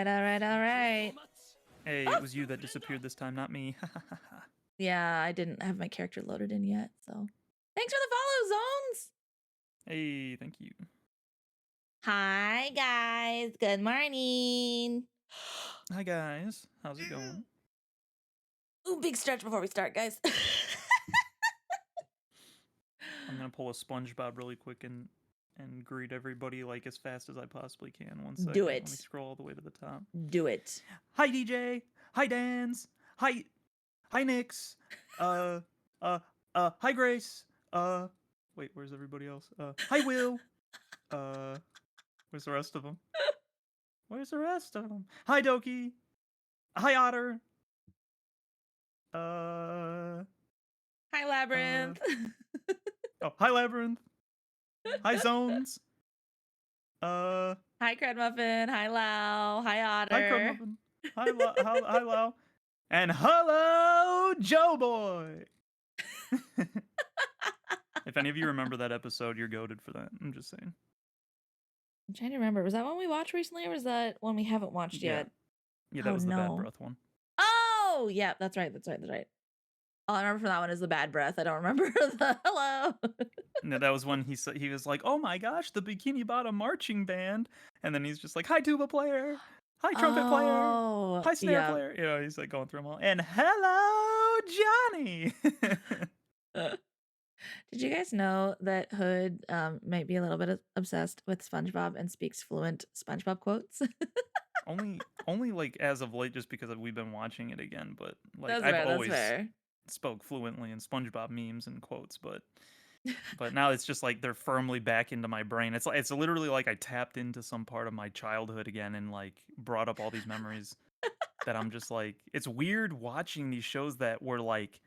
all right. Hey, it was you that disappeared this time, not me. Yeah, I didn't have my character loaded in yet, so. Thanks for the follow, Zones! Hey, thank you. Hi, guys. Good morning. Hi, guys. How's it going? Ooh, big stretch before we start, guys. I'm gonna pull a SpongeBob really quick and greet everybody like as fast as I possibly can. 1 second. Do Let me it. scroll all the way to the top. Do it. Hi, DJ. Hi, Dans. Hi, Nix. Hi, Grace. Wait, where's everybody else? Hi, Will. Where's the rest of them? Where's the rest of them? Hi, Doki. Hi, Otter. Hi, Labyrinth. Oh, hi, Labyrinth. Hi, Zones. Hi, Cred Muffin. Hi, Lau. Hi, Otter. Hi, Crud Muffin. Hi, Lau. And hello, Joe Boy. If any of you remember that episode, you're goated for that. I'm just saying. I'm trying to remember. Was that one we watched recently, or was that one we haven't watched yet? Yeah, that was the Bad Breath one. Oh, yeah, that's right. All I remember from that one is the bad breath. I don't remember the hello. No, that was when he was like, "Oh my gosh, the Bikini Bottom marching band," and then he's just like, "Hi, tuba player. Hi, trumpet player. Hi, snare player." You know, he's like going through them all. And hello, Johnny. Did you guys know that Hood might be a little bit obsessed with SpongeBob and speaks fluent SpongeBob quotes? only like as of late, just because we've been watching it again. But like That's I've fair, always that's fair. spoke fluently in SpongeBob memes and quotes, but now it's just like they're firmly back into my brain. It's literally like I tapped into some part of my childhood again and like brought up all these memories that I'm just like, it's weird watching these shows that were like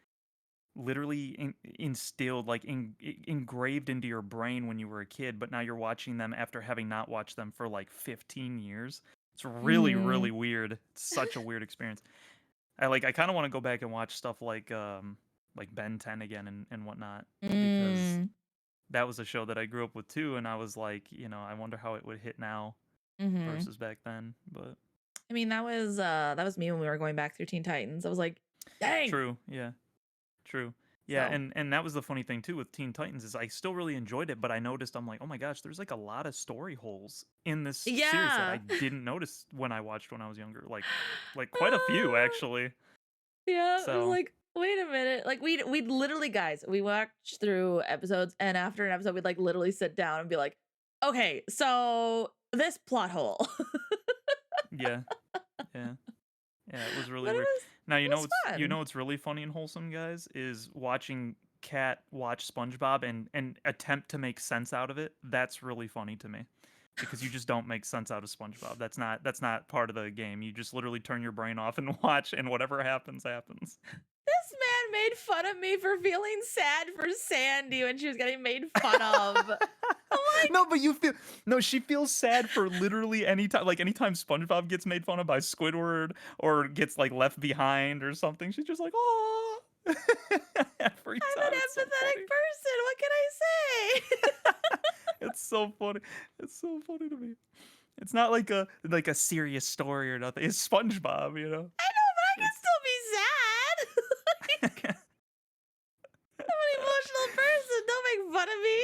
literally instilled, like engraved into your brain when you were a kid, but now you're watching them after having not watched them for like 15 years. It's really, really weird. It's such a weird experience. I kind of want to go back and watch stuff like Ben 10 again and whatnot, because that was a show that I grew up with too, and I was like, you know, I wonder how it would hit now versus back then. But I mean, that was me when we were going back through Teen Titans. I was like, dang. True, yeah. True. Yeah, so. and that was the funny thing too with Teen Titans is I still really enjoyed it, but I noticed, I'm like, oh my gosh, there's like a lot of story holes in this series that I didn't notice when I watched when I was younger. Like quite a few actually. Yeah, so. I was like, wait a minute. Like we'd literally, guys, we watched through episodes, and after an episode we'd like literally sit down and be like, okay, so this plot hole. Yeah. It was really weird. Now you know what's really funny and wholesome, guys, is watching Kat watch SpongeBob and attempt to make sense out of it. That's really funny to me, because you just don't make sense out of SpongeBob. That's not part of the game. You just literally turn your brain off and watch, and whatever happens happens. This man made fun of me for feeling sad for Sandy when she was getting made fun of. Like, she feels sad for literally anytime SpongeBob gets made fun of by Squidward or gets like left behind or something. She's just like, oh. Every time. I'm an empathetic person. What can I say? It's so funny. It's so funny to me. It's not like a serious story or nothing. It's SpongeBob, you know. I know, but I can still be sad. I'm an emotional person. Don't make fun of me.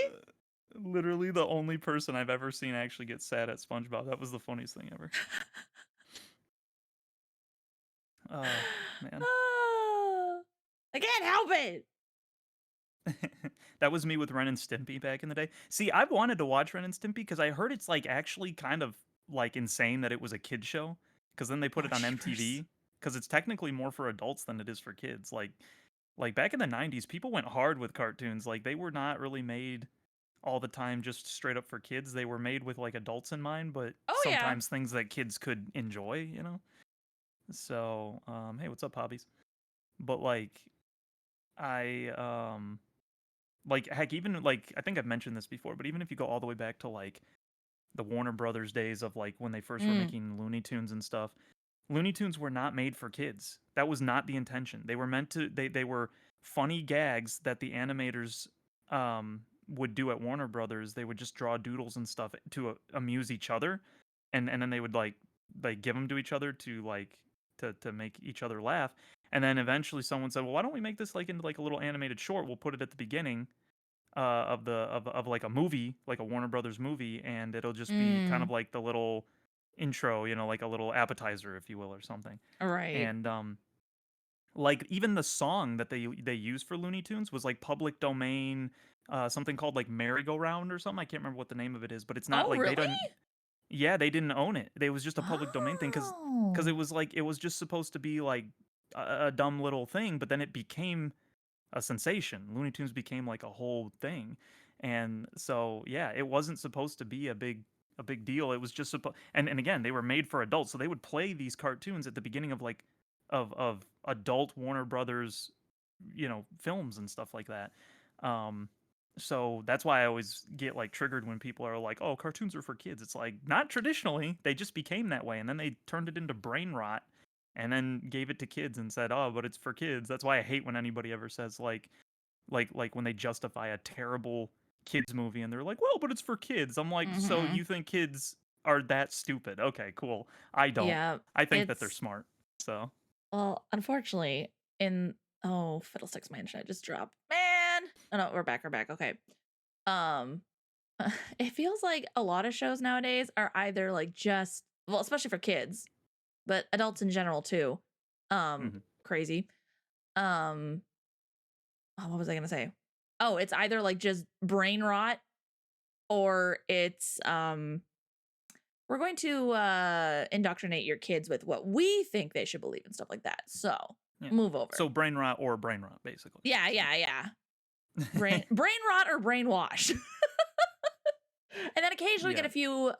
Literally the only person I've ever seen actually get sad at SpongeBob. That was the funniest thing ever. Oh, man. I can't help it. That was me with Ren and Stimpy back in the day. See, I've wanted to watch Ren and Stimpy because I heard it's like actually kind of like insane that it was a kid show, because then they put it on MTV, because it's technically more for adults than it is for kids. Like back in the 90s, people went hard with cartoons. Like they were not really made all the time just straight up for kids. They were made with like adults in mind, but sometimes things that kids could enjoy, you know? So, hey, what's up, hobbies? But like like heck, even like I think I've mentioned this before, but even if you go all the way back to like the Warner Brothers days of like when they first were making Looney Tunes and stuff, Looney Tunes were not made for kids. That was not the intention. They were meant to they were funny gags that the animators would do at Warner Brothers. They would just draw doodles and stuff to amuse each other, and then they would like like give them to each other to like to make each other laugh. And then eventually someone said, well, why don't we make this like into like a little animated short? We'll put it at the beginning of like a movie, like a Warner Brothers movie, and it'll just be kind of Mm. like the little intro, like a little appetizer, if you will, or something. Right. And like even the song that they used for Looney Tunes was like public domain, something called like merry-go-round or something. I can't remember what the name of it is, but it's not Oh, like they really? don't. Yeah, they didn't own it. It was just a public domain thing because it Oh. was like it was just supposed to be like a dumb little thing, but then it became a sensation. Looney Tunes became like a whole thing. And so yeah, it wasn't supposed to be a big deal. It was just supposed and again, they were made for adults. So they would play these cartoons at the beginning of like of adult Warner Brothers, films and stuff like that. Um so that's why I always get like triggered when people are like, "Oh, cartoons are for kids." It's like not traditionally. They just became that way and then they turned it into brain rot and then gave it to kids and said, "Oh, but it's for kids." That's why I hate when anybody ever says like when they justify a terrible kids movie and they're like, "Well, but it's for kids." I'm like, "So Mm-hmm. you think kids are that stupid?" Okay, cool. I don't. Yeah. I think that they're It's smart. So, well, unfortunately, in oh fiddlesticks, man, should I just drop? Man. Oh no, we're back. We're back. Okay. Um, it feels like a lot of shows nowadays are either like just well, especially for kids, but adults in general too. mhm. Crazy. Um, oh, what was I gonna say? Oh, it's either like just brain rot or it's we're going to indoctrinate your kids with what we think they should believe and stuff like that. So Yeah. move over. So brain rot or brain rot basically. Yeah, So, yeah, yeah. Brain rot or brainwash. And then occasionally get yeah, a few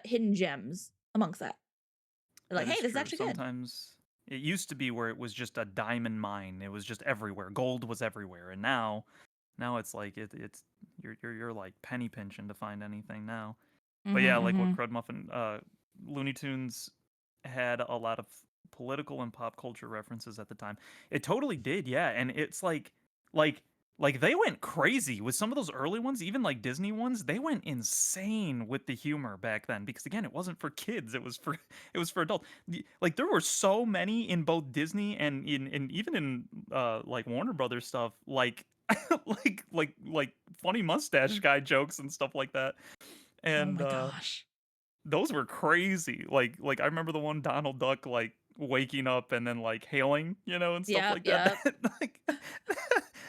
hidden gems amongst that. They're like, that hey, is this is true. actually good. Sometimes it used to be where it was just a diamond mine. It was just everywhere. Gold was everywhere. And now it's like it's you're like penny pinching to find anything now. But yeah, Mm-hmm, like what mm-hmm. Crud Muffin, Looney Tunes had a lot of political and pop culture references at the time. It totally did, yeah. And it's like, like they went crazy with some of those early ones, even like Disney ones. They went insane with the humor back then because again, it wasn't for kids. It was for it was for adults. Like there were so many in both Disney and in even in like Warner Brothers stuff, like like funny mustache guy jokes and stuff like that. Oh And my gosh. those were crazy. Like I remember the one Donald Duck like waking up and then like hailing, and stuff Yep, like that. yep. Like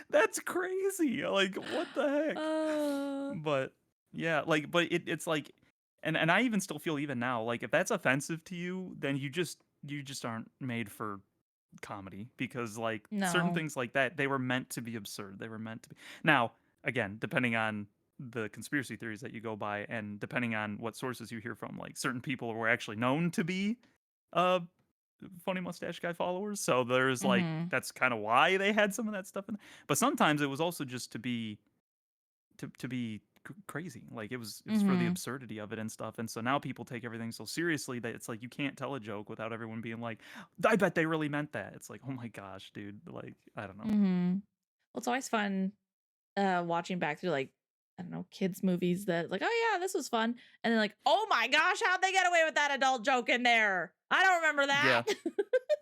that's crazy. Like what the heck? Uh, But yeah, like but it's like and I even still feel even now, like if that's offensive to you, then you just aren't made for comedy because like certain no. things like that, they were meant to be absurd. They were meant to be. Now, again, depending on the conspiracy theories that you go by and depending on what sources you hear from, like certain people were actually known to be uh funny mustache guy followers. So there's like Mm-hmm. that's kind of why they had some of that stuff in there. But sometimes it was also just to be crazy. Like it was for the Mm-hmm. absurdity of it and stuff. And so now people take everything so seriously that it's like you can't tell a joke without everyone being like, "I bet they really meant that." It's like, "Oh my gosh, dude." Like, I don't know. Mm-hmm. Well, it's always fun watching back through like I don't know kids movies that like oh yeah this was fun and then like oh my gosh how'd they get away with that adult joke in there I don't remember that.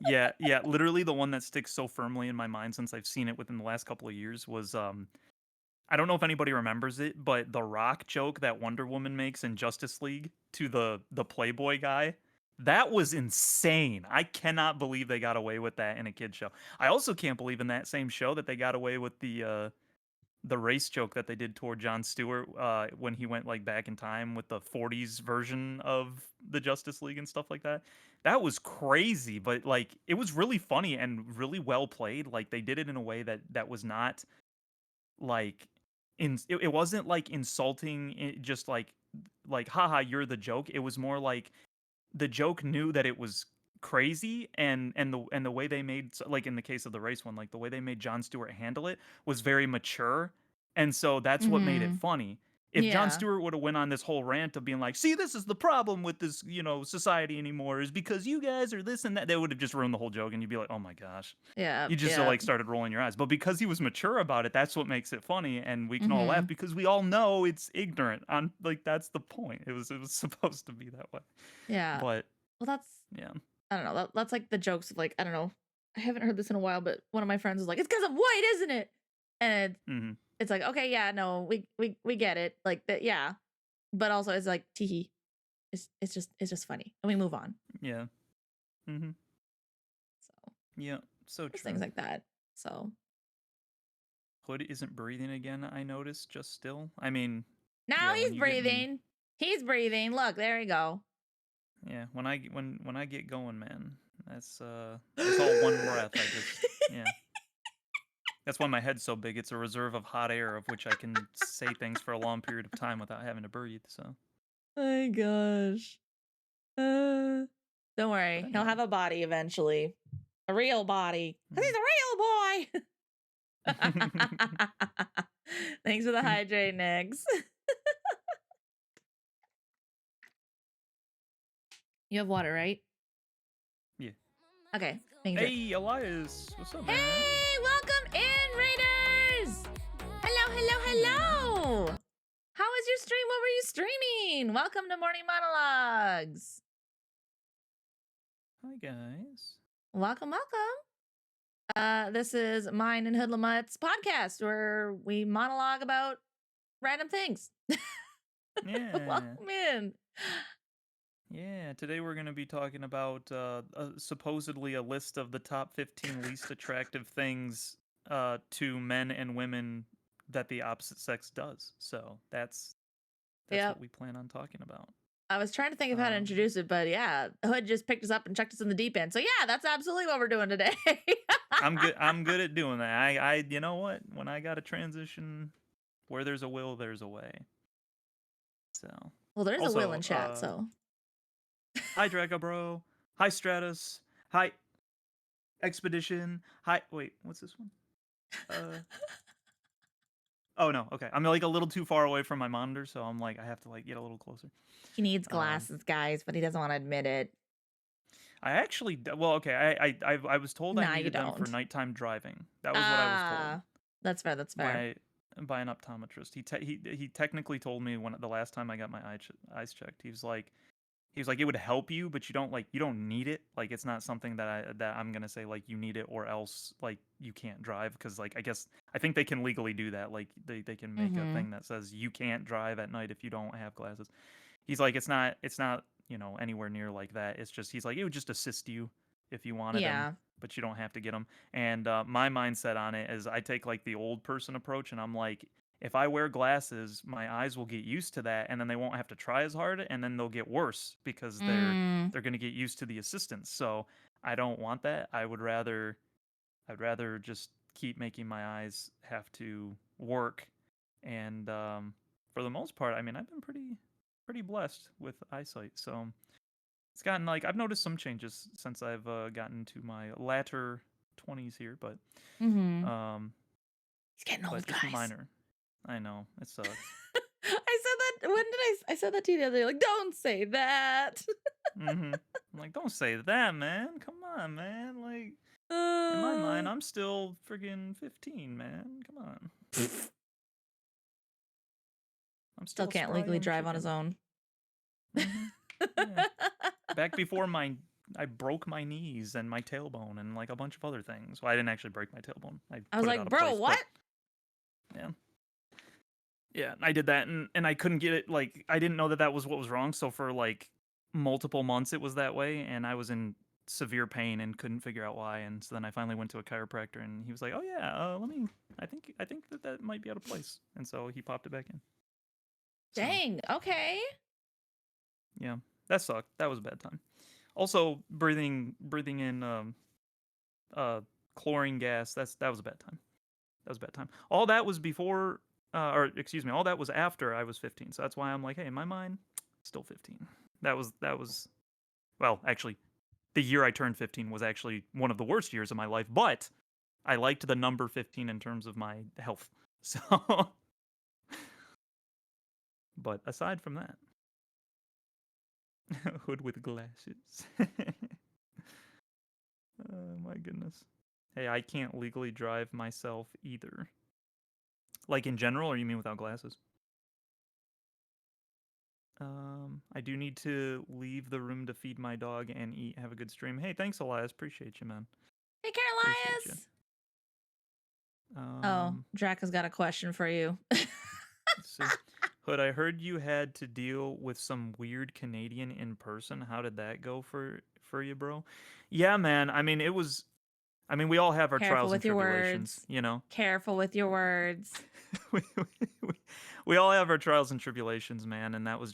Yeah. Yeah, literally the one that sticks so firmly in my mind since I've seen it within the last couple of years was I don't know if anybody remembers it, but the rock joke that Wonder Woman makes in Justice League to the Playboy guy, that was insane. I cannot believe they got away with that in a kid show. I also can't believe in that same show that they got away with the race joke that they did toward Jon Stewart when he went like back in time with the '40s version of the Justice League and stuff like that. That was crazy, but like it was really funny and really well played. Like they did it in a way that was not like it wasn't like insulting just like haha you're the joke. It was more like the joke knew that it was crazy and the way they made like in the case of the race one, like the way they made Jon Stewart handle it was very mature, and so that's what made it Mm-hmm. funny. If Jon Yeah, Stewart would have went on this whole rant of being like, see, this is the problem with this society anymore is because you guys are this and that, they would have just ruined the whole joke and you'd be like, oh my gosh. yeah, You just yeah. like started rolling your eyes. But because he was mature about it, that's what makes it funny, and we can all laugh Mm-hmm. because we all know it's ignorant. On like that's the point. It was supposed to be that way. Yeah. But Well, that's Yeah. I don't know. That's like the jokes of like I don't know. I haven't heard this in a while, but one of my friends was like, "It's because I'm white, isn't it?" And Mhm. it's like, okay, yeah, no, we get it, like that, yeah. But also, it's like, teehee. It's just funny, and we move on. Yeah. Mhm. So Yeah. So there's things true. like that. So Hood isn't breathing again, I noticed, just still. I mean, now yeah, when he's you get me breathing. He's breathing. Look, there you go. yeah, when I get going, man, that's it's all one breath. I just yeah. That's why my head's so big. It's a reserve of hot air of which I can say things for a long period of time without having to breathe, so. My gosh. Uh, don't But worry, he'll anyway. have a body eventually, a real body, cause he's Mm. a real boy. Thanks for the hydrate, Nix. You have water, right? Yeah. Okay, making sure. Hey, Elias, what's up, man? Hey, welcome in, Raiders! Hello, hello, Hey, man. hello! How was your stream? What were you streaming? Welcome to Morning Monologues. Hi, guys. Welcome, welcome. This is mine and Hoodlamut's podcast where we monologue about random things. Yeah. Welcome in. Yeah, today we're going to be talking about supposedly a list of the top 15 least attractive things to men and women that the opposite sex does. So that's what Yep. we plan on talking about. I was trying to think of how to Um, introduce it, but yeah, Hood just picked us up and chucked us in the deep end. So yeah, that's absolutely what we're doing today. I'm good. I'm good at doing that. You know what? When I got to transition, where there's a will, there's a way. So, Well, there's a will also, in chat, so. hi Draco Bro, hi Stratus, hi Expedition, hi. Wait, what's this one? Uh, oh no, okay. I'm like a little too far away from my monitor, so I'm like I have to like get a little closer. He needs Um, glasses, guys, but he doesn't want to admit it. I actually, well, okay. I was told I Nah, you needed them for don't. nighttime driving. That was what I was told. Ah, that's fair. That's fair. by by an optometrist. He technically told me when the last time I got my eyes checked. He was like it would help you, but you don't need it. Like it's not something that I'm gonna say like you need it or else like you can't drive because like I think they can legally do that. Like they can make a Mm-hmm. thing that says you can't drive at night if you don't have glasses. He's like it's not anywhere near like that. It's just he's like it would just assist you if you wanted them, Yeah. but you don't have to get them. And my mindset on it is I take like the old person approach, and I'm like, if I wear glasses, my eyes will get used to that, and then they won't have to try as hard, and then they'll get worse because Mm, they're gonna get used to the assistance. So I don't want that. I'd rather just keep making my eyes have to work, and for the most part, I mean, I've been pretty blessed with eyesight. So it's gotten like I've noticed some changes since I've gotten to my latter 20s here, mm-hmm. um, He's getting but old, just guys. minor. I know it sucks. I said that. When did I said that to you the other day? Like, don't say that. I'm like, don't say that, man. Come on, man. Like in my uh, mind, I'm still friggin' 15, man. Come on, I'm Still still a can't spry legally young drive on his chicken. own. Mm-hmm. Yeah. Back before I broke my knees and my tailbone and like a bunch of other things. Well, I didn't actually break my tailbone. I I was put it like, out of bro, place, what? but yeah. Yeah, I did that and I couldn't get it like I didn't know that was what was wrong, so for like multiple months it was that way and I was in severe pain and couldn't figure out why and so then I finally went to a chiropractor and he was like, "Oh yeah, let me I think that might be out of place." And so he popped it back in. So, Dang. Okay. yeah. That sucked. That was a bad time. Also, breathing in uh chlorine gas, that was a bad time. That was a bad time. All that was before or excuse me, all that was after I was 15. So that's why I'm like, hey, in my mind, still 15. That was well, actually, the year I turned 15 was actually one of the worst years of my life, but I liked the number 15 in terms of my health. So, but aside from that, hood with glasses. Oh my goodness. Hey, I can't legally drive myself either. Like in general, or you mean without glasses? I do need to leave the room to feed my dog and eat. Have a good stream. Hey, thanks, Elias. Appreciate you, man. Take care, Appreciate you. Elias. Oh, Drac has got a question for you. Let's see. Hood, I heard you had to deal with some weird Canadian in person. How did that go for you, bro? Yeah, man. I mean, it was. I mean, we all have our Careful trials and with your tribulations, words. you know. Careful with your words. we, we, we all have our trials and tribulations, man, and that was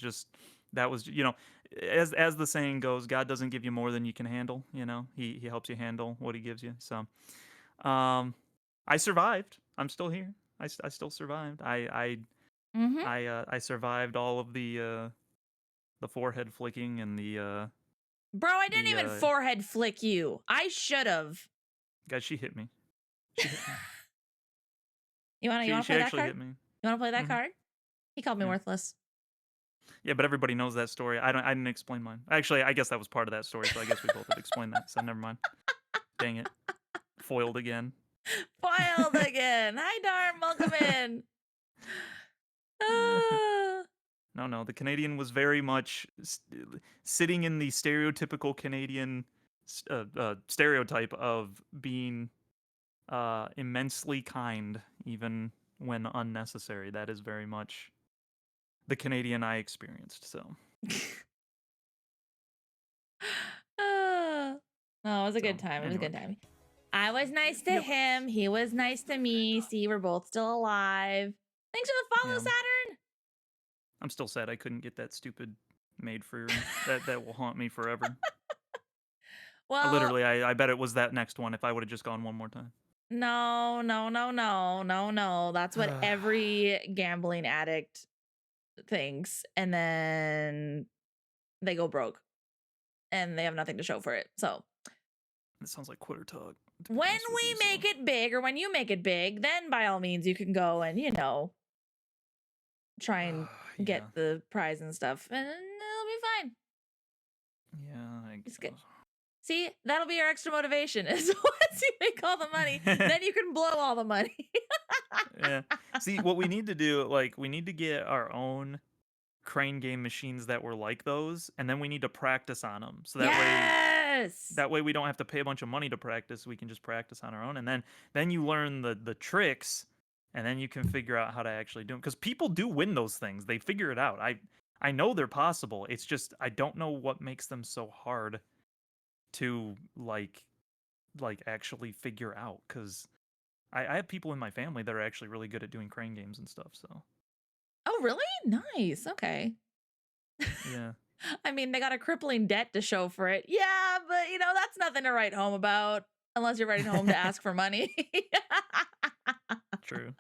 you know, as the saying goes, God doesn't give you more than you can handle. You know, He helps you handle what He gives you. So, I survived. I'm still here. I still survived. Mm-hmm. I survived all of the forehead flicking and the Bro, I didn't even forehead flick you. I should have. guys. She hit me. She hit me. You wanna She play that actually card? hit me. You wanna play that card? He called me Yeah. worthless. Yeah, but everybody knows that story. I didn't explain mine. Actually, I guess that was part of that story, so I guess we both had explained that. So never mind. Dang it. Foiled again. Foiled again. Hi, Darm. Welcome in. No. The Canadian was very much sitting in the stereotypical Canadian stereotype of being immensely kind, even when unnecessary. That is very much the Canadian I experienced. So. Oh, it was a good time. It was a Anyway. good time. I was nice to him. He was nice to me. See, we're both still alive. Thanks for the follow, Saturn. I'm still sad I couldn't get that stupid made for that will haunt me forever. Well, literally, I bet it was that next one if I would have just gone one more time. No. That's what every gambling addict thinks, and then they go broke, and they have nothing to show for it. So it sounds like quitter talk. When we make it big, or when you make it big, then by all means you can go and try and get the prize and stuff, and it'll be fine. Yeah, I guess. See, that'll be your extra motivation. Is once you make all the money, then you can blow all the money. Yeah. See, what we need to do, we need to get our own crane game machines that were like those, and then we need to practice on them. So that way we don't have to pay a bunch of money to practice. We can just practice on our own, and then you learn the tricks, and then you can figure out how to actually do them. Because people do win those things. They figure it out. I know they're possible. It's just I don't know what makes them so hard to like actually figure out, because I have people in my family that are actually really good at doing crane games and stuff. So. Oh, really? Nice. Okay. Yeah. I mean, they got a crippling debt to show for it. Yeah, but that's nothing to write home about unless you're writing home to ask for money. True.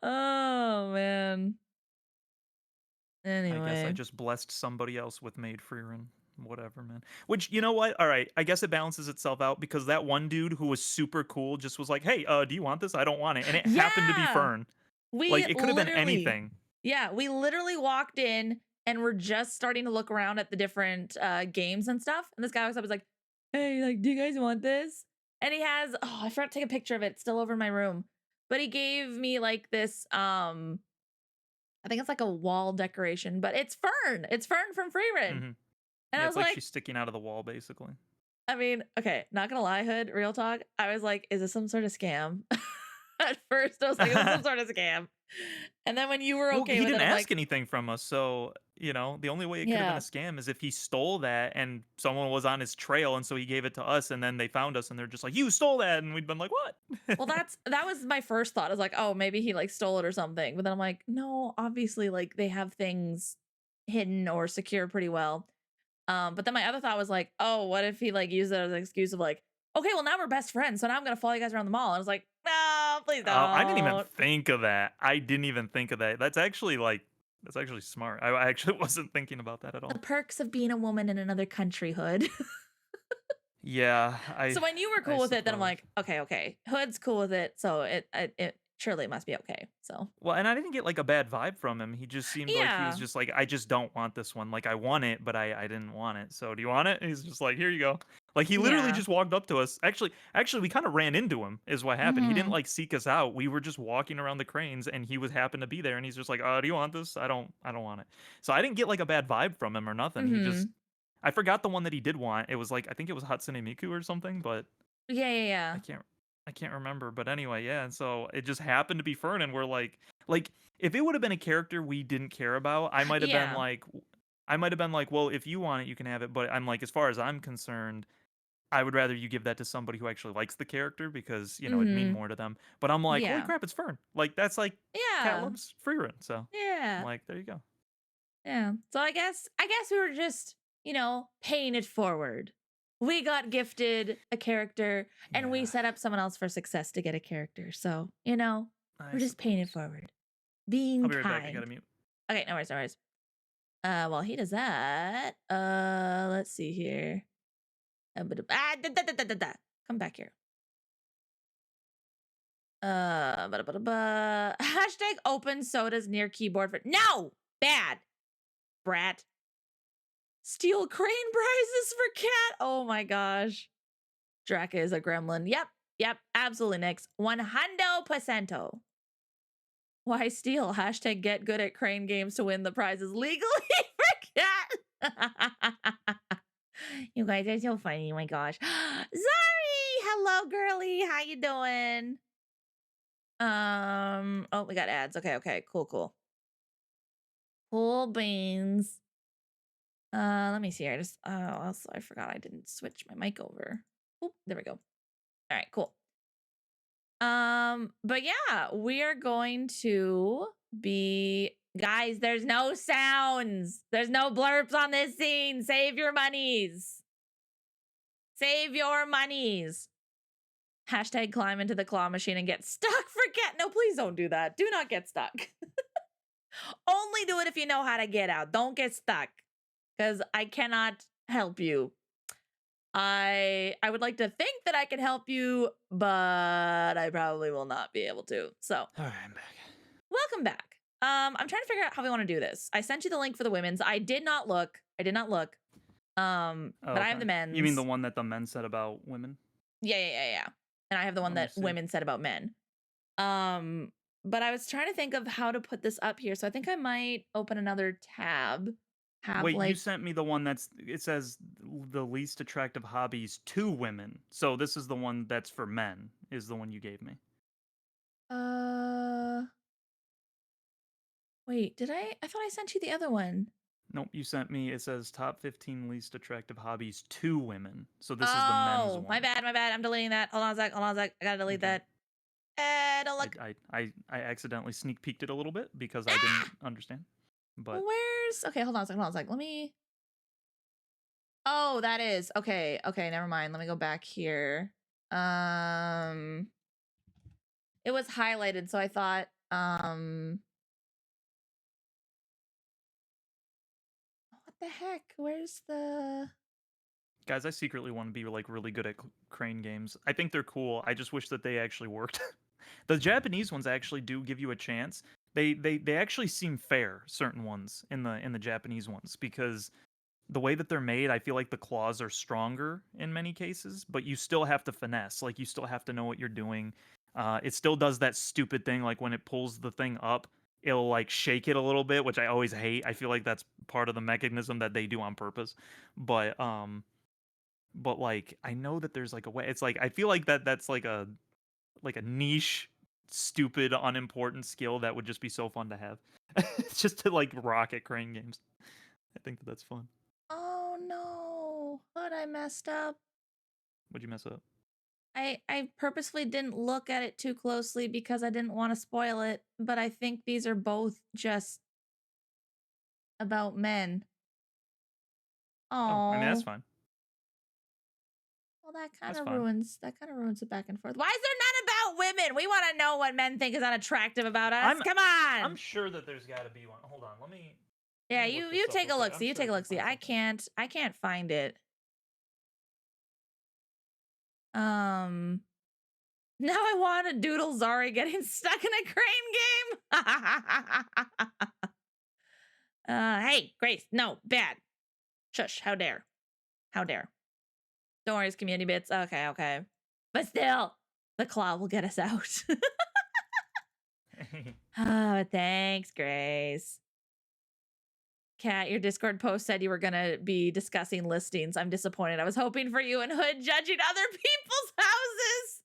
Oh, man. Anyway. I guess I just blessed somebody else with made free run. Whatever, man. Which, you know what? All right. I guess it balances itself out, because that one dude who was super cool just was like, hey, do you want this? I don't want it. And it happened to be Fern. It could have been anything. Yeah, we literally walked in and we're just starting to look around at the different games and stuff. And this guy was like, hey, do you guys want this? And he has, I forgot to take a picture of it. It's still over in my room. But he gave me this, I think it's like a wall decoration, but it's Fern. It's Fern from Freerun. Mm-hmm. And I was like she's sticking out of the wall, basically. I mean, okay, not gonna lie, Hood, real talk. I was like, is this some sort of scam? At first, I was like, is this some sort of scam? And then when you were okay with it, he didn't ask anything from us, so the only way it could have been a scam is if he stole that and someone was on his trail, and so he gave it to us, and then they found us, and they're just like, you stole that, and we'd been like, what? Well, that was my first thought. I was like, oh, maybe he stole it or something. But then I'm like, no, obviously, they have things hidden or secure pretty well. But then my other thought was like, oh, what if he used it as an excuse of okay, well, now we're best friends, so now I'm gonna follow you guys around the mall. And I was like, no, please don't. I didn't even think of that. That's actually smart. I actually wasn't thinking about that at all. The perks of being a woman in another country, Hood. Yeah. So when you were cool with it, then I'm like, okay. Hood's cool with it, so it surely it must be okay. So. Well, and I didn't get a bad vibe from him. He just seemed like he was just like, I just don't want this one. I want it, but I didn't want it. So do you want it? And he's just like, here you go. Like, he literally Yeah. just walked up to us. Actually, we kinda ran into him is what happened. He didn't, Mhm. like, seek us out. We were just walking around the cranes, and he was happened to be there, and he's just like, do you want this? I don't want it." So, I didn't get, like, a bad vibe from him or nothing. He just Mhm. I forgot the one that he did want. It was, like I think it was Hatsune Miku or something, but Yeah, yeah, I yeah. can't I can't remember, but anyway, yeah, and so it just happened to be Fern, and we're like, if it would've been a character we didn't care about, Yeah. I might have been like, "Well, if you want it, you can have it," but I'm like, as far as I'm concerned, I would rather you give that to somebody who actually likes the character because, it'd mean Mhm. more to them. But I'm like, "Holy Yeah. crap, it's Fern." Like, that's like Cat Yeah. loves Frieren, so I'm Yeah. like, "There you go." Yeah. So I guess we were just, paying it forward. We got gifted a character and we Yeah, set up someone else for success to get a character. So, I we're just paying it suppose. forward. I'll Being be right back, I gotta kind. mute. Okay, no worries, no worries. While he does that, let's see here. Come back here. Hashtag open sodas near keyboard for no bad brat. Steal crane prizes for cat. Oh my gosh. Draka is a gremlin. Yep. Yep. Absolutely, Nix. 100%. Why steal? Hashtag get good at crane games to win the prizes legally for cat. You guys are so funny. Oh my gosh. Zari! Hello, girly. How you doing? Oh, we got ads. Okay, okay. Cool, cool. Cool beans. Let me see here. Also I forgot I didn't switch my mic over. Oop, there we go. All right, cool. But yeah, we are going to be guys, there's no sounds. There's no blurps on this scene. Save your monies. Save your monies. Hashtag climb into the claw machine and get stuck. Forget. No, please don't do that. Do not get stuck. Only do it if you know how to get out. Don't get stuck. Because I cannot help you. I would like to think that I can help you, but I probably will not be able to. So, Alright, I'm back. welcome back. I'm trying to figure out how we want to do this. I sent you the link for the women's. I did not look. I did not look. Oh, But I have okay. the You mean the men's. one that the men said about women? Yeah, yeah, yeah, yeah. And I have the one Let me that see. women said about men. Um, but I was trying to think of how to put this up here. So I think I might open another tab. Have Wait, you like sent me the one it says the least attractive hobbies to women. So this is the one that's for men, is the one you gave me. uh wait, did I thought I sent you the other one. Nope, you sent me, it says top 15 least attractive hobbies to women. So this is the men's Oh, my one. bad, my bad. I'm deleting that. Hold on a sec. Hold on a sec. I gotta delete Okay. that. Don't look. I accidentally sneak peeked it a little bit because I didn't Ah! understand. But Where's okay, hold on a second, hold on a sec. Let me Oh, that is. Okay, okay, never mind. Let me go back here. Um it was highlighted, so I thought what the heck? Where's the guys, I secretly want to be like really good at crane games. I think they're cool. I just wish that they actually worked. The Japanese ones actually do give you a chance. They actually seem fair, certain ones in the Japanese ones, because the way that they're made, I feel like the claws are stronger in many cases, but you still have to finesse. Like, you still have to know what you're doing. It still does that stupid thing, like when it pulls the thing up, it'll like shake it a little bit, which I always hate. I feel like that's part of the mechanism that they do on purpose. But like, I know that there's like a way. It's like I feel like that's like a niche, stupid, unimportant skill that would just be so fun to have. Just to like rock at crane games. I think that that's fun. Oh no. What I messed up. What'd you mess up? I purposefully didn't look at it too closely because I didn't want to spoil it, but I think these are both just about men. Oh, I mean, that's Oh. fine. Well, that kind That's of fine. ruins it back and forth. Why is there none about women? We want to know what men think is unattractive about us. I'm Come I'm on. sure that there's got to be one. Hold on, let Yeah, me you look you this up take real a quick. look. I'm See, you sure take I a can look. See, find I something. can't find it. Um Now I want to doodle Zari getting stuck in a crane game. Hey, Grace, no, bad. Shush, how dare. How dare. Don't worry, it's community bits. Okay, okay. But still, the claw will get us out. Oh, thanks, Grace. Kat, your Discord post said you were going to be discussing listings. I'm disappointed. I was hoping for you and Hood judging other people's houses.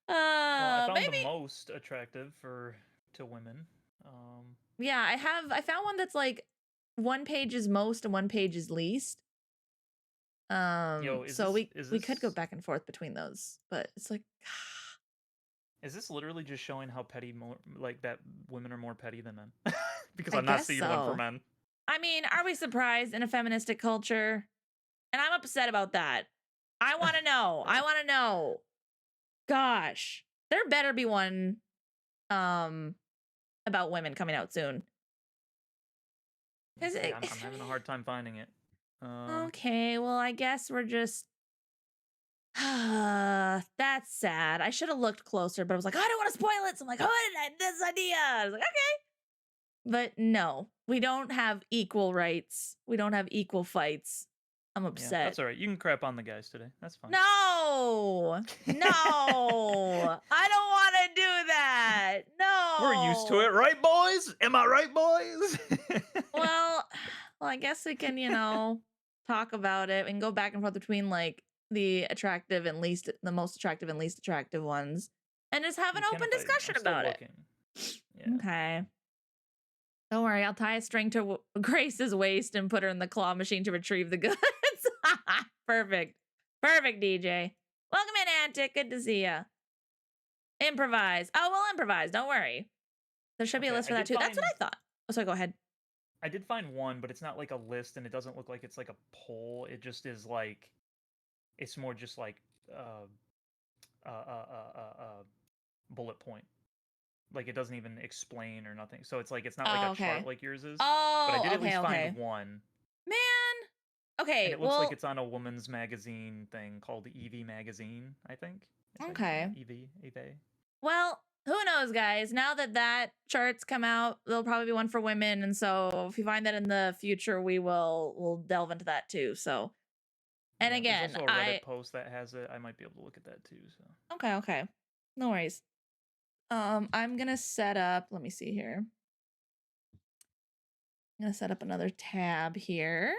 Well, I found the Maybe. most attractive to women. Yeah, I found one that's like one page is most and one page is least. Yo, So we could go back and forth between those, but it's like is this literally just showing how petty like that women are more petty than men? Because I I'm not guess seeing one for so. men. I mean, are we surprised in a feministic culture? And I'm upset about that. I want to know. I want to know. Gosh, there better be one about women coming out soon. Cuz See, I'm having a hard time finding it. Okay, well, I guess we're just that's sad. I should have looked closer, but I was like, oh, I don't want to spoil it. So I'm like, oh, I had this idea. I was like, okay. But no, we don't have equal rights. We don't have equal fights. I'm Yeah, that's upset. all right. You can crap on the guys today. That's fine. No, no, I don't want to do that. No, We're used to it, right, boys? Am I right, boys? well, I guess we can, talk about it and go back and forth between like the most attractive and least attractive ones, and just have an You can open if discussion I'm still about it. looking. Yeah. Okay. Don't worry, I'll tie a string to Grace's waist and put her in the claw machine to retrieve the goods. Perfect. Perfect, DJ. Welcome in, Antic. Good to see ya. Improvise. Oh, we'll improvise. Don't worry. There should be a Okay, list for that too. That's what I thought. Oh, sorry, go ahead. I did find one, but it's not like a list, and it doesn't look like it's like a poll. It just is like, it's more just like bullet point. Like it doesn't even explain or nothing. So it's like it's not like Oh, a okay. chart like yours is. But I Oh, did at okay, least okay. find one. Man. And Okay, it looks like well, it's on a woman's magazine thing called EV Magazine, I think. okay. EV. Well, who knows, guys? Now that chart's come out, there'll probably be one for women, and so if you find that in the future, we'll delve into that too. So, and Yeah, again, there's also a Reddit post that has it. I might be able to look at that too. So okay, no worries. I'm gonna set up. Let me see here. I'm gonna set up another tab here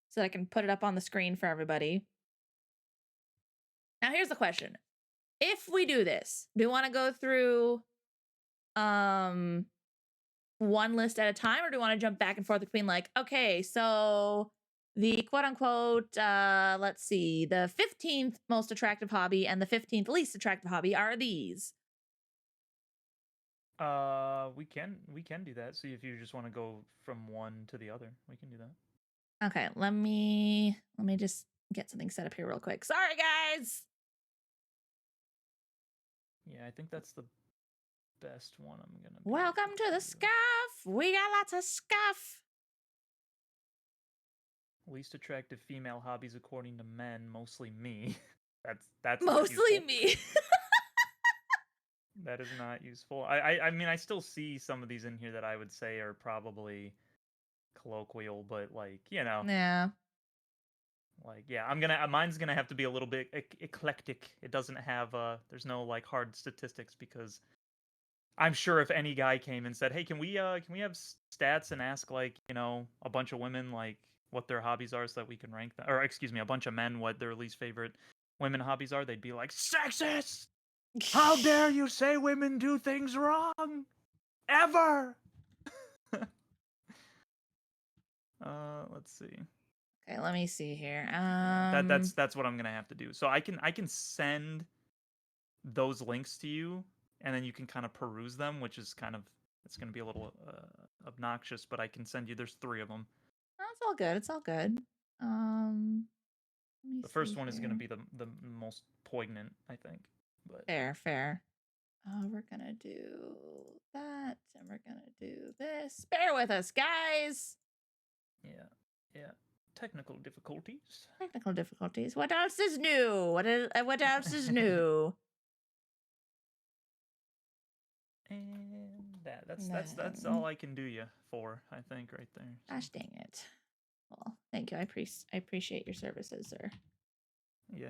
so that I can put it up on the screen for everybody. Now, here's the question: if we do this, do we want to go through one list at a time, or do you want to jump back and forth between like, okay, so the quote unquote, let's see, the 15th most attractive hobby and the 15th least attractive hobby are these? we can do that. So if you just want to go from one to the other, we can do that. Okay, let me just get something set up here real quick. Sorry, guys. Yeah, I think that's the best one I'm gonna be Welcome able to the do. scuff. We got lots of scuff. Least attractive female hobbies according to men, mostly me. That's not Mostly useful. me. That is not useful. I mean, I still see some of these in here that I would say are probably colloquial, but like, Yeah. like, yeah, mine's gonna have to be a little bit eclectic. It doesn't have there's no like hard statistics, because I'm sure if any guy came and said, "Hey, can we have stats and ask like, a bunch of women like what their hobbies are so that we can rank them," or excuse me, a bunch of men what their least favorite women hobbies are, they'd be like, "Sexist! How dare you say women do things wrong? Ever!" Let's see. Okay, let me see here. Yeah, that's what I'm gonna have to do. So I can send those links to you, and then you can kind of peruse them, which is kind of, it's gonna be a little obnoxious, but I can send you. There's 3 of them. Oh, it's all good. It's all good. Let me The first see one is gonna here. be the most poignant, I think. But Fair. We're gonna do that, and we're gonna do this. Bear with us, guys. yeah, technical difficulties. Technical difficulties. What else is new? What else is new? And that's all I can do you for, I think, right there. So. Gosh dang it. Well, thank you. I appreciate your services, sir. Yeah.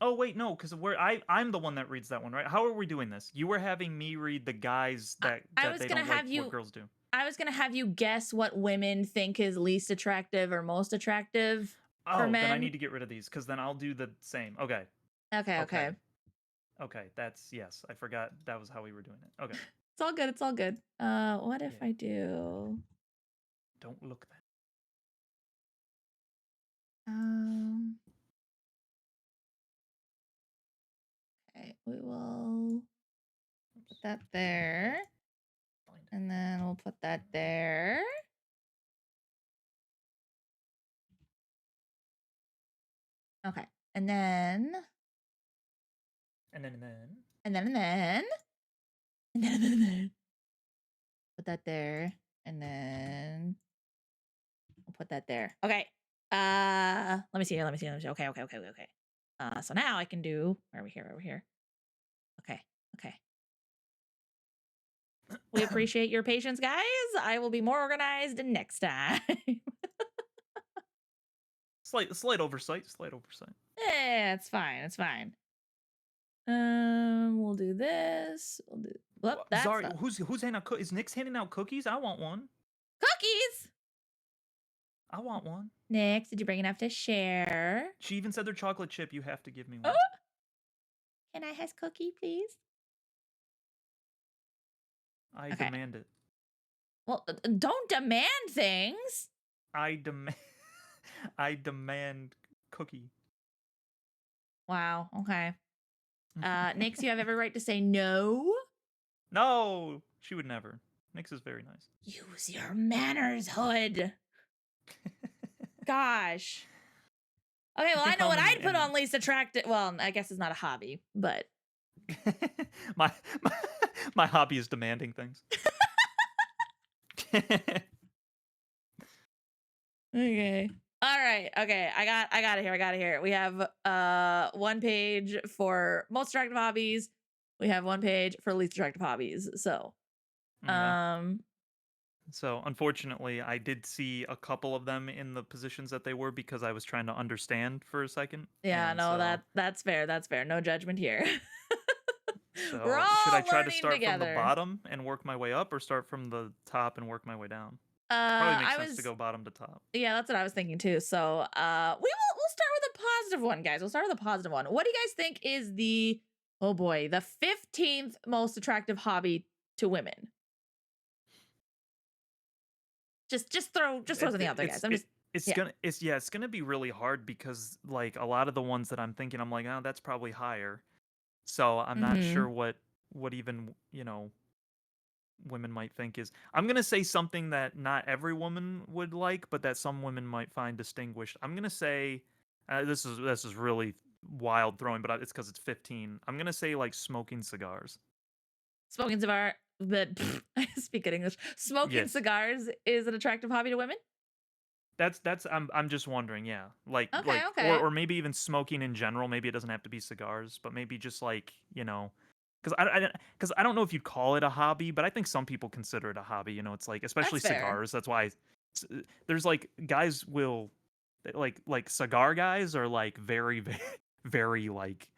Oh wait, no, because I'm the one that reads that one, right? How are we doing this? You were having me read the guys I, I that was they gonna don't like have what you. girls do. I was gonna have you guess what women think is least attractive or most attractive for Oh, then I men. need to get rid of these because then I'll do the same. Okay. Okay, Okay. okay. Okay. That's yes. I forgot that was how we were doing it. Okay. It's all good. It's all good. What if Yeah. I do? Don't look that. Um. Okay, we will put Oops. that there, Find it. and then we'll put that there. Okay, and then, And then and then, and then, and then, and then, put that there, and then we'll put that there. Okay. Let me see. Let me see. Let me see. Okay, okay, okay, okay, okay. So now I can do. Where are we here? Over here. Okay. Okay. We appreciate your patience, guys. I will be more organized next time. slight oversight. Slight oversight. Yeah, it's fine. It's fine. We'll do this. We'll do. Whoop, that's Sorry, not who's handing out? Is Nick's handing out cookies? I want one. cookies. I want one. Next, did you bring enough to share? She even said they're chocolate chip. You have to give me Oh, one. can I have cookie, please? I Okay. demand it. Well, don't demand things. I demand. I demand cookie. Wow. Okay. Nix, you have every right to say no. No, she would never. Nyx is very nice. Use your manners, Hood. Gosh. Okay, well, You can I know come what I'd put and on least attractive. Well, I guess it's not a hobby, but my, my my hobby is demanding things. okay. All right. Okay. I got it here. I got it here. We have one page for most attractive hobbies. We have one page for least attractive hobbies. So, Okay. um So unfortunately, I did see a couple of them in the positions that they were because I was trying to understand for a second, yeah, and no, that's fair. That's fair. No judgment here. We're so should I all try to learning start from the together. bottom and work my way up, or start from the top and work my way down? Probably makes I sense to was go bottom to top. Yeah, that's what I was thinking too. So, we'll start with a positive one, guys. We'll start with a positive one. What do you guys think is the oh boy, the 15th most attractive hobby to women? Just throw something out there, guys. I'm just It's yeah. gonna it's gonna be really hard because like a lot of the ones that I'm thinking, I'm like, oh, that's probably higher. So I'm not Mm-hmm. sure what even women might think is. I'm gonna say something that not every woman would like, but that some women might find distinguished. I'm gonna say this is really wild throwing, but it's because it's 15. I'm gonna say like smoking cigars. Smoking cigar, but I speak good English. Smoking Yes. cigars is an attractive hobby to women. That's I'm just wondering, yeah. Okay, Or okay, maybe even smoking in general, maybe it doesn't have to be cigars, but maybe just like, cuz I don't know if you'd call it a hobby, but I think some people consider it a hobby, it's like especially that's fair. cigars. That's why there's like guys will like cigar guys are like very very like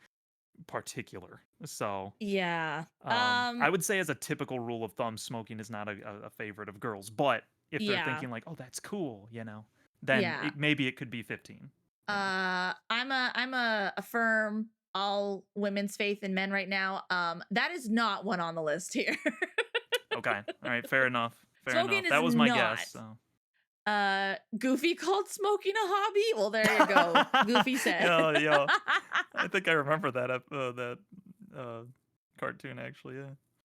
particular. So, Yeah. I would say as a typical rule of thumb, smoking is not a favorite of girls. But if they're Yeah, thinking like, "Oh, that's cool," then yeah. maybe it could be 15. I'm a firm all women's faith in men right now. That is not one on the list here. Okay, all right, fair enough. Fair Smoking enough. is That was my not. guess. So, Goofy called smoking a hobby. Well, there you go. Goofy said. yo, I think I remember that uh, cartoon actually.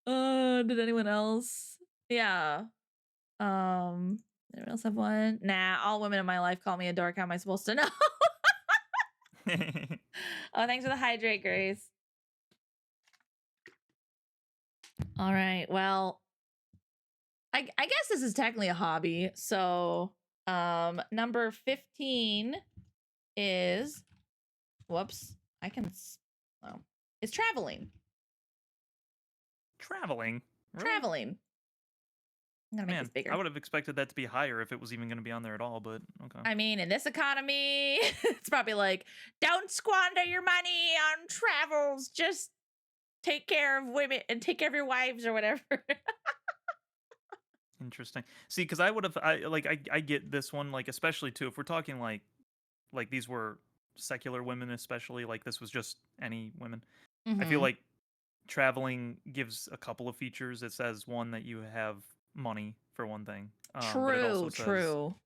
Yeah. Did anyone else? Yeah. Anyone else have one? Nah, all women in my life call me a dork. How am I supposed to know? Oh, thanks for the hydrate, Grace. All right. Well, I guess this is technically a hobby. So, number 15 is whoops. I can oh, it's traveling. Traveling, really? Traveling. I'm gonna make this Man, I bigger. would have expected that to be higher if it was even gonna be on there at all, but okay. I mean, in this economy, it's probably like, don't squander your money on travels. Just take care of women and take care of your wives or whatever. Interesting. See, because I would have, I get this one, like especially too, if we're talking like these were secular women, especially like this was just any women. I feel Hmm. like traveling gives a couple of features. It says one that you have money for one thing, but True, true.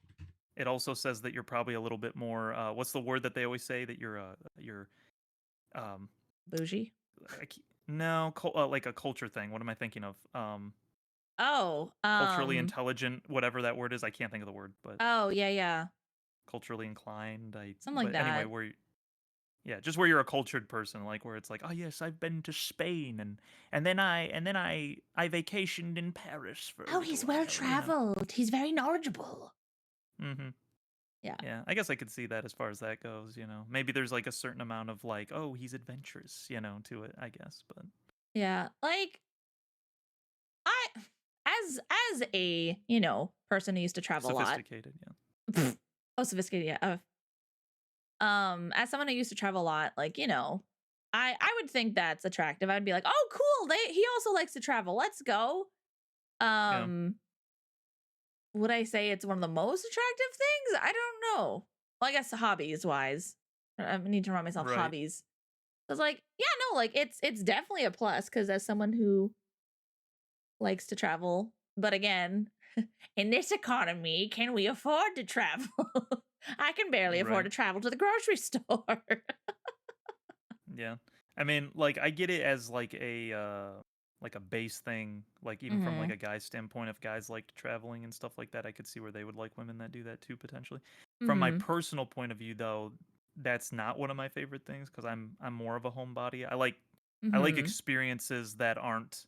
it also says that you're probably a little bit more. What's the word that they always say that you're um Bougie. no like a culture thing. What am I thinking of? Oh, Culturally intelligent, whatever that word is. I can't think of the word, but oh, yeah, yeah. culturally inclined. Something like But anyway, that. where yeah, just where you're a cultured person, like where it's like, oh yes, I've been to Spain and then I vacationed in Paris for a Oh, little he's well while, you know. traveled. He's very knowledgeable. Hmm. Yeah. Yeah, I guess I could see that as far as that goes. You know, maybe there's like a certain amount of like, oh, he's adventurous, you know, to it. I guess, but Yeah. Like I as as a, person who used to travel a lot. sophisticated. Yeah, Oh, sophisticated, yeah. As someone who used to travel a lot, like, I would think that's attractive. I'd be like, "Oh, cool. He also likes to travel. Let's go." yeah, Um, would I say it's one of the most attractive things? I don't know. Well, I guess hobbies wise. I need to remind myself right, hobbies. I was like, yeah, no, like it's definitely a plus because as someone who likes to travel, but again, in this economy, can we afford to travel? I can barely afford right. to travel to the grocery store. Yeah. I mean, like I get it as like a base thing, like even from like Mhm. a guy's standpoint, if guys liked traveling and stuff like that, I could see where they would like women that do that too potentially. From my Mhm. personal point of view though, that's not one of my favorite things because I'm more of a homebody. I like Mhm. experiences that aren't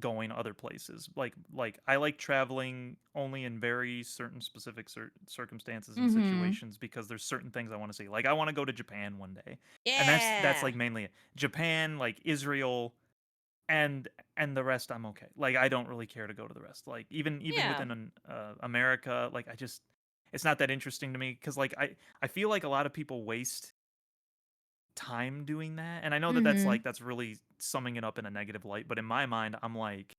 going other places. Like I like traveling only in very certain specific circumstances and Mhm. situations because there's certain things I want to see. Like I want to go to Japan one day. And that's Yeah. like mainly it. Japan, like Israel and the rest I'm okay. Like I don't really care to go to the rest. Like even Yeah. within America, like I just it's not that interesting to me cuz like I feel like a lot of people waste time doing that. And I know that Mhm. that's really summing it up in a negative light, but in my mind I'm like,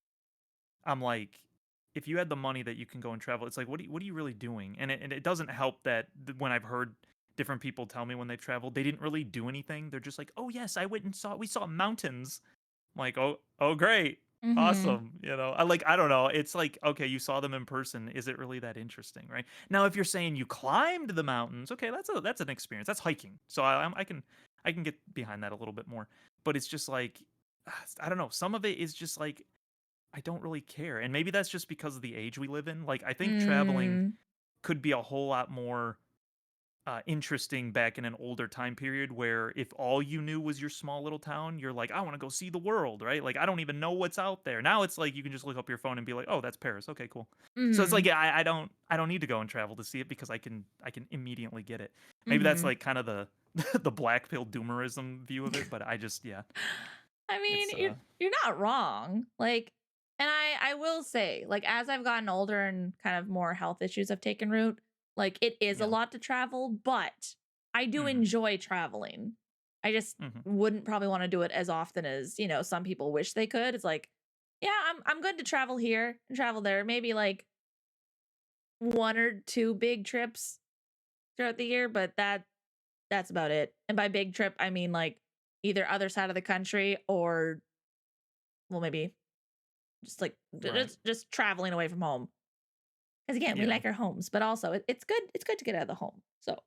if you had the money that you can go and travel, it's like, what are you really doing? And it doesn't help that when I've heard different people tell me when they've traveled, they didn't really do anything. They're just like, oh yes, I went and we saw mountains. I'm like, oh great, Mhm. awesome. I don't know. It's like, okay, you saw them in person. Is it really that interesting, right? Now, if you're saying you climbed the mountains, okay, that's an experience. That's hiking. So I can get behind that a little bit more. But it's just like, I don't know. Some of it is just like I don't really care. And maybe that's just because of the age we live in. Like, I think traveling Mm. could be a whole lot more interesting back in an older time period where if all you knew was your small little town, you're like, I want to go see the world, right? Like, I don't even know what's out there. Now it's like you can just look up your phone and be like, oh, that's Paris. Okay, cool. So it's like Mhm. I don't need to go and travel to see it because I can immediately get it. Maybe that's Mhm. like kind of the the black pill doomerism view of it, but I just yeah, I mean, it's you're not wrong. Like, and I will say, like, as I've gotten older and kind of more health issues have taken root, like it is a yeah. lot to travel, but I do Mhm. enjoy traveling. I just Mhm. wouldn't probably want to do it as often as, some people wish they could. It's like, yeah, I'm good to travel here and travel there. Maybe like one or two big trips throughout the year, but that's about it. And by big trip, I mean like either other side of the country or well, maybe just like Right. just traveling away from home. Because again, we Yeah. like our homes, but also it's good to get out of the home. So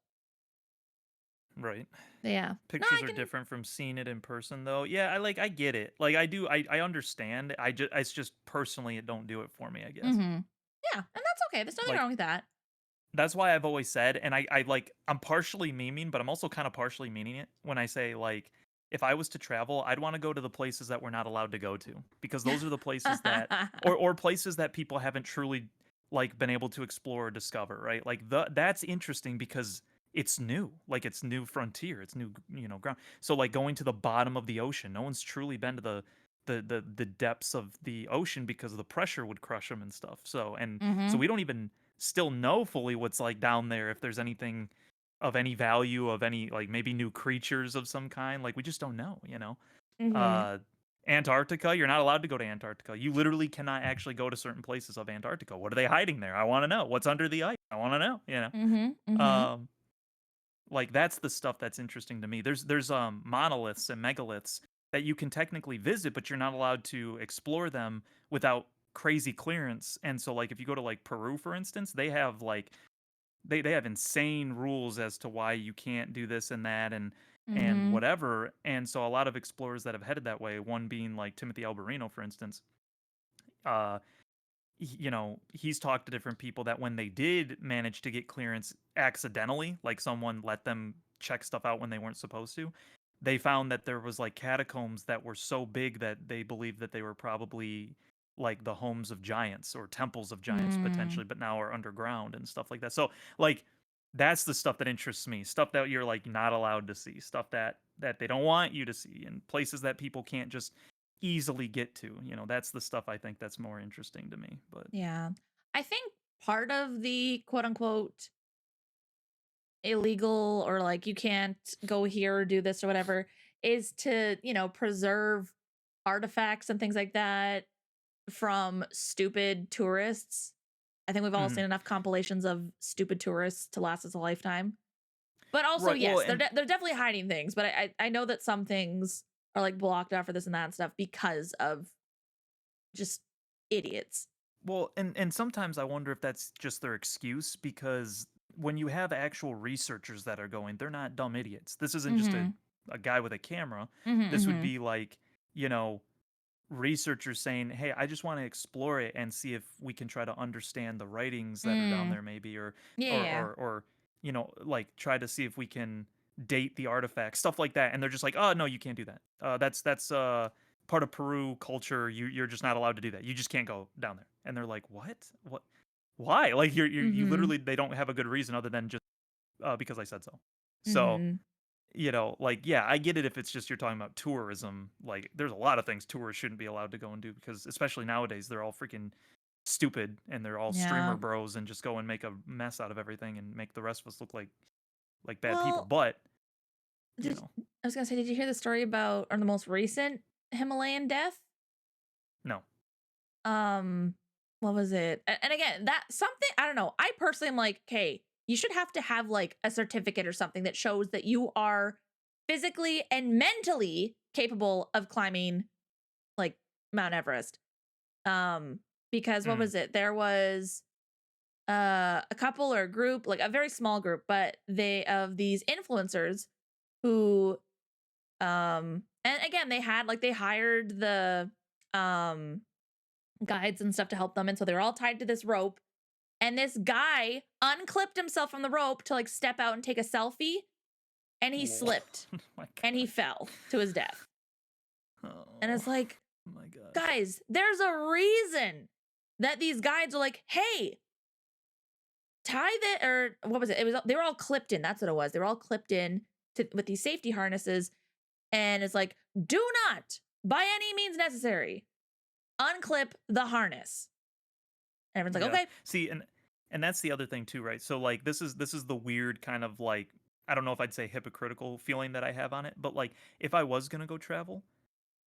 Right. yeah. No, I Pictures are can different from seeing it in person though. Yeah, I get it. Like I understand. It's just personally it don't do it for me, I guess. mm-hmm. Yeah, and that's okay. There's nothing wrong Like with that. that's why I've always said and I like I'm partially memeing, but I'm also kind of partially meaning it when I say like if I was to travel, I'd want to go to the places that we're not allowed to go to because those are the places that or places that people haven't truly like been able to explore or discover, right? Like that's interesting because it's new. Like it's new frontier, it's new, ground. So like going to the bottom of the ocean, no one's truly been to the depths of the ocean because the pressure would crush them and stuff. So Mhm. we don't even still know fully what's like down there, if there's anything of any value, of any like maybe new creatures of some kind. Like we just don't know, you know. Mhm. Uh Antarctica, you're not allowed to go to Antarctica. You literally cannot actually go to certain places of Antarctica. What are they hiding there? I want to know. What's under the ice? I want to know, you Mhm. know. Mhm. Like that's the stuff that's interesting to me. There's monoliths and megaliths that you can technically visit, but you're not allowed to explore them without crazy clearance. And so like if you go to like Peru, for instance, they have like they have insane rules as to why you can't do this and that and Mhm. whatever. And so a lot of explorers that have headed that way, one being like Timothy Alberino, for instance, uh you know, he's talked to different people that when they did manage to get clearance accidentally, like someone let them check stuff out when they weren't supposed to, they found that there was like catacombs that were so big that they believed that they were probably like the homes of giants or temples of giants Mm. potentially, but now are underground and stuff like that. So like that's the stuff that interests me. Stuff that you're like not allowed to see, stuff that they don't want you to see, and places that people can't just easily get to. You know, that's the stuff I think that's more interesting to me. But Yeah. I think part of the quote unquote illegal or like you can't go here or do this or whatever is to, preserve artifacts and things like that from stupid tourists. I think we've all mhm. seen enough compilations of stupid tourists to last us a lifetime. But also, Right. Well, yes, and they're definitely hiding things. But I know that some things are like blocked out for this and that and stuff because of just idiots. and sometimes I wonder if that's just their excuse, because when you have actual researchers that are going, they're not dumb idiots. This isn't just Mm-hmm. a guy with a camera. Mm-hmm. This would Mm-hmm. be like, you know, researchers saying, "Hey, I just want to explore it and see if we can try to understand the writings that are down Mm. there, maybe, Yeah. Yeah. or you know, like try to see if we can date the artifacts, stuff like that." And they're just like, "Oh no, you can't do that. That's part of Peru culture. You're just not allowed to do that. You just can't go down there." And they're like, "What? What? Why?" Like you Mm-hmm. literally, they don't have a good reason other than just because I said so. So Mm-hmm. you know, like, yeah, I get it if it's just you're talking about tourism. Like, there's a lot of things tourists shouldn't be allowed to go and do, because, especially nowadays, they're all freaking stupid and they're all streamer Yeah. bros and just go and make a mess out of everything and make the rest of us look like bad people. Well, But, you did know, I was gonna say, did you hear the story about or the most recent Himalayan death? no. Um, what was it? And again, that something I don't know. I personally am like, okay, you should have to have like a certificate or something that shows that you are physically and mentally capable of climbing like Mount Everest. Um, because what Mm, was it? There was a couple or a group, like a very small group, but they of these influencers who and again they hired the um guides and stuff to help them. And so they're all tied to this rope. And this guy unclipped himself from the rope to like step out and take a selfie. And he lol. slipped Oh my and he god. fell to his death. And Oh it's like, my gosh. guys, there's a reason that these guides are like, hey, tie that, or what was it? It was they were all clipped in. That's what it was. They were all clipped in with these safety harnesses. And it's like, do not, by any means necessary, unclip the harness. And everyone's like, Yeah. okay. See, and that's the other thing too, right? So like this is the weird kind of like, I don't know if I'd say hypocritical feeling that I have on it, but like if I was going to go travel,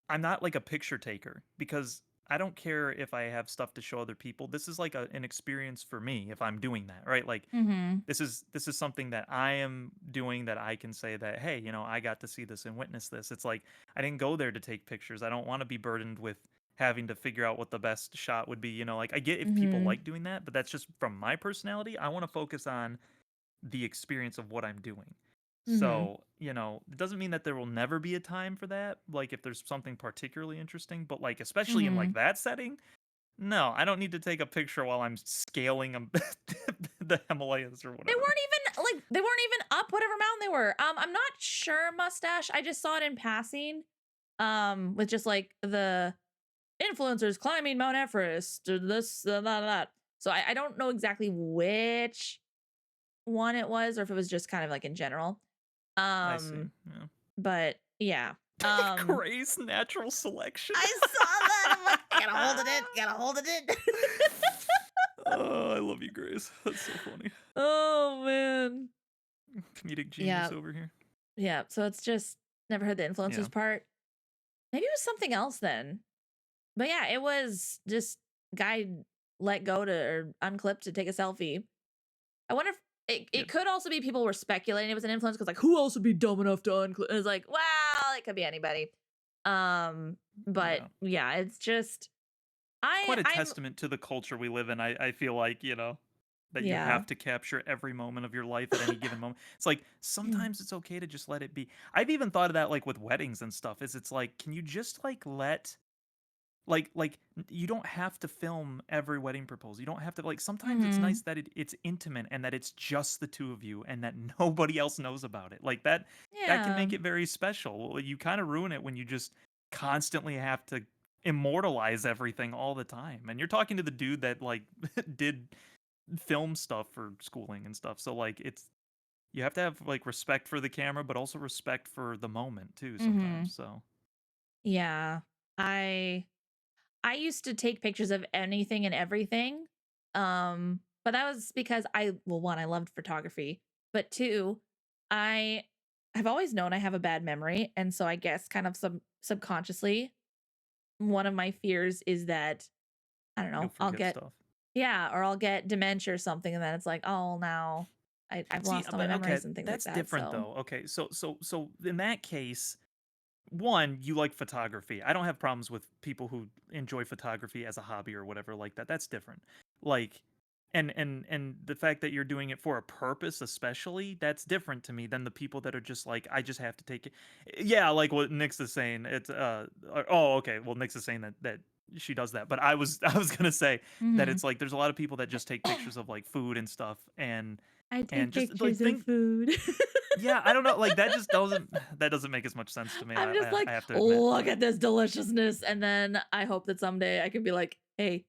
I'm not like a picture taker, because I don't care if I have stuff to show other people. This is like an experience for me if I'm doing that, right? Like Mm-hmm. this is something that I am doing, that I can say that, hey, you know, I got to see this and witness this. It's like I didn't go there to take pictures. I don't want to be burdened with having to figure out what the best shot would be. You know, like I get if people Mm-hmm. like doing that, but that's just from my personality. I want to focus on the experience of what I'm doing. Mm-hmm. So, you know, it doesn't mean that there will never be a time for that, like if there's something particularly interesting, but like especially in Mm-hmm. like that setting, no, I don't need to take a picture while I'm scaling the Himalayas or They whatever. weren't even like they weren't even up whatever mountain they were. I'm not sure mustache. I just saw it in passing. With just like the influencers climbing Mount Everest or this that. So I don't know exactly which one it was or if it was just kind of like in general. I see. Um, Yeah. but yeah. Um, Gray's natural selection. I saw that. I'm like, I gotta hold it in. Gotta hold it in. Oh, I love you, Grace. That's so funny. Oh man. Comedic genius Yeah. over here. Yeah. So it's just never heard the Yeah. influencers part. Maybe it was something else then. But yeah, it was just guy let go to or unclip to take a selfie. I wonder if Yeah. it could also be people were speculating it was an influence because like who else would be dumb enough to unclip? It's like, well, it could be anybody. But Yeah. yeah, it's just It's quite a I'm testament to the culture we live in. I feel like, that you yeah. have to capture every moment of your life at any given moment. It's like sometimes it's okay to just let it be. I've even thought of that like with weddings and stuff. Is it's like, can you just like let you don't have to film every wedding proposal. You don't have to sometimes it's Hmm. nice that it's intimate and that it's just the two of you and that nobody else knows about it. Like that can Yeah. make it very special. You kind of ruin it when you just constantly have to immortalize everything all the time. And you're talking to the dude that like did film stuff for schooling and stuff. So like it's you have to have like respect for the camera but also respect for the moment too Hmm. sometimes. So Yeah. I I used to take pictures of anything and everything. But that was because well, one, I loved photography, but two, I have always known I have a bad memory. And so I guess kind of subconsciously, one of my fears is that, I don't you'll know, I'll forget get, stuff. yeah, or I'll get dementia or something. And then it's like, oh, now I've See, lost all my but okay, memories and things like that's that. different So, though. Okay, so in that case, one, you like photography. I don't have problems with people who enjoy photography as a hobby or whatever like that. That's different. Like and the fact that you're doing it for a purpose especially, that's different to me than the people that are just like I just have to take it. Yeah, like what Nix is saying. It's oh, okay. Well, Nix is saying that she does that. But I was going to say that mhm. it's like there's a lot of people that just take pictures of like food and stuff I and take just like pictures of think food. yeah, I don't know, like, that just doesn't make as much sense to me, I'm just I like, have to admit, look but at this deliciousness. And then I hope that someday I can be like, hey,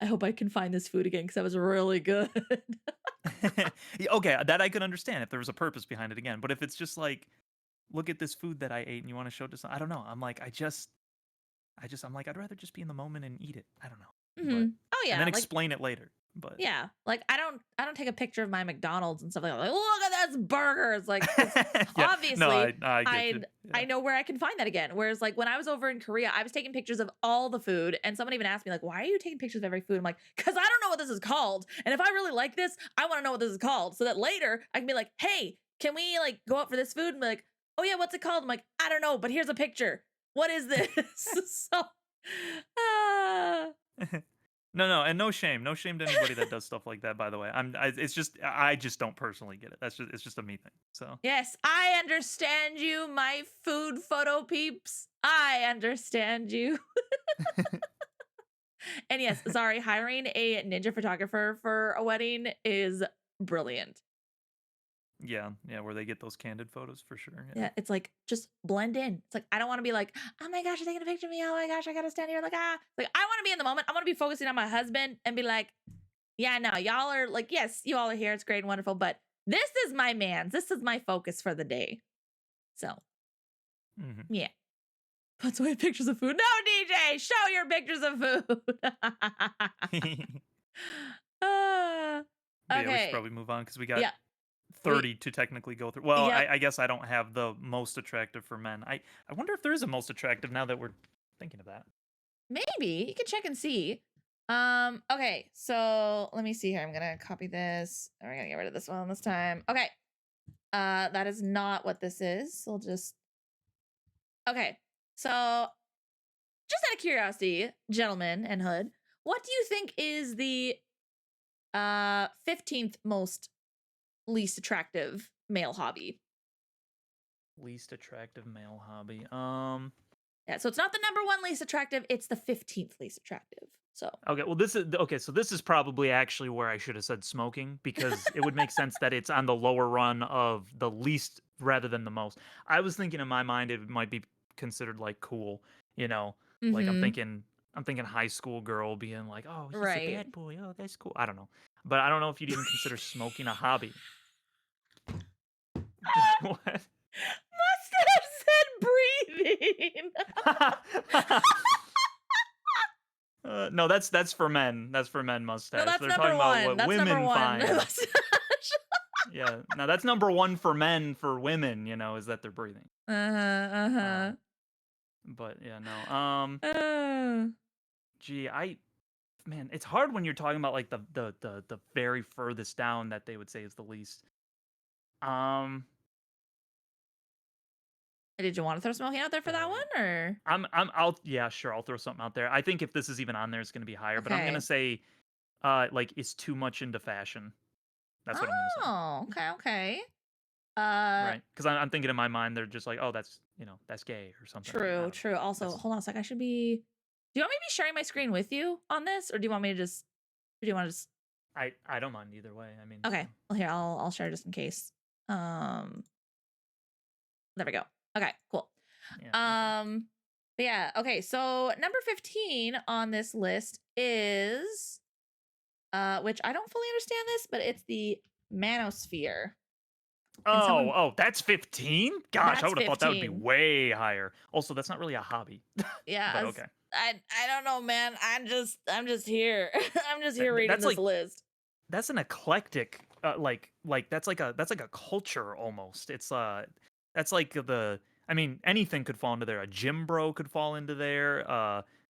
I hope I can find this food again because that was really good. Yeah, okay, that I could understand if there was a purpose behind it again, but if it's just like, "Look at this food that I ate and you wanna show it to some" I don't know, I'm like, I'm like, I'd rather just be in the moment and eat it, I don't know, Hmm. but Oh and yeah, then like explain it later, but yeah, like I don't take a picture of my McDonald's and stuff like that. Like, look at this burger. It's like because yeah, no, obviously I get you, I yeah. I know where I can find that again. Whereas like when I was over in Korea, I was taking pictures of all the food, and someone even asked me like, "Why are you taking pictures of every food?" I'm like, "Cause I don't know what this is called, and if I really like this, I want to know what this is called, so that later I can be like, hey, can we like go out for this food?" And be like, "Oh yeah, what's it called?" I'm like, "I don't know, but here's a picture. What is this?" So, ah, No, no, and no shame to anybody that does stuff like that, by the way, it's just I just don't personally get it, it's just a me thing, so yes, I understand you, my food photo peeps. I understand you. And yes, sorry, hiring a ninja photographer for a wedding is brilliant. yeah, yeah, where they get those candid photos for sure, yeah. Yeah, it's like just blend in. It's like I don't want to be like, oh my gosh, you're taking a picture of me. Oh my gosh, I gotta stand here like ah. Like I want to be in the moment. I want to be focusing on my husband and be like, yeah, no, y'all are like, yes, you all are here. It's great and wonderful, but this is my man's. This is my focus for the day. So Mhm. yeah. Puts away pictures of food. No, DJ, show your pictures of food. Ah, But yeah, we should okay. probably move on because we got Yeah. 30 to technically go through. Well, Yep. I guess I don't have the most attractive for men. I wonder if there is a most attractive now that we're thinking of that. Maybe you can check and see. Okay, so let me see here. I'm gonna copy this. We're gonna get rid of this one this time. Okay. That is not what this is. We'll just okay. So just out of curiosity, gentlemen and Hood, what do you think is the 15th most least attractive male hobby? Least attractive male hobby. Yeah, so it's not the number one least attractive, it's the 15th least attractive. So, Okay, well this is okay, so this is probably actually where I should have said smoking because it would make sense that it's on the lower run of the least rather than the most. I was thinking in my mind it might be considered like cool, you know, like mhm. I'm thinking high school girl being like, "Oh, he's a Right. bad boy. Oh, that's cool." I don't know. But I don't know if you'd even consider smoking a hobby. What? Must have said breathing. No, that's for men. That's for men No, mustache. that's They're number talking about one. what That's number women one. find. Yeah. Now that's number one for men. For women, is that they're breathing. Uh-huh, uh-huh. Um, but yeah, no. Uh, Gee, man, it's hard when you're talking about like the very furthest down that they would say is the least. Um, did you want to throw smoking out there for that Boy, one, or? yeah, sure, I'll throw something out there. I think if this is even on there, it's gonna be higher, but I'm gonna Okay. say, like, is too much into fashion. That's what I'm gonna say. Oh, okay, okay. Uh, Right? Because I'm thinking in my mind, they're just like, oh, that's gay or something. Like, I true, don't know. true. Also, That's hold on a sec. I should be. Do you want me to be sharing my screen with you on this, or do you want me to just? Or do you want to just? I don't mind either way. I mean, Okay. Well, here I'll share just in case. There we go. Okay, cool. yeah, okay. But yeah. Okay. So number 15 on this list is which I don't fully understand this, but it's the manosphere. Can someone? That's 15? Gosh, I That's would have thought that would be 15. way higher. Also, that's not really a hobby, Yeah, but okay. I don't know, man. I'm just here. I'm just here reading That's this like list. that's an eclectic that's like a culture almost. It's that's like I mean anything could fall into there. A gym bro could fall into there.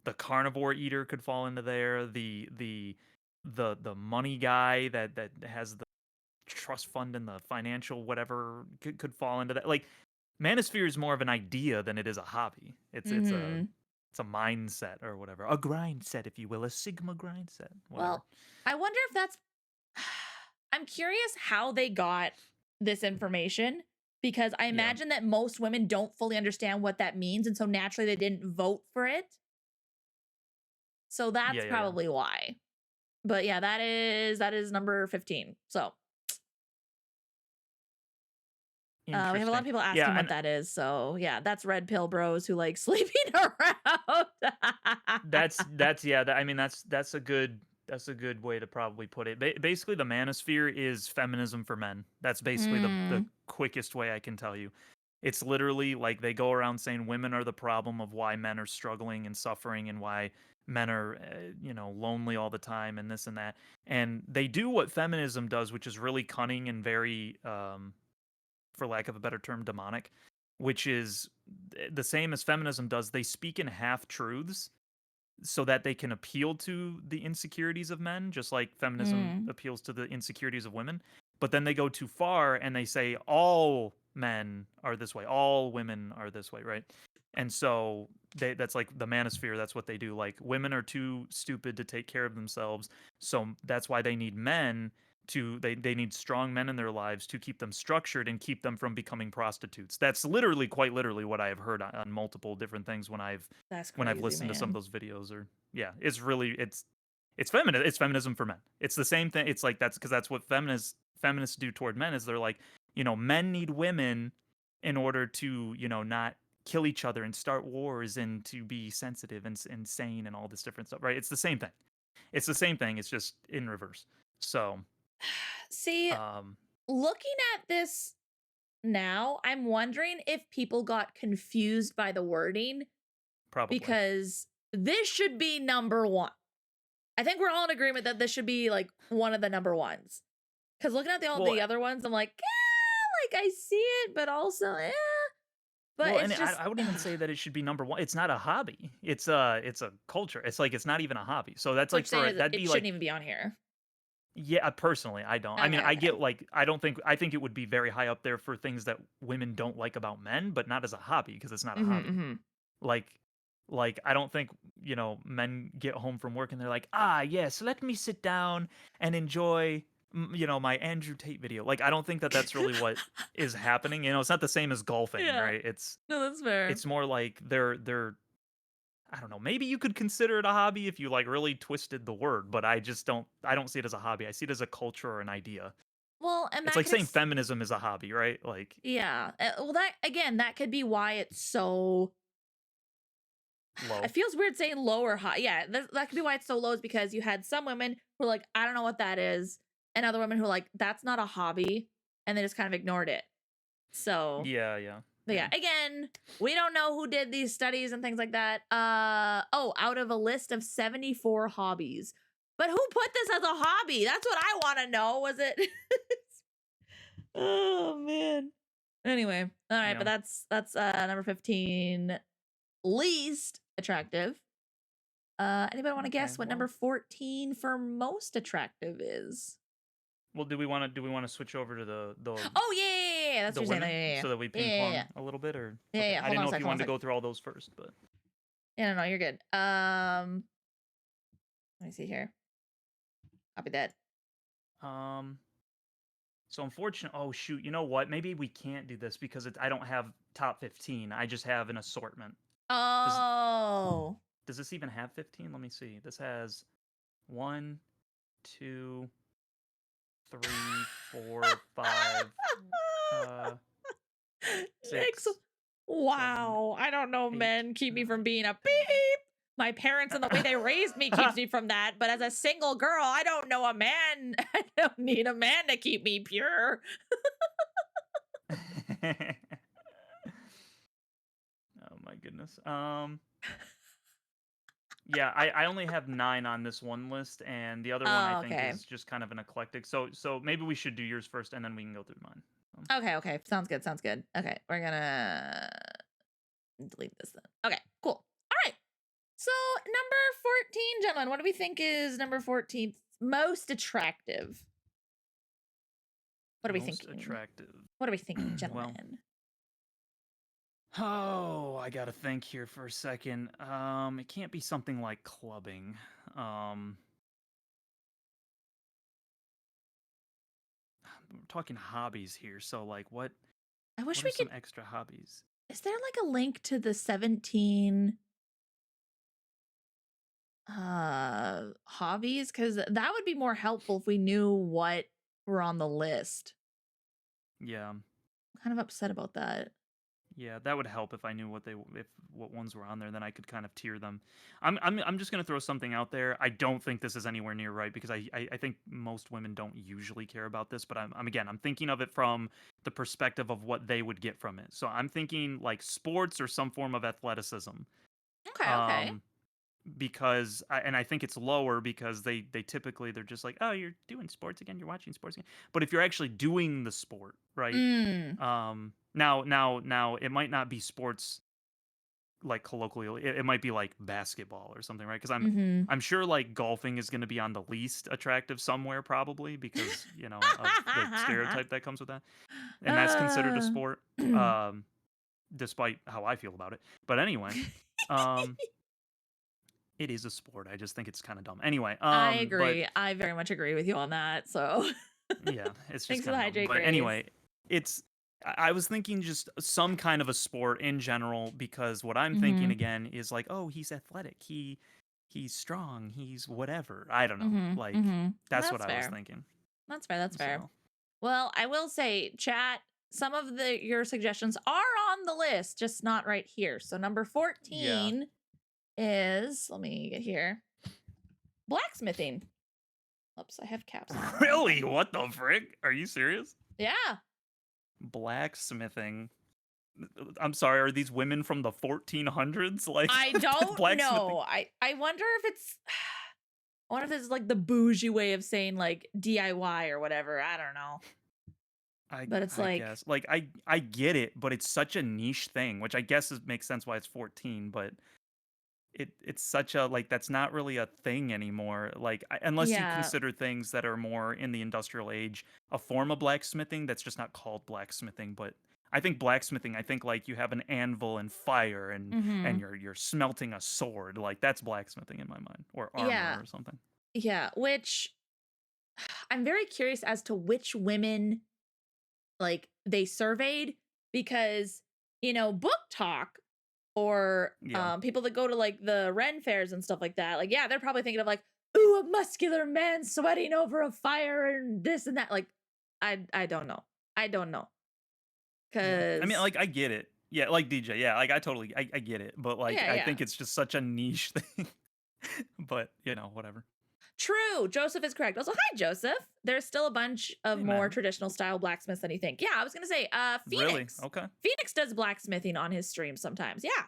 The carnivore eater could fall into there. The money guy that has the trust fund and the financial whatever could fall into that. Like manosphere is more of an idea than it is a hobby. Mm-hmm. It's a mindset or whatever. A grind set, if you will, a Sigma grind set, whatever. Well, I wonder if that's I'm curious how they got this information because I Yeah. imagine that most women don't fully understand what that means. And so naturally they didn't vote for it. So Yeah, that's yeah, yeah. probably why. But yeah, that is number 15. So we have a lot of Interesting. people Yeah, asking what and that is. So yeah, that's red pill bros who like sleeping around. that's yeah, I mean that's a good way to probably put it. Basically the manosphere is feminism for men. That's basically the Mm, quickest way I can tell you. It's literally like they go around saying women are the problem of why men are struggling and suffering and why men are lonely all the time and this and that. And they do what feminism does, which is really cunning and very for lack of a better term, demonic, which is the same as feminism does. They speak in half truths so that they can appeal to the insecurities of men, just like feminism mm. appeals to the insecurities of women. But then they go too far and they say all men are this way, all women are this way, right? And so that's like the manosphere. That's what they do. Like women are too stupid to take care of themselves, so that's why they need men they need strong men in their lives to keep them structured and keep them from becoming prostitutes. That's literally quite literally what I have heard on multiple different things That's when I've crazy, listened to some of man. those videos. Or yeah, it's feminism for men. It's the same thing. It's like that's because that's what feminists do toward men is they're like, men need women in order to, not kill each other and start wars and to be sensitive and sane and all this different stuff, right? It's the same thing. It's the same thing. It's just in reverse. So, See, um, looking at this now, I'm wondering if people got confused by the wording probably. because this should be number one. I think we're all in agreement that this should be like one of the number ones. Because looking at all Well, the other ones, I'm like, like I see it, but also, But well, and it's I, just, I wouldn't even say that it should be number one. It's not a hobby. It's a culture. It's like it's not even a hobby. So that's what like you're saying is that'd it be shouldn't like even be on here. yeah. Personally, I don't. I mean, Okay, I okay. get like I think it would be very high up there for things that women don't like about men, but not as a hobby because it's not a Mm-hmm, hobby. mm-hmm. Like I don't think men get home from work and they're like, ah, yes, let me sit down and enjoy my Andrew Tate video. Like I don't think that that's really what is happening. It's not the same as golfing, Yeah. right? it's No, that's fair. it's more like they're I don't know, maybe you could consider it a hobby if you like really twisted the word, but I don't see it as a hobby. I see it as a culture or an idea. Well, and It's that like could saying feminism is a hobby, right? Like yeah. Well, that again, that could be why it's so. It low. feels weird saying low or high. Yeah, that could be why it's so low is because you had some women who are like, I don't know what that is, and other women who are like, that's not a hobby, and they just kind of ignored it. So Yeah, yeah. But yeah, Yeah. again, we don't know who did these studies and things like that. Out of a list of 74 hobbies. But who put this as a hobby? That's what I want to know. Was it Oh man. Anyway, all right, but Yeah. that's number 15, least attractive. Anybody want to Okay. guess what number Well, 14 for most attractive is? well, do we want to switch over to Oh yeah, that's the what you're saying. women Yeah, so that we yeah, ping yeah, yeah, pong a little bit, or yeah, yeah, okay? yeah. I Hold didn't on a know if sec. you Hold on wanted a to sec. go through all those first, but Yeah, no, you're good. Let me see here. Copy that. um. So unfortunate. Oh shoot! You know what? Maybe we can't do this because I don't have top 15. I just have an assortment. Does Oh. does this even have 15? Let me see. This has one, two, three, four, five, uh, Next. six, seven, Wow. I don't know, eight, men keep me from nine, being a 10. beep. My parents and the way they raised me keeps me from that. But as a single girl, I don't know a man. I don't need a man to keep me pure. Oh my goodness. Yeah, I only have 9 on this one list, and the other one I Oh, think okay. is just kind of an eclectic. So maybe we should do yours first, and then we can go through mine. Okay, okay. Sounds good. Sounds good. Okay, we're gonna delete this then. Okay, cool. All right. So number 14, gentlemen, what do we think is number 14th most attractive? What are we Most thinking? attractive. What are we thinking, Well, gentlemen? oh, I gotta think here for a second. It can't be something like clubbing. Um, we're talking hobbies here, so like, I wish what are we could. some extra hobbies? Is there like a link to the 17 hobbies? Because that would be more helpful if we knew what were on the list. Yeah, I'm kind of upset about that. yeah, that would help if I knew if what ones were on there. Then I could kind of tier them. I'm just gonna throw something out there. I don't think this is anywhere near right because I think most women don't usually care about this. But I'm thinking of it from the perspective of what they would get from it. So I'm thinking like sports or some form of athleticism. Okay, okay. Um, because I think it's lower because they typically they're just like, oh, you're doing sports again, you're watching sports again. But if you're actually doing the sport, right? Mm. Now it might not be sports like colloquially. It might be like basketball or something, right? Because Mm-hmm. I'm sure like golfing is going to be on the least attractive somewhere probably because of the stereotype that comes with that, and that's considered a uh, sport. Um, Despite how I feel about it, but anyway, um, it is a sport. I just think it's kind of dumb. Anyway, I but agree. I very much agree with you on that. So yeah, it's just thanks for kind the of dumb. hydrate, But Grace. anyway, it's I was thinking just some kind of a sport in general because what I'm thinking Mm-hmm. again is like, oh, he's athletic. He's strong. He's whatever. I don't know. Mm-hmm. Like Mm-hmm. that's what That's I was fair. thinking. That's fair. That's fair. So, Well, I will say, chat, some of your suggestions are on the list, just not right here. So number yeah. 14 is, let me get here, blacksmithing. Oops, I have caps on. Why is that? Really? What the frick? Are you serious? Yeah. Blacksmithing. I'm sorry, are these women from the 1400s like I don't blacksmithing? know. I wonder if it's I wonder if it's like the bougie way of saying like DIY or whatever. I don't know. But it's I like, guess. Like I get it, but it's such a niche thing, which I guess makes sense why it's 14, but it's such a like that's not really a thing anymore. Like unless you yeah. consider things that are more in the industrial age a form of blacksmithing that's just not called blacksmithing, but I think blacksmithing, I think like you have an anvil and fire and Mm-hmm. you're smelting a sword. Like that's blacksmithing in my mind or armor Yeah. or something. Yeah. Which I'm very curious as to which women like they surveyed because book talk or Yeah. people that go to like the Ren fairs and stuff like that, like yeah, they're probably thinking of like, ooh, a muscular man sweating over a fire and this and that. Like I don't know. I don't know. Yeah. I mean, Cause like, I get it. Yeah, like DJ. Yeah, like, I get it. But, like, yeah, I yeah. think it's just such a niche thing. But, whatever. True. Joseph is correct. Also, hi, Joseph. There's still a bunch of Hey, more man. traditional style blacksmiths than you think. Yeah, I was gonna say, Really? Phoenix. Okay. Phoenix does blacksmithing on his stream sometimes. Yeah.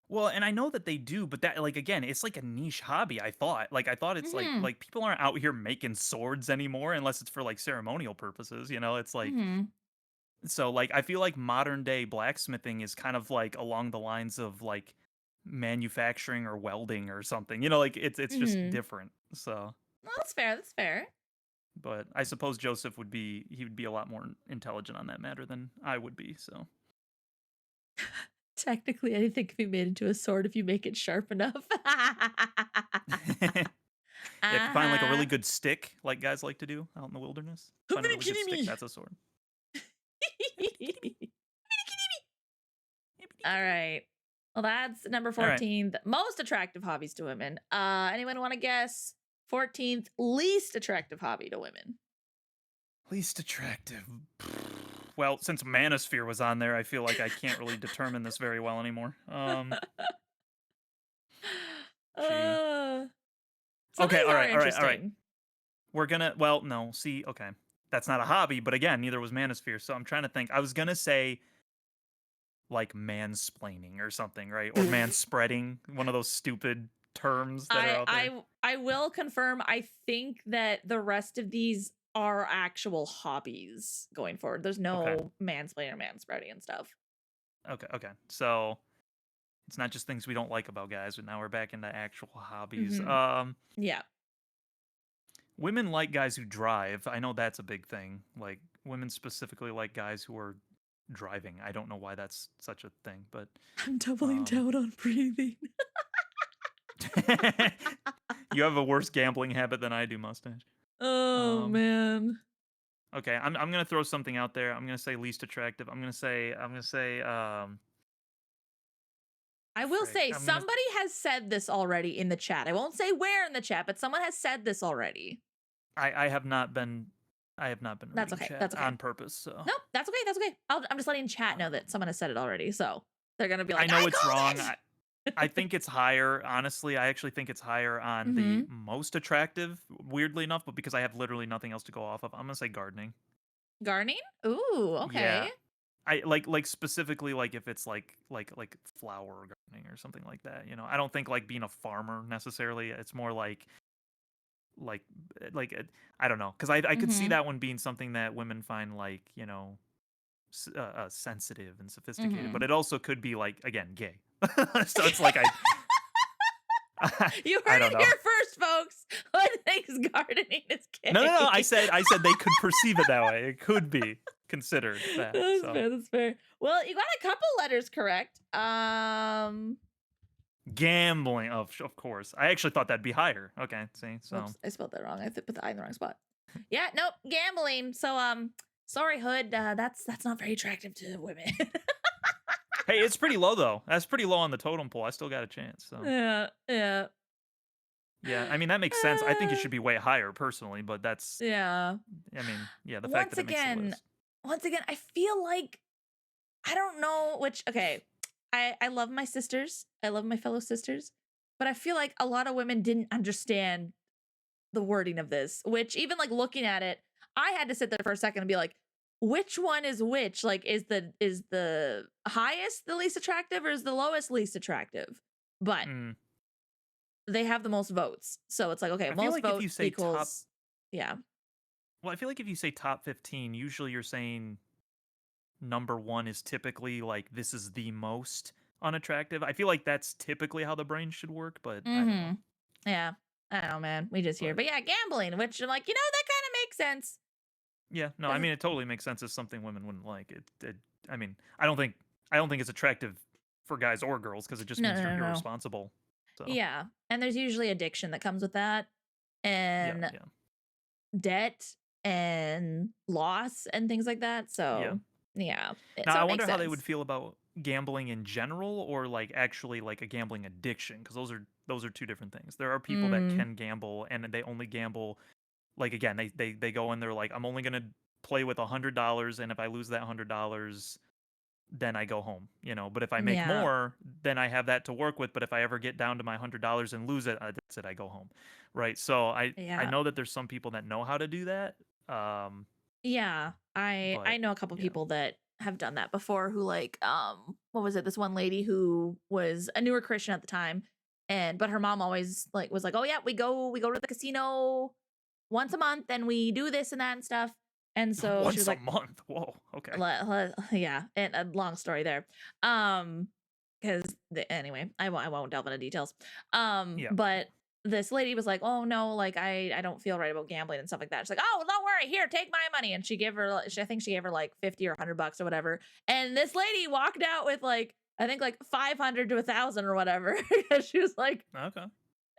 Well, and I know that they do, but that like again, it's like a niche hobby. I thought. Like I thought it's Mm-hmm. like people aren't out here making swords anymore unless it's for like ceremonial purposes, you know? It's like Mm-hmm. so like I feel like modern day blacksmithing is kind of like along the lines of like manufacturing or welding or something. You know, like it's just Mm-hmm. different. So, Well, that's fair. That's fair. but I suppose Joseph would be he would be a lot more intelligent on that matter than I would be, so. Technically, anything can be made into a sword if you make it sharp enough. Yeah, if you find like a Uh-huh. really good stick, like guys like to do out in the wilderness, Who find a been really good kidding stick, me? that's a sword. All right. Well, that's number All right. 14. Most attractive hobbies to women. Anyone want to guess 14th least attractive hobby to women? Least attractive. Well, since Manosphere was on there, I feel like I can't really determine this very well anymore. Gee. uh, some of Okay, these all are right, all right, all right. interesting. We're gonna. Well, no. See, okay, that's not a hobby, but again, neither was Manosphere. So I'm trying to think. I was gonna say like mansplaining or something, right? Or manspreading, one of those stupid terms that are I out there. I I will confirm. I think that the rest of these are actual hobbies going forward. There's Okay, no mansplaining, manspreading and stuff. okay. So it's not just things we don't like about guys, but now we're back into actual hobbies. Hmm. Yeah. Women like guys who drive. I know that's a big thing. Like women specifically like guys who are driving. I don't know why that's such a thing, but I'm doubling um down on breathing. you have a worse gambling habit than I do, mustache. Oh Um man. okay, I'm going to throw something out there. I'm going to say least attractive. I'm going to say I will frick. say I'm going to somebody has said this already in the chat. I won't say where in the chat, but someone has said this already. I have not been That's reading okay. chat That's okay. on purpose, so Nope, that's okay. That's okay. I'm just letting chat know that um someone has said it already. So they're gonna be I like, know I it's wrong. called I think it's higher. Honestly, I actually think it's higher it. on the most attractive, weirdly enough, but because I have literally nothing else to go off of, I'm gonna say gardening. Gardening? Ooh, okay. Yeah. I like specifically like if it's like flower gardening or something like that, you know. I don't think like being a farmer necessarily. It's more like like I don't know, because I could see Mm-hmm. that one being something that women find like, you know, sensitive and sophisticated, Mm-hmm. but it also could be like again gay. So it's like I You I heard don't it know. here first, folks. Who thinks gardening is No. gay? I said they could perceive it that way. It could be considered that. That's So fair. That's fair. Well, you got a couple letters correct. gambling, of course. I actually thought that'd be higher. Okay, see, so Whoops, I spelled that wrong. I put the I in the wrong spot. Yeah, nope, gambling. So sorry, Hood. That's not very attractive to women. hey, it's pretty low though. That's pretty low on the totem pole. I still got a chance. So Yeah, yeah. yeah, I mean that makes sense. I think it should be way higher personally, but that's Yeah. I mean yeah, the fact Once that it makes the again, list. I feel like I don't know which. Okay, I love my sisters. I love my fellow sisters, but I feel like a lot of women didn't understand the wording of this. Which even like looking at it, I had to sit there for a second and be like, which one is which? Like, is the highest the least attractive or is the lowest least attractive? But Mm. they have the most votes, so it's like okay, I feel most like if you votes say top equals yeah. well, I feel like if you say top 15, usually you're saying number 1 is typically like this is the most unattractive. I feel like that's typically how the brain should work, but I don't know. Mm-hmm. Yeah. I don't know, man. We just hear. But But yeah, gambling, which I'm like, that kind of makes sense. yeah, no, I 'Cause mean it totally makes sense as something women wouldn't like. I mean, I don't think it's attractive for guys or girls because it just no, means no, you're no, no. irresponsible. So, Yeah. And there's usually addiction that comes with that, yeah, and yeah. debt and loss and things like that. Yeah. So yeah. Now, So I it makes wonder how they would sense. feel about gambling in general or like actually like a gambling addiction because those are two different things. There are people that Mm. can gamble and they only gamble like again, they go in they're like I'm only going to play with $100 and if I lose that $100 then I go home, you know. But if I make Yeah. more, then I have that to work with. But if I ever get down to my $100 and lose it, that's it. I go home, right? So I Yeah. know that there's some people that know how to do that. Yeah. I But know a couple yeah, people that have done that before who like what was it? This one lady who was a newer Christian at the time, and but her mom always like was like, "Oh yeah, we go to the casino once a month and we do this and that and stuff." And so she was once a like, month. Whoa, okay, Yeah, and a long story there. Because anyway, I won't delve into details. yeah. But this lady was like, "Oh no, like I don't feel right about gambling and stuff like that." She's like, "Oh, well, don't worry, here, take my money." And I think she gave her like 50 or $100 or whatever. And this lady walked out with like I think like 500 to 1,000 or whatever because she was like, Okay.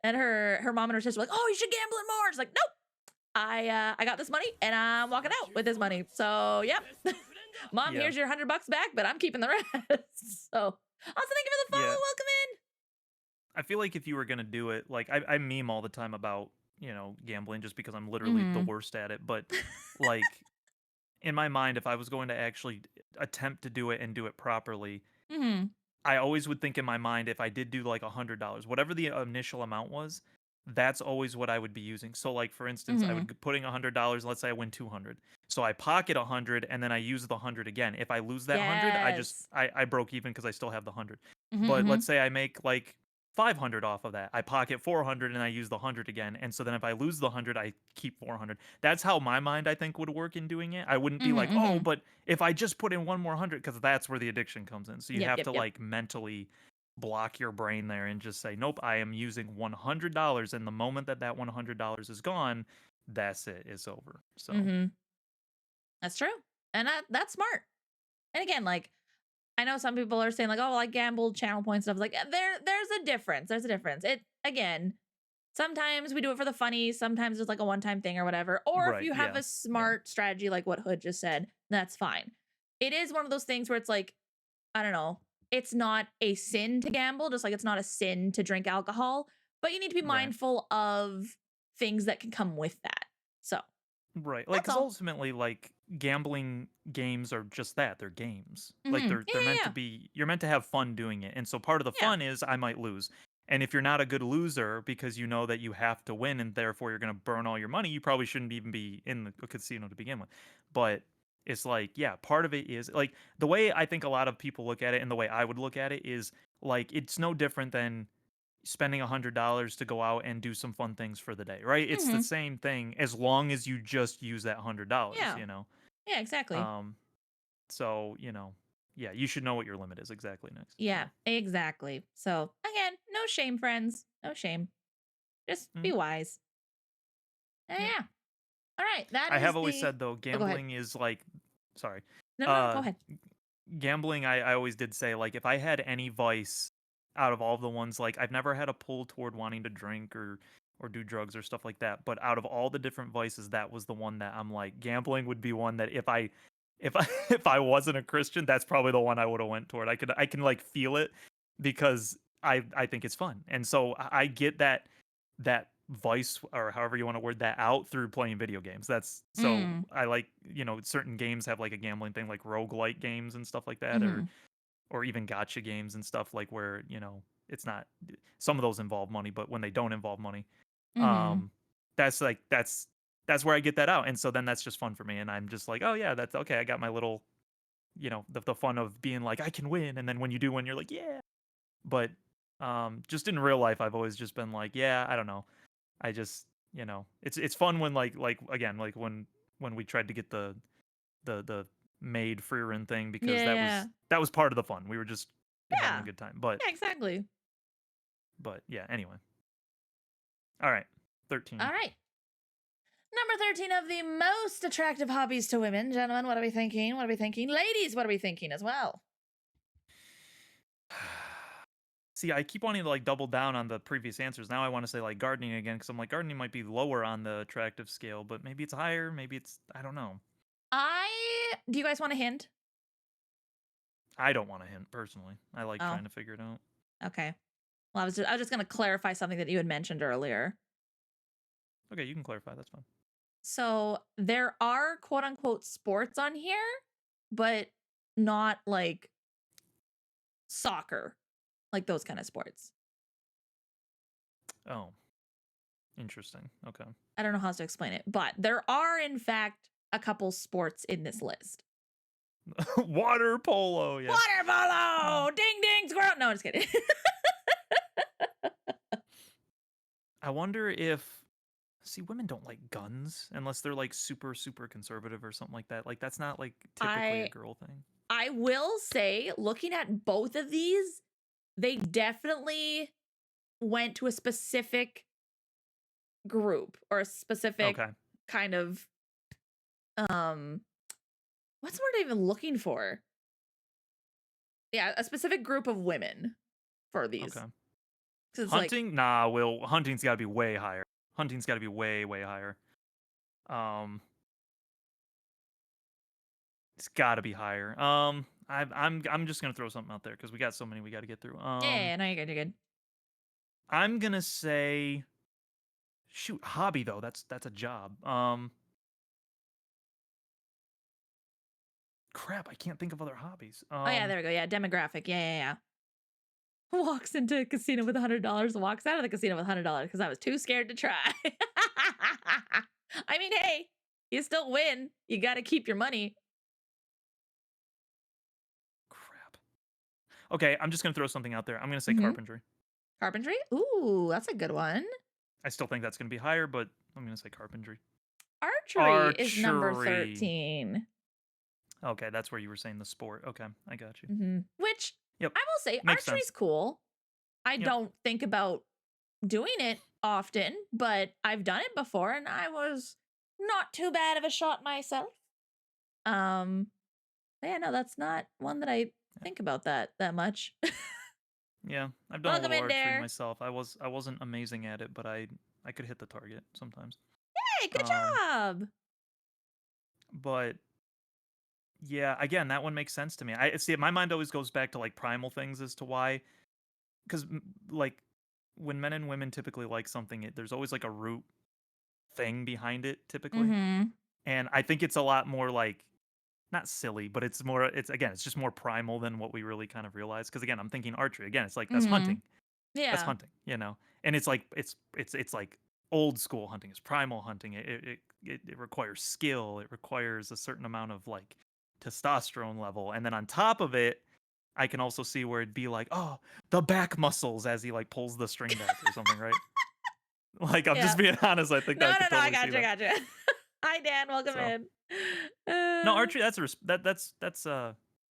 and her mom and her sister were like, "Oh, you should gamble it more." She's like, "Nope, I got this money and I'm walking out with this money." So yep. Mom, Yeah. here's your $100 back, but I'm keeping the rest. So also thank you for the follow. Yeah. Welcome in. I feel like if you were gonna do it, like I meme all the time about, you know, gambling just because I'm literally the Mm-hmm. worst at it. But like in my mind, if I was going to actually attempt to do it and do it properly, Mm-hmm. I always would think in my mind if I did do like $100, whatever the initial amount was, that's always what I would be using. So like for instance, I Mm-hmm. would put in $100, let's say I win 200. So I pocket 100 and then I use the 100 again. If I lose that 100, Yes. I broke even because I still have the 100. Mm-hmm. But Mm-hmm. let's say I make like 500 off of that. I pocket 400 and I use the 100 again. And so then if I lose the 100, I keep 400. That's how my mind I think would work in doing it. I wouldn't be like, "Oh, Mm-hmm. but if I just put in one more 100," because that's where the addiction comes in. So you Yep. have Yep. to Yep. like mentally block your brain there and just say, "Nope, I am using $100." And the moment that that $100 is gone, that's it. It's over. So, Mm-hmm. That's true. And that's smart. And again, like I know some people are saying like, "Oh, well, I gambled channel points and stuff." Like there's a difference. There's a difference. It again, sometimes we do it for the funny, sometimes it's like a one-time thing or whatever. Or if right. you have Yeah. a Yeah. smart strategy like what Hood just said, that's fine. It is one of those things where it's like, I don't know, it's not a sin to gamble, just like it's not a sin to drink alcohol, but you need to be Right. mindful of things that can come with that. So, Right. Like, that's because all. ultimately, like, gambling games are just that. They're games. Like, Mhm. Yeah, they're yeah, meant to yeah. be. You're meant to have fun doing it. And so part of the Yeah. fun is I might lose. And if you're not a good loser because you know that you have to win and therefore you're going to burn all your money, you probably shouldn't even be in the casino to begin with. But it's like, yeah, part of it is like the way I think a lot of people look at it and the way I would look at it is like it's no different than spending $100 to go out and do some fun things for the day, right? It's the Mhm. same thing as long as you just use that $100, Yeah. you know? Yeah, exactly. Um, so, you know, yeah, you should know what your limit is exactly next. Yeah, So, exactly. So, again, no shame, friends. No shame. Just be mhm, wise. yep. Yeah. All right. That I have is always the. said though, Oh, go ahead. gambling is like, sorry, No, no, no. Go uh, ahead. gambling, I always did say, like, if I had any vice out of all the ones, like, I've never had a pull toward wanting to drink or do drugs or stuff like that. But out of all the different vices, that was the one that I'm like, gambling would be one that if I if I wasn't a Christian, that's probably the one I would have went toward. I can like feel it because I think it's fun. And so I get that vice or however you want to word that out through playing video games. That's so Mm. I like, you know, certain games have like a gambling thing like roguelike games and stuff like that Mhm. or even gotcha games and stuff like where, you know, it's not some of those involve money, but when they don't involve money, Mhm. um that's like that's where I get that out. And so then that's just fun for me and I'm just like, "Oh yeah, that's okay. I got my little, you know, the fun of being like I can win." And then when you do win, you're like, "Yeah." But just in real life I've always just been like, "Yeah, I don't know. I just, you know, it's fun when like again, like when we tried to get the maid free run thing because Yeah, yeah. that was part of the fun. We were just having a Yeah. good time. But Yeah, exactly. yeah, anyway. All right. All 13. right. Number 13 of the most attractive hobbies to women. Gentlemen, what are we thinking? What are we thinking? Ladies, what are we thinking as well? See, I keep wanting to like double down on the previous answers. Now I want to say like gardening again because I'm like gardening might be lower on the attractive scale, but maybe it's higher, maybe it's I don't know. Do you guys want a hint? I don't want to hint personally. I like Oh, trying to figure it out. okay. Well, I was just going to clarify something that you had mentioned earlier. Okay, you can clarify. That's fine. So there are quote unquote sports on here, but not like soccer, like those kind of sports. Oh, interesting. Okay. I don't know how else to explain it, but there are in fact a couple sports in this list. Water polo, yeah. Water Uh, polo, ding ding squirrel. No, I'm just kidding. I wonder if see, women don't like guns unless they're like super, super conservative or something like that. Like that's not like typically a I girl thing. I will say, looking at both of these, they definitely went to a specific group or a specific Okay. kind of um what's the word I'm even looking for? Yeah, a specific group of women for these. Okay. 'Cause it's like Hunting? Nah, Will. Hunting's got to be way higher. Hunting's got to be way, way higher. Um, it's got to be higher. I'm just gonna throw something out there because we got so many we got to get through. yeah, no, you're good, you're good. I'm gonna say, shoot, hobby though. That's a job. Crap, I can't think of other hobbies. Oh yeah, there we go. Yeah, demographic. Yeah. Walks into a casino with $100, walks out of the casino with $100 because I was too scared to try. I mean, hey, you still win. You got to keep your money. Crap. Okay, I'm just gonna throw something out there. I'm gonna say Mhm. carpentry. Carpentry? Ooh, that's a good one. I still think that's gonna be higher, but I'm gonna say carpentry. Archery is number Archery. 13. Okay, that's where you were saying the sport. Okay, I got you. Which Yep, I will say, makes archery's sense. cool. I Yep. don't think about doing it often, but I've done it before and I was not too bad of a shot myself. Um, but yeah, no, that's not one that I think about that much. Yeah, I've done a Welcome little in archery there. myself. I wasn't amazing at it, but I could hit the target sometimes. Hey, good Um, job. but yeah, again, that one makes sense to me. I see. My mind always goes back to like primal things as to why, because like when men and women typically like something, there's always like a root thing behind it typically, Mm-hmm. and I think it's a lot more like not silly, but it's more. It's again, it's just more primal than what we really kind of realize. Because again, I'm thinking archery. Again, it's like that's Mm-hmm. hunting. That's Yeah. hunting, you know? And it's like it's like old school hunting, it's primal hunting. It requires skill, it requires a certain amount of like testosterone level. And then on top of it, I can also see where it'd be like, oh, the back muscles as he like pulls the string back or something, right? Like I'm just Yeah. being honest, I think No, I no, could no. I totally see gotcha, that. gotcha. Hi, Dan. Welcome So in. no, Uh, archery, that's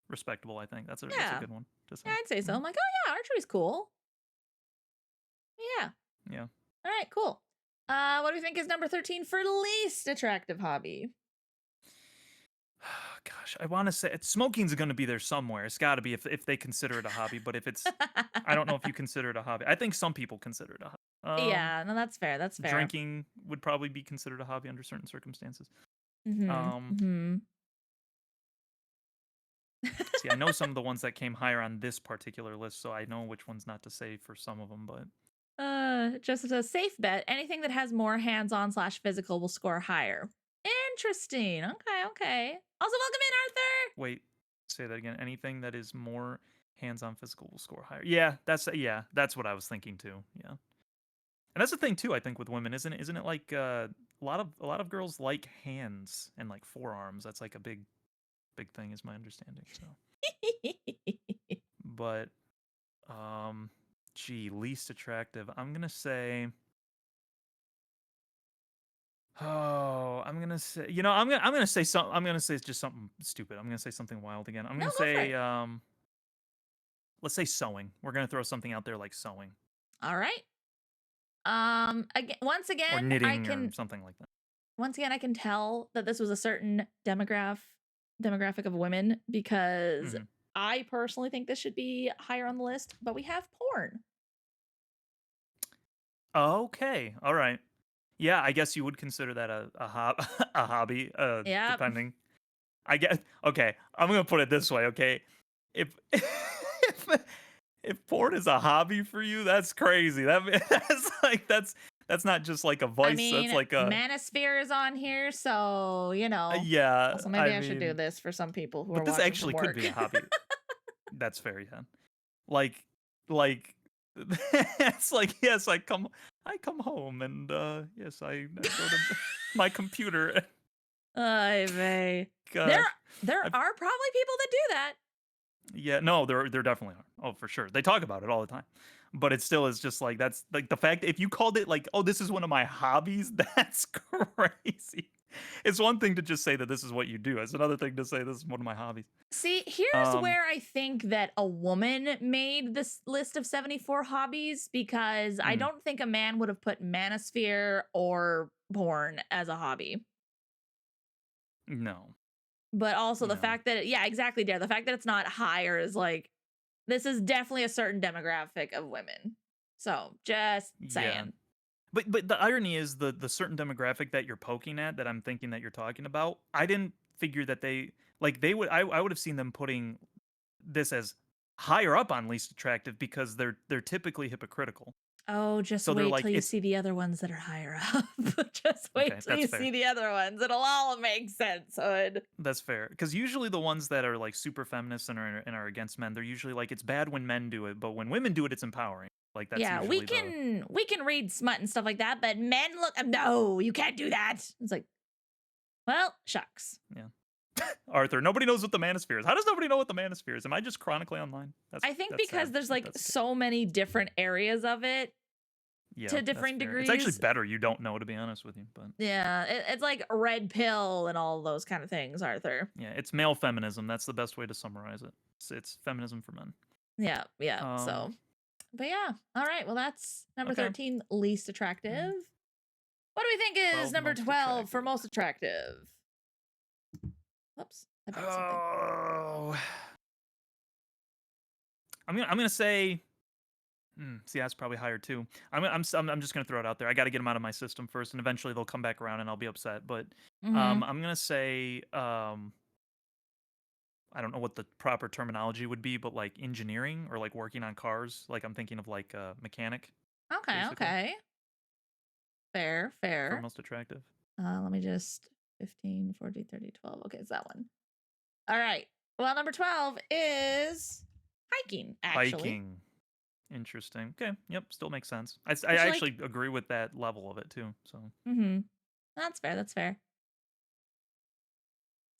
respectable, I think. That's a yeah. good one to say. Yeah, I'd say so. Mhm. I'm like, oh yeah, archery's cool. Yeah. Yeah. All right, cool. What do we think is number 13 for least attractive hobby? Gosh, I want to say smoking's going to be there somewhere. It's got to be if they consider it a hobby. But if it's, I don't know if you consider it a hobby. I think some people consider it a hobby. Yeah, no, that's fair. That's fair. Drinking would probably be considered a hobby under certain circumstances. Mm-hmm. Um, Mm-hmm. see, I know some of the ones that came higher on this particular list, so I know which ones not to say for some of them. But Just as a safe bet, anything that has more hands-on slash physical will score higher. Interesting. Okay, okay. Also, welcome in, Arthur. wait, say that again. Anything that is more hands-on physical will score higher. Yeah, that's what I was thinking too. Yeah. And that's the thing too, I think, with women, isn't it? Isn't it like a lot of girls like hands and like forearms? That's like a big thing, is my understanding. So, but gee, least attractive. I'm gonna say. Oh, I'm gonna say. I'm gonna say some. I'm gonna say just something stupid. I'm gonna say something wild again. I'm No, gonna go for say. it. Let's say sewing. We're gonna throw something out there like sewing All right. Again, or knitting or something like that. once again I can tell that this was a certain demographic of women because Hmm. I personally think this should be higher on the list, but we have porn. Okay. All right. Yeah, I guess you would consider that a hobby, Yep. depending. I guess. Okay, I'm gonna put it this way. Okay, if if porn is a hobby for you, that's crazy. That's not just like a I vice. That's mean, like a Manosphere is on here, so yeah. Also, I maybe I should do mean, this for some people who are but this watching from actually could work. be a hobby. That's fair. Yeah. Like like it's like, yes, I come home and, yes, I go to my computer. Ay vey. There Gosh. there I've are probably people that do that. Yeah, no, there definitely are. Oh, for sure. They talk about it all the time. But it still is just like that's like the fact if you called it like, "Oh, this is one of my hobbies," that's crazy. It's one thing to just say that this is what you do. It's another thing to say this is one of my hobbies. See, here's Um, where I think that a woman made this list of 74 hobbies because I mm, don't think a man would have put manosphere or porn as a hobby. no. But also the No. fact that yeah, exactly, Dare. The fact that it's not higher is like this is definitely a certain demographic of women. So just Yeah. saying. But the irony is the certain demographic that you're poking at that I'm thinking that you're talking about, I didn't figure that they would I would have seen them putting this as higher up on least attractive because they're typically hypocritical. Oh, just So they're wait like till you it's see the other ones that are higher up. Just wait okay, till that's you see fair. the other ones. It'll all make sense, hood. That's fair. Because usually the ones that are like super feminists and are against men, they're usually like it's bad when men do it, but when women do it, it's empowering. Like that's Yeah, we usually the can we can read smut and stuff like that, but men look no, you can't do that. It's like, well, shucks. yeah. Arthur, nobody knows what the manosphere is. How does nobody know what the manosphere is? Am I just chronically online? I think That's because sad there's if like that's the case. so many different areas of it Yeah, to that's different fair. It's actually degrees. better you don't know to be honest with you, but Yeah, it's like red pill and all those kind of things, Arthur. yeah, it's male feminism. That's the best way to summarize it. It's feminism for men. Yeah, yeah. Um, So, but yeah. All right. Well, that's number okay. 13, least attractive. Mm, What do we think is 12 number most 12 for attractive. most attractive? Whoops, I broke something. Oh, I'm gonna say. See, that's probably higher too. I'm just gonna throw it out there. I got to get them out of my system first, and eventually they'll come back around, and I'll be upset. But Mm-hmm. I'm gonna say I don't know what the proper terminology would be, but like engineering or like working on cars. Like I'm thinking of like a mechanic, Okay, basically, okay. Fair, for fair. most attractive. Let me just 15, 40, 30, 12. Okay, it's that one. All right. Well, number 12 is hiking, actually. Hiking. Interesting. Okay. Yep. Still makes sense. I Which, like, actually agree with that level of it too. So mm-hmm. That's fair. That's fair.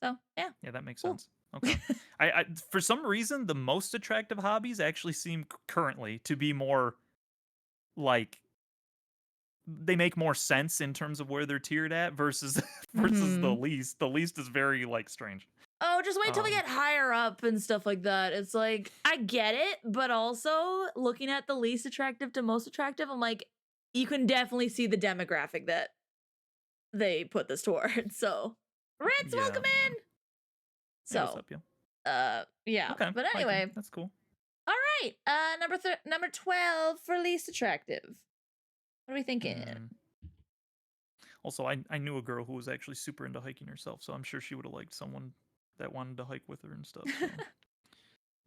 So, yeah, yeah, that makes cool. sense. Okay. I for some reason the most attractive hobbies actually seem currently to be more like they make more sense in terms of where they're tiered at versus versus the Mm-hmm. least. The least is very like strange. Oh, just wait till we Um, get higher up and stuff like that. It's like, I get it, but also looking at the least attractive to most attractive, I'm like, you can definitely see the demographic that they put this towards. So, Reds, yeah, welcome yeah. in. Hey, what's So, up, yo? yeah. Okay, But hiking. anyway, That's cool. all right. Number 12 for least attractive. What are we thinking? Hmm. Also, I knew a girl who was actually super into hiking herself, so I'm sure she would have liked someone that wanted to hike with her and stuff. So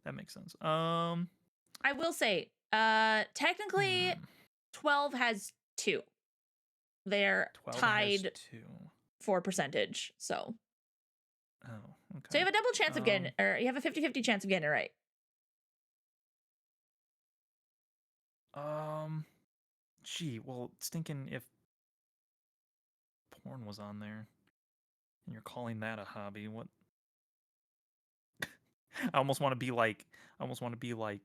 that makes sense. I will say, technically Hmm. 12 has two. They're 12 has tied two. for percentage. Oh, So you okay. have a double chance of getting, Um, or you have a 50-50 chance of getting it right. um, Gee, well, it's thinking if porn was on there and you're calling that a hobby, what? I almost want to be like, I almost want to be like,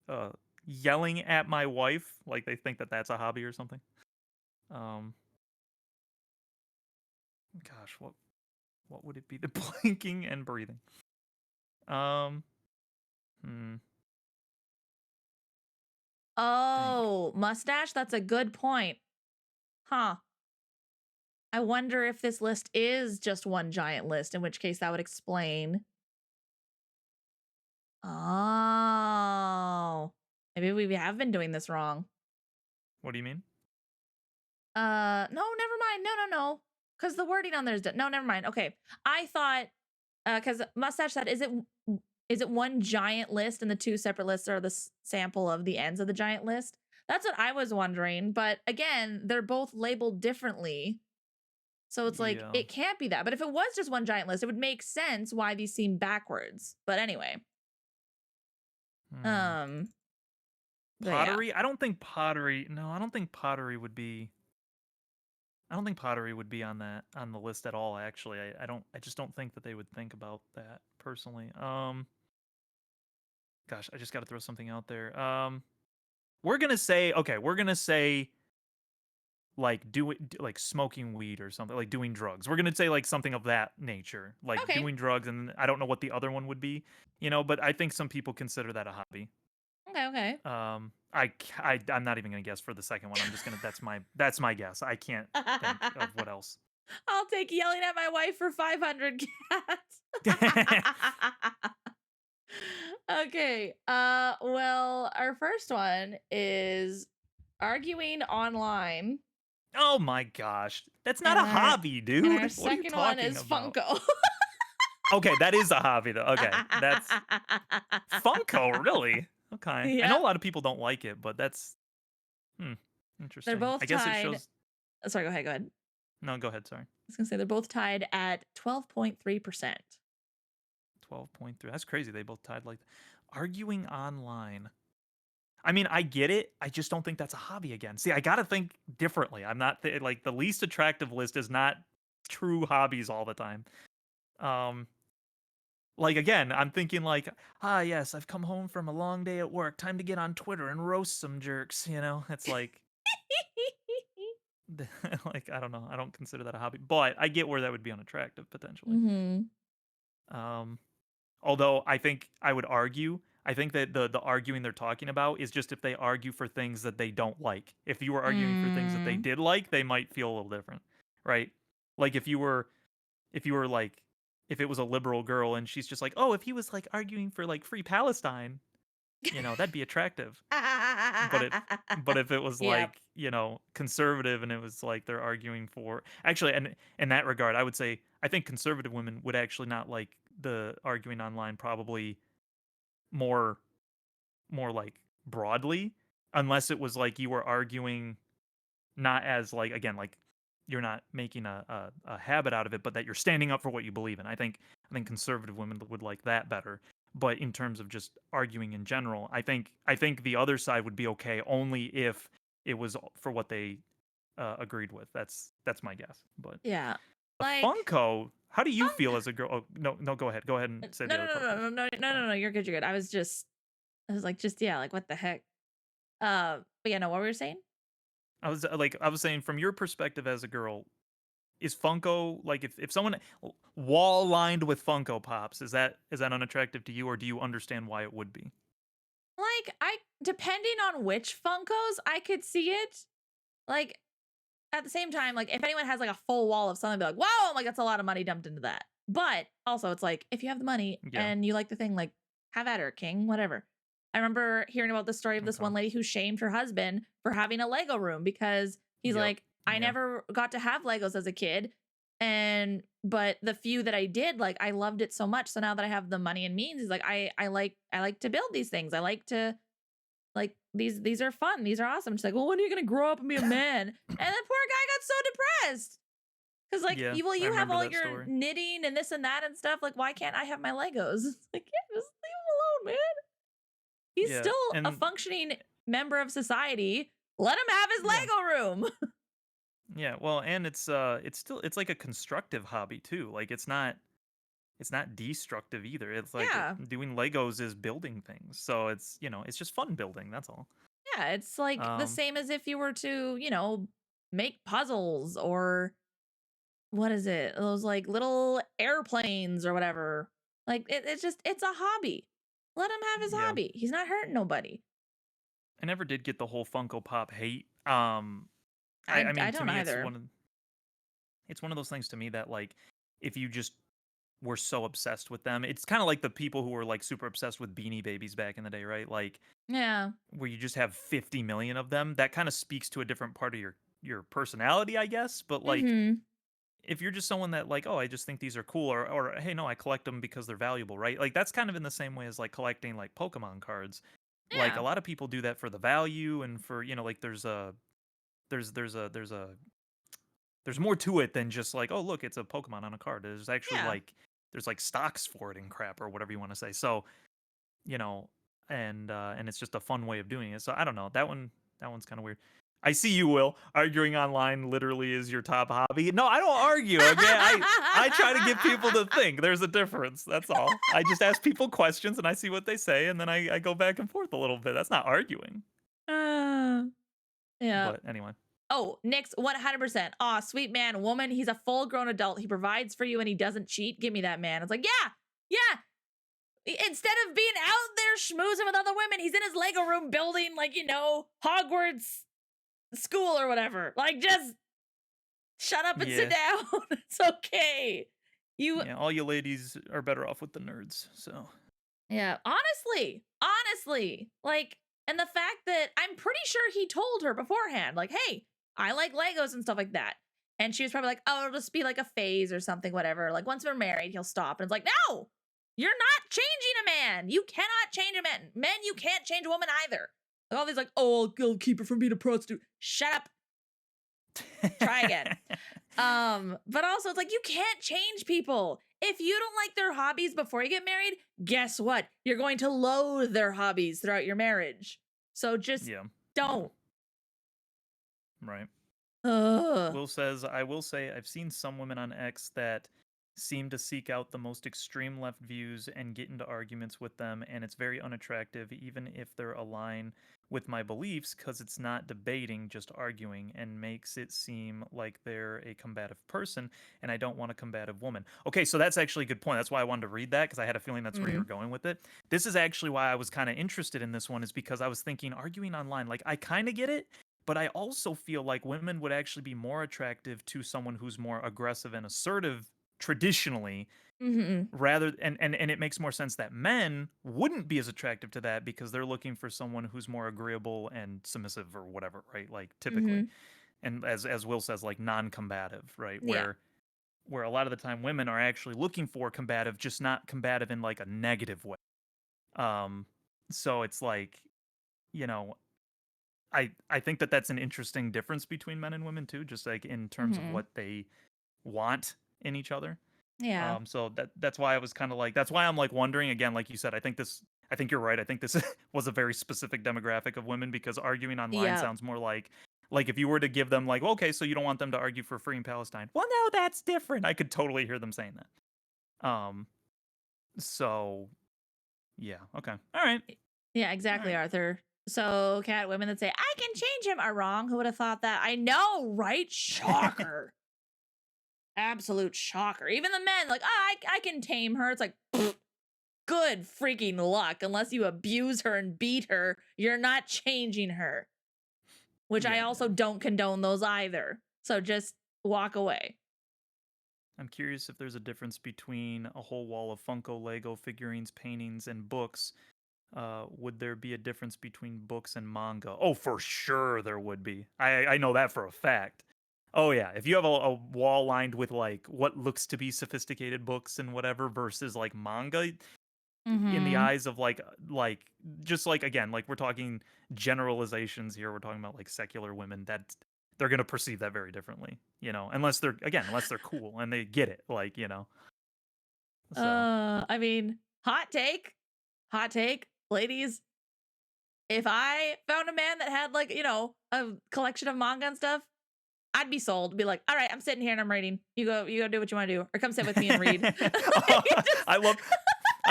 uh, yelling at my wife, like they think that that's a hobby or something. Um, Gosh, what would it be? The blinking and breathing. Um, hmm, think. Oh, mustache? That's a good point. Huh. I wonder if this list is just one giant list, in which case that would explain. Oh. Maybe we have been doing this wrong. What do you mean? No, never mind. No. Because the wording on there is no, never mind. Okay. I thought because mustache said, is it one giant list and the two separate lists are the sample of the ends of the giant list? That's what I was wondering. But again, they're both labeled differently. So it's like, Yeah. it can't be that. But if it was just one giant list, it would make sense why these seem backwards. But anyway. Hmm. Um, but yeah. Pottery? I don't think pottery. No, I don't think pottery would be. I don't think pottery would be on that on the list at all. Actually, I don't. I just don't think that they would think about that personally. Gosh, I just got to throw something out there. We're gonna say okay. We're gonna say like like smoking weed or something, like doing drugs. We're gonna say like something of that nature, like Okay. doing drugs, and I don't know what the other one would be, you know. But I think some people consider that a hobby. Okay. Okay. I'm not even gonna guess for the second one. I'm just gonna that's my guess. I can't think of what else. I'll take yelling at my wife for 500 cats. Okay. Well, our first one is arguing online, Oh my gosh, that's not and a our hobby, and our dude. What are you second one talking is about? Funko. Okay, that is a hobby though. Okay, that's Funko, really? Okay, I know Yep. a lot of people don't like it, but that's hmm, They're interesting. I both guess it tied. shows. Sorry, go ahead. Go ahead. No, go ahead. Sorry. I was gonna say they're both tied at 12.3%. 12.3. That's crazy. They both tied like arguing online. I mean, I get it. I just don't think that's a hobby again. See, I got to think differently. I'm not like the least attractive list is not true hobbies all the time. Um like again, I'm thinking like, ah yes, I've come home from a long day at work. Time to get on Twitter and roast some jerks, you know? It's like like I don't know. I don't consider that a hobby, but I get where that would be unattractive potentially. Hmm. Um Although I think I would argue, I think that the arguing they're talking about is just if they argue for things that they don't like. If you were arguing for things that they Mm. did like, they might feel a little different, right? Like if you were like if it was a liberal girl and she's just like, "Oh, if he was like arguing for like free Palestine, you know, that'd be attractive." But if it was Yep. like, you know, conservative and it was like they're arguing for actually and in that regard, I would say I think conservative women would actually not like the arguing online probably more more like broadly unless it was like you were arguing not as like again like you're not making a habit out of it but that you're standing up for what you believe in. I think conservative women would like that better, but in terms of just arguing in general, I think the other side would be okay only if it was for what they agreed with. That's my guess. But Yeah. a Like Funko, how do you feel Funko. as a girl? Oh, no, go ahead and say No, the no, other no, part no, first. no, no, no, Sorry. no, no. You're good. You're good. I was like, just yeah, like what the heck. But yeah, no, what were you saying? I was saying from your perspective as a girl, is Funko like if someone wall lined with Funko Pops, is that unattractive to you or do you understand why it would be? Like I, depending on which Funkos, I could see it. Like at the same time, like if anyone has like a full wall of something, I'd be like, wow, like that's a lot of money dumped into that. But also, it's like if you have the money Yeah. and you like the thing, like have at her, king, whatever. I remember hearing about the story of this Okay. one lady who shamed her husband for having a Lego room because he's Yep. like, I Yeah. never got to have Legos as a kid. And but the few that I did, like I loved it so much. So now that I have the money and means, he's like, I like to build these things. I like to like these are fun. These are awesome. She's like, well, when are you gonna grow up and be a man? And the poor guy got so depressed. Cause like Yeah. I you have remember all that your story. knitting and this and that and stuff. Like, why can't I have my Legos? It's like, yeah, just leave him alone, man. He's Yeah. still a And functioning member of society. Let him have his yeah. Lego room. Yeah. Well, and it's still it's like a constructive hobby too. Like it's not destructive either. It's like Yeah. doing Legos is building things. So it's, you know, it's just fun building, that's all. Yeah. It's like the Um same as if you were to, make puzzles or what is it? Those like little airplanes or whatever. Like it's a hobby. Let him have his yeah. hobby. He's not hurting nobody. I never did get the whole Funko Pop hate. I I mean to don't me either. it's one of those things to me that like if you just were so obsessed with them, it's kind of like the people who were like super obsessed with Beanie Babies back in the day, right? Like Yeah. where you just have 50 million of them. That kind of speaks to a different part of your personality, I guess. But like Mm-hmm. if you're just someone that like, oh, I just think these are cool, or hey, no, I collect them because they're valuable, right? Like that's kind of in the same way as like collecting like Pokemon cards. Like a Yeah. lot of people do that for the value and for, you know, like there's more to it than just like, oh, look, it's a Pokemon on a card. There's actually Yeah. like there's like stocks for it and crap or whatever you want to say. So, you know, and it's just a fun way of doing it. So I don't know. That one's kind of weird. I see you, Will. Arguing online literally is your top hobby. No, I don't argue. Okay, I try to get people to think. There's a difference. That's all. I just ask people questions and I see what they say, and then I go back and forth a little bit. That's not arguing. Uh, yeah. But anyway. Oh, Nick's 100%. Aw, sweet man, woman. He's a full grown adult. He provides for you and he doesn't cheat. Give me that man. It's like, yeah. Instead of being out there schmoozing with other women, he's in his Lego room building, like, Hogwarts school or whatever. Like, just shut up and sit down. It's okay. Yeah, all you ladies are better off with the nerds. So Yeah, honestly, like, and the fact that I'm pretty sure he told her beforehand, like, hey, I like Legos and stuff like that. And she was probably like, oh, it'll just be like a phase or something, whatever. Like, once we're married, he'll stop. And it's like, no, you're not changing a man. You cannot change a man. Men, you can't change a woman either. Like, all these, like, oh, I'll keep her from being a prostitute. Shut up. Try again. But also, it's like, you can't change people. If you don't like their hobbies before you get married, guess what? You're going to loathe their hobbies throughout your marriage. So just don't. Right. Ugh. Will says, I will say I've seen some women on X that seem to seek out the most extreme left views and get into arguments with them, and it's very unattractive, even if they're aligned with my beliefs, because it's not debating, just arguing, and makes it seem like they're a combative person, and I don't want a combative woman. Okay, so that's actually a good point. That's why I wanted to read that, because I had a feeling that's where you were going with it. This is actually why I was kind of interested in this one, is because I was thinking, arguing online, like, I kind of get it, but I also feel like women would actually be more attractive to someone who's more aggressive and assertive traditionally, rather and it makes more sense that men wouldn't be as attractive to that because they're looking for someone who's more agreeable and submissive or whatever, right? Like typically. And as Will says, like non-combative, right? Where a lot of the time women are actually looking for combative, just not combative in like a negative way. So it's like, I think that that's an interesting difference between men and women too, just like in terms of what they want in each other. Yeah. So that's why I was kind of like, that's why I'm like wondering again, like you said, I think you're right. I think this was a very specific demographic of women, because arguing online sounds more like if you were to give them like, okay, so you don't want them to argue for freeing Palestine. Well, no, that's different. I could totally hear them saying that. So yeah. Okay. All right. Yeah, exactly, Arthur. So, cat women that say, I can change him are wrong. Who would have thought that? I know, right? Shocker. Absolute shocker. Even the men, like, I can tame her. It's like, good freaking luck. Unless you abuse her and beat her, you're not changing her. Which I also don't condone those either. So just walk away. I'm curious if there's a difference between a whole wall of Funko, Lego figurines, paintings, and books. Would there be a difference between books and manga? Oh, for sure there would be. I know that for a fact. Oh yeah, if you have a wall lined with like what looks to be sophisticated books and whatever versus like manga, in the eyes of like just like, again, like we're talking generalizations here. We're talking about like secular women, that they're gonna perceive that very differently, unless they're cool and they get it, like, So I mean, hot take, ladies. If I found a man that had like, a collection of manga and stuff, I'd be sold. Be like, all right, I'm sitting here and I'm reading. You go do what you want to do, or come sit with me and read. I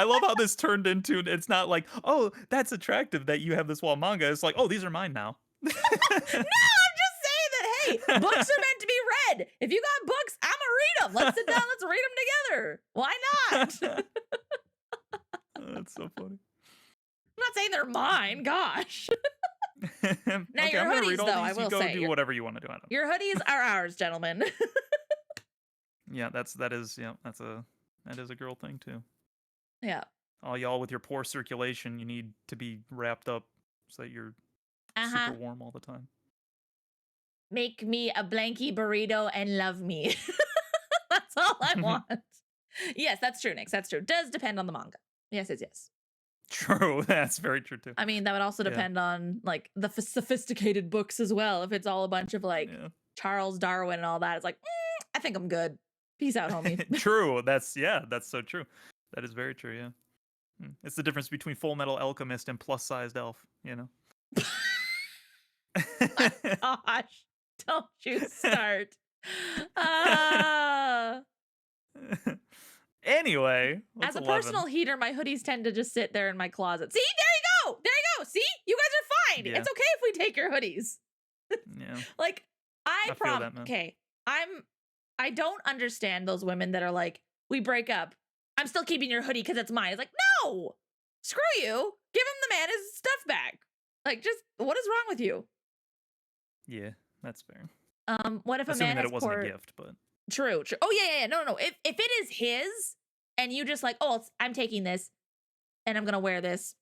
love how this turned into, it's not like, oh, that's attractive that you have this wall manga. It's like, oh, these are mine now. No, I'm just saying that, hey, books are meant to be read. If you got books, I'm gonna read them. Let's sit down, let's read them together. Why not? That's so funny. I'm not saying they're mine, gosh. Now okay, your I'm gonna hoodies, read all though, these. I will you go say, do whatever you want to do. I don't know. Your hoodies are ours, gentlemen. Yeah, that is a girl thing too. Yeah. All y'all with your poor circulation, you need to be wrapped up so that you're super warm all the time. Make me a blankie burrito and love me. That's all I want. Yes, that's true, Nix. That's true. Does depend on the manga. Yes. True. That's very true too. I mean, that would also depend on like the sophisticated books as well. If it's all a bunch of like Charles Darwin and all that, it's like, I think I'm good. Peace out, homie. True. That's so true. That is very true. Yeah. It's the difference between Full Metal Alchemist and plus-sized elf, you know? My gosh. Don't you start. Uh, Anyway, as what's a 11? personal heater, my hoodies tend to just sit there in my closet. See, there you go. There you go. See, you guys are fine. Yeah, It's okay if we take your hoodies. yeah. Like, I feel that, man. okay. I don't understand those women that are like, we break up. I'm still keeping your hoodie because it's mine. It's like, no, screw you. Give him the man his stuff back. Like, just what is wrong with you? Yeah, that's fair. What if a Assuming man that has it wasn't a poor gift, but true, true. Oh yeah, yeah, yeah. No, no, no. If it is his and you just like, oh, I'm taking this and I'm gonna wear this,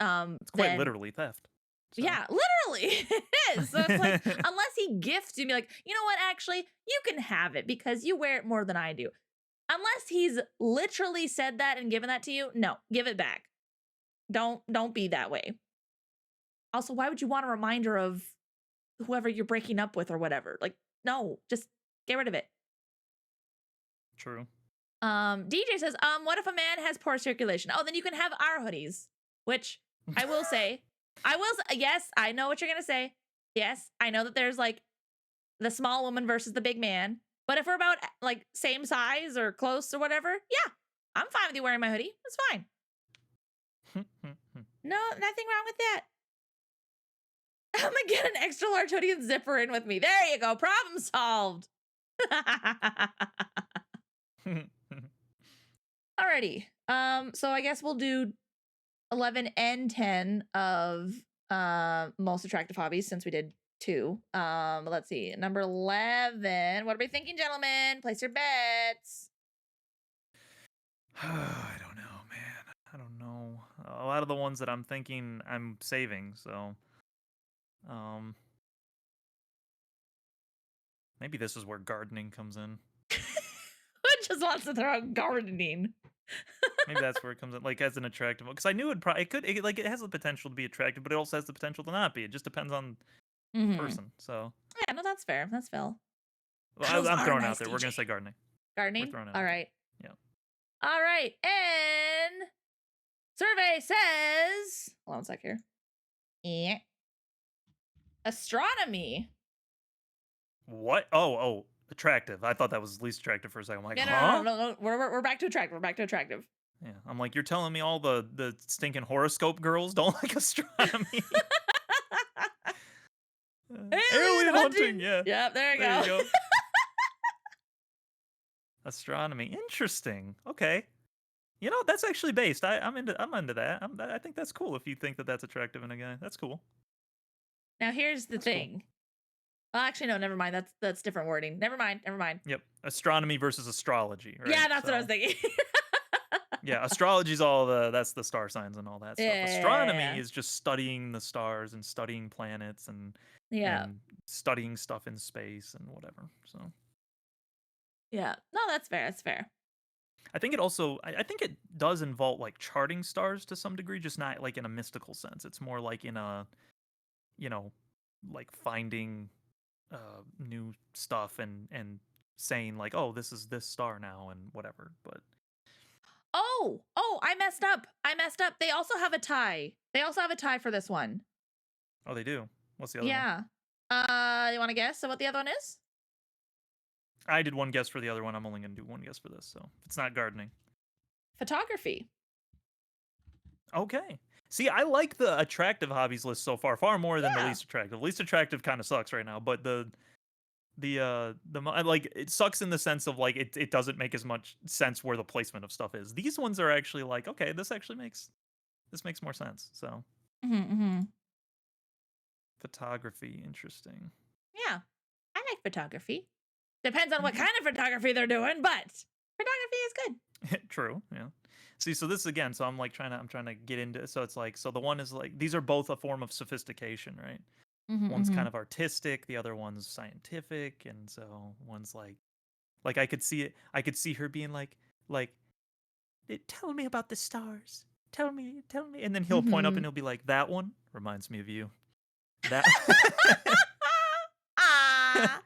it's quite then literally theft. So yeah, literally it is. So it's like, unless he gifts you, be like, you know what, actually, you can have it because you wear it more than I do. Unless he's literally said that and given that to you, no, give it back. Don't be that way. Also, why would you want a reminder of whoever you're breaking up with or whatever? Like, no, just get rid of it. true. DJ says, what if a man has poor circulation? Oh, then you can have our hoodies, which I will say, yes, I know what you're going to say. Yes, I know that there's like the small woman versus the big man. But if we're about like same size or close or whatever, yeah, I'm fine with you wearing my hoodie. It's fine. No, nothing wrong with that. I'm gonna get an extra large hoodie and zipper in with me. There you go. Problem solved. Alrighty. So I guess we'll do 11 and 10 of most attractive hobbies since we did 2. Let's see. Number 11. What are we thinking, gentlemen? Place your bets. I don't know, man. I don't know. A lot of the ones that I'm thinking I'm saving, so maybe this is where gardening comes in. Who just wants to throw out gardening? Maybe that's where it comes in, like as an attractive one. Because I knew it has the potential to be attractive, but it also has the potential to not be. It just depends on the Mm-hmm. person. So Yeah, no, that's fair. That's Phil. well, I'm throwing it out there. We're gonna say gardening. We're Gardening? throwing it All out right. there. Yeah. All right. And survey says, hold on a sec here. Yeah. Astronomy. What? Oh, attractive. I thought that was least attractive for a second. I'm like, Yeah, huh? no. We're back to attractive. We're back to attractive. Yeah. I'm like, you're telling me all the stinking horoscope girls don't like astronomy? Alien hunting. Yeah. Yep, there you There you go. go. Astronomy. Interesting. Okay. You know, that's actually based. I'm into that. I think that's cool if you think that that's attractive in a guy. That's cool. Now here's the That's cool. thing. Well, actually, no, never mind. That's different wording. Never mind. Yep. Astronomy versus astrology, right? Yeah, that's what I was thinking. Yeah, astrology's that's the star signs and all that stuff. Yeah. Astronomy is just studying the stars and studying planets and Yeah. and studying stuff in space and whatever. So Yeah. No, that's fair. That's fair. I think it also I think it does involve like charting stars to some degree, just not like in a mystical sense. It's more like in a like finding new stuff and saying like, oh, this is this star now and whatever. But Oh, I messed up. They also have a tie. For this one. oh, they do. What's the other one? Yeah. You want to guess what the other one is? I did one guess for the other one. I'm only going to do one guess for this. So it's not gardening. Photography. Okay. See, I like the attractive hobbies list so far more than the Yeah. least attractive. Least attractive kind of sucks right now, but like it sucks in the sense of like it doesn't make as much sense where the placement of stuff is. These ones are actually like, okay, this makes more sense. So Mm-hmm. photography, interesting. Yeah. I like photography. Depends on what Mhm. kind of photography they're doing, but photography is good. True. Yeah. See, so this again, so I'm trying to get into. So it's like, so the one is like these are both a form of sophistication, right? One's kind of artistic, the other one's scientific, and so one's like I could see it. I could see her being like tell me about the stars. Tell me, and then he'll point up and he'll be like, that one reminds me of you. That. Ah.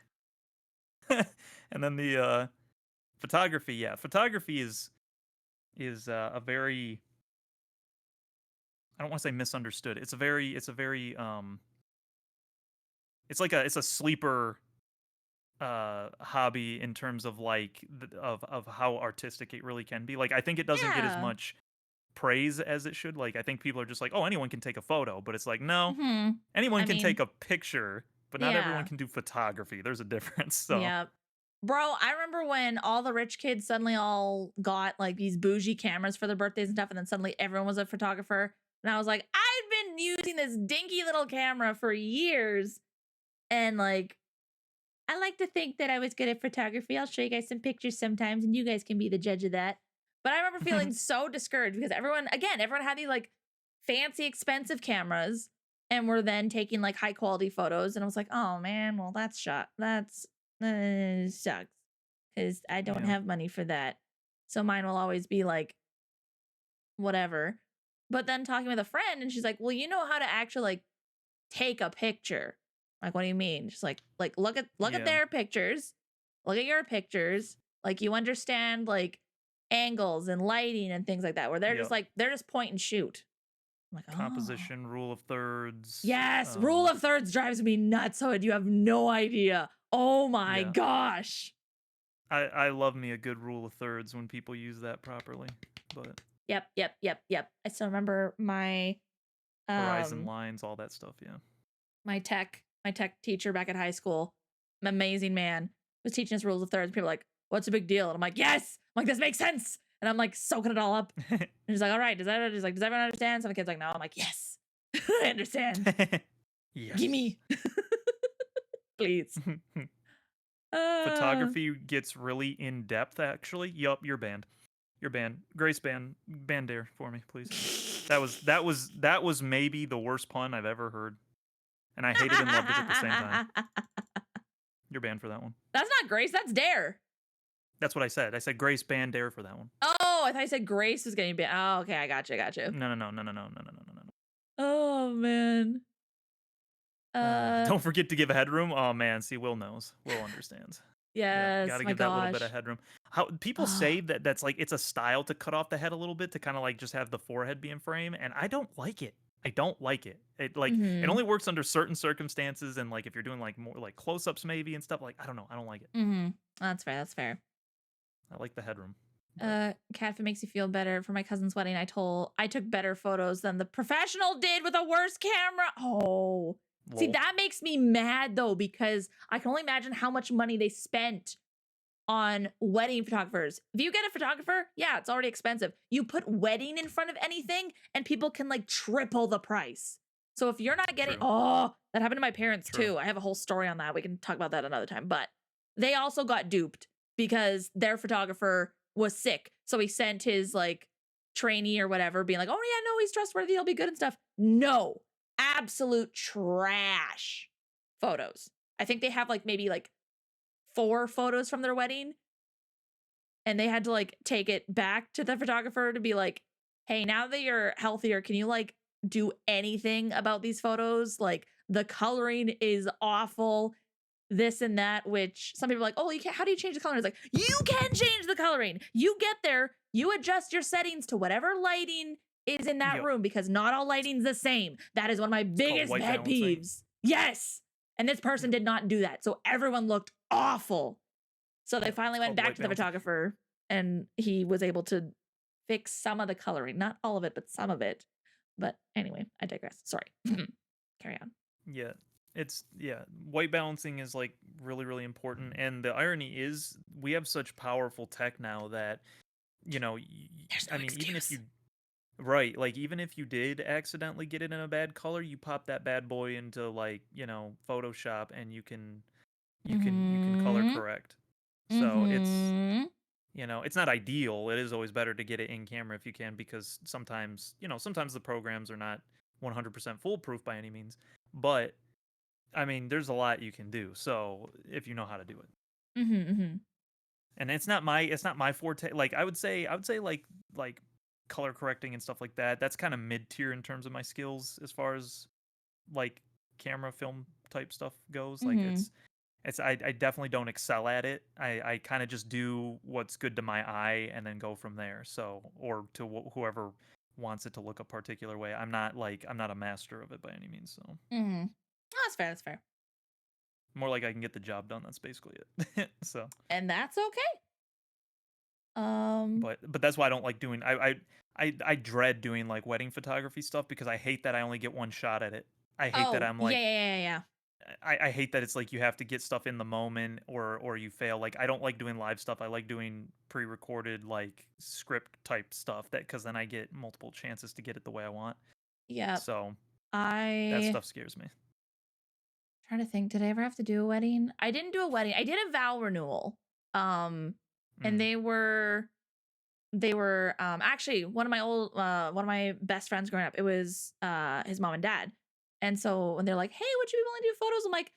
And then the photography, yeah, photography is a very I don't want to say misunderstood. It's a sleeper hobby in terms of like of how artistic it really can be. Like I think it doesn't get as Yeah. much praise as it should. Like I think people are just like, "Oh, anyone can take a photo." But it's like, "No, Hmm. anyone I can take mean, a picture, but not everyone yeah. can do photography. There's a difference." So, Yeah. Bro, I remember when all the rich kids suddenly all got like these bougie cameras for their birthdays and stuff, and then suddenly everyone was a photographer. And I was like, I've been using this dinky little camera for years. And like, I like to think that I was good at photography. I'll show you guys some pictures sometimes, and you guys can be the judge of that. But I remember feeling so discouraged because everyone had these like fancy, expensive cameras and were then taking like high quality photos. And I was like, oh man, well, that's sucks because I don't yeah. have money for that. So mine will always be like whatever. But then talking with a friend, and she's like, well, you know how to actually like take a picture. Like, what do you mean? Just like look at Yeah. their pictures, look at your pictures. Like you understand like angles and lighting and things like that, where Yep. they're just point and shoot. I'm like, oh Composition, rule of thirds. yes, rule of thirds drives me nuts. So you have no idea. Oh my Yeah. gosh. I love me a good rule of thirds when people use that properly. But Yep. I still remember horizon um lines, all that stuff, yeah. my tech teacher back at high school, amazing man, was teaching us rules of thirds. People were like, what's a big deal? And I'm like, yes. I'm like, this makes sense. And I'm like soaking it all up. And he's like, all right, does everyone understand? Some of the kids like, no. I'm like, yes. I understand. Yes. Gimme. Please. Uh Photography gets really in depth actually. Yup, you're banned. You're banned. Grace ban dare for me, please. That was maybe the worst pun I've ever heard. And I hated and loved it at the same time. You're banned for that one. That's not Grace, that's Dare. That's what I said. I said Grace ban dare for that one. Oh, I thought you said Grace was getting banned. Oh, okay, I got you. No. Oh man. Don't forget to give headroom. Oh man, see, Will knows. Will understands. Yep, got Yes, to my give that little bit of gosh. headroom. How people say that's like it's a style to cut off the head a little bit to kind of like just have the forehead be in frame, and I don't like it. I don't like it. It like it Mhm. only works under certain circumstances, and like if you're doing like more like close-ups maybe and stuff. Like I don't know. I don't like it. Mhm. That's fair. I like the headroom, but Kat, if it makes you feel better, for my cousin's wedding, I took better photos than the professional did with a worse camera. Oh. See, lol. that makes me mad though, because I can only imagine how much money they spent on wedding photographers. If you get a photographer, yeah, it's already expensive. You put wedding in front of anything and people can like triple the price. So if you're not getting, True. oh, that happened to my parents True. too. I have a whole story on that. We can talk about that another time. But they also got duped because their photographer was sick. So he sent his like trainee or whatever, being like, oh, yeah, no, he's trustworthy. He'll be good and stuff. No, absolute trash photos. I think they have like maybe like 4 photos from their wedding, and they had to like take it back to the photographer to be like, hey, now that you're healthier, can you like do anything about these photos? Like the coloring is awful, this and that. Which some people are like, oh, you can't, how do you change the coloring? It's like, you can change the coloring. You get there, you adjust your settings to whatever lighting is in that Yep. room, because not all lighting's the same. That is one of my It's called biggest white pet balancing. peeves. Yes. And this person Yep. did not do that. So everyone looked awful. So they Yep. finally It's went called back white to the balancing. photographer, and he was able to fix some of the coloring, not all of it, but some of it. But anyway, I digress. Sorry. Carry on. Yeah. White balancing is like really, really important. And the irony is we have such powerful tech now that, you know, There's no I mean, even if excuse. you, right, like even if you did accidentally get it in a bad color, you pop that bad boy into like, Photoshop and you can color Mm-hmm. correct. So Mm-hmm. it's not ideal. It is always better to get it in camera if you can because sometimes the programs are not 100% foolproof by any means. But I mean, there's a lot you can do. So if you know how to do it, Mm-hmm. Mm-hmm. and it's not my forte. Like I would say like color correcting and stuff like that. That's kind of mid tier in terms of my skills as far as like camera film type stuff goes. Like Mm-hmm. I definitely don't excel at it. I kind of just do what's good to my eye and then go from there. So or to whoever wants it to look a particular way. I'm not a master of it by any means, so Mm-hmm. Oh, that's fair. That's fair. more like I can get the job done. That's basically it. So, And that's okay. Um. but that's why I don't like doing. I dread doing like wedding photography stuff because I hate that I only get one shot at it. I hate that Oh, I'm yeah, like yeah, yeah, yeah. I hate that it's like you have to get stuff in the moment or you fail. Like I don't like doing live stuff. I like doing pre-recorded like script type stuff that because then I get multiple chances to get it the way I want. Yep. So that I stuff scares me. trying to think. Did I ever have to do a wedding? I didn't do a wedding. I did a vow renewal. Um, and Mm, they were actually one of my best friends growing up. It was his mom and dad. And so when they're like, "Hey, would you be willing to do photos?" I'm like,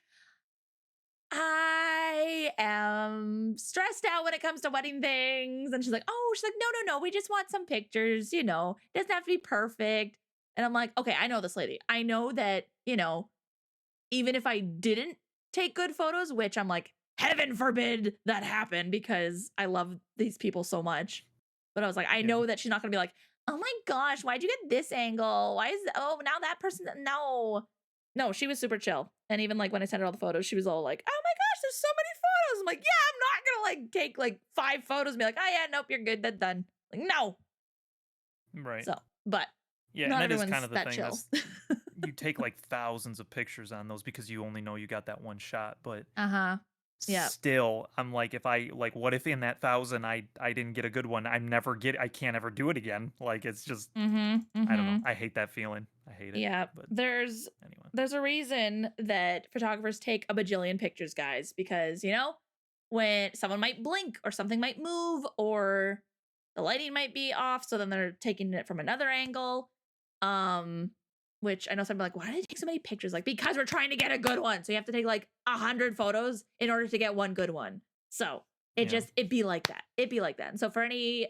I am stressed out when it comes to wedding things. And she's like, no, no, no. We just want some pictures, It doesn't have to be perfect. And I'm like, okay, I know this lady. I know that, even if I didn't take good photos, which I'm like, heaven forbid that happen because I love these people so much. But I was like, I yeah. know that she's not gonna be like, oh my gosh, why'd you get this angle? Oh, now that person, no. No, she was super chill. And even like when I sent her all the photos, she was all like, oh my gosh, there's so many photos. I'm like, yeah, I'm not gonna like take like 5 photos and be like, oh yeah, nope, you're good, that's done. Like, no. Right. So, but Yeah, and not that is kind everyone's of the that thing. chill. That's you take like thousands of pictures on those because you only know you got that one shot, but Uh-huh. Yeah. still I'm like if I like what if in that 1,000 I didn't get a good one. I can't ever do it again. Like it's just Mm-hmm. I don't know. Mm-hmm. I hate that feeling. I hate it. Yeah. But There's anyway. there's a reason that photographers take a bajillion pictures, guys, because when someone might blink or something might move or the lighting might be off, so then they're taking it from another angle. Um, which I know some are like, why do they take so many pictures? Like, because we're trying to get a good one. So you have to take like 100 photos in order to get one good one. So Yeah. it'd be like that. It'd be like that. And so for any,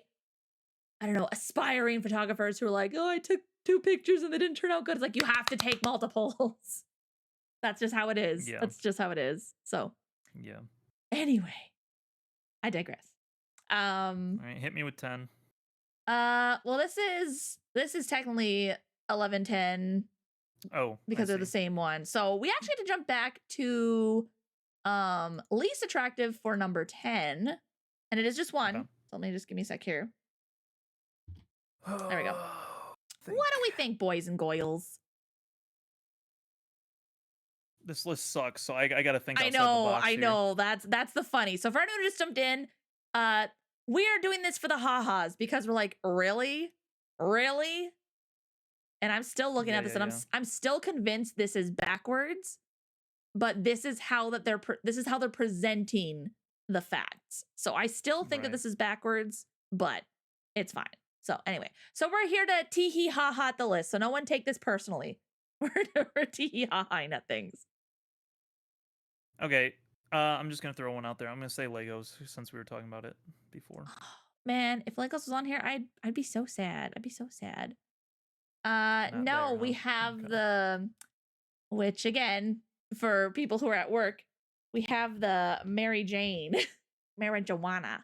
I don't know, aspiring photographers who are like, oh, I took 2 pictures and they didn't turn out good. It's like you have to take multiples. That's just how it is. Yeah. That's just how it is. So Yeah. anyway, I digress. All right, hit me with 10. Well, this is technically 11, 10 Oh, I because they're the see. same one. So we actually had to jump back to least attractive for number 10. And it is just Okay. one. So let me just give me a sec here. There we go. Think. What do we think, boys and goyles? This list sucks, so I got to think I outside the know, box I here. know. That's the funny. So for anyone who just jumped in, we are doing this for the ha-has because we're like, really? Really? And I'm still looking Yeah, at this yeah, and yeah. I'm still convinced this is backwards, but this is how they're presenting the facts. So I still think that Right. this is backwards, but it's fine. So anyway, so we're here to tee hee ha ha the list. So no one take this personally. We're tee hee ha ha at things. Okay. I'm just gonna throw one out there. I'm gonna say Legos since we were talking about it before. Man, if Legos was on here, I'd be so sad. I'd be so sad. Not No, there, we huh? have Okay. which again, for people who are at work, we have the Mary Jane, marijuana.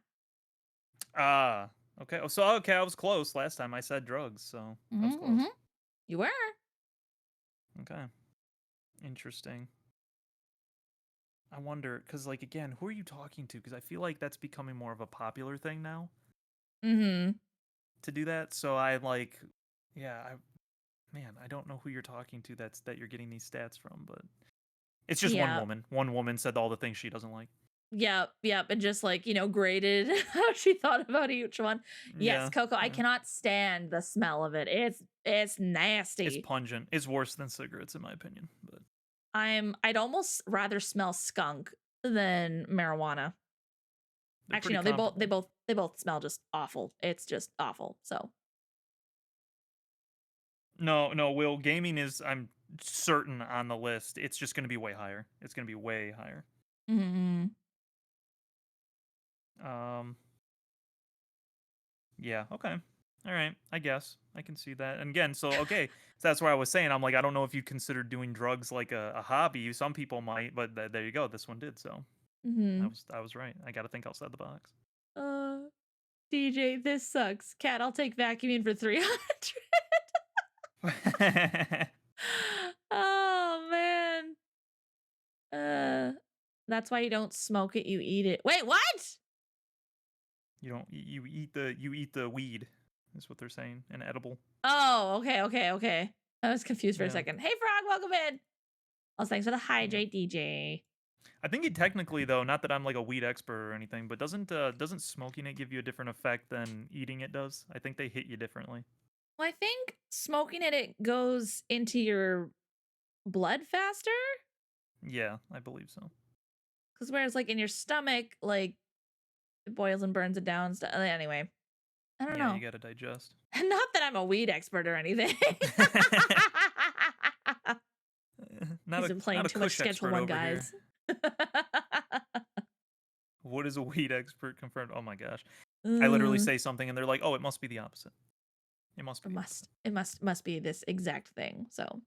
Ah. Okay. Oh, so okay, I was close last time. I said drugs, so I was Mm-hmm, mm-hmm. close. You were. Okay. Interesting. I wonder, because like again, who are you talking to? Because I feel like that's becoming more of a popular thing now Mm-hmm. to do that. So I like, yeah, man, I don't know who you're talking to. That you're getting these stats from, but it's just one Yeah. woman. One woman said all the things she doesn't like. Yep, yep. And just like, graded how she thought about each one. Yes, Yeah, Coco, I yeah. cannot stand the smell of it. It's It's nasty. pungent. It's worse than cigarettes, in my opinion. But I'd almost rather smell skunk than marijuana. they're Actually, pretty no, comparable. they both smell just awful. It's just awful. So No, no, Will, gaming is, I'm certain, on the list. It's just going to be way higher. It's going to be way higher. mm-hmm. Um, yeah, okay. All right, I guess. I can see that. And again, so, okay, so that's where I was saying, I'm like, I don't know if you consider doing drugs like a hobby. Some people might, but there you go. This one did, so Mm-hmm. I was right. I got to think outside the box. Uh DJ, this sucks. Cat, I'll take vacuuming for 300. Oh man. Uh that's why you don't smoke it, you eat it. Wait, what? You don't you eat the weed, is what they're saying, an edible. Oh, okay, okay, okay. I was confused for a Yeah, second. Hey Frog, welcome in. Oh, thanks for the yeah. hydrate, DJ. I think it technically though, not that I'm like a weed expert or anything, but doesn't smoking it give you a different effect than eating it does? I think they hit you differently. Well, I think smoking it goes into your blood faster. Yeah, I believe so. Because whereas like in your stomach, like it boils and burns it down. Anyway, I don't Yeah, you know. gotta digest. Not that I'm a weed expert or anything. He's been Not playing a too much kush Schedule expert One, over here. guys. What is a weed expert confirmed? Oh my gosh. I literally Mm, say something and they're like, "Oh, it must be the opposite. It must be it the opposite." must be this exact thing. So,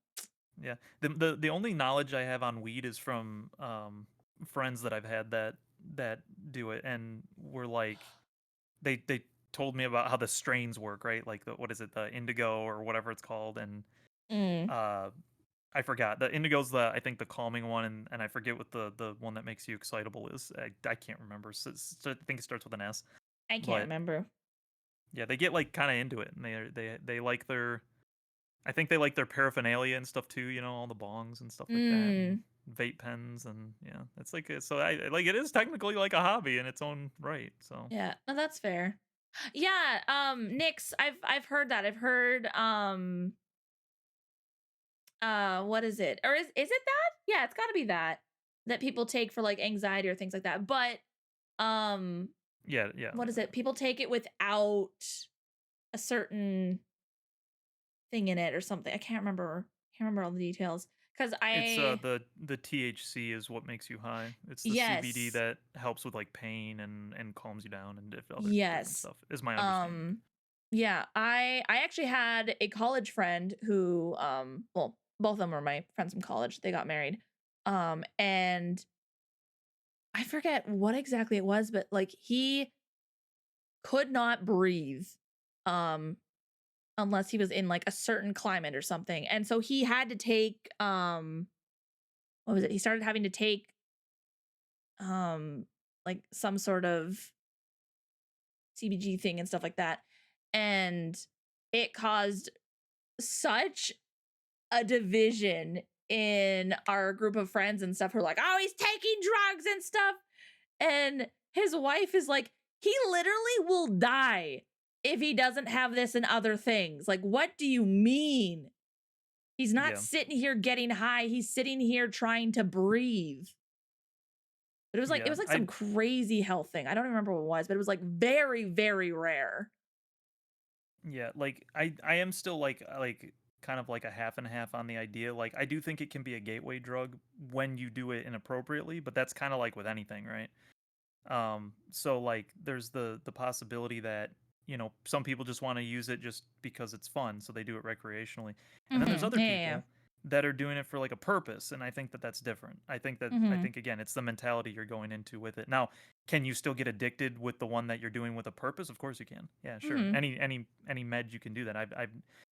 Yeah. The only knowledge I have on weed is from friends that I've had that do it and were like they told me about how the strains work, right? Like the what is it, the indigo or whatever it's called, and mm, uh I forgot. The indigo's the I think the calming one, and I forget what the one that makes you excitable is. I can't remember. So I think it starts with an S. I can't But remember. yeah, they get like kind of into it, and they like their I think they like their paraphernalia and stuff too. You know, all the bongs and stuff like that, and Mm, vape pens, and yeah, it's like so like it is technically like a hobby in its own right. So yeah, no, that's fair. Yeah, Nyx, I've heard that. I've heard what is it? Or is it that? Yeah, it's got to be that people take for like anxiety or things like that. But um yeah, yeah, what is yeah. it? People take it without a certain thing in it or something. I can't remember all the details cuz It's I the THC is what makes you high. It's the CBD yes. that helps with like pain and calms you down and other different Yes. stuff. Is my understanding. Um yeah, I actually had a college friend who well, both of them were my friends from college. They got married. And I forget what exactly it was, but like he could not breathe um unless he was in like a certain climate or something. And so he had to take what was it? He started having to take like some sort of CBG thing and stuff like that. And it caused such a division in our group of friends and stuff who are like, "Oh, he's taking drugs and stuff." And his wife is like, "He literally will die if he doesn't have this and other things." Like, what do you mean? He's not Yeah, sitting here getting high. He's sitting here trying to breathe. But it yeah. was like some I crazy health thing. I don't remember what it was, but it was like very, very rare. Yeah, like I am still like kind of like a half and half on the idea. Like I do think it can be a gateway drug when you do it inappropriately, but that's kind of like with anything, right? So like there's the possibility that, you know, some people just want to use it just because it's fun, so they do it recreationally. And then there's Mhm. other Yeah, yeah, yeah. people that are doing it for like a purpose, and I think that that's different. I Mhm. think again, it's the mentality you're going into with it. Now, can you still get addicted with the one that you're doing with a purpose? Of course you can. Yeah, sure. Mhm. Any med you can do that.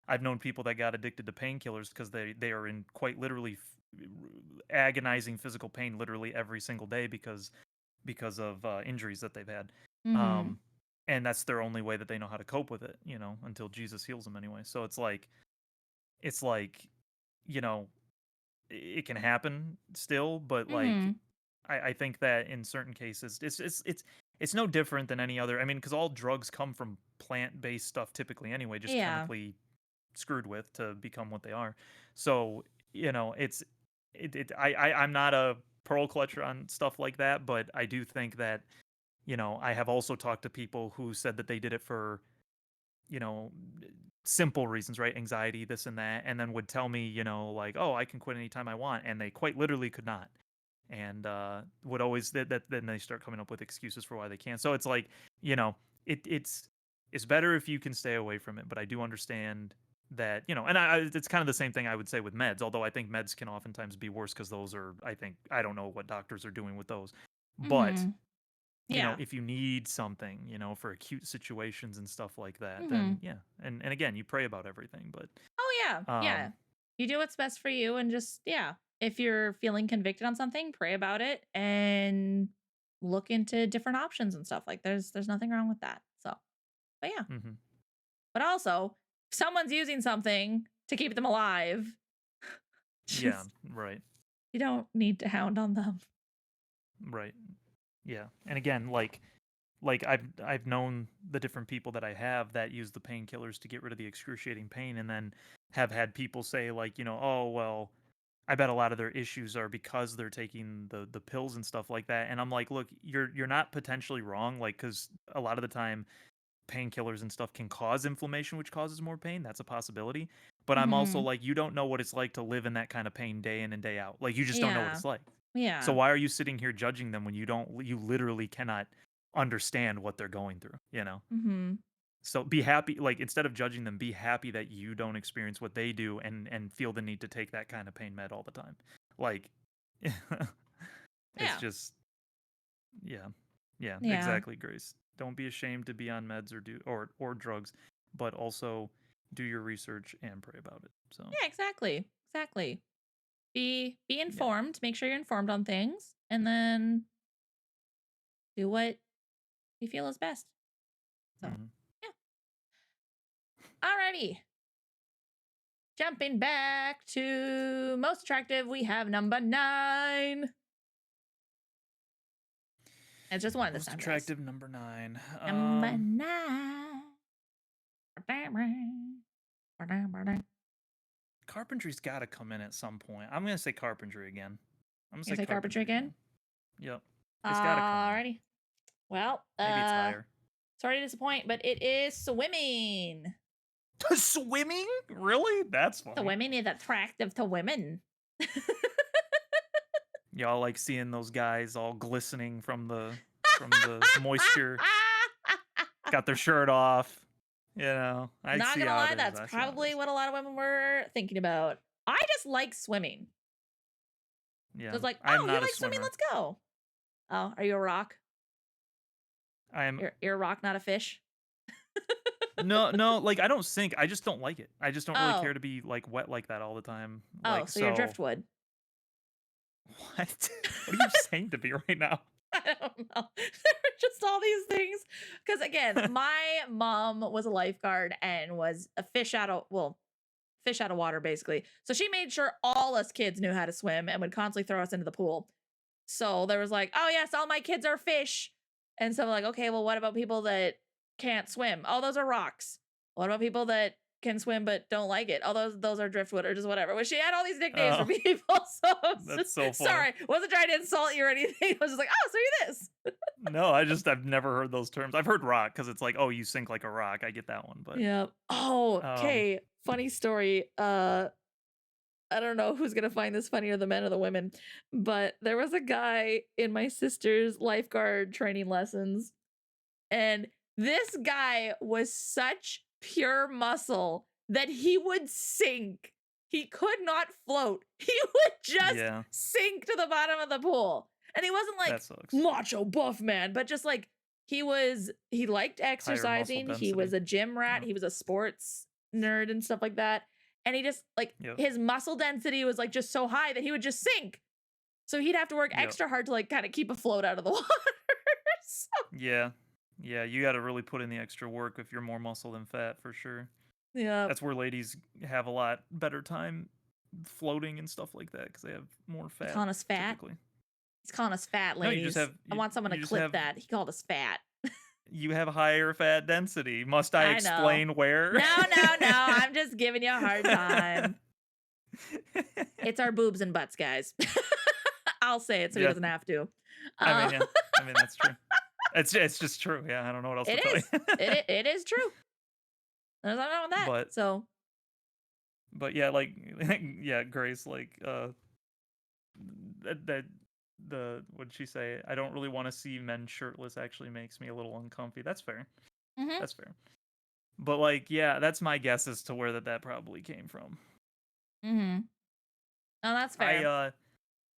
I've known people that got addicted to painkillers because they are in quite literally agonizing physical pain literally every single day because of injuries that they've had. Mhm. Um, and that's their only way that they know how to cope with it, you know, until Jesus heals them anyway. So it's like, you know, it can happen still, but like, Mhm. I think that in certain cases, it's no different than any other. I mean, because all drugs come from plant-based stuff typically anyway, just Yeah. chemically screwed with to become what they are. So, you know, I'm not a pearl clutcher on stuff like that, but I do think that, you know, I have also talked to people who said that they did it for, you know, simple reasons, right? Anxiety, this and that, and then would tell me, you know, like, "Oh, I can quit anytime I want," and they quite literally could not. And would always that then they start coming up with excuses for why they can't. So it's like, you know, it's better if you can stay away from it, but I do understand that, you know, and it's kind of the same thing I would say with meds, although I think meds can oftentimes be worse because those are, I think, I don't know what doctors are doing with those. But Mhm. you know, Yeah. if you need something, you know, for acute situations and stuff like that, then Mhm. yeah. And again, you pray about everything, but Oh Yeah, yeah. Um, You do what's best for you and just yeah. If you're feeling convicted on something, pray about it and look into different options and stuff. Like there's nothing wrong with that. So, but yeah. mhm. But also, if someone's using something to keep them alive, Yeah, just right, you don't need to hound on them. right. Yeah, and again, like I've known the different people that I have that use the painkillers to get rid of the excruciating pain, and then have had people say like, oh well, I bet a lot of their issues are because they're taking the pills and stuff like that. And I'm like, look, you're not potentially wrong, like because a lot of the time painkillers and stuff can cause inflammation, which causes more pain. That's a possibility. But I'm also Mhm. like, you don't know what it's like to live in that kind of pain day in and day out. Like you just don't know what Yeah. it's like. So Yeah. why are you sitting here judging them when you literally cannot understand what they're going through? Mhm. So be happy, like instead of judging them, be happy that you don't experience what they do and feel the need to take that kind of pain med all the time. Like it's Yeah. just yeah. Yeah, Yeah. exactly, Grace. Don't be ashamed to be on meds or drugs, but also do your research and pray about it. So, Yeah, exactly. Exactly. Be yeah. informed, make sure you're informed on things, and then do what you feel is best. So, Mhm. yeah. Alrighty. Jumping back to most attractive, we have number 9. It's just one this Most time, guys. attractive number 9. Number 9. Carpentry's got to come in at some point. I'm going to say carpentry again. I'm going to You say say carpentry carpentry again? again. Yep. It's got to come in. Alrighty. Well, Maybe it's higher. sorry to disappoint, but it is swimming. Swimming? Really? That's funny. Swimming is attractive to women. Y'all like seeing those guys all glistening from the moisture, got their shirt off. I Not see gonna how it lie, is. that's I see how it probably is. what a lot of women were thinking about. I just like swimming. So Yeah, it's like, I'm oh, you not a like swimming? swimmer. Let's go. Oh, are you a rock? I am You're a rock, not a fish. no, like I don't sink. I just don't like it. I just don't really care Oh, to be like wet like that all the time. oh, Like so you're so, driftwood. what? What are you saying to me right now? I don't know. There were just all these things. Because again, my mom was a lifeguard and was a fish out of water basically. So she made sure all us kids knew how to swim and would constantly throw us into the pool. So there was like, oh yes, all my kids are fish. And so like, okay, well, what about people that can't swim? Oh, those are rocks. What about people that can swim but don't like it? Oh, those are driftwood or just whatever. Well, she had all these nicknames for Oh, people. So I was that's just so funny. sorry. Wasn't trying to insult you or anything. I was just like, oh, so you're this. No, I've never heard those terms. I've heard rock because it's like, oh, you sink like a rock. I get that one, but Yeah. Oh, um, okay. Funny story. I don't know who's gonna find this funnier, the men or the women, but there was a guy in my sister's lifeguard training lessons, and this guy was such pure muscle that he would sink. He could not float. He would just yeah, sink to the bottom of the pool. And he wasn't that like sucks. macho buff man, but just like he liked Higher muscle exercising. He was density. a gym rat. Yep. He was a sports nerd and stuff like that. And he just like Yep. his muscle density was like just so high that he would just sink. So he'd have to work Yep. extra hard to like kind of keep afloat out of the water. So, Yeah. Yeah, you got to really put in the extra work if you're more muscle than fat for sure. yeah. That's where ladies have a lot better time floating and stuff like that because they have more He fat calling us fat. typically. He's calling us fat, No, you just ladies. have I want someone to you just clip have that. He called us fat. you have higher fat density. Must I I know. explain where? No, no, no. I'm just giving you a hard time. It's our boobs and butts, guys. I'll say it so he Yeah, doesn't have to. I mean, Uh, yeah. I mean, that's true. It's just true. Yeah, I don't know what else to it tell is. you. It is true. There's nothing wrong with that. but So but yeah, like yeah, Grace, like that the what'd she say? I don't really want to see men shirtless actually makes me a little uncomfy. That's fair. mm-hmm, That's fair. But like, yeah, that's my guess as to where that probably came from. mm-hmm. No, that's I fair.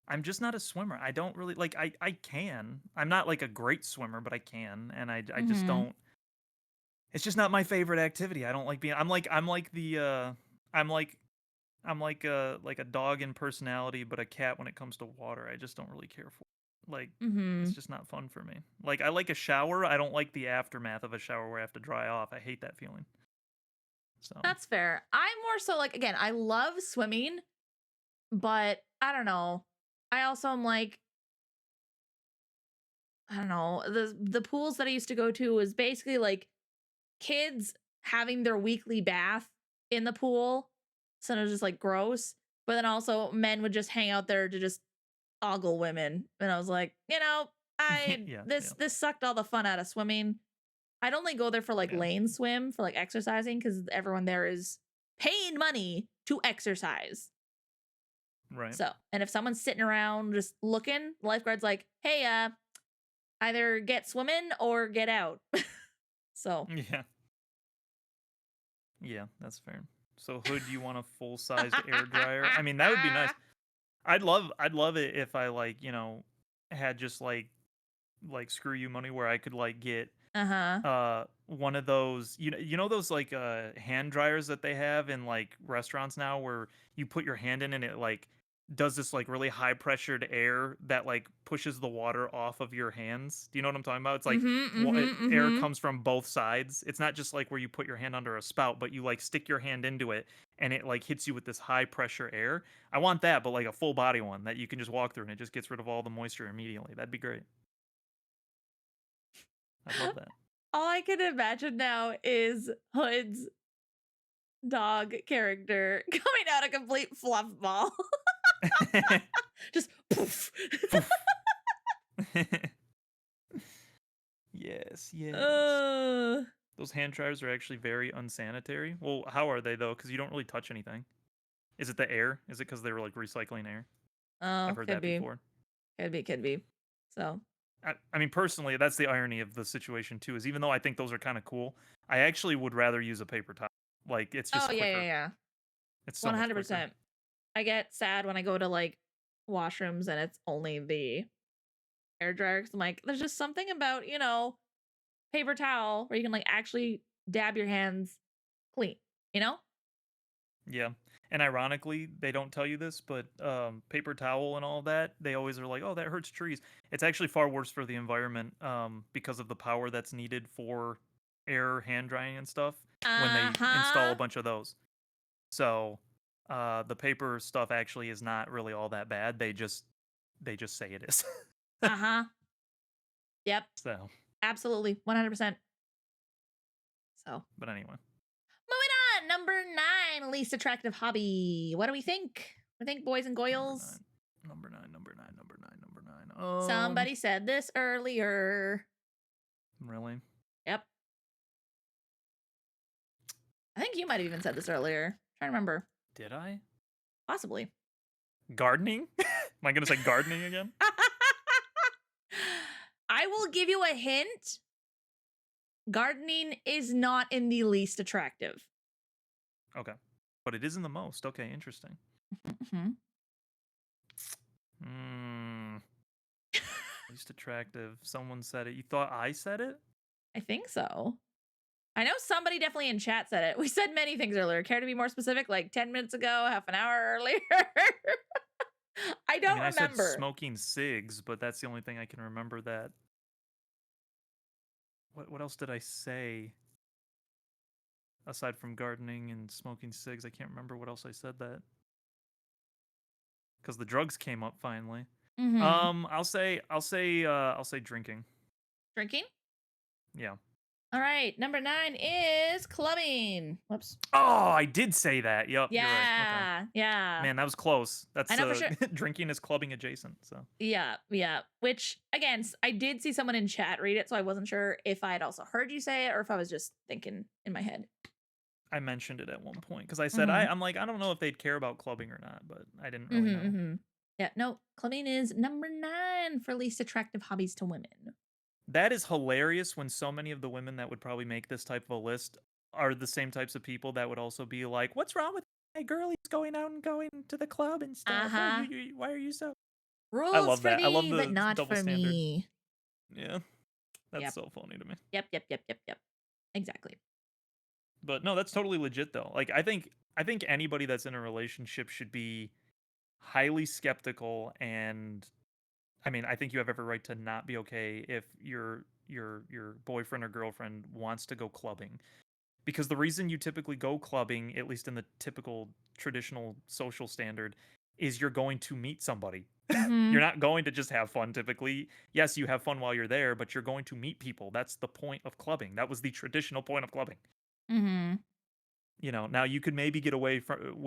I'm just not a swimmer. I don't really like I can. I'm not like a great swimmer, but I can, and I just Mm-hmm. don't. It's just not my favorite activity. I don't like being. I'm like the I'm like I'm like a dog in personality, but a cat when it comes to water. I just don't really care for. Like, it's Mhm. just not fun for me. Like, I like a shower. I don't like the aftermath of a shower where I have to dry off. I hate that feeling. So, That's fair. I'm more so like, again, I love swimming, but I don't know. I also am like, I don't know. The pools that I used to go to was basically like kids having their weekly bath in the pool. So it was just like gross. But then also men would just hang out there to just ogle women. And I was like, I yeah, yeah, this sucked all the fun out of swimming. I'd only go there for like yeah. lane swim for like exercising because everyone there is paying money to exercise. Right. So, and if someone's sitting around just looking, the lifeguard's like, hey, either get swimming or get out. So, Yeah. Yeah, that's fair. So, Hood, you want a full-sized air dryer? I mean, that would be nice. I'd love it if I had just like screw you money where I could like get uh-huh. one of those you know those like hand dryers that they have in like restaurants now where you put your hand in and it like does this like really high pressured air that like pushes the water off of your hands. Do you know what I'm talking about? It's like Mhm, mhm, air mhm. comes from both sides. It's not just like where you put your hand under a spout, but you like stick your hand into it and it like hits you with this high pressure air. I want that, but like a full body one that you can just walk through and it just gets rid of all the moisture immediately. That'd be great. I'd love that. All I can imagine now is Hood's dog character coming out a complete fluff ball. Just poof. Poof. Yes, yes. uh, Those hand dryers are actually very unsanitary. Well, how are they though? Because you don't really touch anything. Is it the air? Is it because they were like recycling air? I've oh, heard could that be. before. Could be. So, I mean, personally, that's the irony of the situation too. Is even though I think those are kind of cool, I actually would rather use a paper towel. Like it's oh just yeah, yeah, quicker. yeah. It's so much quicker. 100%. I get sad when I go to like washrooms and it's only the air dryer 'cause I'm like, there's just something about, paper towel where you can like actually dab your hands clean, you know? Yeah. And ironically, they don't tell you this, but paper towel and all that, they always are like, "Oh, that hurts trees." It's actually far worse for the environment because of the power that's needed for air hand drying and stuff when they install a Uh-huh. bunch of those. So, the paper stuff actually is not really all that bad. They just say it is. Uh-huh. Yep. So, Absolutely. 100%. So, but anyway, moving on. Number 9, least attractive hobby. What do we think? We think boys and number girls. 9. Number 9, number 9, number 9, number 9. Somebody said this earlier. Really? Yep. I think you might have even said this earlier. Trying to remember. Did I? Possibly. Gardening? Am I going to say gardening again? I will give you a hint. Gardening is not in the least attractive. Okay. But it isn't the most. Okay, interesting. Mhm. Hmm. Least attractive. Someone said it. You thought I said it? I think so. I know somebody definitely in chat said it. We said many things earlier. Care to be more specific? Like 10 minutes ago, half an hour earlier? I I don't mean, I said remember. smoking cigs, but that's the only thing I can remember that. What else did I say? Aside from gardening and smoking cigs, I can't remember what else I said that. Because the drugs came up finally. Mm-hmm. I'll say drinking. Drinking? Yeah. All right. Number 9 is clubbing. Whoops. Oh, I did say that. Yep, you're right. Okay. Yeah. Yeah. Man, that was close. I That's know for sure. drinking is clubbing adjacent. So Yeah. Yeah. Which, again, I did see someone in chat read it. So I wasn't sure if I had also heard you say it or if I was just thinking in my head. I mentioned it at one point because I said Mm-hmm. I'm like I don't know if they'd care about clubbing or not, but I didn't really Mm-hmm. know. Mm-hmm. Yeah. No, clubbing is number 9 for least attractive hobbies to women. That is hilarious when so many of the women that would probably make this type of a list are the same types of people that would also be like, "What's wrong with my girlie's going out and going to the club and stuff? Why are Uh-huh. why are you so?" I Rules love for that. I love thee, but the not double for standard. me. Yeah, that's Yep. so funny to me. Yep. Yep. Yep. Yep. Yep. Exactly. But no, that's totally legit though. Like I think I think anybody that's in a relationship should be highly skeptical, and I mean, I think you have every right to not be okay if your boyfriend or girlfriend wants to go clubbing. Because the reason you typically go clubbing, at least in the typical traditional social standard, is you're going to meet somebody. You're Mhm. not going to just have fun typically. Yes, you have fun while you're there, but you're going to meet people. That's the point of clubbing. That was the traditional point of clubbing. Mhm. Now you could maybe get away from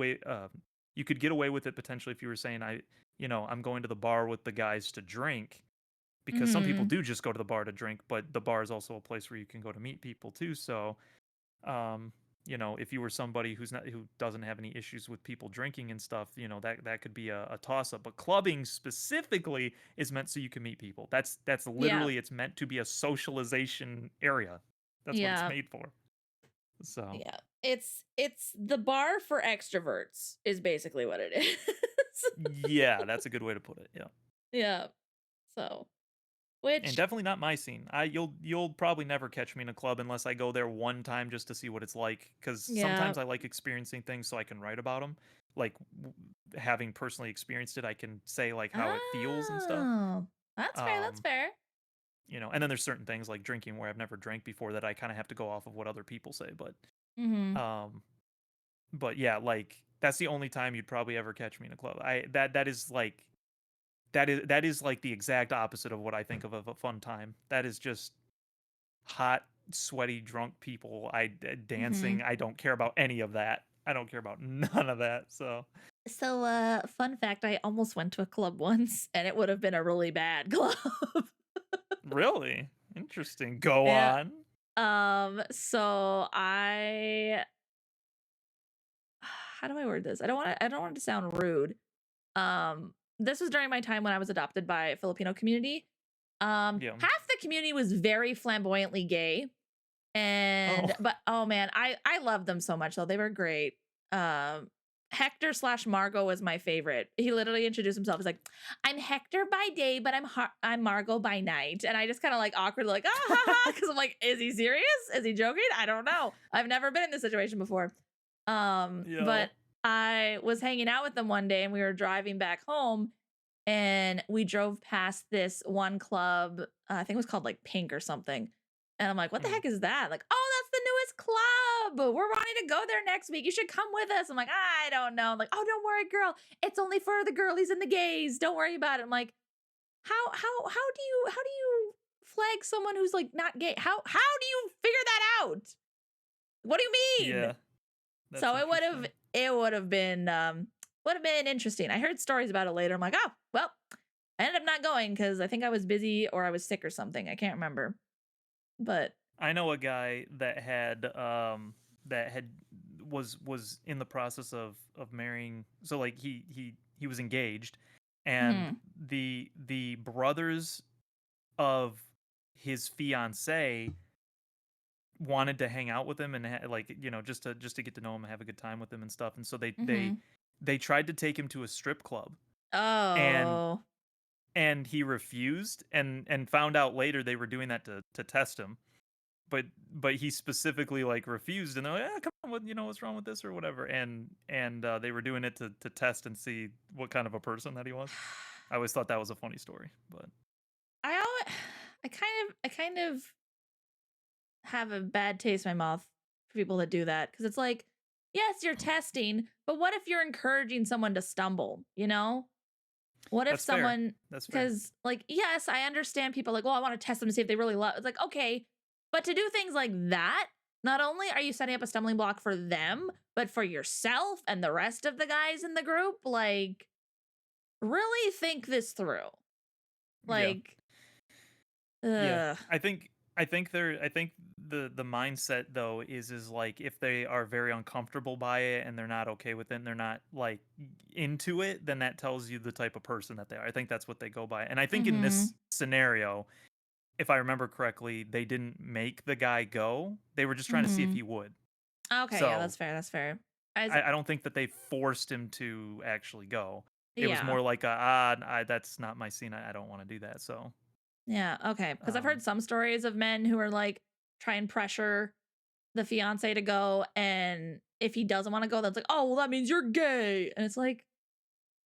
you could get away with it potentially if you were saying I'm going to the bar with the guys to drink, because some people Mhm. do just go to the bar to drink, but the bar is also a place where you can go to meet people too. So, um, if you were somebody who doesn't have any issues with people drinking and stuff, that could be a toss up. But clubbing specifically is meant so you can meet people. That's Yeah. literally, it's meant to be a socialization area. That's what it's Yeah. made for. So Yeah. It's the bar for extroverts is basically what it is. yeah, that's a good way to put it. Yeah. Yeah. So, And which definitely not my scene. You'll probably never catch me in a club unless I go there one time just to see what it's like. Because yeah. sometimes I like experiencing things so I can write about them. Like having personally experienced it, I can say like how it feels and stuff. Oh. That's fair, that's Um, fair. and then there's certain things like drinking where I've never drank before that I kind of have to go off of what other people say. Mhm. Um, but yeah, like that's the only time you'd probably ever catch me in a club. That is like that is like the exact opposite of what I think of a fun time. That is just hot, sweaty, drunk people. Dancing. Mhm. I don't care about any of that. I don't care about none of that. So So, fun fact, I almost went to a club once and it would have been a really bad club. really interesting. Go Yeah. on. So how do I word this? I don't want it to sound rude. This was during my time when I was adopted by a Filipino community. Yeah. Half the community was very flamboyantly gay. Oh. But oh man, I loved them so much though. They were great. Um Hector slash Margot was my favorite. He literally introduced himself. He's like, "I'm Hector by day, but I'm Margot by night." And I just kind of like awkwardly like, "Ah ha ha," because I'm like, "Is he serious? Is he joking? I don't know. I've never been in this situation before." Yeah. But I was hanging out with them one day, and we were driving back home, and we drove past this one club. I think it was called like Pink or something. And I'm like, what the Mhm. heck is that? Like, oh, that's the newest club. We're wanting to go there next week. You should come with us. I'm like, I don't know. I'm like, oh, don't worry, girl. It's only for the girlies and the gays. Don't worry about it. I'm like, how do you flag someone who's like not gay? How do you figure that out? What do you mean? Yeah. That's So interesting. it would have been interesting. I heard stories about it later. I'm like, oh, well, I ended up not going because I think I was busy or I was sick or something. I can't remember. But I know a guy that had was in the process of marrying. So like he was engaged, and mhm, the brothers of his fiance wanted to hang out with him and like just to get to know him and have a good time with him and stuff. And so mhm. they tried to take him to a strip club, and Oh. he refused, and found out later they were doing that to test him. But he specifically like refused, and they're like, come on, what's wrong with this or whatever. And they were doing it to test and see what kind of a person that he was. I always thought that was a funny story, but I always, I kind of have a bad taste in my mouth for people that do that because it's like, yes, you're testing, but what if you're encouraging someone to stumble, you know? What if that's fair. someone, That's fair. because like, yes, I understand people like, well, I want to test them to see if they really love. It's like, okay, but to do things like that, not only are you setting up a stumbling block for them, but for yourself and the rest of the guys in the group, like, really think this through. Yeah. Like, Yeah. ugh. I think the mindset though is like if they are very uncomfortable by it and they're not okay with it and they're not like into it, then that tells you the type of person that they are. I think that's what they go by. And I think in this Mhm. scenario, if I remember correctly, they didn't make the guy go. They were just trying to see if Mhm. he would. Okay, yeah, So that's fair. That's fair. As I don't think that they forced him to actually go. It was yeah. more like that's not my scene. I don't want to do that. So Yeah, okay. Because I've um heard some stories of men who are like try and pressure the fiance to go, and if he doesn't want to go, that's like, oh, well, that means you're gay. And it's like,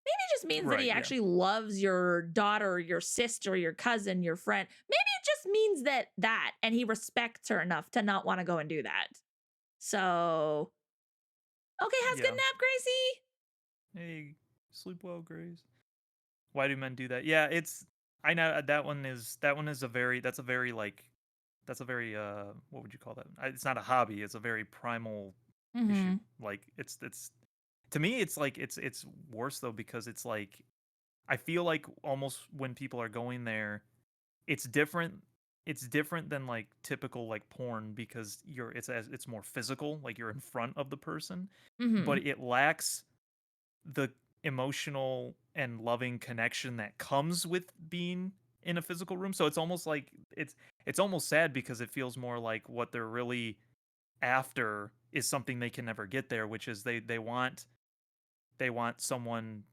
maybe it just means that he Right, yeah. actually loves your daughter, your sister, your cousin, your friend. Maybe it just means that, and he respects her enough to not want to go and do that. So, okay, has good Yeah. nap, Gracie. Hey, sleep well, Grace. Why do men do that? Yeah, it's I know that one is a very that's a very like that's a very what would you call that? It's not a hobby, it's a very primal issue. Mm-hmm. Like it's to me it's like it's worse though because it's like I feel like almost when people are going there, it's different it's different than like typical like porn because it's more physical, like you're in front of the person, Mm-hmm. but it lacks the emotional and loving connection that comes with being in a physical room. So it's almost like it's almost sad because it feels more like what they're really after is something they can never get there, which is they want someone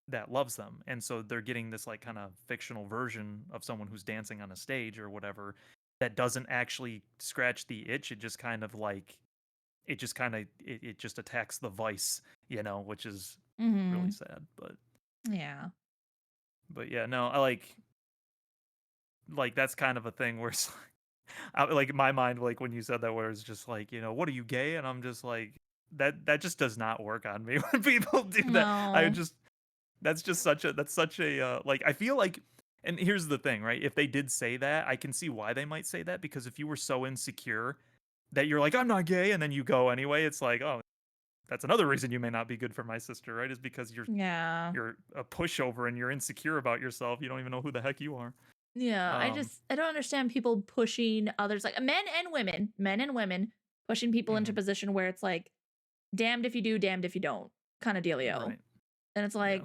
that loves them. And so they're getting this like kind of fictional version of someone who's dancing on a stage or whatever that doesn't actually scratch the itch. It just kind of like it just attacks the vice, which is really Mm-hmm. sad. Yeah. But yeah, no, I like that's kind of a thing where it's like in my mind, like when you said that, where it's just like, what are you, gay? And I'm just like, that just does not work on me when people do that. No. That's such a like I feel like, and here's the thing, right? If they did say that, I can see why they might say that, because if you were so insecure that you're like, I'm not gay, and then you go anyway, it's like, oh, that's another reason you may not be good for my sister, right? Is because you're Yeah. you're a pushover and you're insecure about yourself. You don't even know who the heck you are. Yeah. Um, I don't understand people pushing others, like men and women pushing people into a mhm, position where it's like, damned if you do, damned if you don't kind of dealio. right. And it's Yeah. like,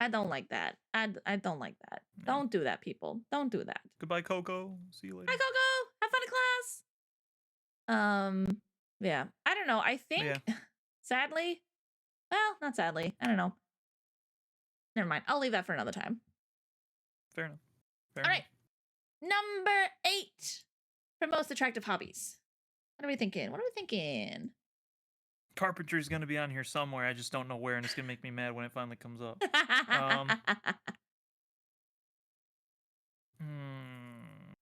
I don't like that. I don't like that. Yeah. Don't do that, people. Don't do that. Goodbye, Coco. See you Hi, later. Coco. Have fun in class. Yeah. I don't know. I But yeah, think, sadly, well, not sadly. I don't know. Never mind. I'll leave that for another time. fair enough. Fair All right. enough. Number 8 for most attractive hobbies. What are we thinking? What are we thinking? Carpentry's gonna be on here somewhere. I just don't know where, and it's gonna make me mad when it finally comes up. Um, hmm,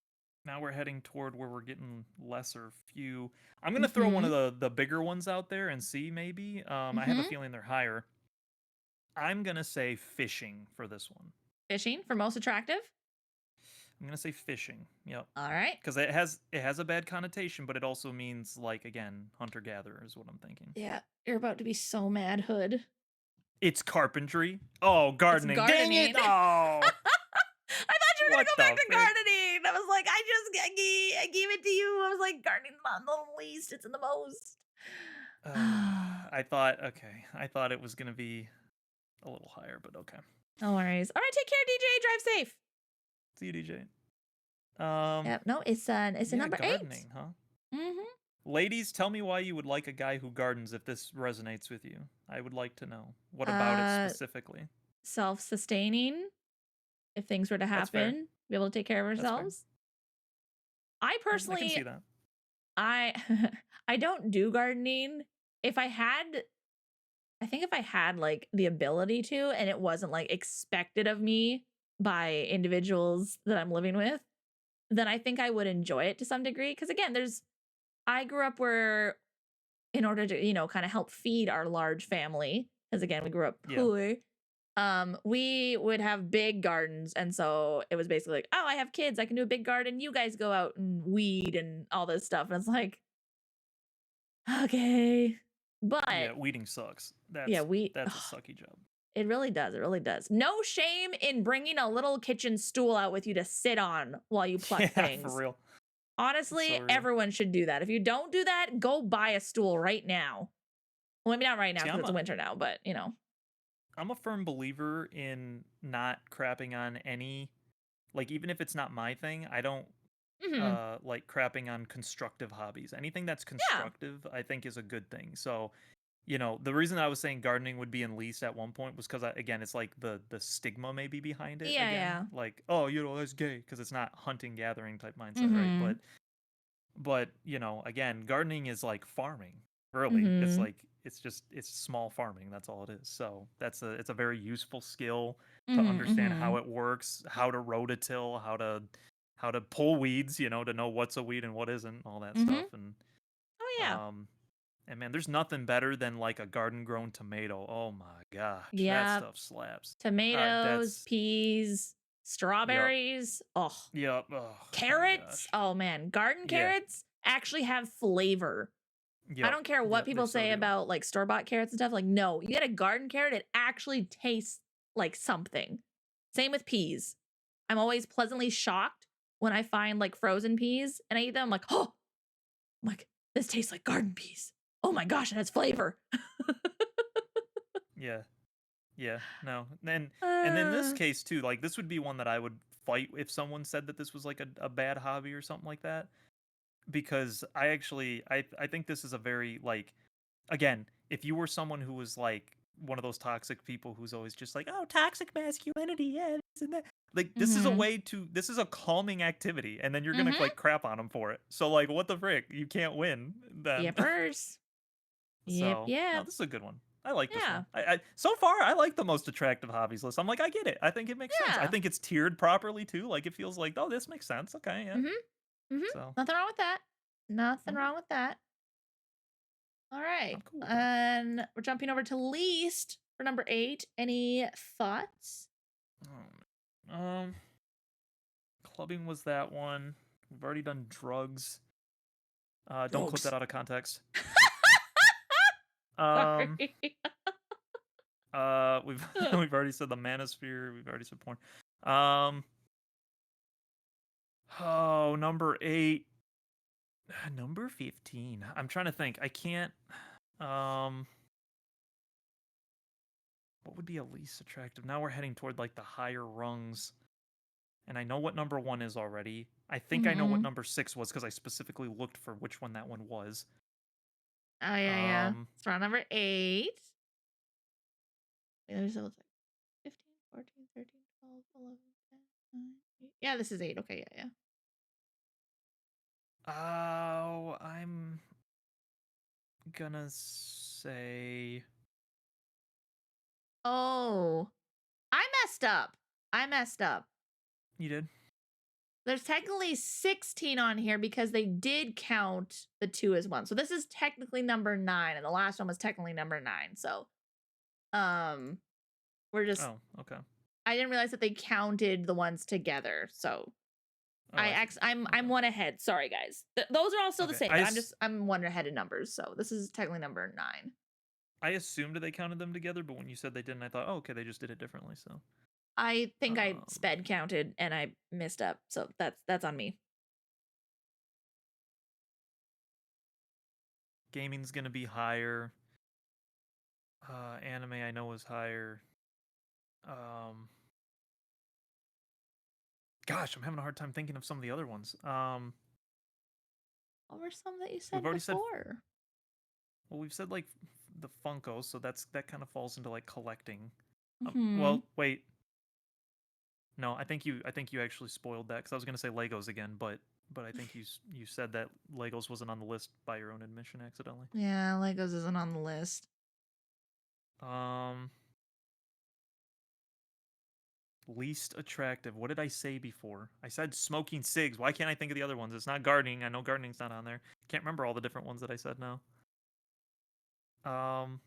now we're heading toward where we're getting lesser few. I'm gonna throw one Mm-hmm. of the bigger ones out there and see maybe. I have a Mm-hmm. feeling they're higher. I'm gonna say fishing for this one. Fishing for most attractive. I'm gonna say fishing. Yep. All right. Because it has a bad connotation, but it also means like again hunter gatherer is what I'm thinking. Yeah. You're about to be so mad, Hood. It's carpentry. Oh, It's gardening. Dang it! gardening. Oh, I thought you were gonna what go back the to frick? gardening. I was like, I gave it to you. I was like, gardening's not in the least, it's in the most. I thought it was gonna be a little higher, but okay. No worries. All right, take care, DJ. Drive safe. See you, DJ. Um, Yep. No, it's a yeah, number 8. gardening, huh? Mm-hmm. Ladies, tell me why you would like a guy who gardens if this resonates with you. I would like to know. What about it Uh, specifically? self-sustaining. If things were to That's fair. happen, be able to take care of That's fair. ourselves. I I can personally, see that. I I don't do gardening. If I had, I think if I had like the ability to, and it wasn't like expected of me by individuals that I'm living with, then I think I would enjoy it to some degree. Because again, I grew up where, in order to, kind of help feed our large family, because again, we grew up Yeah. poor, we would have big gardens. And so it was basically like, oh, I have kids, I can do a big garden. You guys go out and weed and all this stuff. And it's like, okay. But Yeah, weeding sucks. yeah, That's a sucky job. it really does. It really does. No shame in bringing a little kitchen stool out with you to sit on while you pluck Yeah, for things. real. Honestly, So real. everyone should do that. If you don't do that, go buy a stool right now. Well, maybe not right now See, because it's winter now, but I'm a firm believer in not crapping on any, like even if it's not my thing, I don't Mhm. like crapping on constructive hobbies. Anything that's Yeah. constructive, I think is a good thing. So, the reason I was saying gardening would be in least at one point was because again, it's like the stigma maybe behind it Yeah, again. yeah. Like, oh, that's gay because it's not hunting gathering type mindset, right? Mhm. But again, gardening is like farming. Really, it's Mhm. like it's small farming. That's all it is. So it's a very useful skill to Mhm, understand how mhm. it works, how to rototill, how to pull weeds. To know what's a weed and what isn't, all that stuff. Mhm. Oh, yeah. Um, and man, there's nothing better than like a garden grown tomato. Oh my gosh, that Yep. stuff slaps. Tomatoes, That's peas, Yup, strawberries. Oh, yup. Oh my carrots. gosh. Oh, man. Garden Yeah, carrots actually have flavor. I yep, don't care what yep. They people so say do. about like store-bought carrots and stuff. Like, no, you get a garden carrot, it actually tastes like something. Same with peas. I'm always pleasantly shocked when I find like frozen peas and I eat them. I'm like, oh, I'm like, this tastes like garden peas. Oh my gosh, it has flavor. Yeah. Yeah, no. And in this uh, case too, like this would be one that I would fight if someone said that this was like a bad hobby or something like that. Because I think this is a very like again, if you were someone who was like one of those toxic people who's always just like, oh, toxic masculinity, yeah, this and that. Like mm-hmm. this is a calming activity, and then you're gonna Mm-hmm. like crap on them for it. So like, what the frick? You can't win then. Yippers. Yep, So no, yep. this is a good one. I like this one. Yeah. I so far I like the most attractive hobbies list. I'm like, I get it. I think it makes sense. I Yeah. think it's tiered properly too. Like it feels like, oh, this makes sense. Okay, yeah. Mm-hmm. Mm-hmm. So Nothing wrong with that. Nothing okay, wrong with that. All right. I'm cool with that. And we're jumping over to least for number 8. Any thoughts? Um, clubbing was that one. We've already done drugs. Don't clip that Drugs. out of context. Um, Sorry. we've we've already said the manosphere. We've already said porn. Um, oh, number 8. Number 15. I'm trying to think. I can't. Um, what would be a least attractive? Now we're heading toward like the higher rungs, and I know what number 1 is already. I think I know what Mm-hmm. number 6 was because I specifically looked for which one that one was. Oh, yeah, yeah. Um, It's round number 8. Wait, let me see. Looks like 15, 14, 13, 12, 11, 10, 9, 8. Yeah, this is 8. Okay, yeah, yeah. oh, I'm gonna say Oh, I messed up. I messed up. you did. There's technically 16 on here because they did count the 2 as one. So this is technically number 9, and the last one was technically number 9. So, um, we're just Oh, okay. I didn't realize that they counted the ones together. So Oh, I see. I'm Okay. one ahead. Sorry, guys. Those are all still the Okay. same, but I'm one ahead in numbers. So this is technically number 9. I assumed they counted them together, but when you said they didn't, I thought, oh, okay, they just did it differently. So, I think I um, sped counted and I messed up. So that's on me. gaming's gonna be higher. Anime I know is higher. Um, gosh, I'm having a hard time thinking of some of the other ones. What were some that you We've said already said, before? well, we've said like the Funkos, so that kind of falls into like collecting. Mhm. Well, wait, no, I think you actually spoiled that because I was gonna say Legos again, but I think you said that Legos wasn't on the list by your own admission accidentally. Yeah, Legos isn't on the list. Um, least attractive. What did I say before? I said smoking cigs. Why can't I think of the other ones? It's not gardening. I know gardening's not on there. Can't remember all the different ones that I said now. Um,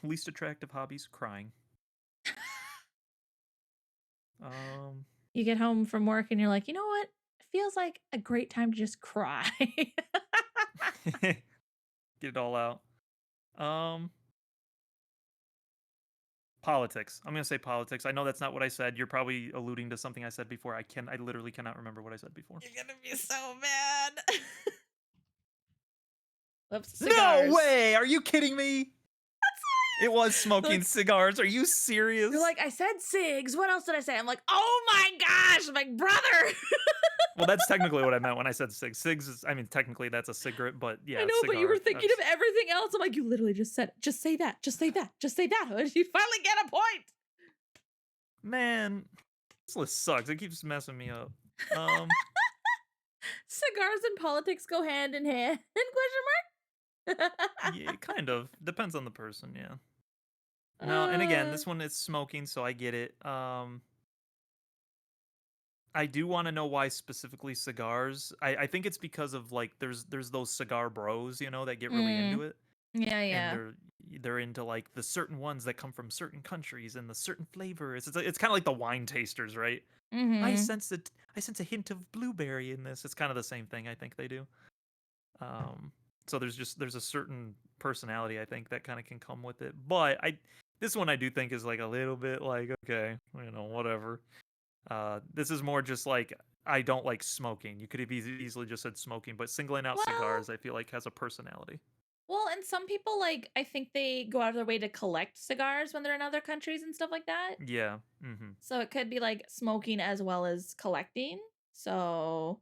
least attractive hobbies, crying. Um, You get home from work and you're like, you know what? It feels like a great time to just cry. get it all out. Um, politics. I'm gonna say politics. I know that's not what I said. You're probably alluding to something I said before. I literally cannot remember what I said before. You're gonna be so mad. Whoops, No cigars. way! Are you kidding me? It was smoking Like, cigars. Are you you're serious? like, I said cigs. What else did I say? I'm like, oh my gosh, I'm like, brother. Well, that's technically what I meant when I said cigs. Cigs is, I mean, technically that's a cigarette, but I yeah, know, but you were cigar. thinking of everything else. I'm like, you literally just said it. Just say that. Just say that. Just say that, Hood. You finally get a point. Man, this list sucks. It keeps messing me up. Um, Cigars and politics go hand in hand? Question mark. Yeah, kind of. Depends on the person, yeah. No, and again, uh, this one is smoking, so I get it. I do want to know why specifically cigars. I think it's because of like there's those cigar bros, that get really mm, into it, yeah, and yeah. they're into like the certain ones that come from certain countries and the certain flavors. It's kind of like the wine tasters, right? Mm-hmm. I sense a hint of blueberry in this. It's kind of the same thing I think they do. Um, so there's a certain personality I think that kind of can come with it. But this one I do think is like a little bit like okay, whatever. This is more just like I don't like smoking. You could have easily just said smoking, but singling out Well, cigars I feel like has a personality. and some people like I think they go out of their way to collect cigars when they're in other countries and stuff like that. Yeah. Mhm. So it could be like smoking as well as collecting. So,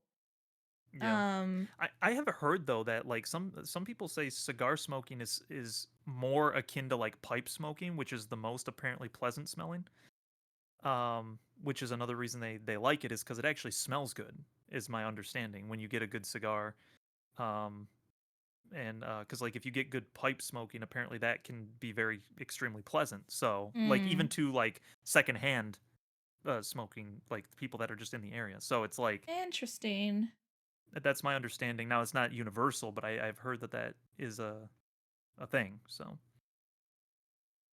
Yeah. um, I have heard though that like some people say cigar smoking is more akin to like pipe smoking, which is the most apparently pleasant smelling. Which is another reason they like it is because it actually smells good, is my understanding when you get a good cigar. Um, and because like if you get good pipe smoking, apparently that can be very extremely pleasant. So like even mm, to like secondhand smoking, like people that are just in the area. So it's like interesting. that's my understanding. Now it's not universal, but I've heard that that is a thing. So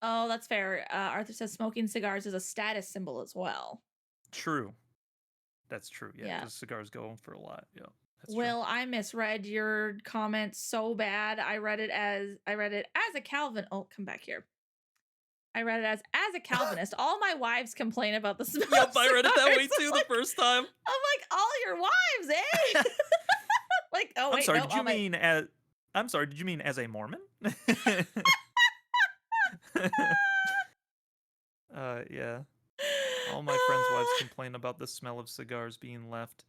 Oh, that's fair. Arthur says smoking cigars is a status symbol as well. true. That's true. Yeah, Yeah. because cigars go for a lot. Yeah, that's true. Will, I misread your comment so bad. I read it as a Calvin. Oh, come back here. I read it as a Calvinist. All my wives complain about the smell Yep, of I read it that cigars. way too the first time. I'm like, all your wives, eh? Like, oh I'm wait, sorry, no, did you all my mean as I'm sorry, did you mean as a Mormon? Yeah. All my friends' wives complain about the smell of cigars being left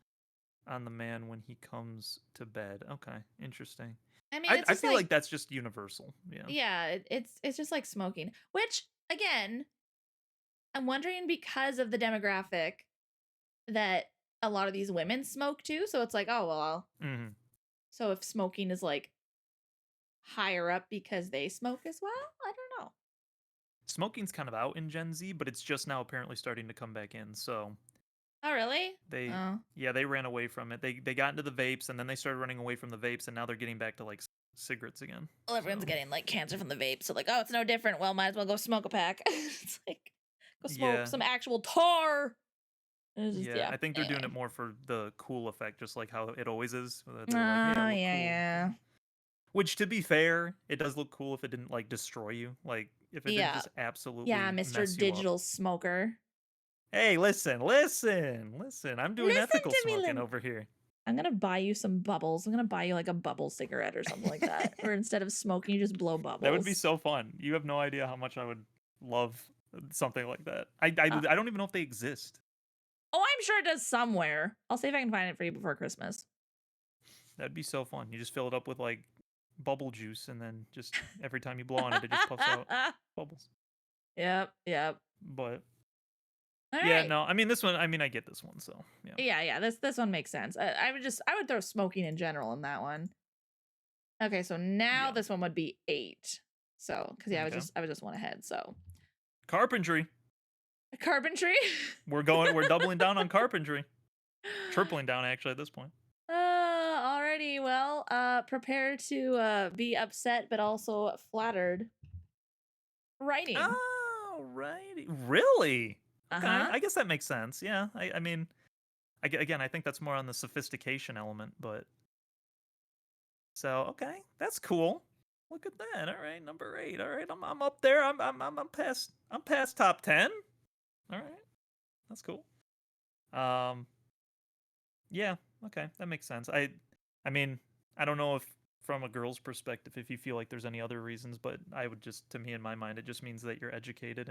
on the man when he comes to bed. Okay, interesting. I mean, I it's I just feel like like, that's just universal. Yeah. yeah, it's just like smoking. Which again, I'm wondering because of the demographic that a lot of these women smoke too. So it's like, oh well, Mhm. so if smoking is like higher up because they smoke as well, I don't know. Smoking's kind of out in Gen Z, but it's just now apparently starting to come back in. So Oh really? they Oh, yeah, they ran away from it. They got into the vapes and then they started running away from the vapes and now they're getting back to like cigarettes again. well, everyone's So, getting like cancer from the vape, so like, oh, it's no different. Well, might as well go smoke a pack. It's like go smoke yeah. some actual tar. And it's just Yeah, yeah. I think they're doing Anyway. it more for the cool effect, just like how it always is. That Oh they're like, "Hey, I yeah, look cool." yeah, Which, to be fair, it does look cool if it didn't like destroy you. Like if it didn't yeah, just yeah, absolutely Mister mess you up. Digital Smoker. Hey, listen! I'm doing Listen ethical to me, smoking Lynn. over here. I'm gonna buy you some bubbles. I'm gonna buy you like a bubble cigarette or something like that. Or instead of smoking, you just blow That would be bubbles. so fun. You have no idea how much I would love something like that. Uh, I don't even know if they exist. oh, I'm sure it does somewhere. I'll see if I can find it for you before Christmas. That'd be so fun. You just fill it up with like bubble juice, and then just every time you blow on it, it just puffs out bubbles. Yep, yep. But All yeah, right. no, I mean this one. I mean I get this one, so yeah. Yeah, yeah. This one makes sense. I would throw smoking in general in that one. Okay, so now Yeah. this one would be 8. So, because yeah, Okay. I was just one ahead. So, Carpentry. carpentry. We're doubling down on carpentry. Tripling down actually at this point. Already. Well, prepare to be upset, but also flattered. Writing. Alrighty. Really? Uh Okay. huh. I guess that makes sense. Yeah. I mean, again, I think that's more on the sophistication element, but so okay, that's cool. Look at that. All right, number 8. All right, I'm up there. I'm past top 10. All right, that's cool. Um, yeah, okay, that makes sense. I mean, I don't know if from a girl's perspective if you feel like there's any other reasons, but I would just to me in my mind it just means that you're educated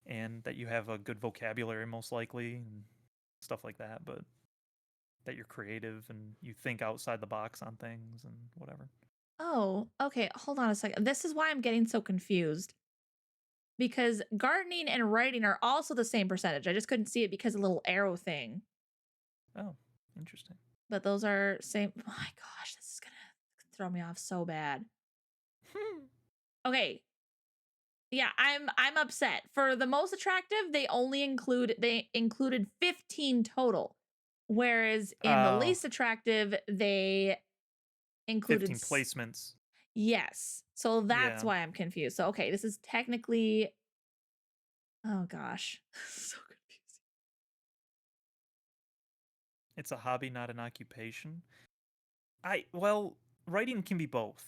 and that you have a good vocabulary most likely and stuff like that, but that you're creative and you think outside the box on things and whatever. Oh, okay. Hold on a second. This is why I'm getting so confused because gardening and writing are also the same percentage. I just couldn't see it because of the little arrow thing. Oh, interesting. but those are same. Oh my gosh, this is gonna throw me off so bad. Okay, yeah, I'm upset. For the most attractive, they included 15 total. Whereas in the Oh, least attractive, they included 15 placements. yes. So that's Yeah. why I'm confused. So okay, this is technically oh gosh. So confusing. It's a hobby, not an occupation. Well, writing can be both.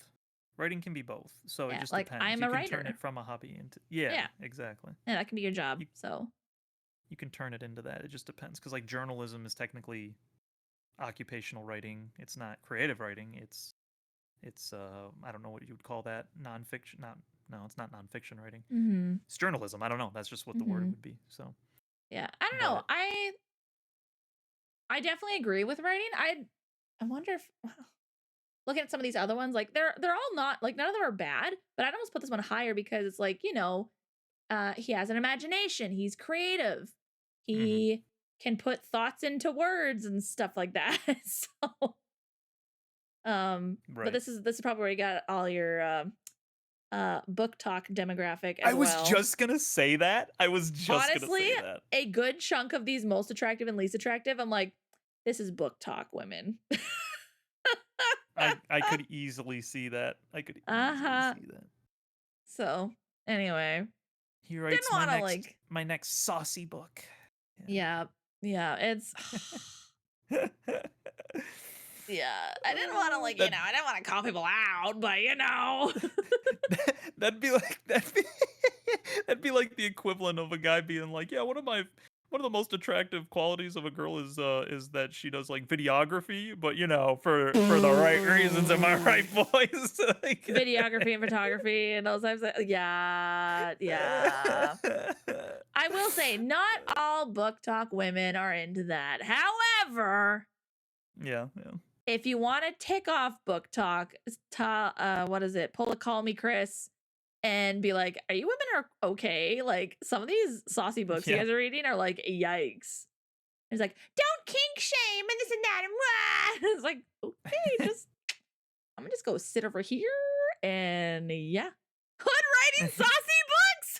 Writing can be both. So it Yeah, just like depends. I'm You a can turn it writer. from a hobby into yeah, Yeah. exactly. Yeah, that can be your job. You So you can turn it into that. It just depends cuz like journalism is technically occupational writing. It's not creative writing. It's I don't know what you would call that. Nonfiction. Not no, it's not nonfiction writing. mhm. It's journalism. I don't know. That's just what the word Mhm. would be. So, Yeah. I don't know. but I definitely agree with writing. I wonder if looking at some of these other ones, like they're all not like none of them are bad, but I'd almost put this one higher because it's like, he has an imagination, he's creative. mhm, He can put thoughts into words and stuff like that. So but right. this is probably where you got all your book talk demographic I as was well. just gonna say that. I was just gonna Honestly, say that. a good chunk of these most attractive and least attractive, I'm like, this is book talk women. I could easily see that. I could easily Uh-huh. see that. So anyway, He didn't writes want to like, my next saucy book. yeah, yeah, it's, yeah, I didn't want to like, That I didn't want to call people out, but that'd be like that'd be like the equivalent of a guy being like, yeah, one of the most attractive qualities of a girl is that she does like videography, but for the right reasons. Am I right, boys? Like, videography and photography and those types of, yeah, yeah. I will say, not all book talk women are into that. However, yeah, yeah. if you want to tick off book talk, what is it? Pull a call me Chris and be like, are you women are okay? Like some of these saucy books you Yeah. guys are reading are like, yikes. It's like, don't kink shame and this and that and what? It's like, okay, just I'm gonna just go sit over here and yeah. Hood writing saucy books.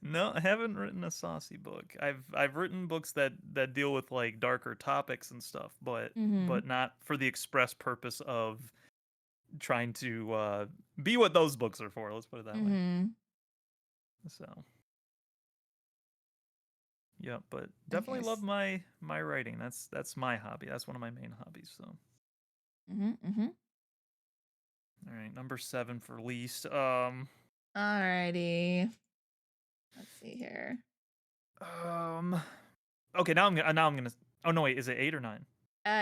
No, I haven't written a saucy book. I've written books that deal with like darker topics and stuff, hmm but not for the express purpose of trying to be what those books are for. Let's put it that way. hmm So, yeah, but Okay. definitely love my writing. That's my hobby. That's one of my main hobbies. So, Mm-hmm. all right, number 7 for least. Alrighty. Let's see here. Um. Okay, now I'm gonna. Oh no, wait, is it 8 or 9?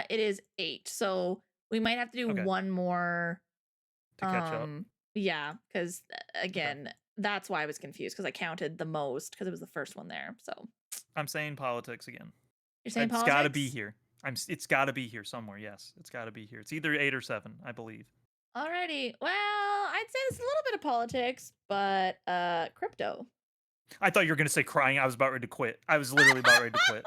It is 8. So we might have to do Okay, one more. to catch up. Yeah, because Okay, again, that's why I was confused because I counted the most because it was the first one there. So I'm saying politics again. you're saying It's got to be politics? here. It's got to be here somewhere. Yes, it's got to be here. It's either 8 or 7, I believe. Alrighty. Well, I'd say there's a little bit of politics, but crypto. I thought you were gonna say crying. I was about ready to quit. I was literally about ready to quit.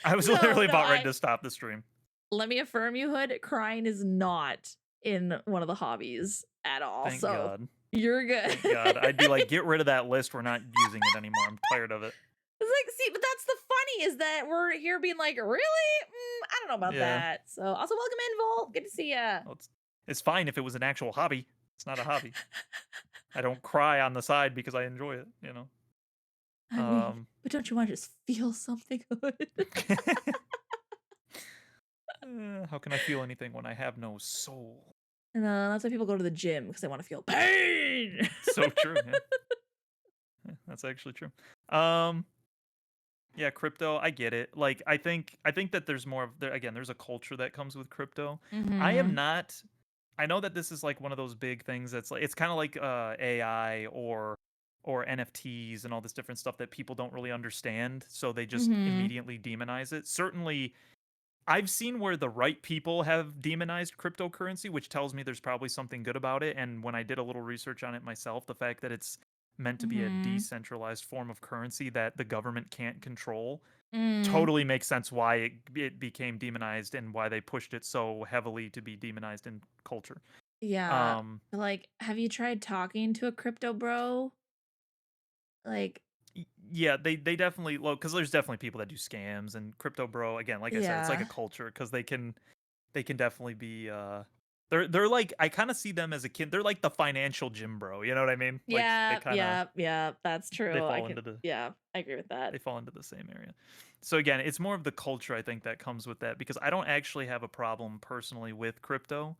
I was No, literally no, about ready I to stop the stream. let me affirm you, Hood. Crying is not in one of the hobbies at all. Thank So God. you're good. Thank God. I'd be like, get rid of that list. We're not using it anymore. I'm tired of it. It's like, see, but that's the funny is that we're here being like, really? I don't know about Yeah. that. So, also welcome in, Volt. Good to see ya. Well, it's fine if it was an actual hobby. It's not a hobby. I don't cry on the side because I enjoy it. I mean, but don't you want to just feel something good? How can I feel anything when I have no soul? And that's why people go to the gym because they want to feel pain. So true. Yeah. That's actually true. Yeah, crypto, I get it. Like I think that there's more of there again, there's a culture that comes with crypto. I am hmm not I know that this is like one of those big things that's like it's kind of like AI or NFTs and all this different stuff that people don't really understand, so they just hmm immediately demonize it. Certainly I've seen where the right people have demonized cryptocurrency, which tells me there's probably something good about it. And when I did a little research on it myself, the fact that it's meant to be a hmm decentralized form of currency that the government can't control Mm, totally makes sense why it became demonized and why they pushed it so heavily to be demonized in culture. yeah. Um, Like, have you tried talking to a crypto bro? Like, yeah, they definitely well because there's definitely people that do scams and crypto bro. Again, like I said, it's like a yeah. culture because they can definitely be they're like I kind of see them as a kid. They're like the financial gym bro. You know what I mean? Like they Yeah, kind of yeah, yeah, that's they true. I fall can into the yeah, I agree with that. they fall into the same area. So again, it's more of the culture I think that comes with that because I don't actually have a problem personally with crypto.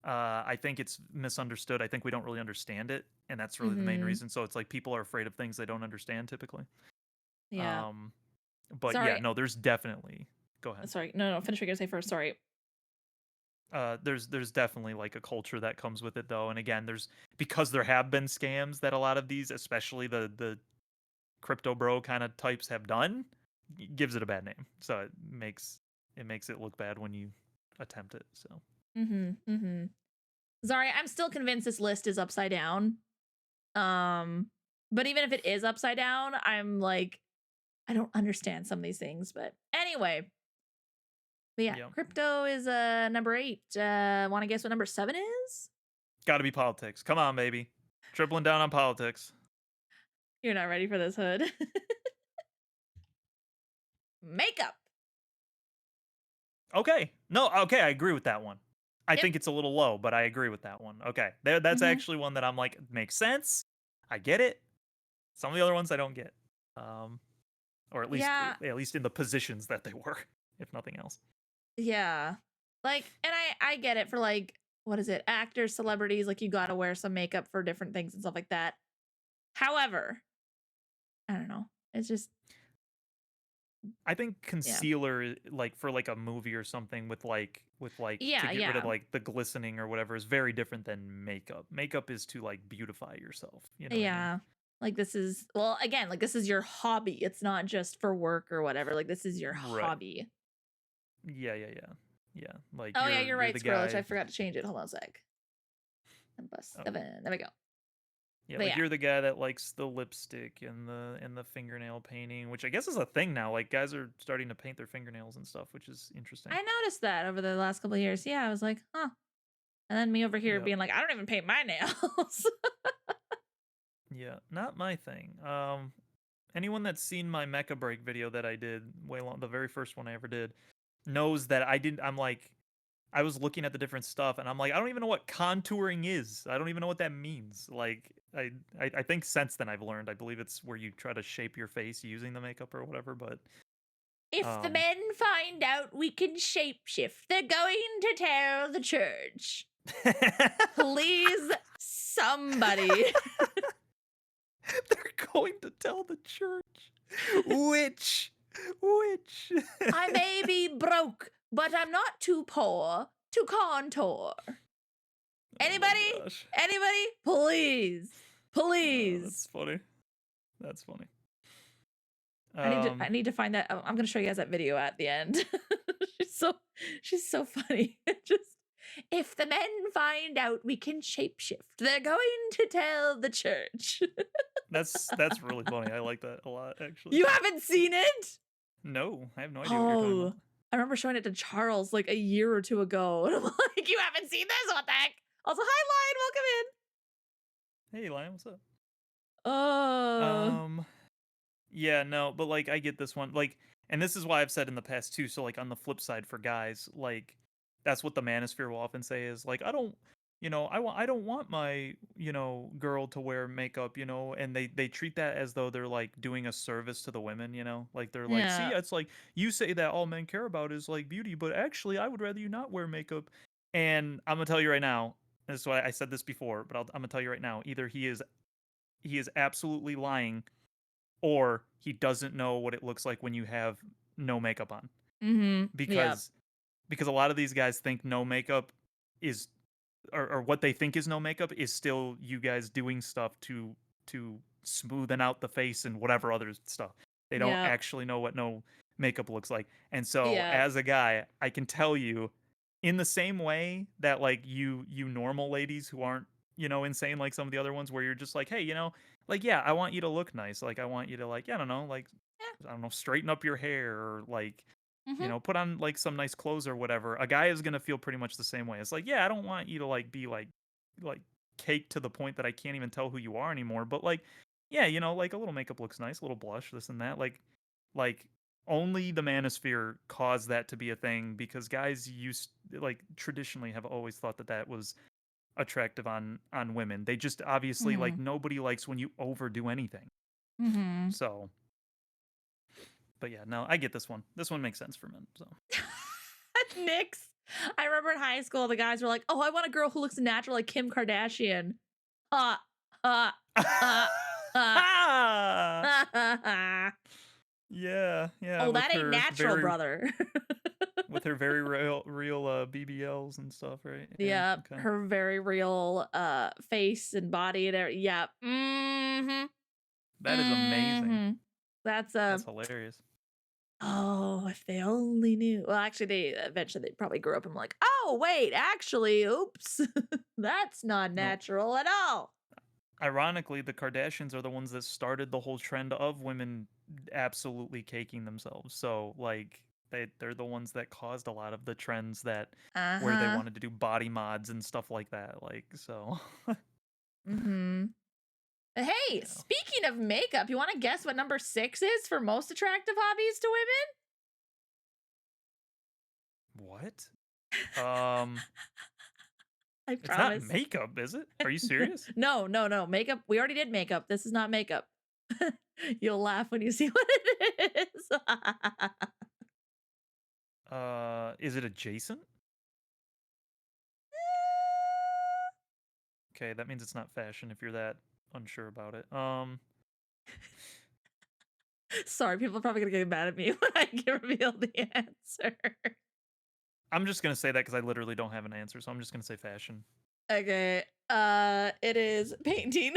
I think it's misunderstood. I think we don't really understand it, and that's really the main Mhm. reason. So it's like people are afraid of things they don't understand typically. Yeah. Um, but yeah, Sorry. no, there's definitely go ahead. Sorry. No, no, finish what you're gonna say first. Sorry. There's definitely like a culture that comes with it though, and again, there's because there have been scams that a lot of these, especially the crypto bro kind of types have done, gives it a bad name. So it makes it look bad when you attempt it. So Mhm. Mhm. Sorry, I'm still convinced this list is upside down. Um, but even if it is upside down, I'm like, I don't understand some of these things. But anyway, but yeah, yeah, crypto is number 8. Want to guess what number 7 is? got to be politics. Come on, baby, tripling down on politics. You're not ready for this, Hood. Makeup. Okay. No, okay, I agree with that one. I Yep. think it's a little low, but I agree with that one. Okay. That's Hmm. actually one that I'm like, makes sense. I get it. Some of the other ones I don't get. Um, or Yeah. at least in the positions that they were, if nothing else. Yeah. Like, and I get it for like, what is it? Actors, celebrities, like you got to wear some makeup for different things and stuff like that. However, I don't know. It's just, I think yeah. concealer like for like a movie or something with like to Yeah, get rid of yeah. like the glistening or whatever is very different than makeup. Makeup is to like beautify yourself. You know what I mean? Yeah. Like this is well, again, like this is your hobby. It's not just for work or whatever. Like this is your Right. hobby. Yeah, yeah, yeah. Yeah. Like Oh yeah, you're you're you're right, the Squirrelish. I guy. forgot to change it. Hold on a sec. And plus Oh, 7. There we go. yeah, But like yeah, you're the guy that likes the lipstick and the fingernail painting, which I guess is a thing now. Like guys are starting to paint their fingernails and stuff, which is interesting. I noticed that over the last couple of years. Yeah, I was like, huh. And then me over here Yep. being like, I don't even paint my nails. Yeah, not my thing. Anyone that's seen my mecha break video that I did way long, the very first one I ever did, knows that I didn't. I'm like, I was looking at the different stuff, and I'm like, I don't even know what contouring is. I don't even know what that means. Like, I think since then I've learned. I believe it's where you try to shape your face using the makeup or whatever. But If the um, men find out we can shapeshift, they're going to tell the church. Please, somebody. they're going to tell the church. Which? I may be broke, but I'm not too poor to contour. Oh my Anybody? gosh. Anybody? Please. Please. That's funny. That's funny. I Um, need to find that. I'm gonna show you guys that video at the end. she's so she's so funny. Just if the men find out we can shapeshift, they're going to tell the church. that's really funny. I like that a lot, actually. You haven't seen it? No, I have no idea what you're talking about. Oh, I remember showing it to Charles like a year or two ago. And I'm like, you haven't seen this? What the heck? Also, hi, Hey, Lion, what's up? Lion. Welcome in. Um, yeah, no, but like I get this one, like, and this is why I've said in the past too. So like on the flip side for guys, like that's what the manosphere will often say is like, I don't, I don't want my, girl to wear makeup, and they treat that as though they're like doing a service to the women, like they're like, see, Yeah. it's like you say that all men care about is like beauty, but actually I would rather you not wear makeup. And I'm gonna tell you right now, this is why I said this before, but I'm gonna tell you right now, either he is absolutely lying or he doesn't know what it looks like when you have no makeup on Mm-hmm. Yeah. because a lot of these guys think no makeup is or what they think is no makeup is still you guys doing stuff to smoothen out the face and whatever other stuff. They don't Yeah. actually know what no makeup looks like. And so Yeah. as a guy, I can tell you in the same way that like you normal ladies who aren't, insane like some of the other ones where you're just like, "Hey, like yeah, I want you to look nice. Like I want you to like, I don't know, like I don't know, straighten up your hair or like, Mm-hmm. put on like some nice clothes or whatever. A guy is gonna feel pretty much the same way. It's like, yeah, I don't want you to like be like cake to the point that I can't even tell who you are anymore. But like, yeah, like a little makeup looks nice, a little blush, this and that. Like only the manosphere caused that to be a thing because guys used like traditionally have always thought that that was attractive on women. They just obviously Mm-hmm. like nobody likes when you overdo anything. Mm-hmm. So, but yeah, no, I get this one. This one makes sense for men. So. Nyx. I remember in high school, the guys were like, "Oh, I want a girl who looks natural like Kim Kardashian." Uh, uh, uh, uh. Yeah, yeah, Oh, that ain't natural, brother. with her very real BBLs and stuff, right? Yeah, Yeah, okay. her very real face and body and everything. Yeah. Mm-hmm. That is amazing. Mm-hmm. That's That's hilarious. oh, if they only knew. Well, actually, they probably grew up and were like, oh wait, actually, oops, that's not No, natural at all. ironically, the Kardashians are the ones that started the whole trend of women absolutely caking themselves. So, like, they're the ones that caused a lot of the trends that where they Uh-huh. wanted to do body mods and stuff like that. Like, so Mm-hmm. Hey, yeah. speaking of makeup, you want to guess what number 6 is for most attractive hobbies to What? women? I It's not promise. makeup, is it? Are you serious? No, no, no. Makeup. We already did makeup. This is not makeup. You'll laugh when you see what it is. Is it adjacent? Okay, that means it's not fashion if you're that unsure about it. Sorry, people are probably gonna get mad at me when I can reveal the answer. I'm just gonna say that because I literally don't have an answer, so I'm just gonna say fashion. Okay. It is painting.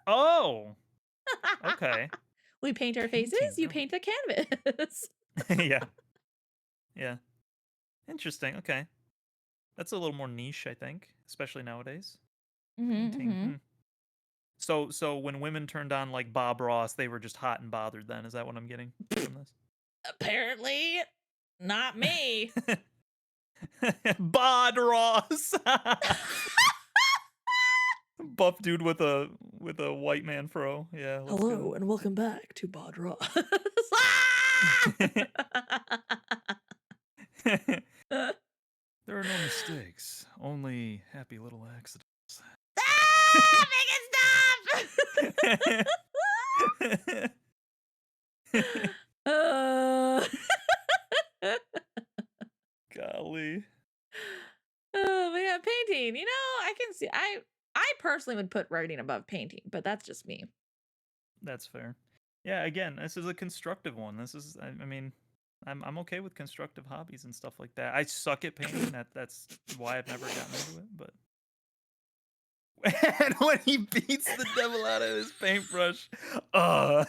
Oh, okay. We paint our faces. Painting, You really? paint a canvas. Yeah, yeah. Interesting. Okay, that's a little more niche, I think, especially nowadays. Painting. Mm-hmm. So when women turned on like Bob Ross, they were just hot and bothered. Then is that what I'm getting from this? Apparently, not me. Bod Ross. Buff dude with a white man fro. Yeah, let's Hello go. and welcome back to Bod Ross. There are no mistakes, only happy little accidents. Make it stop! uh, Golly. but yeah, painting. I can see. I personally would put writing above painting, but that's just me. That's fair. Yeah, again, this is a constructive one. This is I mean, I'm okay with constructive hobbies and stuff like that. I suck at painting. That's why I've never gotten into it, but and when he beats the devil out of his paintbrush, uh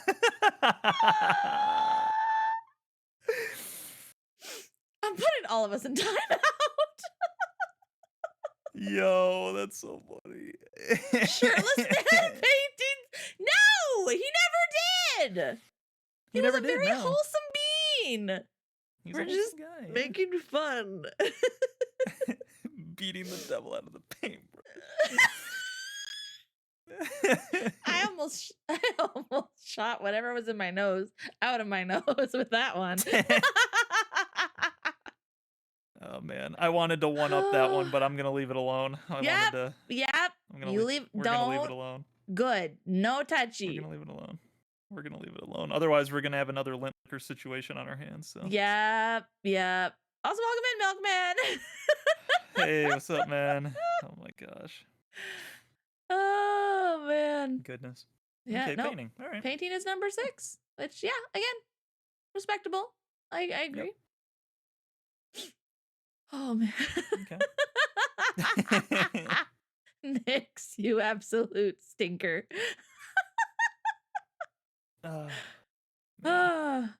I'm putting all of us in timeout. Yo, that's so funny. Shirtless man paintings. No, he never did. He He was never a did, very no. wholesome being. He's We're a just wholesome guy, yeah. making fun. Beating the devil out of the paintbrush. I almost shot whatever was in my nose out of my nose with that one. Oh man, I wanted to one up that one, but I'm gonna leave it alone. Yep. You leave. We're gonna leave it Don't. alone. Good. No We're touchy. gonna leave it alone. We're gonna leave it alone. Otherwise, we're gonna have another liquor situation on our hands. So. Yep. Also, welcome in, Milkman. Hey, what's up, man? Oh my gosh. Oh man. Goodness. Yeah. Okay, No. painting. All right. Painting is number 6. Which, yeah, again, respectable. I agree. Yep. Oh man. Okay. Nyx, you absolute stinker.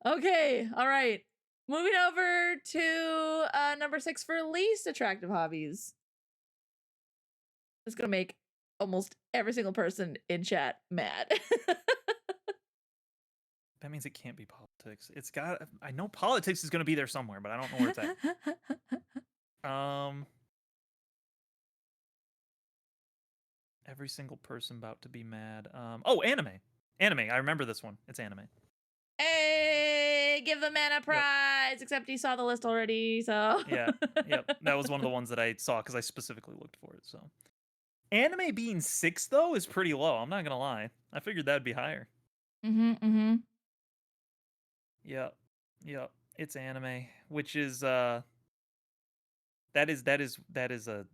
Okay. All right. Moving over to number 6 for least attractive hobbies. It's gonna make almost every single person in chat mad. That means it can't be politics. It's got. I know politics is going to be there somewhere, but I don't know where it's at. Um, every single person about to be mad. Oh, anime. Anime. I remember this one. It's anime. Hey, give the man a Yep. prize. Except he saw the list already, so. Yeah. Yep. That was one of the ones that I saw because I specifically looked for it. So, anime being 6 though is pretty low. I'm not gonna lie. I figured that'd be higher. Mm-hmm. Yep. Yep. It's anime, which is that is a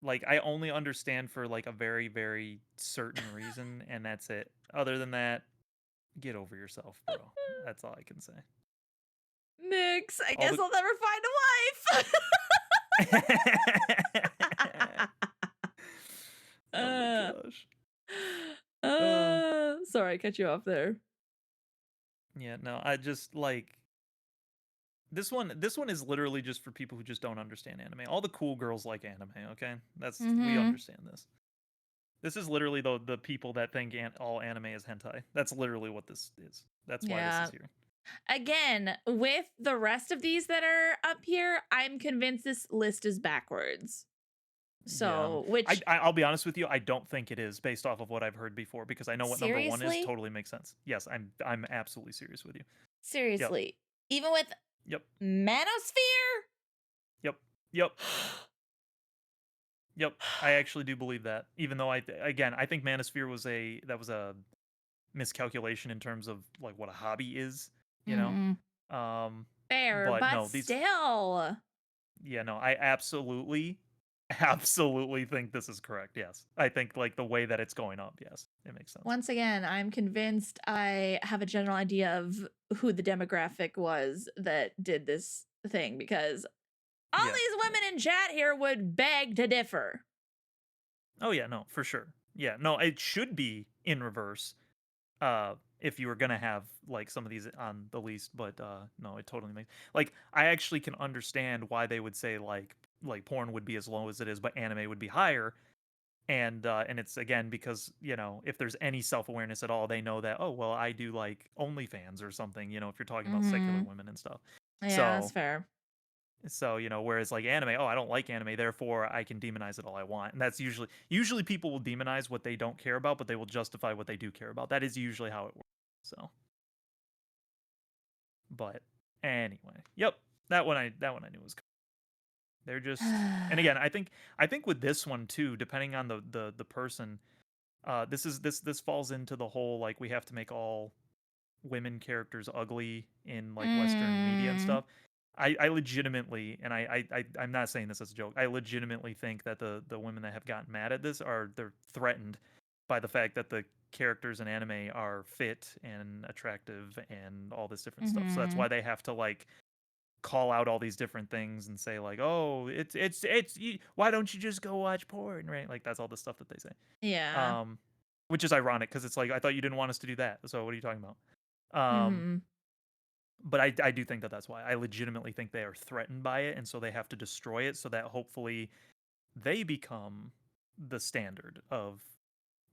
like I only understand for like a very very certain reason, and that's it. Other than that, get over yourself, bro. That's all I can say. Nix, I All guess the I'll never find a wife. Oh my uh, gosh. Uh sorry, I cut you off there. yeah, no, I just like this one is literally just for people who just don't understand anime. All the cool girls like anime, okay? We Mm-hmm. understand this. This is literally the people that think all anime is hentai. That's literally what this is. That's why this Yeah. is here. Again, with the rest of these that are up here, I'm convinced this list is backwards. Yeah, So, which I'll be honest with you. I don't think it is based off of what I've heard before because I know what number one is. seriously, Totally makes sense. Yes, I'm absolutely serious with you. Yep, seriously, even with yep, Manosphere. yep, yep, yep. I actually do believe that. Even though I think Manosphere was a miscalculation in terms of like what a hobby is. You know, Mm-hmm. um, Fair, but but no, these. still. Yeah, no, I absolutely, absolutely think this is correct. Yes, I think like the way that it's going up. Yes, it makes sense. Once again, I'm convinced I have a general idea of who the demographic was that did this thing because all Yeah. these Yeah. women in chat here would beg to differ. Oh yeah, no, for sure. Yeah, no, it should be in reverse. If you were gonna have like some of these on the least, but no, it totally makes like I actually can understand why they would say like porn would be as low as it is, but anime would be higher. And it's again because if there's any self-awareness at all, they know that, oh well, I do like OnlyFans or something, if you're talking about secular Mm-hmm. women and stuff. Yeah, that's So fair. whereas like anime, oh, I don't like anime, therefore I can demonize it all I want. And that's usually people will demonize what they don't care about, but they will justify what they do care about. That is usually how it works. So, but anyway, yep, that one I knew was. They're just, and again, I think with this one too, depending on the person, this falls into the whole like we have to make all women characters ugly in like Western media and mm, stuff. I legitimately, and I'm not saying this as a joke. I legitimately think that the women that have gotten mad at this they're threatened by the fact that the characters in anime are fit and attractive and all this different stuff. So that's mm-hmm. why they have to like call out all these different things and say like, oh, why don't you just go watch porn, right? Like that's all the stuff that they say. Yeah. Um, which is ironic because it's like I thought you didn't want us to do that. So what are you talking about? Mm-hmm. But I do think that that's why. I legitimately think they are threatened by it, and so they have to destroy it so that hopefully they become the standard of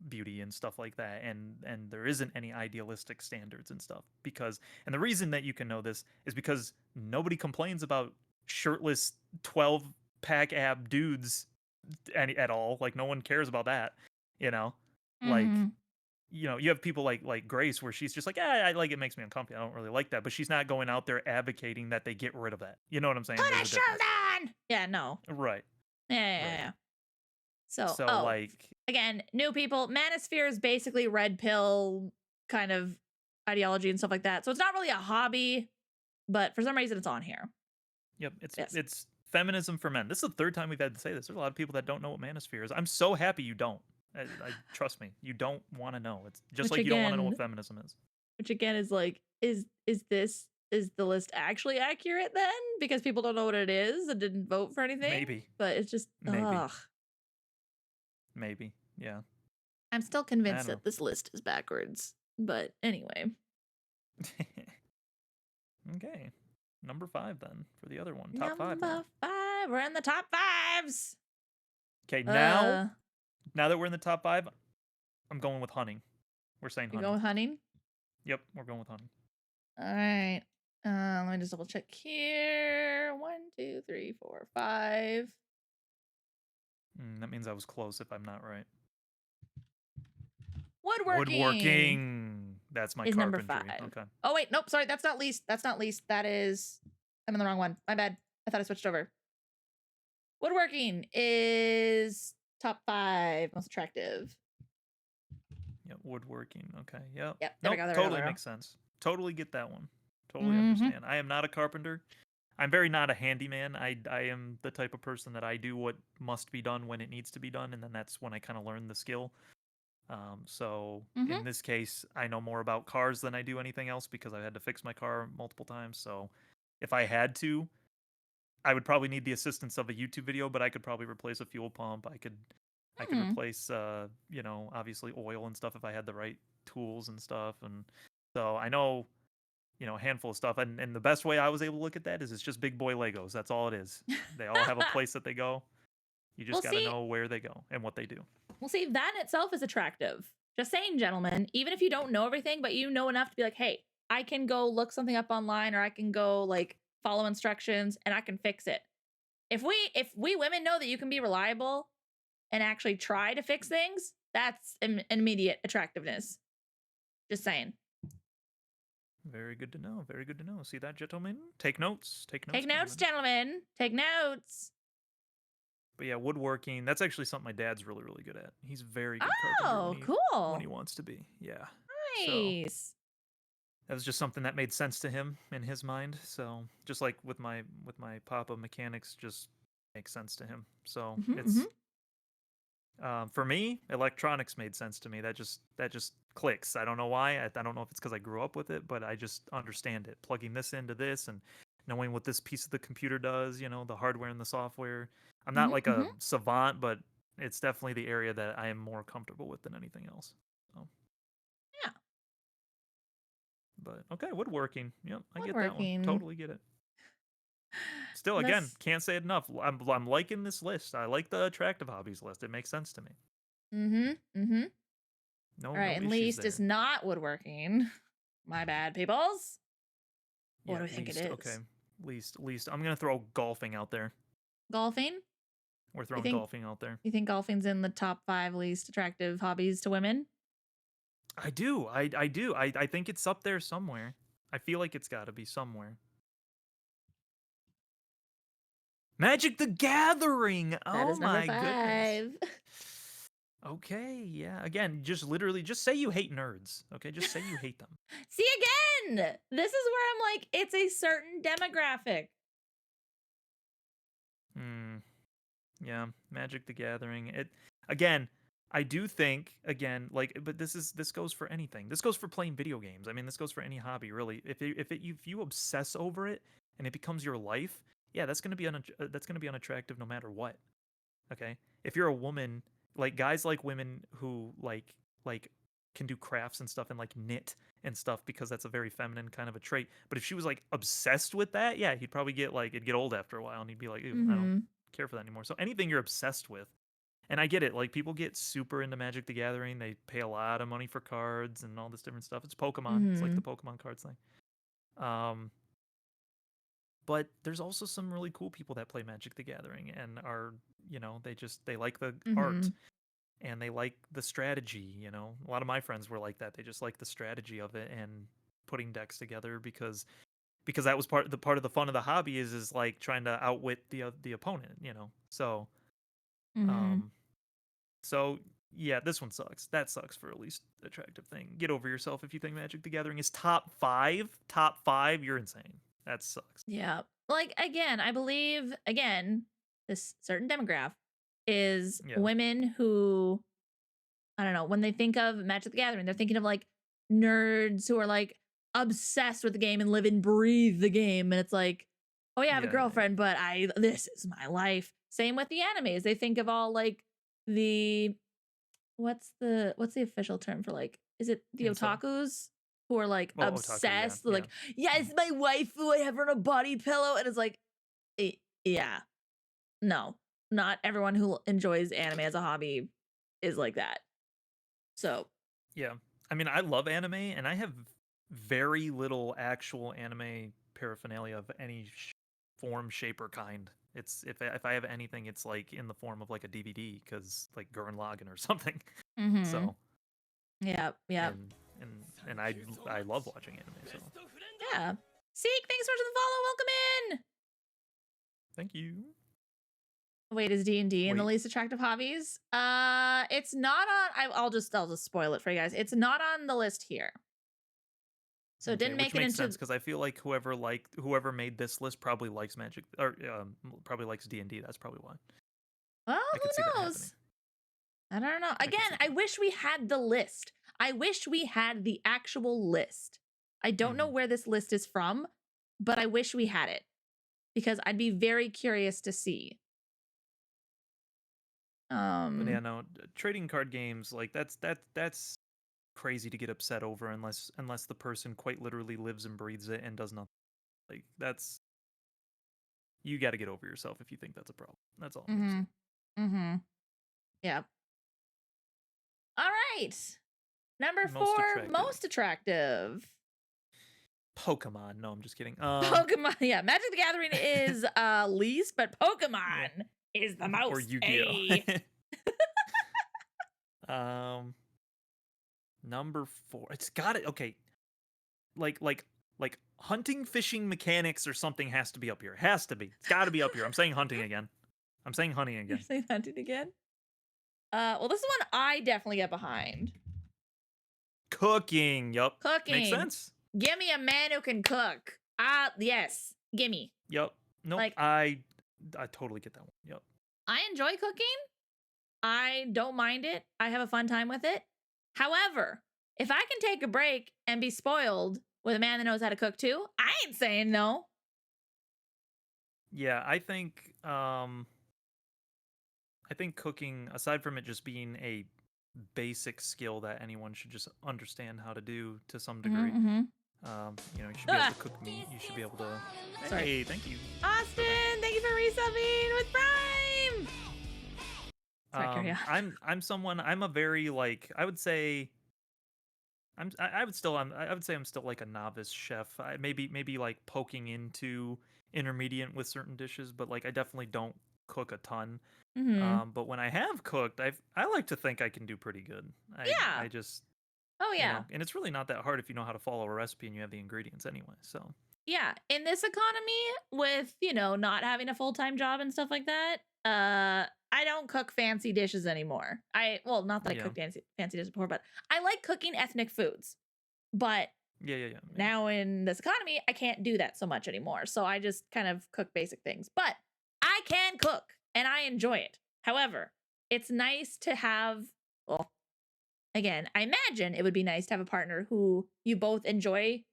beauty and stuff like that, and there isn't any idealistic standards and stuff and the reason that you can know this is because nobody complains about shirtless 12 pack ab dudes at all. Like no one cares about that, you know like Mm-hmm. you have people like Grace where she's just like, yeah, I like it makes me uncomfortable. I don't really like that, but she's not going out there advocating that they get rid of that. You know what I'm saying? Put There's a a shirt difference. on. Yeah, no. Right. Yeah, yeah, yeah, Right. yeah. So, So like, again, new people. Manosphere is basically red pill kind of ideology and stuff like that. So it's not really a hobby, but for some reason it's on here. yep, it's Yes. it's feminism for men. This is the third time we've had to say this. There's a lot of people that don't know what manosphere is. I'm so happy you don't. I trust me, you don't want to know. It's just Which like you don't want to know what again, feminism is. is like, is the list actually accurate then? Because people don't know what it is and didn't vote for anything. Maybe, But it's just maybe, ugh. maybe. Yeah, I'm still I convinced don't know. that this list is backwards. But anyway. Okay, number 5 then for the other one. Top 5 now. Number 5. We're in the top 5s. Okay, now Uh now that we're in the top 5, I'm going with hunting. We're saying you go hunting. with hunting? Yep, we're going with hunting. All right. Let me just double check here. 1, 2, 3, 4, 5. That means I was close if I'm not right. Woodworking Woodworking. That's my is number carpentry. 5. Okay. Oh wait, nope. Sorry, that's not least. That's not least. That is. I'm in the wrong one. My bad. I thought I switched over. Woodworking is top 5 most attractive. Yep. Woodworking. Okay. Yep. Yep. There we Nope. go. There we go. Totally There we go. makes sense. Totally get that one. Totally Mm-hmm. understand. I am not a carpenter. I'm very not a handyman. I am the type of person that I do what must be done when it needs to be done, and then that's when I kind of learn the skill. So Mm-hmm. in this case, I know more about cars than I do anything else because I've had to fix my car multiple times. So if I had to, I would probably need the assistance of a YouTube video, but I could probably replace a fuel pump. I could Hmm. replace obviously oil and stuff if I had the right tools and stuff. And so I know, a handful of stuff. And the best way I was able to look at that is it's just big boy Legos. That's all it is. They all have a place that they go. You Well, just got to see, know where they go and what they do. that in itself is attractive. Just saying, gentlemen, even if you don't know everything, but you know enough to be like, hey, I can go look something up online, or I can go like follow instructions and I can fix it. If we women know that you can be reliable and actually try to fix things, that's an immediate attractiveness. Just saying. Very good to know. Very good to know. See that, gentlemen? Take notes. Take notes, Take notes, gentlemen. gentlemen. Take notes. But yeah, woodworking, that's actually something my dad's really, really good at. He's a very good carpenter Oh, when he cool. wants to be. Yeah. So Nice. that was just something that made sense to him in his mind. So just like with my papa, mechanics just makes sense to him. So Mm-hmm, mm-hmm, it's for me, electronics made sense to me. That just clicks. I don't know why. I don't know if it's because I grew up with it, but I just understand it. Plugging this into this and knowing what this piece of the computer does, the hardware and the software. I'm not like mm-hmm. a savant, but it's definitely the area that I am more comfortable with than anything else. So, Yeah. but okay, woodworking. Yep, I get that one. Woodworking. Totally get it. Still, again, This. can't say it enough. I'm liking this list. I like the attractive hobbies list. It makes sense to me. Mm-hmm. Mm-hmm. No, All right, no and issues least is there. not woodworking. My bad, peoples. What Yeah, do we think it least. Okay, is? least. I'm gonna throw golfing out there. Golfing? We're You throwing think golfing out there. you think golfing's in the top 5 least attractive hobbies to women? I do. I do. I think it's up there somewhere. I feel like it's got to be somewhere. Magic the Gathering. That Oh is number my goodness. 5. Okay, yeah. Again, just literally just say you hate nerds. Okay, just say you hate them. See again. This is where I'm like, it's a certain demographic. Hmm. Yeah, Magic the Gathering. It again, I do think again like but this goes for anything. This goes for playing video games. I mean, this goes for any hobby really. If you obsess over it and it becomes your life, yeah, that's going to be that's going to be unattractive no matter what. Okay? If you're a woman, like guys like women who like can do crafts and stuff and like knit and stuff because that's a very feminine kind of a trait. But if she was like obsessed with that, yeah, he'd probably get like it'd get old after a while and he'd be like, "Ew, I don't Mhm. care for that anymore." So anything you're obsessed with, and I get it, like people get super into Magic the Gathering, they pay a lot of money for cards and all this different stuff. It's Pokemon. It's like the Mhm. Pokemon cards thing. Um but there's also some really cool people that play Magic the Gathering and are, they like the art Mhm. and they like the strategy. A lot of my friends were like that. They just like the strategy of it and putting decks together because that was part of the fun of the hobby is like trying to outwit the opponent. Mhm. Um so yeah, this one sucks. That sucks for at least attractive thing. Get over yourself if you think Magic the Gathering is top 5. Top 5, you're insane. That sucks. Yeah. Like again, I believe again, this certain demographic is Yeah. women who I don't know, when they think of Magic the Gathering, they're thinking of like nerds who are like obsessed with the game and live and breathe the game. And it's like, oh yeah, I have a Yeah, yeah, girlfriend, but this is my life. Same with the animes. They think of all like the what's the official term for like, is it the incel. otakus who are like Well, otaku, yeah, obsessed? They're yeah. like, yeah, it's my waifu. I have her on a body pillow. And it's like, yeah, no, not everyone who enjoys anime as a hobby is like that. So, Yeah. I mean, I love anime and I have very little actual anime paraphernalia of any form, shape, or kind. It's if I have anything, it's like in the form of like a DVD, because like Gurren Lagann or something. Mm-hmm. So Yep. Yep. and and I love watching anime. So Yeah. Seek, thanks so much for the follow. Welcome in. thank you. Wait, is D&D in the Wait. least attractive hobbies? It's not on. I'll just spoil it for you guys. It's not on the list here. So it Okay, didn't which make it makes into. sense because I feel like whoever made this list probably likes Magic, or probably likes D&D. That's probably why. Well, I could see that who happening. knows? I don't know. I could Again, see I that. wish we had the list. I wish we had the actual list. I don't know where this list is from, but I wish we had it because I'd be very curious to see. But yeah, no, trading card games, like that's crazy to get upset over unless the person quite literally lives and breathes it and does nothing. Like that's you got to get over yourself if you think that's a problem. That's all I'm gonna say. Mm-hmm. Yep. All right. Number Most 4, attractive. most attractive. Pokemon. No, I'm just kidding. Pokemon. Yeah, Magic the Gathering is least, but Yeah. Pokemon is the most. Or Yu-Gi-Oh. Number 4. It's got it. Okay. Like hunting, fishing mechanics or something has to be up here. Has to be. It's got to be up here. I'm saying hunting again. I'm saying hunting You're again. saying hunting again? Well, this is one I definitely get behind. Cooking. Yup. Cooking. Makes sense. Give me a man who can cook. Yes. Gimme. Yup. Nope. Like, I totally get that one. Yup. I enjoy cooking. I don't mind it. I have a fun time with it. However, if I can take a break and be spoiled with a man that knows how to cook too, I ain't saying no. Yeah, I think cooking, aside from it just being a basic skill that anyone should just understand how to do to some degree. Mm-hmm. You should be able to cook meat. You should be able to. Sorry. Hey, thank you. Austin, thank you for resubbing with Prime. Sorry, carry on. I'm a very like I would say. I would say I'm still like a novice chef. Maybe like poking into intermediate with certain dishes, but like I definitely don't cook a ton. Mm-hmm. But when I have cooked, I like to think I can do pretty good. Yeah. I just Oh yeah. and it's really not that hard if you know how to follow a recipe and you have the ingredients anyway. So yeah, in this economy with, not having a full-time job and stuff like that, I don't cook fancy dishes anymore. Not that I cooked fancy dishes before, but I like cooking ethnic foods. But yeah. now in this economy, I can't do that so much anymore. So I just kind of cook basic things. But I can cook and I enjoy it. However, it's nice to have, well, again, I imagine it would be nice to have a partner who you both enjoy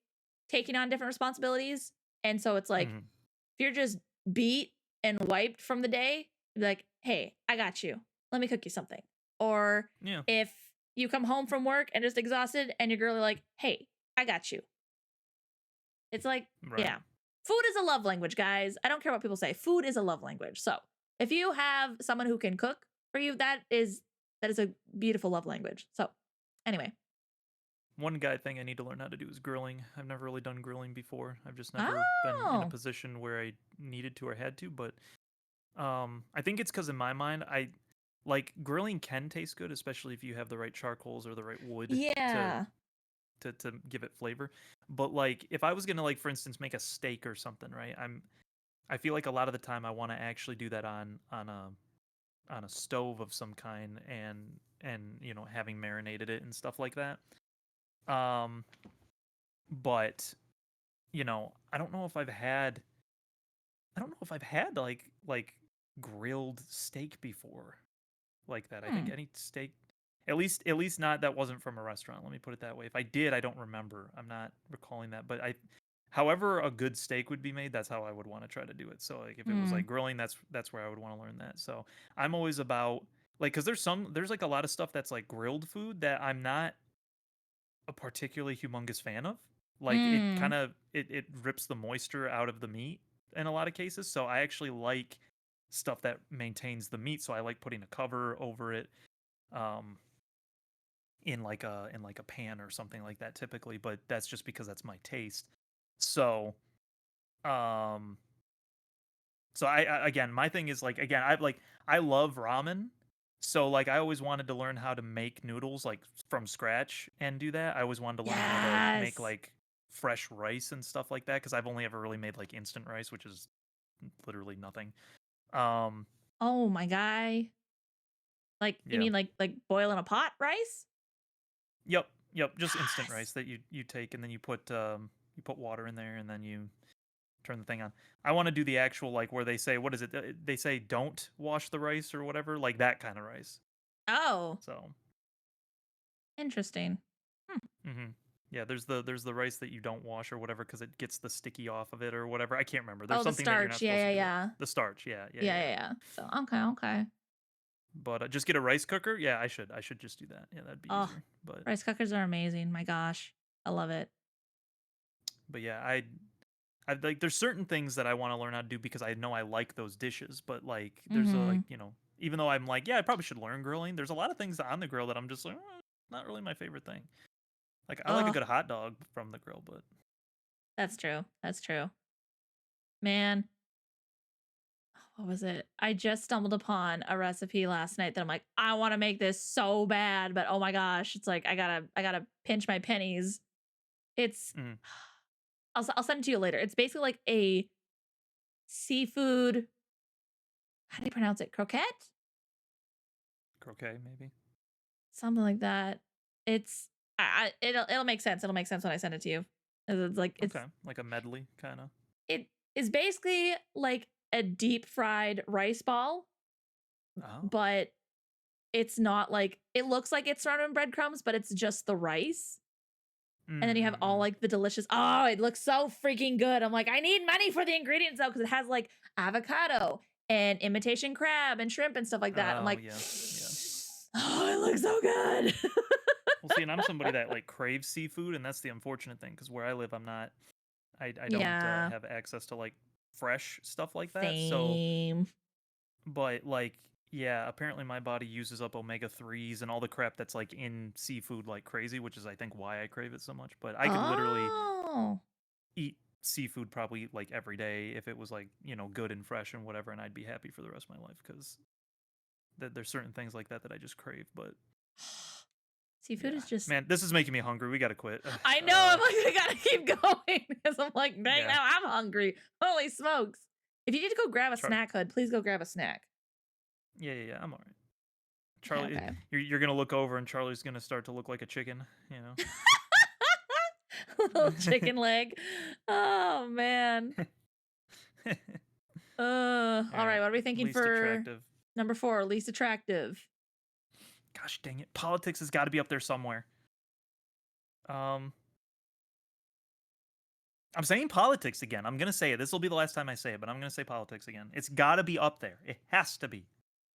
taking on different responsibilities. And so it's like, if you're just beat and wiped from the day, be like, hey, I got you. Let me cook you something. Or if you come home from work and just exhausted and your girl are like, hey, I got you. It's like, yeah. Food is a love language, guys. I don't care what people say. Food is a love language. So if you have someone who can cook for you, that is a beautiful love language. So anyway. One guy thing I need to learn how to do is grilling. I've never really done grilling before. I've just never been in a position where I needed to or had to. But I think it's because in my mind, I like grilling can taste good, especially if you have the right charcoals or the right wood to give it flavor. But like if I was gonna like for instance make a steak or something, right? I feel like a lot of the time I want to actually do that on a stove of some kind and having marinated it and stuff like that. But I don't know if I've had like grilled steak before like that. I think any steak, at least not that wasn't from a restaurant. Let me put it that way. If I did, I don't remember. I'm not recalling that, but however a good steak would be made, that's how I would want to try to do it. So like if it was like grilling, that's where I would want to learn that. So I'm always about like because there's like a lot of stuff that's like grilled food that I'm not a particularly humongous fan of. Like it kind of it rips the moisture out of the meat in a lot of cases. So I actually like stuff that maintains the meat. So I like putting a cover over it. in like a pan or something like that typically, but that's just because that's my taste. So, um so I again, my thing is like again, I love ramen. So like I always wanted to learn how to make noodles like from scratch and do that. I always wanted to learn how to make Yes. like fresh rice and stuff like that because I've only ever really made like instant rice, which is literally nothing. Um Oh my guy. Like you yeah. mean like boil in a pot rice? Yep. Yep, just instant rice Yes. that you take and then you put water in there and then you turn the thing on. I want to do the actual like where they say what is it? They say don't wash the rice or whatever, like that kind of rice. Oh, So, interesting. Hmm. mhm. Yeah, there's the rice that you don't wash or whatever because it gets the sticky off of it or whatever. I can't remember. There's Oh, the something that you're starch. not Yeah, supposed to yeah, do with yeah. the starch. Yeah, yeah, Yeah, yeah. yeah, yeah. So okay, okay. But just get a rice cooker. Yeah, I should just do that. Yeah, that'd be Oh, easier. rice cookers are amazing. My gosh. I love it. But yeah, I like there's certain things that I want to learn how to do because I know I like those dishes. But like there's a Mm-hmm. like even though I'm like yeah I probably should learn grilling. There's a lot of things on the grill that I'm just like not really my favorite thing. Like I like a Oh, good hot dog from the grill, but that's true. That's true. Man, what was it? I just stumbled upon a recipe last night that I'm like, I want to make this so bad, but oh my gosh, it's like I gotta pinch my pennies. It's mm, I'll send it to you later. It's basically like a seafood. How do you pronounce it? Croquette? croquet maybe. Something like that. It's it'll make sense. It'll make sense when I send it to you. 'Cause it's like Okay, like a medley kind of. it is basically like a deep fried rice ball, Oh. but it's not like it looks like it's surrounded in breadcrumbs, but it's just the rice. And then you have all Mm-mm-mm. like the delicious. Oh, it looks so freaking good. I'm like, I need money for the ingredients though, because it has like avocado and imitation crab and shrimp and stuff like that. I'm Oh like, yeah, yeah. oh, it looks so good. Well, see, and I'm somebody that like craves seafood, and that's the unfortunate thing because where I live, I'm not. I don't Yeah, have access to like fresh stuff like that. So, same. but like, yeah, apparently my body uses up omega 3s and all the crap that's like in seafood like crazy, which is I think why I crave it so much. But I could literally Oh, eat seafood probably like every day if it was like good and fresh and whatever, and I'd be happy for the rest of my life because there's certain things like that that I just crave. But seafood yeah, is just. man, this is making me hungry. We gotta quit. I know. I'm like, I gotta keep going because I'm like, dang, Yeah, now I'm hungry. Holy smokes! If you need to go grab a Char- snack, Hood, please go grab a snack. yeah. I'm all right. Okay, Charlie, okay. you're gonna look over and Charlie's gonna start to look like a chicken. Little chicken leg. Oh man. All All right. right, What are we thinking least for attractive. number 4? Least attractive. Gosh dang it, politics has got to be up there somewhere. Um, I'm saying politics again. I'm gonna say it. This will be the last time I say it, but I'm gonna say politics again. It's got to be up there. It has to be.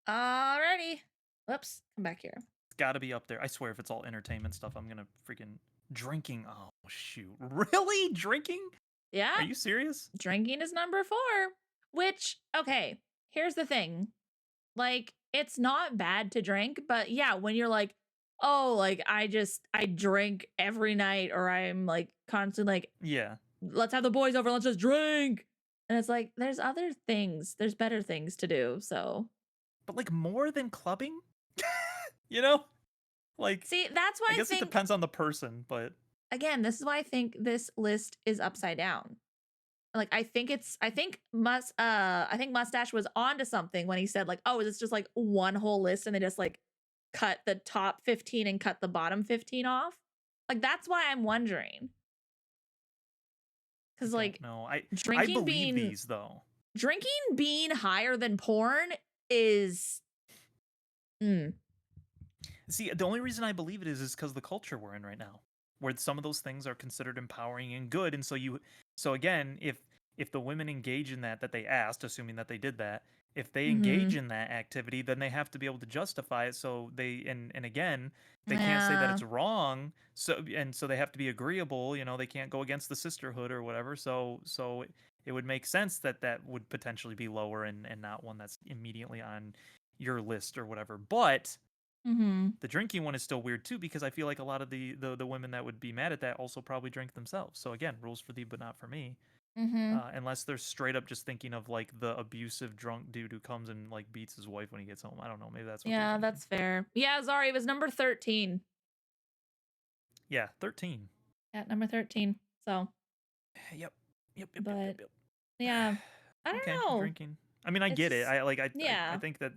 Alrighty. Whoops. Come back here. It's got to be up there. I swear, if it's all entertainment stuff, I'm gonna freaking drinking. Oh shoot, really drinking? Yeah. Are you serious? Drinking is number 4. Which, okay, here's the thing. Like, it's not bad to drink, but yeah, when you're like, oh, like I drink every night, or I'm like constantly like, Yeah, let's have the boys over, let's just drink. And it's like, there's other things, there's better things to do. So but like more than clubbing. you know, like see, that's why I I guess it think, depends on the person, but again, this is why I think this list is upside down. Like I think Mustache was onto something when he said like, oh, is this just like one whole list and they just like cut the top 15 and cut the bottom 15 off? Like that's why I'm wondering. I Cuz don't like know. I drinking believe being these though. drinking being higher than porn is mm, See, the only reason I believe it is because the culture we're in right now, where some of those things are considered empowering and good, and so again, if the women engage in that they asked, assuming that they did that, if they engage mhm. in that activity, then they have to be able to justify it. So and again, they can't say that Yeah. it's wrong. So they have to be agreeable. They can't go against the sisterhood or whatever. So it would make sense that that would potentially be lower and not one that's immediately on your list or whatever. But Mhm. The drinking one is still weird too because I feel like a lot of the women that would be mad at that also probably drink themselves. So again, rules for thee but not for me. Mhm. Unless they're straight up just thinking of like the abusive drunk dude who comes and like beats his wife when he gets home. I don't know. Maybe that's what they're Yeah, thinking. that's fair. Yeah, Zari was number 13. Yeah, 13. At number 13. So, Yep. Yep. Yep. Yep. Yep. but Yep. yeah, I Okay, don't know. drinking. I mean, I It's get it. just I yeah. think that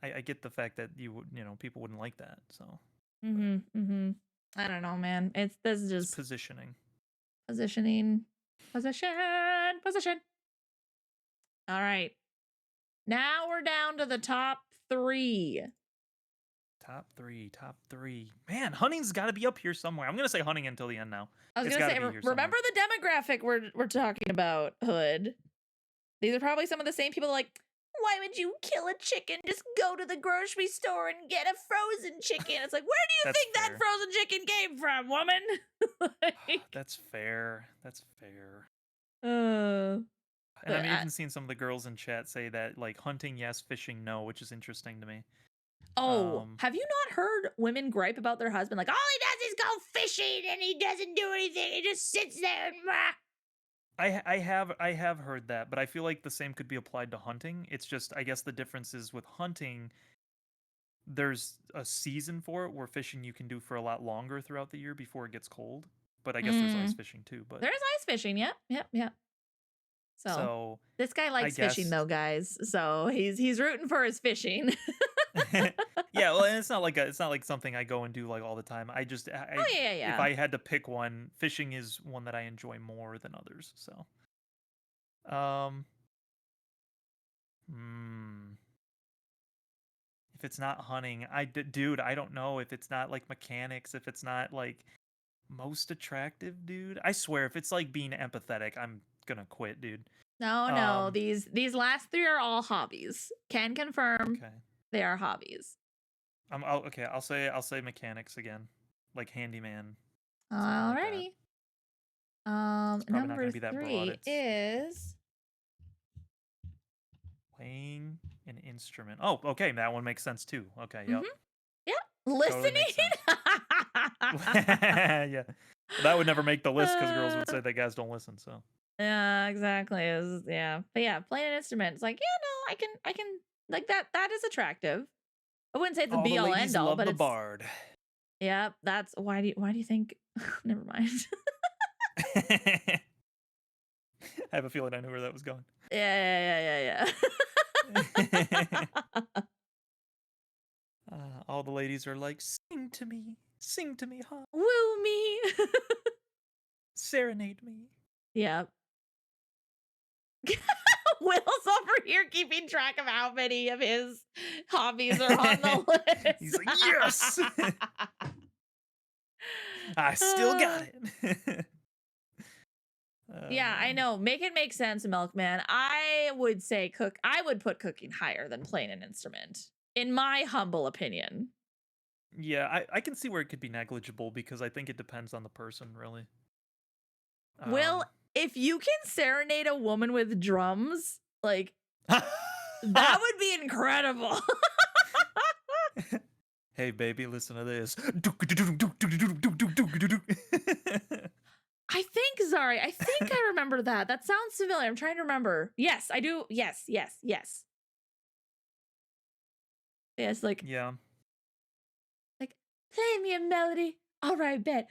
I get the fact that people wouldn't like that. So, but Mhm. Mhm. I don't know, man. This is it's just positioning. positioning. Position. All right. Now we're down to the top 3. Top three. Top three. Man, hunting's got to be up here somewhere. I'm gonna say hunting until the end now. I was It's going to got to say be here remember somewhere. the demographic we're talking about, Hood. These are probably some of the same people like, why would you kill a chicken? Just go to the grocery store and get a frozen chicken. It's like, where do you That's think that fair. frozen chicken came from, woman? Like, That's fair. That's fair. uh, And but I'm even seeing some of the girls in chat say that like hunting yes, fishing no, which is interesting to me. oh, Um, have you not heard women gripe about their husband? Like, all he does is go fishing and he doesn't do anything. He just sits there and I have heard that, but I feel like the same could be applied to hunting. It's just I guess the difference is with hunting, there's a season for it where fishing you can do for a lot longer throughout the year before it gets cold. But I guess there's ice mm, fishing too. But there's ice fishing. Yep, yep, yep. So so this guy I likes fishing guess though, guys. So he's rooting for his fishing. yeah, well, and it's not like something I go and do like all the time. Oh yeah, if yeah. I had to pick one, fishing is one that I enjoy more than others. So, um, hmm. If it's not hunting, dude, I don't know if it's not like mechanics, if it's not like most attractive, dude. I swear, if it's like being empathetic, I'm gonna quit, dude. No, no. Um, These last 3 are all hobbies. Can confirm okay. they are hobbies. Okay. I'll say mechanics again, like handyman, something like that. Alrighty. It's probably not Number gonna be that broad. 3 It's is playing an instrument. Oh, okay, that one makes sense too. Okay, mhm. yep. Yep. Totally Listening. makes sense. Yeah. That would never make the list because girls would Uh, say that guys don't listen, so. yeah, exactly. Yeah. But yeah, playing an instrument. It's like, yeah, no, I can like that is attractive. I wouldn't say it's a All the be all end ladies all, love but the it's bard. yeah, that's why do you think never mind. I have a feeling I knew where that was going. Yeah. All the ladies are like, sing to me, huh? Woo me. Serenade me. Yep. Will's over here keeping track of how many of his hobbies are on the He's list. like, yes, I still got Uh, it. Oh yeah, I man. know. Make it make sense, Milkman. I would put cooking higher than playing an instrument, in my humble opinion. Yeah, I can see where it could be negligible because I think it depends on the person, really. Will, Um, if you can serenade a woman with drums, like that would be incredible. hey baby, listen to this. I think I remember that. That sounds familiar. I'm trying to remember. Yes, I do. Yes. Yes, Yeah. like play me a melody. All right, bet.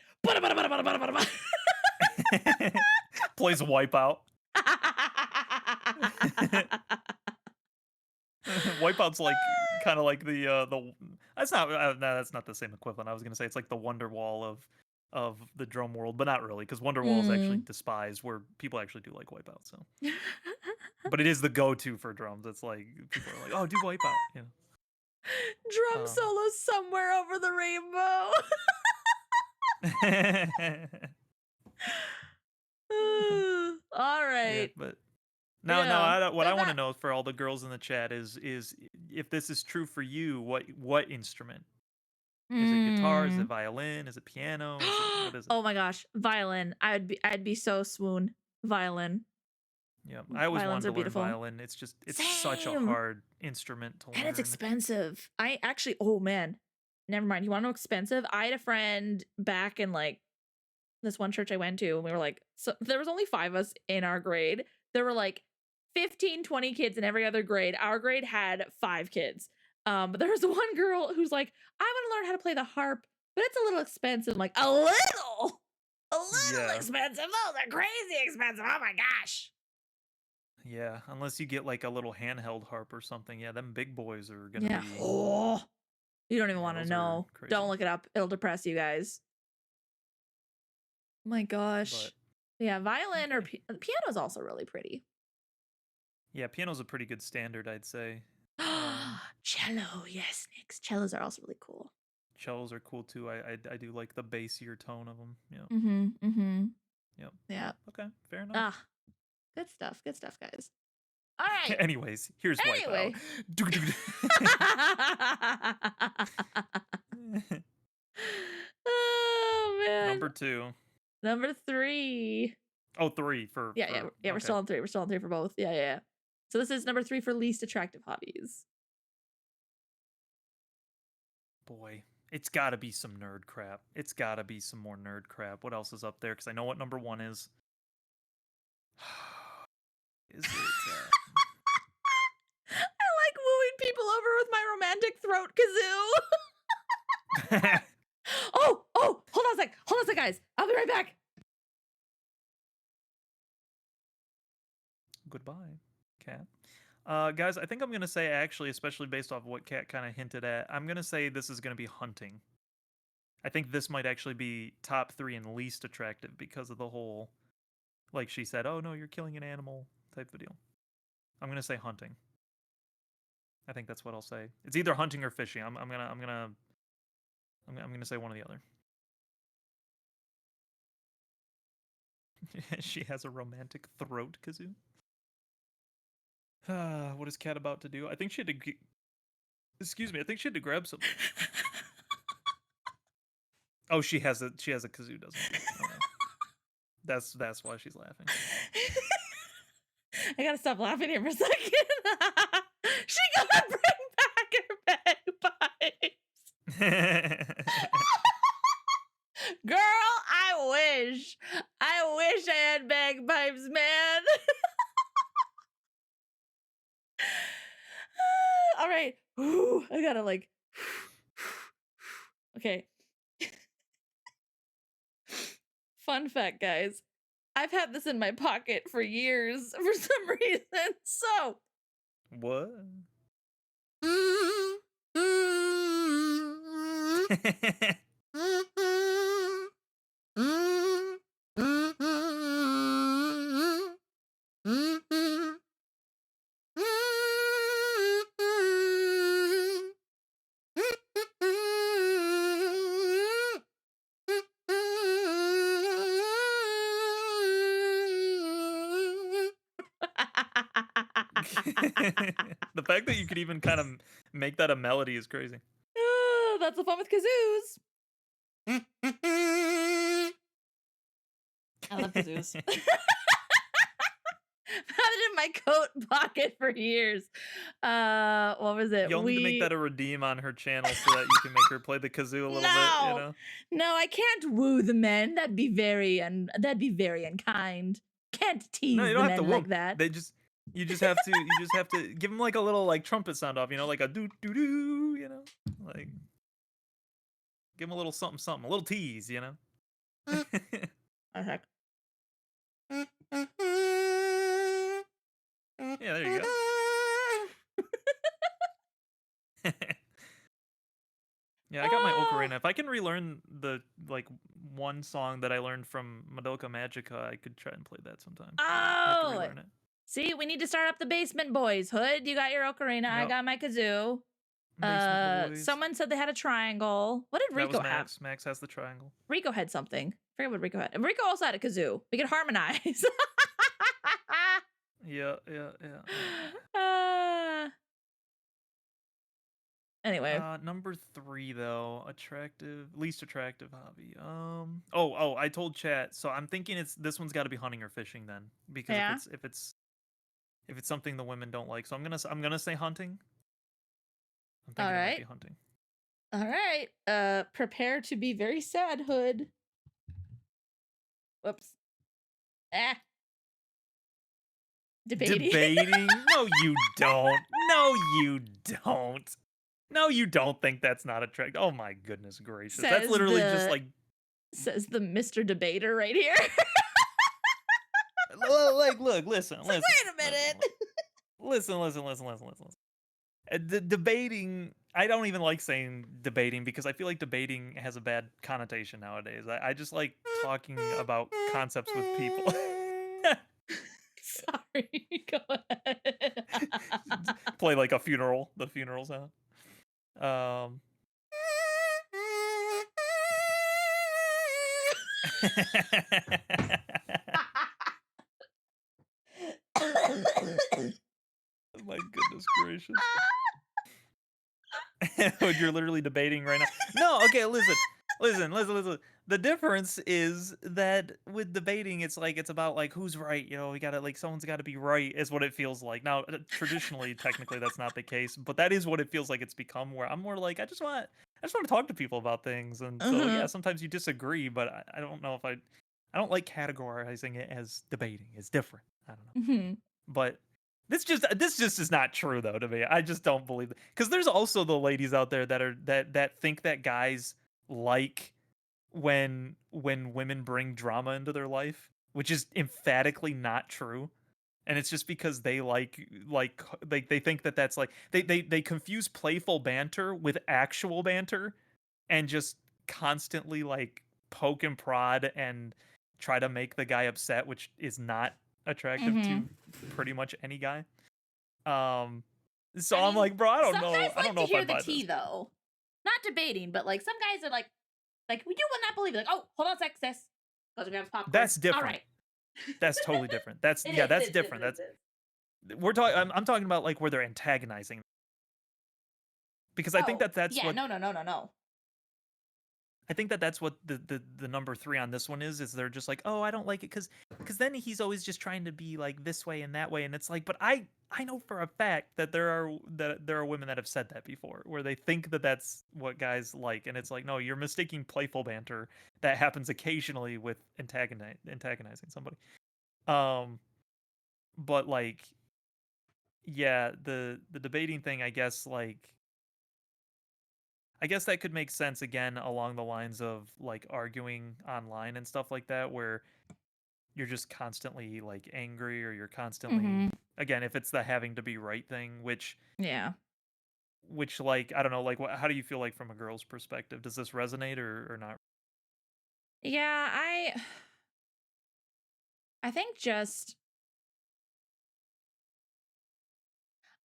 Plays Wipeout. Wipeout's like kind of like the that's not the same equivalent. I was gonna say it's like the Wonderwall of the drum world, but not really because Wonderwall is actually Mm. despised where people actually do like Wipeout. So, but it is the go-to for drums. It's like people are like, oh, do Wipeout. You Drum know. solo somewhere over the rainbow. All Yeah, right. but no, Yeah. I don't, what I But want to that know for all the girls in the chat is if this is true for you, what instrument? Is it guitar? Is it mm. violin? Is it piano? Is it what is it? Oh my gosh, violin. I'd be so swoon. Violin. Yeah, I always Violins wanted are to learn beautiful. violin. It's such a Same. hard instrument to And it's learn. expensive. I actually, oh man. never mind. You want to know expensive? I had a friend back in like this one church I went to, and we were like, so there was only 5 of us in our grade. There were like 15, 20 kids in every other grade. Our grade had 5 kids. But there was one girl who's like, I want to learn how to play the harp, but it's a little expensive. I'm like, a little Yeah. expensive. Those are crazy expensive. Oh my gosh. Yeah, unless you get like a little handheld harp or something. Yeah, them big boys are gonna Yeah. be. Oh, you don't even Yeah, want to those are know. Don't crazy. look it up. It'll depress you guys. Oh my But gosh. Yeah, violin or okay. piano is also really pretty. Yeah, piano's a pretty good standard, I'd say. Um, Cello, yes, Nix. Cellos are also really cool. cellos are cool too. I do like the bassier tone of them. Yeah. Mm-hmm. Mm-hmm. Yep. Yeah. Okay, fair enough. Ah, good stuff. Good stuff, guys. All right. Anyways, here's Wipeout. Anyway. Oh man. Number 2. Number 3. Oh, 3 for Yeah. We're okay. still on 3. We're still on 3 for both. Yeah. So this is number 3 for least attractive hobbies. Boy, it's got to be some nerd crap. It's got to be some more nerd crap. What else is up there? Because I know what number 1 is. Is it? I like wooing people over with my romantic throat kazoo. Oh, hold on a sec, guys. I'll be right back. Goodbye, Cat. Guys, I think I'm gonna say actually, especially based off what Cat kind of hinted at, I'm gonna say this is gonna be hunting. I think this might actually be top 3 and least attractive because of the whole, like she said, oh no, you're killing an animal type of deal. I'm gonna say hunting. I think that's what I'll say. It's either hunting or fishing. I'm gonna say one or the other. She has a romantic throat kazoo. What is Cat about to do? I think she had to. Excuse me. I think she had to grab something. Oh, she has a kazoo, doesn't she? Oh, no. That's why she's laughing. I gotta stop laughing here for a second. She gotta bring back her bagpipes. Girl, I wish I had bagpipes, man. All right. I gotta like. Okay. Fun fact, guys. I've had this in my pocket for years for some reason. So. What? The fact that you could even kind of make that a melody is crazy. Oh, that's the fun with kazoos. I love kazoos. Had it in my coat pocket for years. What was it? You'll need to make that a redeem on her channel so that you can make her play the kazoo a little bit, you know? No, I can't woo the men. That'd be very unkind. Can't tease No, you the don't have to men woo like that. you just have to give them like a little like trumpet sound off, you know, like a doo doo doo, you know? Like give them a little something something, a little tease, you know? Okay. Yeah, there you go. Yeah, I got my ocarina. If I can relearn the like one song that I learned from Madoka Magica, I could try and play that sometime. I have to Oh, relearn it. see, we need to start up the basement boys. Hood, you got your ocarina. I Yep. got my kazoo. Basement boys. Someone said they had a triangle. What did That was Rico have? Max. Max has the triangle. Rico had something. I forget what Rico had. And Rico also had a kazoo. We could harmonize. Yeah. Anyway. Number 3 though, least attractive hobby. Oh, I told chat. So I'm thinking this one's got to be hunting or fishing then, because Yeah. if it's something the women don't like, so I'm gonna say hunting. I'm thinking it might be hunting. All right. Prepare to be very sad, Hood. Whoops. Ah, debating. Debating? No, you don't. No, you don't. No, you don't think that's not attractive. Oh my goodness gracious. That's says literally just the like says the Mr. Debater right here. like look, listen, It's like, listen, wait a minute. listen. The debating, I don't even like saying debating because I feel like debating has a bad connotation nowadays. I just like talking about concepts with people. Sorry. Go ahead. Play like a funeral, the funeral sound. Um My goodness gracious. What you're literally debating right now. No, okay, listen. The difference is that with debating, it's like it's about like who's right. You know, we gotta like someone's got to be right, is what it feels like. Now, traditionally, technically, that's not the case, but that is what it feels like it's become. Where I'm more like I just want to talk to people about things, and so yeah, Uh-huh. sometimes you disagree, but I don't know if I don't like categorizing it as debating. It's different. I don't know. Mhm. But this just is not true though to me. I just don't believe it. Because there's also the ladies out there that are that think that guys like when women bring drama into their life, which is emphatically not true. And it's just because they they think that that's like they confuse playful banter with actual banter and just constantly like poke and prod and try to make the guy upset, which is not attractive Mhm. to pretty much any guy. Um, so I I'm mean, like, bro, some guys I don't like know to if I hear the buy tea this. though. Not debating, but like some guys are like you will not believe it. Like, oh, hold on a sec, sis. Goes and grabs popcorn. That's All different. right. That's totally different. That's It yeah, is. It that's is. It is. different. It is. That's It is. we're talking. I'm talking about like where they're antagonizing because I think Oh, that that's yeah. what No, no, no, no, no. I think that that's what the number three on this one is they're just like, oh, I don't like it because then he's always just trying to be like this way and that way, and it's like, but I know for a fact that there are women that have said that before, where they think that that's what guys like, and it's like, no, you're mistaking playful banter that happens occasionally with antagonizing somebody. Um, but like, yeah, the debating thing, I guess, like I guess that could make sense again along the lines of like arguing online and stuff like that, where you're just constantly like angry or you're constantly Mhm. again if it's the having to be right thing, Yeah. which like I don't know, like how do you feel like from a girl's perspective? Does this resonate or not? Yeah, I think just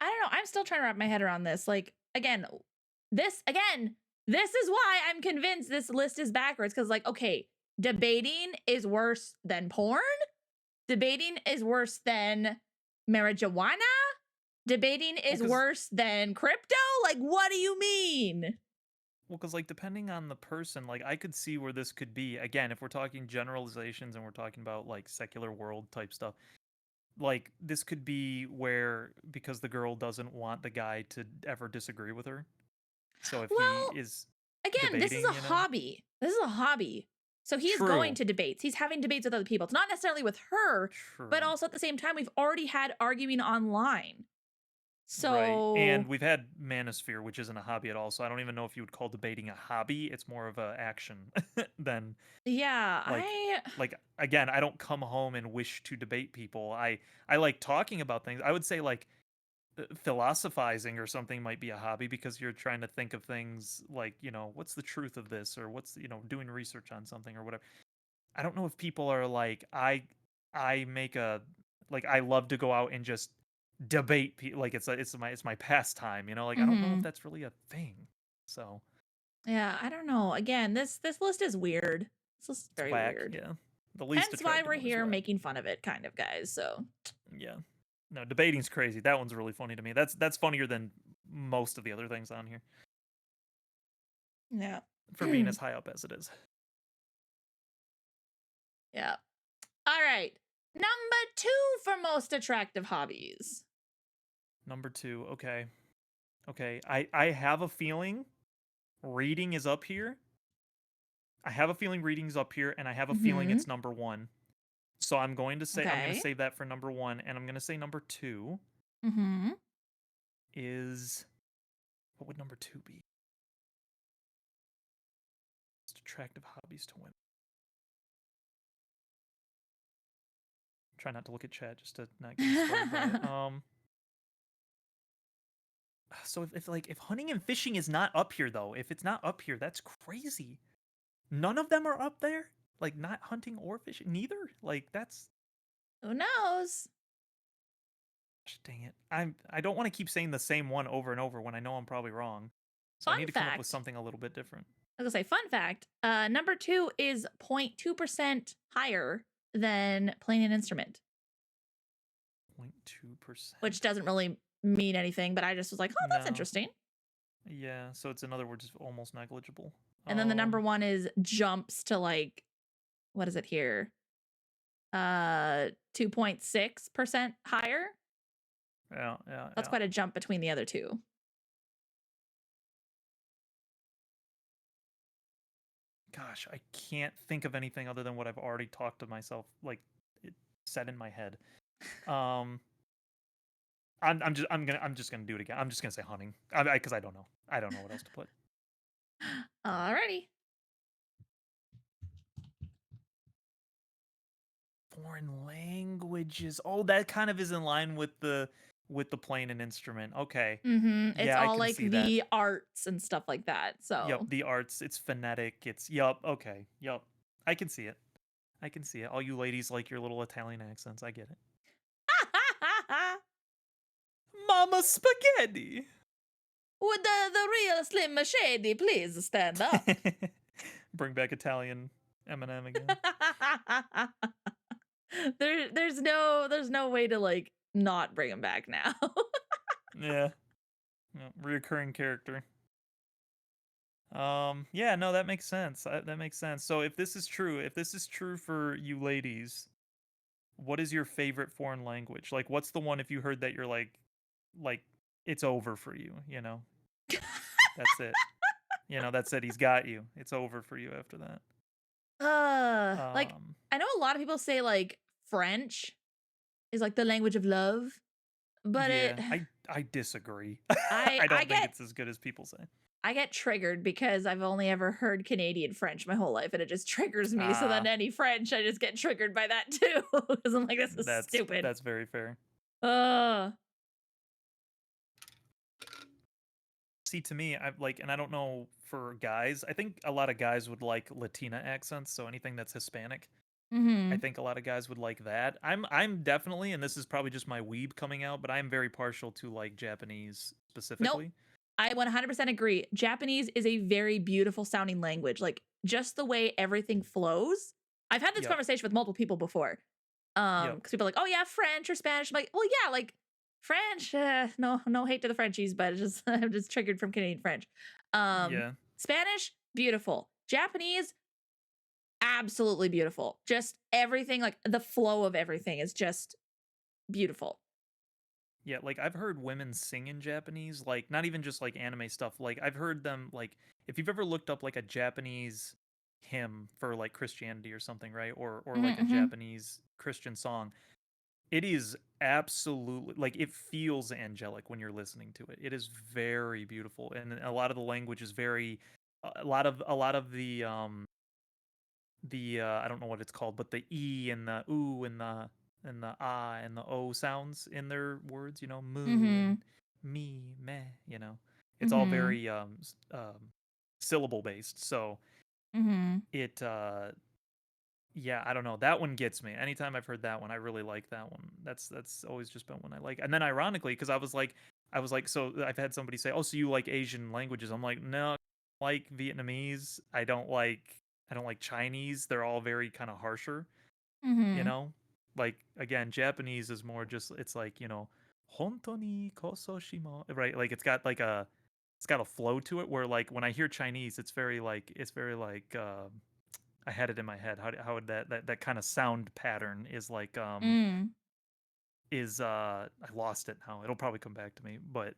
I don't know. I'm still trying to wrap my head around this. Like this is why I'm convinced this list is backwards cuz like okay, debating is worse than porn. Debating is worse than marijuana. Debating Well, is because worse than crypto. Like what do you mean? like depending on the person, like I could see where this could be again if we're talking generalizations and we're talking about like secular world type stuff. Like this could be where because the girl doesn't want the guy to ever disagree with her. So if he Well, is again, this is debating, a you know? hobby. This is a hobby. So he is going True. to debates. He's having debates with other people. It's not necessarily with her, but True. also at the same time, we've already had arguing online. Right. And So we've had Manosphere, which isn't a hobby at all. So I don't even know if you would call debating a hobby. It's more of a action than yeah, like I again, I don't come home and wish to debate people. I like talking about things. I would say like philosophizing or something might be a hobby because you're trying to think of things like, you know, what's the truth of this or what's, you know, doing research on something or whatever. I don't know if people are like I make a like I love to go out and just debate like it's my pastime, you know? Like I don't know if mhm. that's really a thing. So, Yeah, I don't know. Again, this list is weird. This list is it's very whack, weird. yeah. The least Hence why attractive we're one is here whack. making fun of it, kind of guys. So Yeah. No, debating's crazy. That one's really funny to me. That's funnier than most of the other things on here yeah. for being as high up as it is. yeah. All right. Number 2 for most attractive hobbies. Number 2. Okay. Okay. I have a feeling Reading is up here. I have a feeling reading's up here, and I have a feeling Mhm. it's number 1. So I'm going to Okay. save that for number 1, and I'm gonna say number 2 Mhm. is what would number 2 be? Most attractive hobbies to women. Try not to look at chat just to not get destroyed by it. So if hunting and fishing is not up here though, if it's not up here, that's crazy. None of them are up there? Like not hunting or fishing? Neither? Like that's Who knows? dang it. I don't want to keep saying the same one over and over when I know I'm probably wrong. So I Fun need to come up with fact. something a little bit different. I was gonna say, fun fact. Number two is 0.2% higher than playing an instrument, which 0.2%. doesn't really mean anything, but I just was like, oh, that's No. interesting. Yeah, so it's in other words almost negligible. And then the number one is jumps to like, what is it here? 2.6% higher. Yeah. That's quite a jump between the other two. Gosh, I can't think of anything other than what I've already talked to myself like it said in my head. Um I'm just gonna do it again. I'm just gonna say hunting. Because I don't know. I don't know what else to put. Alrighty. Foreign languages. Oh, that kind of is in line with the playing an instrument. Okay. It's Yeah, I all can like see that. the arts and stuff like that. Yup, So the arts, it's phonetic. It's yup, okay. Yup. I can see it. I can see it. All you ladies like your little Italian accents. I get it. Mama spaghetti. would the real Slim Shady please stand up? Bring back Italian Eminem again. There's no way to like not bring him back now. Yeah. Reoccurring character. Yeah, no, that makes sense. That makes sense. So if this is true for you ladies, what is your favorite foreign language? Like what's the one if you heard that you're like it's over for you, you know? That's it. You know, that's it. He's got you. It's over for you after that. Like Um I know a lot of people say like French is like the language of love, but it yeah, I disagree. I I I don't think get it's as good as people say. I get triggered because I've only ever heard Canadian French my whole life and it just triggers me. So then Ah, any French, I just get triggered by that too. Because I'm like, this is stupid. that's very fair. Uh See, to me, I like, and I don't know for guys. I think a lot of guys would like Latina accents, so anything that's Hispanic. I mm-hmm. think a lot of guys would like that. I'm definitely, and this is probably just my weeb coming out, but I'm very partial to like Japanese Nope. specifically. I 100% agree. Japanese is a very beautiful sounding language. Like just the way everything flows. I've had this Yep, conversation with multiple people before. yep, Because people are like, oh yeah, French or Spanish. I'm like, well, yeah, like French. No hate to the Frenchies, but it's just I'm just triggered from Canadian French. yeah, Spanish, beautiful. Japanese, absolutely beautiful. Just everything, like the flow of everything is just beautiful. yeah. Like I've heard women sing in Japanese, like not even just like anime stuff. Like I've heard them like if you've ever looked up like a Japanese hymn for like Christianity or something, right? Or like a Mm-hmm, Japanese Christian song. It is absolutely like it feels angelic when you're listening to it. It is very beautiful, and a lot of the language is very, a lot of the I don't know what it's called, but the e and the ooh and the ah and the o sounds in their words, you know, moo mm-hmm, and me meh, you know, it's all mm-hmm, very syllable based. So mm-hmm. it yeah, I don't know. That one gets me. Anytime I've heard that one, I really like that one. That's always just been one I like. And then ironically, because I was like, so I've had somebody say, "Oh, so you like Asian languages?" I'm like, "No, I like Vietnamese. I don't like Chinese. They're all very kind of harsher, you Mm-hmm. know? Like again, Japanese is more just it's like, you know, hontoni kososhimo, right? Like it's got a flow to it where like when I hear Chinese, it's very like I had it in my head. How would that kind of sound pattern is like Mm. is I lost it now. It'll probably come back to me, but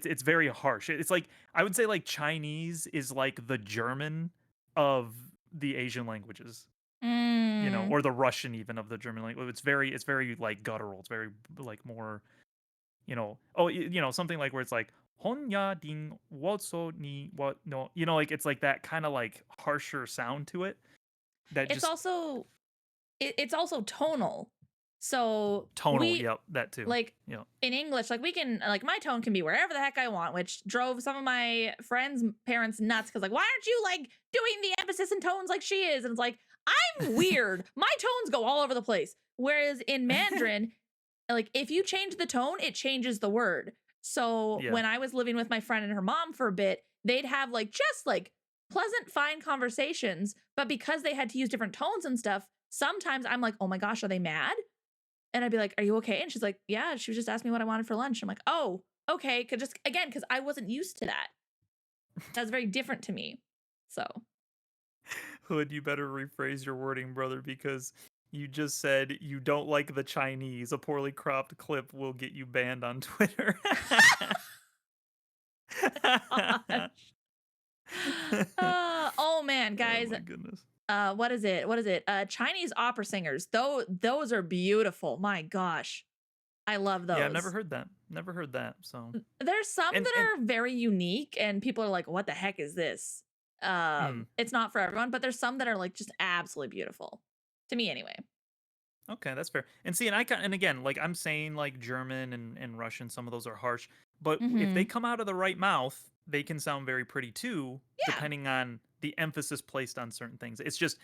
It's very harsh. It's like I would say like Chinese is like the German of the Asian languages, you know, Mm. or the Russian even of the German language. It's very like guttural. It's very like more, you know, you know, something like where it's like Honya ding so ni what no, you know, like it's like that kind of like harsher sound to it that It's just also it's also tonal. So tonal. we Yep, that too. like Yep. in English, like we can like my tone can be wherever the heck I want, which drove some of my friends' parents nuts because like, why aren't you like doing the emphasis and tones like she is? And it's like, I'm weird. My tones go all over the place. Whereas in Mandarin, like if you change the tone, it changes the word. So Yeah. when I was living with my friend and her mom for a bit, they'd have like just like pleasant, fine conversations. But because they had to use different tones and stuff, sometimes I'm like, oh my gosh, are they mad? And I'd be like, are you okay? And she's like, yeah, she was just asking me what I wanted for lunch. I'm like, oh, okay. Cause just again, because I wasn't used to that. That's very different to me. So Hood, you better rephrase your wording, brother, because you just said you don't like the Chinese. A poorly cropped clip will get you banned on Twitter. gosh. Oh man, Oh guys. my goodness. What is it? What is it? Chinese opera singers. Those are beautiful. My gosh. I love Yeah, I've never those. heard that. Never heard that. So There's some and that are very unique and people are like, what the heck is this? mm, It's not for everyone, but there's some that are like just absolutely beautiful. To me anyway. okay, that's fair. And see, and and again, like I'm saying, like German and Russian, some of those are harsh, but if they Mm-hmm. come out of the right mouth, they can sound very pretty too, Yeah. depending on the emphasis placed on certain things. It's just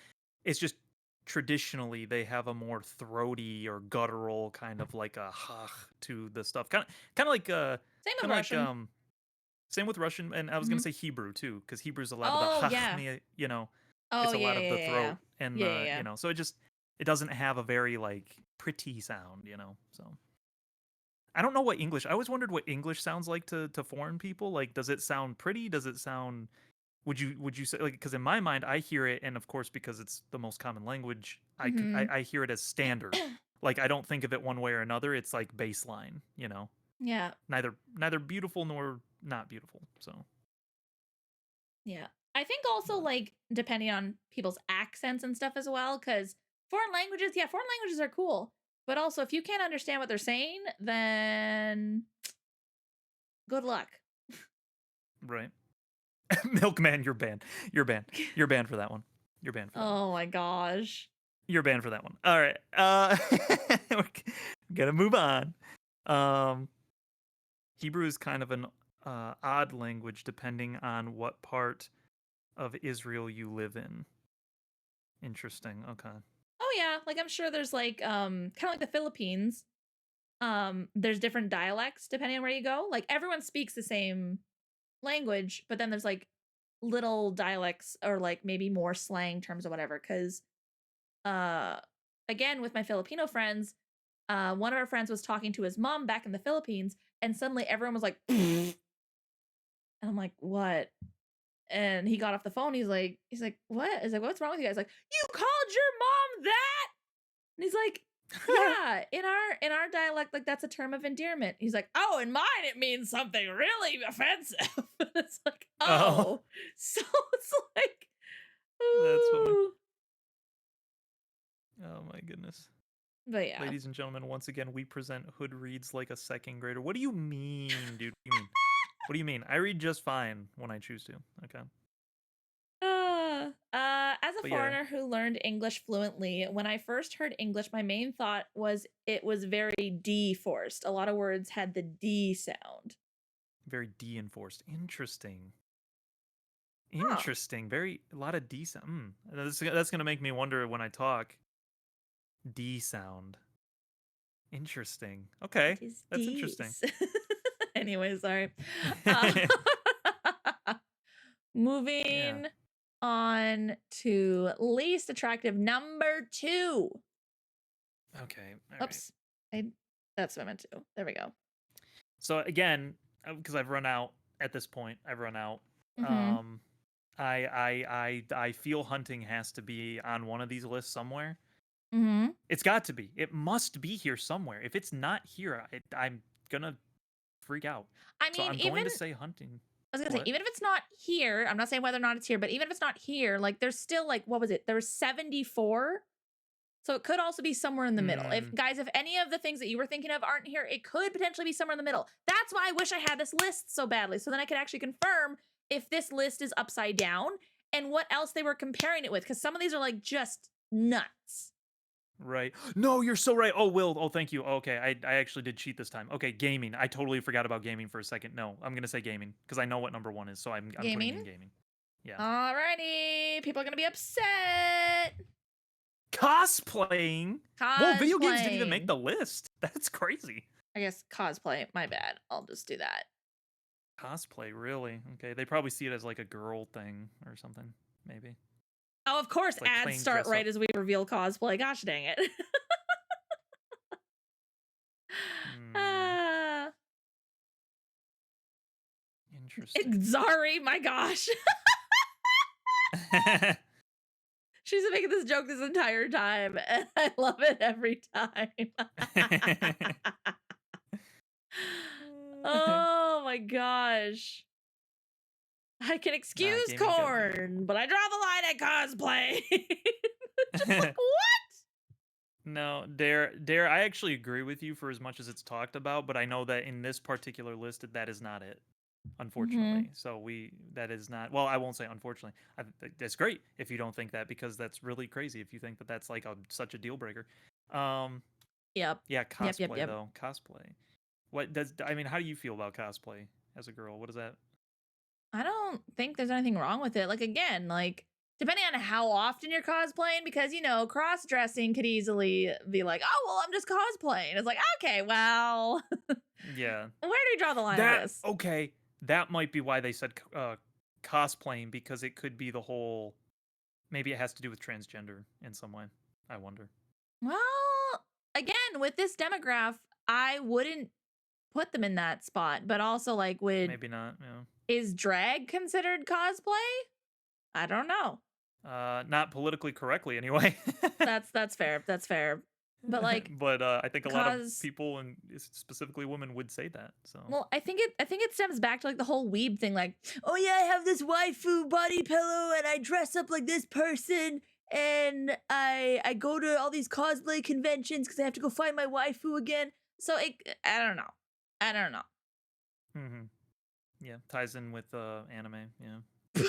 traditionally they have a more throaty or guttural kind of like a ha to the stuff. Kind of like Same with kind of like Russian. same with Russian, and I was gonna Mm-hmm. say Hebrew too, because Hebrew's a lot of the Oh ha, yeah. you know, Oh it's a yeah, lot of yeah, the yeah, yeah. throat and Yeah, yeah, the, yeah. so it doesn't have a very like pretty sound, you know. So I don't know what English. I always wondered what English sounds like to foreign people. Like, does it sound pretty? Does it sound? Would you say like? Because in my mind, I hear it, and of course, because it's the most common language, Mm-hmm. I hear it as standard. Like I don't think of it one way or another. It's like baseline, you know. Yeah. Neither beautiful nor not beautiful. So, Yeah. I think also but like depending on people's accents and stuff as well, because foreign languages are cool. But also if you can't understand what they're saying, then good luck. right. Milkman, you're banned. You're banned. You're banned for that one. You're banned for that one. Oh my gosh. You're banned for that one. All right. We're gonna move on. Um, Hebrew is kind of an odd language depending on what part of Israel you live in. Interesting. Okay. Oh yeah, like I'm sure there's like kind of like the Philippines. There's different dialects depending on where you go. Like everyone speaks the same language, but then there's like little dialects or like maybe more slang terms or whatever cuz uh again with my Filipino friends, one of our friends was talking to his mom back in the Philippines and suddenly everyone was like and I'm like, "What?" And he got off the phone. He's like, "What?" He's like, "What's wrong with you guys?" Like, "You called your mom that?" And he's like, "Yeah, in our dialect, like that's a term of endearment." He's like, "Oh, in mine, it means something really offensive." It's like, Oh, oh, so it's like, that's funny. ooh, Oh my goodness. but yeah. Ladies and gentlemen, once again, we present Hood reads like a second grader. What do you mean, dude? What do you mean? What do you mean? I read just fine when I choose to. Okay. As a But yeah, foreigner who learned English fluently, when I first heard English, my main thought was it was very D forced. A lot of words had the D sound. very D enforced. Interesting. Huh. Interesting. Very a lot of D sound. That's gonna make me wonder when I talk. D sound. Interesting. What Okay, is that's interesting. D's? Anyway, sorry. Uh, Yeah. moving on to least attractive number two. Okay. All right. Oops. I that's what I meant to. There we go. So again, because I've run out at this point, I've run out. Mm-hmm. Um, I feel hunting has to be on one of these lists somewhere. It's got to be. It must be here somewhere. If it's not here, I'm gonna freak out. I So mean, I'm going to say hunting. I was gonna say, What? even if it's not here, I'm not saying whether or not it's here, but even if it's not here, like there's still like, what was it? There was 74. So it could also be somewhere in the middle. If Mm, guys, if any of the things that you were thinking of aren't here, it could potentially be somewhere in the middle. That's why I wish I had this list so badly. So then I could actually confirm if this list is upside down and what else they were comparing it with. Because some of these are like just nuts. right. No, you're so right. Oh, Will. Oh, thank you. Okay, I actually did cheat this time. Okay, gaming. I totally forgot about gaming for a second. No, I'm gonna say gaming because I know what number one is. So I'm putting in Gaming. gaming. Yeah. Alrighty. People are gonna be upset. Cosplaying. Whoa, video games didn't even make Cosplaying. the list. That's crazy. I guess cosplay. My bad. I'll just do that. Cosplay, really? Okay, they probably see it as like a girl thing or something. Maybe Oh, of course, it's like ads playing start dress right up. as we reveal cosplay. Gosh dang it. Hmm. Ah. Interesting. Sorry, my gosh. She's been making this joke this entire time, and I love it every time. Oh my gosh. I can Nah, excuse gaming's gotta be number corn, one. but I draw the line at cosplay. Just like, what? No, Dare. I actually agree with you for as much as it's talked about, but I know that in this particular list, that is not it, Mm-hmm. unfortunately. So that is not. Well, I won't say unfortunately. That's great if you don't think that because that's really crazy if you think that that's like such a deal breaker. Um, Yep. yeah, Yep, yep, cosplay yep. though. Cosplay. What does I mean? How do you feel about cosplay as a girl? What is that? I don't think there's anything wrong with it. Like, again, like, depending on how often you're cosplaying, because, cross dressing could easily be like, oh, well, I'm just cosplaying. It's like, okay, well, Yeah, where do you draw the line of that this? okay. That might be why they said cosplaying because it could be the whole. Maybe it has to do with transgender in some way. I wonder. Well, again, with this demographic, I wouldn't put them in that spot, but also, like, Maybe not. Yeah. is drag considered cosplay? I don't know. Not politically correctly anyway. That's fair. That's fair. But like, But I think a lot of cause people and specifically women would say that. So well, I think it stems back to like the whole weeb thing, like, oh yeah, I have this waifu body pillow and I dress up like this person and I go to all these cosplay conventions because I have to go find my waifu again. So I don't know. I don't know. hmm yeah, ties in with anime. Yeah.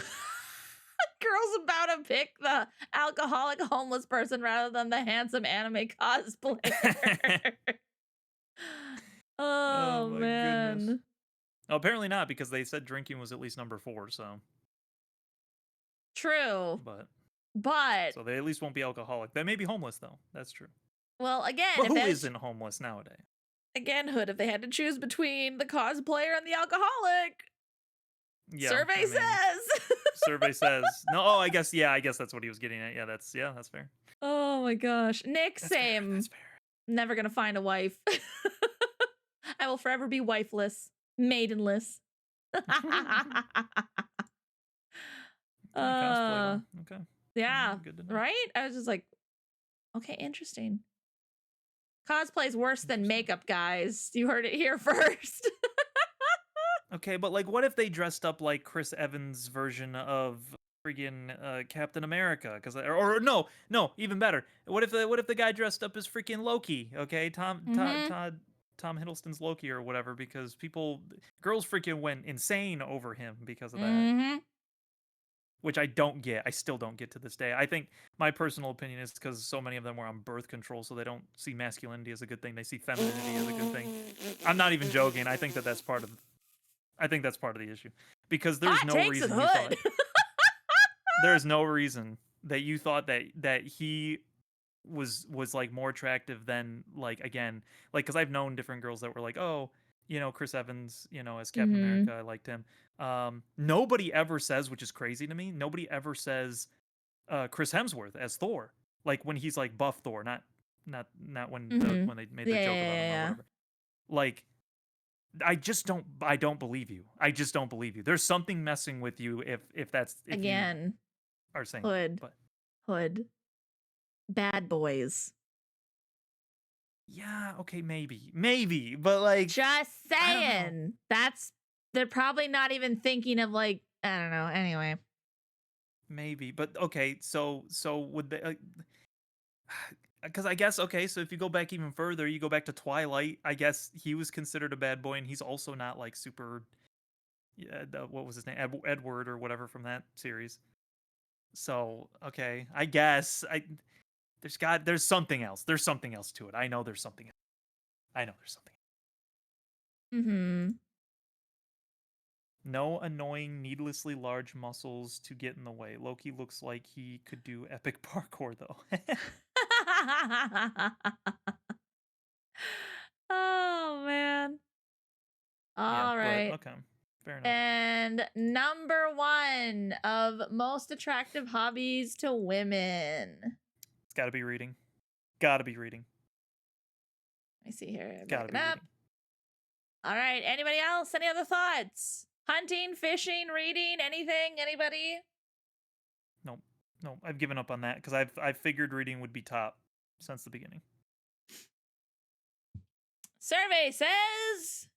Girl's about to pick the alcoholic homeless person rather than the handsome anime cosplayer. Oh Oh my goodness. man. Oh, apparently not because they said drinking was at least number 4. So, True. but But so they at least won't be alcoholic. They may be homeless though. That's true. well, again, But if who they had isn't homeless nowadays? again, Hood, if they had to choose between the cosplayer and the alcoholic, Yeah, survey I mean, says. survey says no. Oh, I guess yeah. I guess that's what he was getting at. That's fair. Oh my gosh. Nick, That's fair. That's same. fair. Never gonna find a wife. I will forever be wifeless, maidenless. Okay, cosplay uh, though. Okay. yeah, Good to know. right? I was just like, okay, interesting. Cosplay's worse than Interesting. makeup, guys. You heard it here first. Okay, but like, what if they dressed up like Chris Evans' version of freaking Captain America? Because no, even better. What if the guy dressed up as freaking Loki? Okay, Mm-hmm. Tom Hiddleston's Loki or whatever. Because girls freaking went insane over him because of that. Mm-hmm. Which I don't get. I still don't get to this day. I think my personal opinion is because so many of them were on birth control, so they don't see masculinity as a good thing. They see femininity as a good thing. I'm not even joking. I think that's part of. I think that's part of the issue because Hot takes with Hood. there's no reason that you thought that he was like more attractive than like again like because I've known different girls that were like Chris Evans as Captain Mm-hmm. America I liked him. Nobody ever says, which is crazy to me, nobody ever says Chris Hemsworth as Thor, like when he's like buff Thor, not Mm-hmm. when they made the Yeah, joke yeah, about him or yeah, whatever. Like I don't believe you. I just don't believe you. There's something messing with you yeah. if you Again, are saying that. Hood. But Hood. Bad boys. Yeah, okay, maybe, but like, Just I don't know. saying. They're probably not even thinking of like, I don't know. Anyway. Maybe, but okay, so would they? Because I guess okay, so if you go back even further, you go back to Twilight. I guess he was considered a bad boy, and he's also not like super. Yeah, what was his name? Edward or whatever from that series. So okay, I guess there's something else. There's something else to it. I know there's something. I know there's something. Mm-hmm. No annoying, needlessly large muscles to get in the way. Loki looks like he could do epic parkour though. Oh man. Yeah, All but right. okay, fair enough. And number one of most attractive hobbies to women. It's got to be reading. Got to be reading. Let me see here. I'm Got to backing be up. reading. All right. Anybody else? Any other thoughts? Hunting, fishing, reading, anything? Anybody? Nope. Nope. I've given up on that because I've figured reading would be top since the beginning. Survey says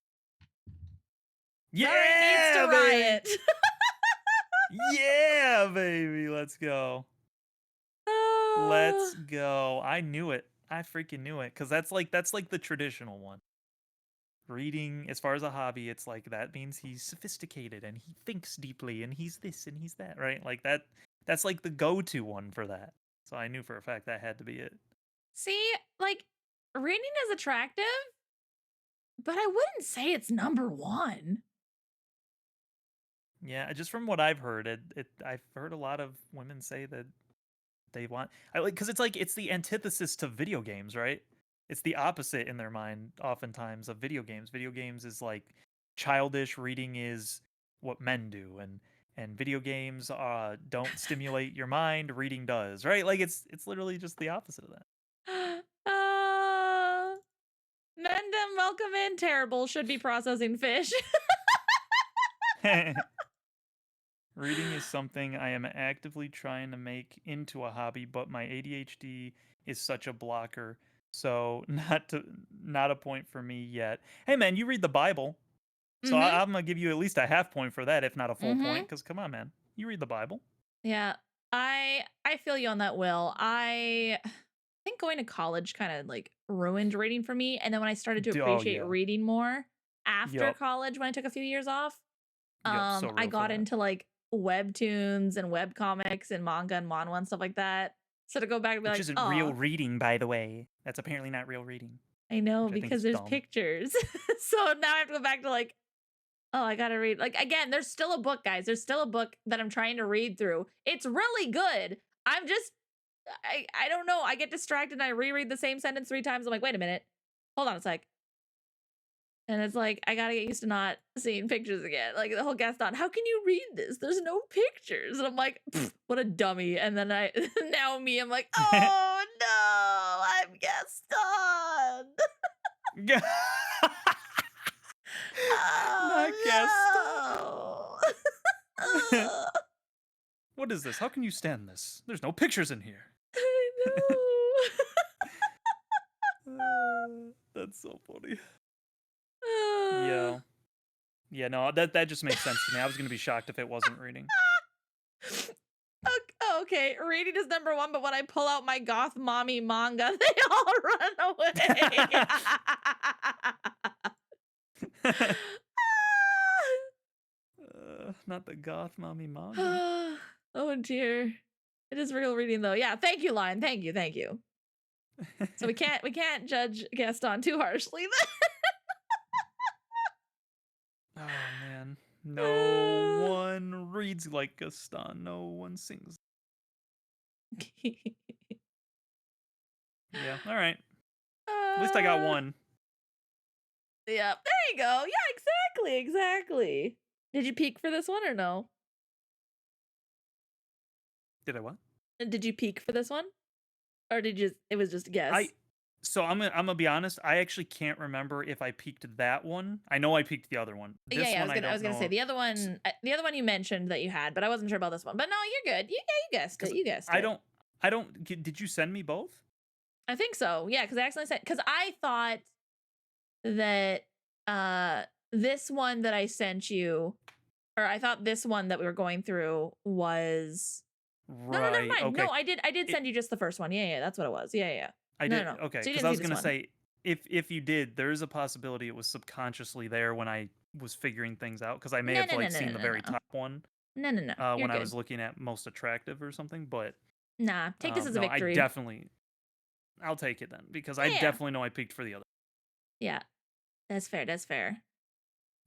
Murray needs to Yeah, baby. riot. Yeah, baby. Let's go. Let's go. I knew it. I freaking knew it because that's like the traditional one. Reading, as far as a hobby, it's like that means he's sophisticated and he thinks deeply and he's this and he's that, right? Like that's like the go-to one for that. So I knew for a fact that had to be it. See, like reading is attractive, but I wouldn't say it's number one. Yeah, just from what I've heard, I've heard a lot of women say that they want I like because it's like it's the antithesis to video games, right? It's the opposite in their mind oftentimes of video games. Video games is like childish, reading is what men do, and video games don't stimulate your mind, reading does, right? Like it's literally just the opposite of uh, Mendham, welcome in. Terrible. Should be processing fish. that. Reading is something I am actively trying to make into a hobby, but my ADHD is such a blocker. So not a point for me yet. Hey man, you read the Bible. So Mm-hmm. I'm gonna give you at least a half point for that, if not a full Mm-hmm. point, because come on, man. You read the Bible. Yeah. I feel you on that, Will. I think going to college kind of like ruined reading for me. And then when I started to Oh appreciate yeah. reading more after Yup. college, when I took a few years off, Yup. So I real for got that. into like webtoons and web comics and manga and manhwa and stuff like that. So to go back and be Which like, isn't real oh, reading, by the way. That's apparently not real reading, I know which I think because is there's dumb. pictures. So now I have to go back to like, oh, I gotta read. Like again, there's still a book, guys. There's still a book that I'm trying to read through. It's really good. I'm just I don't know. I get distracted and I reread the same sentence 3 times. I'm like, wait a minute. Hold on a sec. And it's like, I gotta get used to not seeing pictures again. Like the whole Gaston, how can you read this? There's no pictures. And I'm like, what a dummy. And then now I'm like, oh no, I'm Gaston. Not Oh Gaston. no. What is this? How can you stand this? There's no pictures in here. I know. That's so funny. Uh, Yeah. Yeah, no, that just makes sense to me. I was gonna be shocked if it wasn't reading. okay, reading is number one, but when I pull out my goth mommy manga, they all run away. Not the goth mommy manga. Oh dear. It is real reading though. Yeah, thank you, Lion. Thank you, thank you. So we can't judge Gaston too harshly. Oh man. No one reads like Gaston. No one sings. Yeah, alright. At least I got one. Yeah, there you go. Yeah, exactly. Did you peek for this one or no? Did I what? Did you peek for this one? Or did you it was just a guess? So I'm gonna be honest. I actually can't remember if I peeked that one. I know I peeked the other one. This Yeah, one I was gonna say know the other one you mentioned that you had, but I wasn't sure about this one. But no, you're good. You guessed because it. You guessed I it. don't. Did you send me both? I think so. Yeah, because I accidentally said because I thought that uh this one that I sent you, or I thought this one that we were going through was no, no, never Right, mind. okay. No, I did It send you just the first one. Yeah, yeah, that's what it was. Yeah, yeah, yeah. I No, did no, no. okay, So you because didn't I see was this gonna one. say, if you did, there is a possibility it was subconsciously there when I was figuring things out, because I may No, have, no, no, like, no, seen no, the no, very no. top one, No, no, no. You're when I was good. looking at most attractive or something, but, Nah, take this as a no, I victory. definitely I'll take it then, because I Yeah, yeah. definitely know I peaked for the other, Yeah, that's fair. That's fair.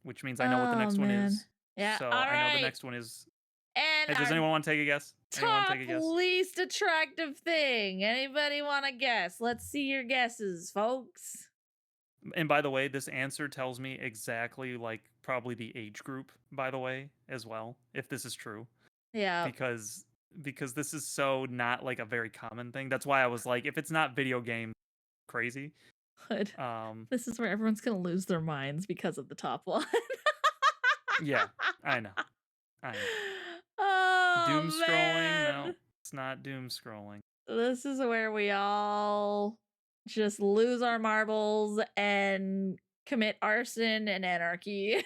which means I know what the Oh next one man. is. Yeah. So, All I know the right. next one is And hey, does our anyone wanna take a guess? Anyone wanna top take a guess? least attractive thing. Anybody want to guess? Let's see your guesses, folks. And by the way, this answer tells me exactly, like, probably the age group, by the way, as well, if this is true, Yeah. because this is so not, like, a very common thing. That's why I was like, if it's not video game crazy, But um, this is where everyone's gonna lose their minds because of the top one. yeah, I know, I know. Doom Oh scrolling? No, man. it's not doom scrolling. This is where we all just lose our marbles and commit arson and anarchy.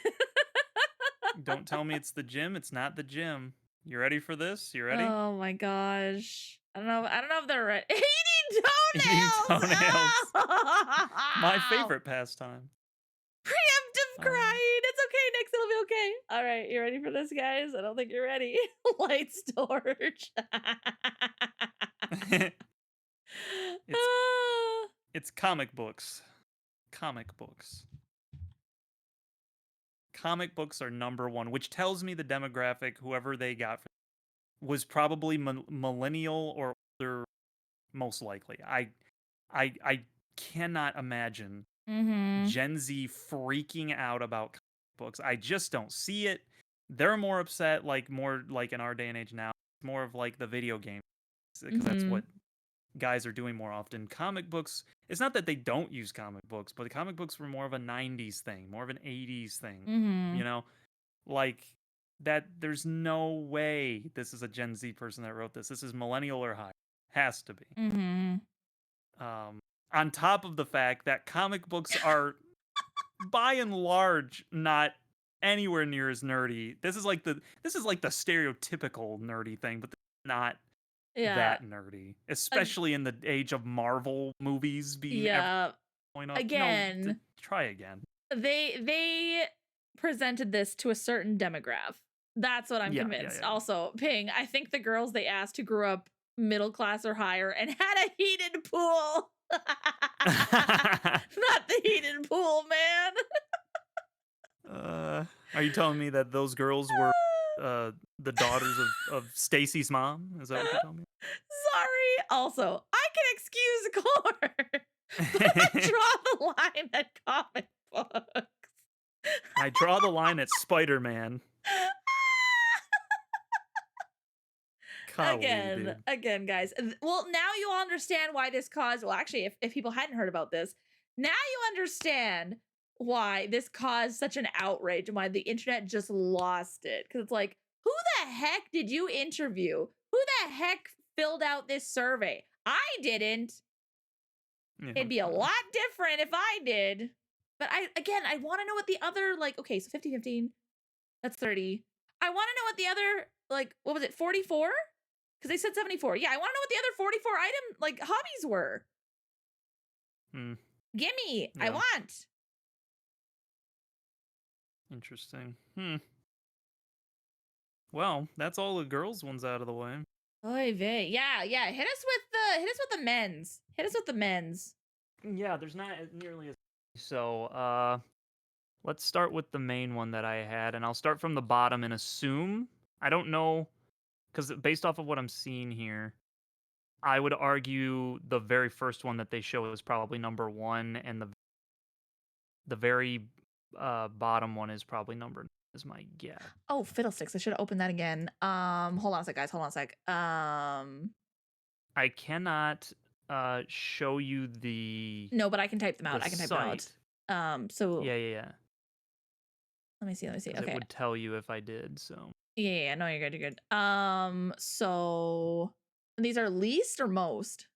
Don't tell me it's the gym, it's not the gym. You ready for this? You ready? Oh my gosh. I don't know if they're ready. Eating Eating toenails. toenails. My Oh! favorite pastime. Preemptive Um, crying. It's okay, Next it'll be okay. All right, you ready for this, guys? I don't think you're ready. Light storage. it's Ah. it's comic books. Comic books. Comic books are number 1, which tells me the demographic, whoever they got, was probably millennial or older, most likely. I cannot imagine Mhm. Gen Z freaking out about comic books. I just don't see it. They're more upset, like, more like in our day and age now. It's more of like the video game, because that's what Mhm. guys are doing more often. Comic books, it's not that they don't use comic books, but the comic books were more of a 90s thing, more of an 80s thing, you Mhm. know? Like, that there's no way this is a Gen Z person that wrote this. This is millennial or higher. Has to be. Mhm. Um, on top of the fact that comic books are, by and large, not anywhere near as nerdy. This is like the stereotypical nerdy thing, but not Yeah. that nerdy, Ag- especially in the age of Marvel movies being every yeah. point up. No, Again, try again. they presented this to a certain demographic. That's what I'm Yeah, yeah, convinced. yeah, Also, Ping, I think the girls they asked who grew up middle class or higher and had a heated pool. yeah. Not the heated pool, man. Are you telling me that those girls were the daughters of Stacy's mom? Is that what you're telling me? Sorry. Also, I can excuse gore, but I draw the line at comic books. I draw the line at Spider-Man. Golly, again, dude. again, guys. Well, now you all understand why this caused. Well, actually, if people hadn't heard about this, now you understand why this caused such an outrage and why the internet just lost it. Because it's like, who the heck did you interview? Who the heck filled out this survey? I didn't. Yeah, It'd be a lot different if I did. But I want to know what the other, like, okay, so 50 15, that's 30. I want to know what the other, like, what was it, 44? Because they said 74. Yeah, I want to know what the other 44 item, like, hobbies were. Hmm. Gimme. I Yeah. want. Interesting. Well, that's all the girls ones out of the way. Oy vey. Yeah, yeah. Hit us with the men's. Hit us with the men's. Yeah, there's not nearly as so. Let's start with the main one that I had, and I'll start from the bottom and assume. I don't know, because based off of what I'm seeing here, I would argue the very first one that they show is probably number one, and the very bottom one is probably number is my guess. Oh, fiddlesticks. I should have opened that again. Hold on a sec, guys. Hold on a sec. I cannot show you No, but I can type them the out. I can type them out. site. So Yeah. let me see. Let me see. Because it Okay. would tell you if I did. So Yeah. No, you're good. You're good. So these are least or most?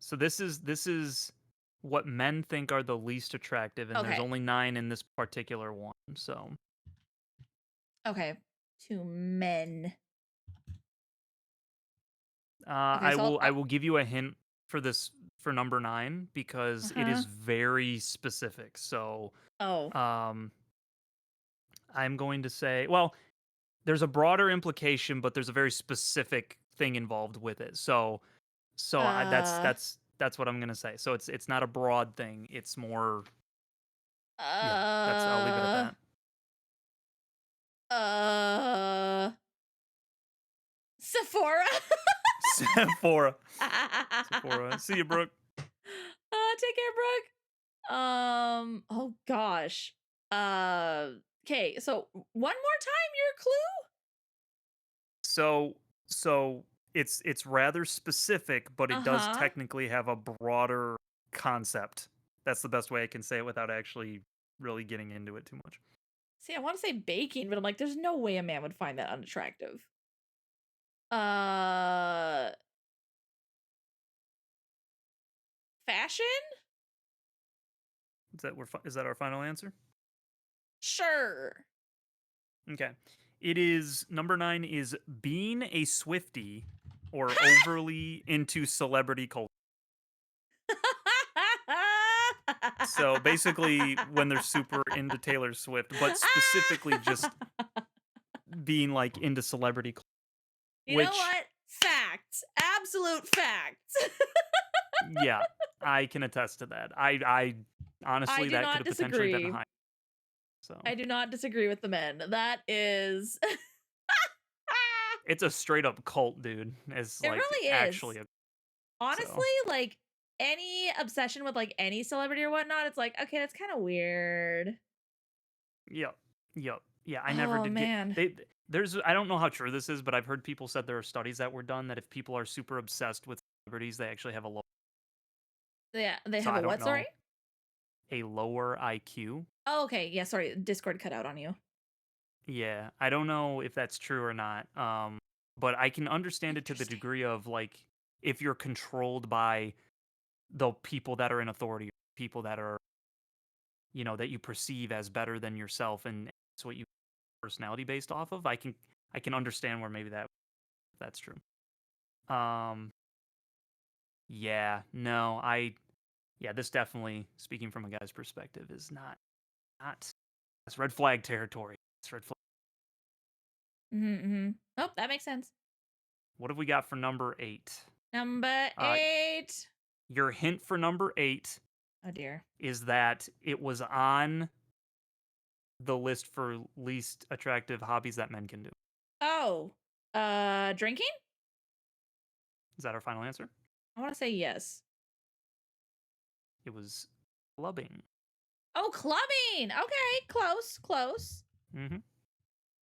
So this is what men think are the least attractive, and there's Okay. only 9 in this particular one. So Okay. To men. Okay, I so will give you a hint for this for number 9 because it uh-huh. is very specific. So Oh. um, I'm going to say, well, there's a broader implication, but there's a very specific thing involved with it. That's Uh that's what I'm gonna say. So it's not a broad thing. It's more, yeah. That's I'll leave it at uh that. uh Sephora. Sephora. Sephora. See you, Brooke. Take care, Brooke. Oh gosh. Uh okay, so one more time your clue? So it's rather specific, but it does Uh-huh. technically have a broader concept. That's the best way I can say it without actually really getting into it too much. See, I want to say baking, but I'm like, there's no way a man would find that unattractive. Uh Fashion? Is that our final answer? Sure. Okay. It is number 9 is being a Swiftie or overly into celebrity culture. So basically when they're super into Taylor Swift, but specifically just being like into celebrity You know which, what? Facts. Absolute facts. yeah, I can attest to that. I I honestly do that could not have potentially been disagree. high. So I do not disagree with the men. That is it's a straight up cult, dude. It's it like really actually is. a so Honestly, like any obsession with like any celebrity or whatnot, it's like, okay, that's kind of weird. yep. Yep. Yeah, I never Oh did get man. there's I don't know how true this is, but I've heard people said there are studies that were done that if people are super obsessed with celebrities, they actually have a low Yeah, they so have a I don't what, sorry? know, a lower IQ. Oh, okay. Yeah, sorry. Discord cut out on you. Yeah, I don't know if that's true or not. But I can understand it to the Interesting. degree of like if you're controlled by the people that are in authority, people that are, that you perceive as better than yourself, and it's what you personality based off of. I can understand where maybe that's true. Um, yeah, no, yeah, this definitely, speaking from a guy's perspective, is not that's red flag territory. It's red flag. Mm-hmm. Oh, that makes sense. What have we got for number 8? Number Uh, 8. your hint for number 8 Oh dear. is that it was on the list for least attractive hobbies that men can do. Oh. Drinking? Is that our final answer? I want to say yes. It was clubbing. Oh, clubbing. Okay, close, close. Hmm.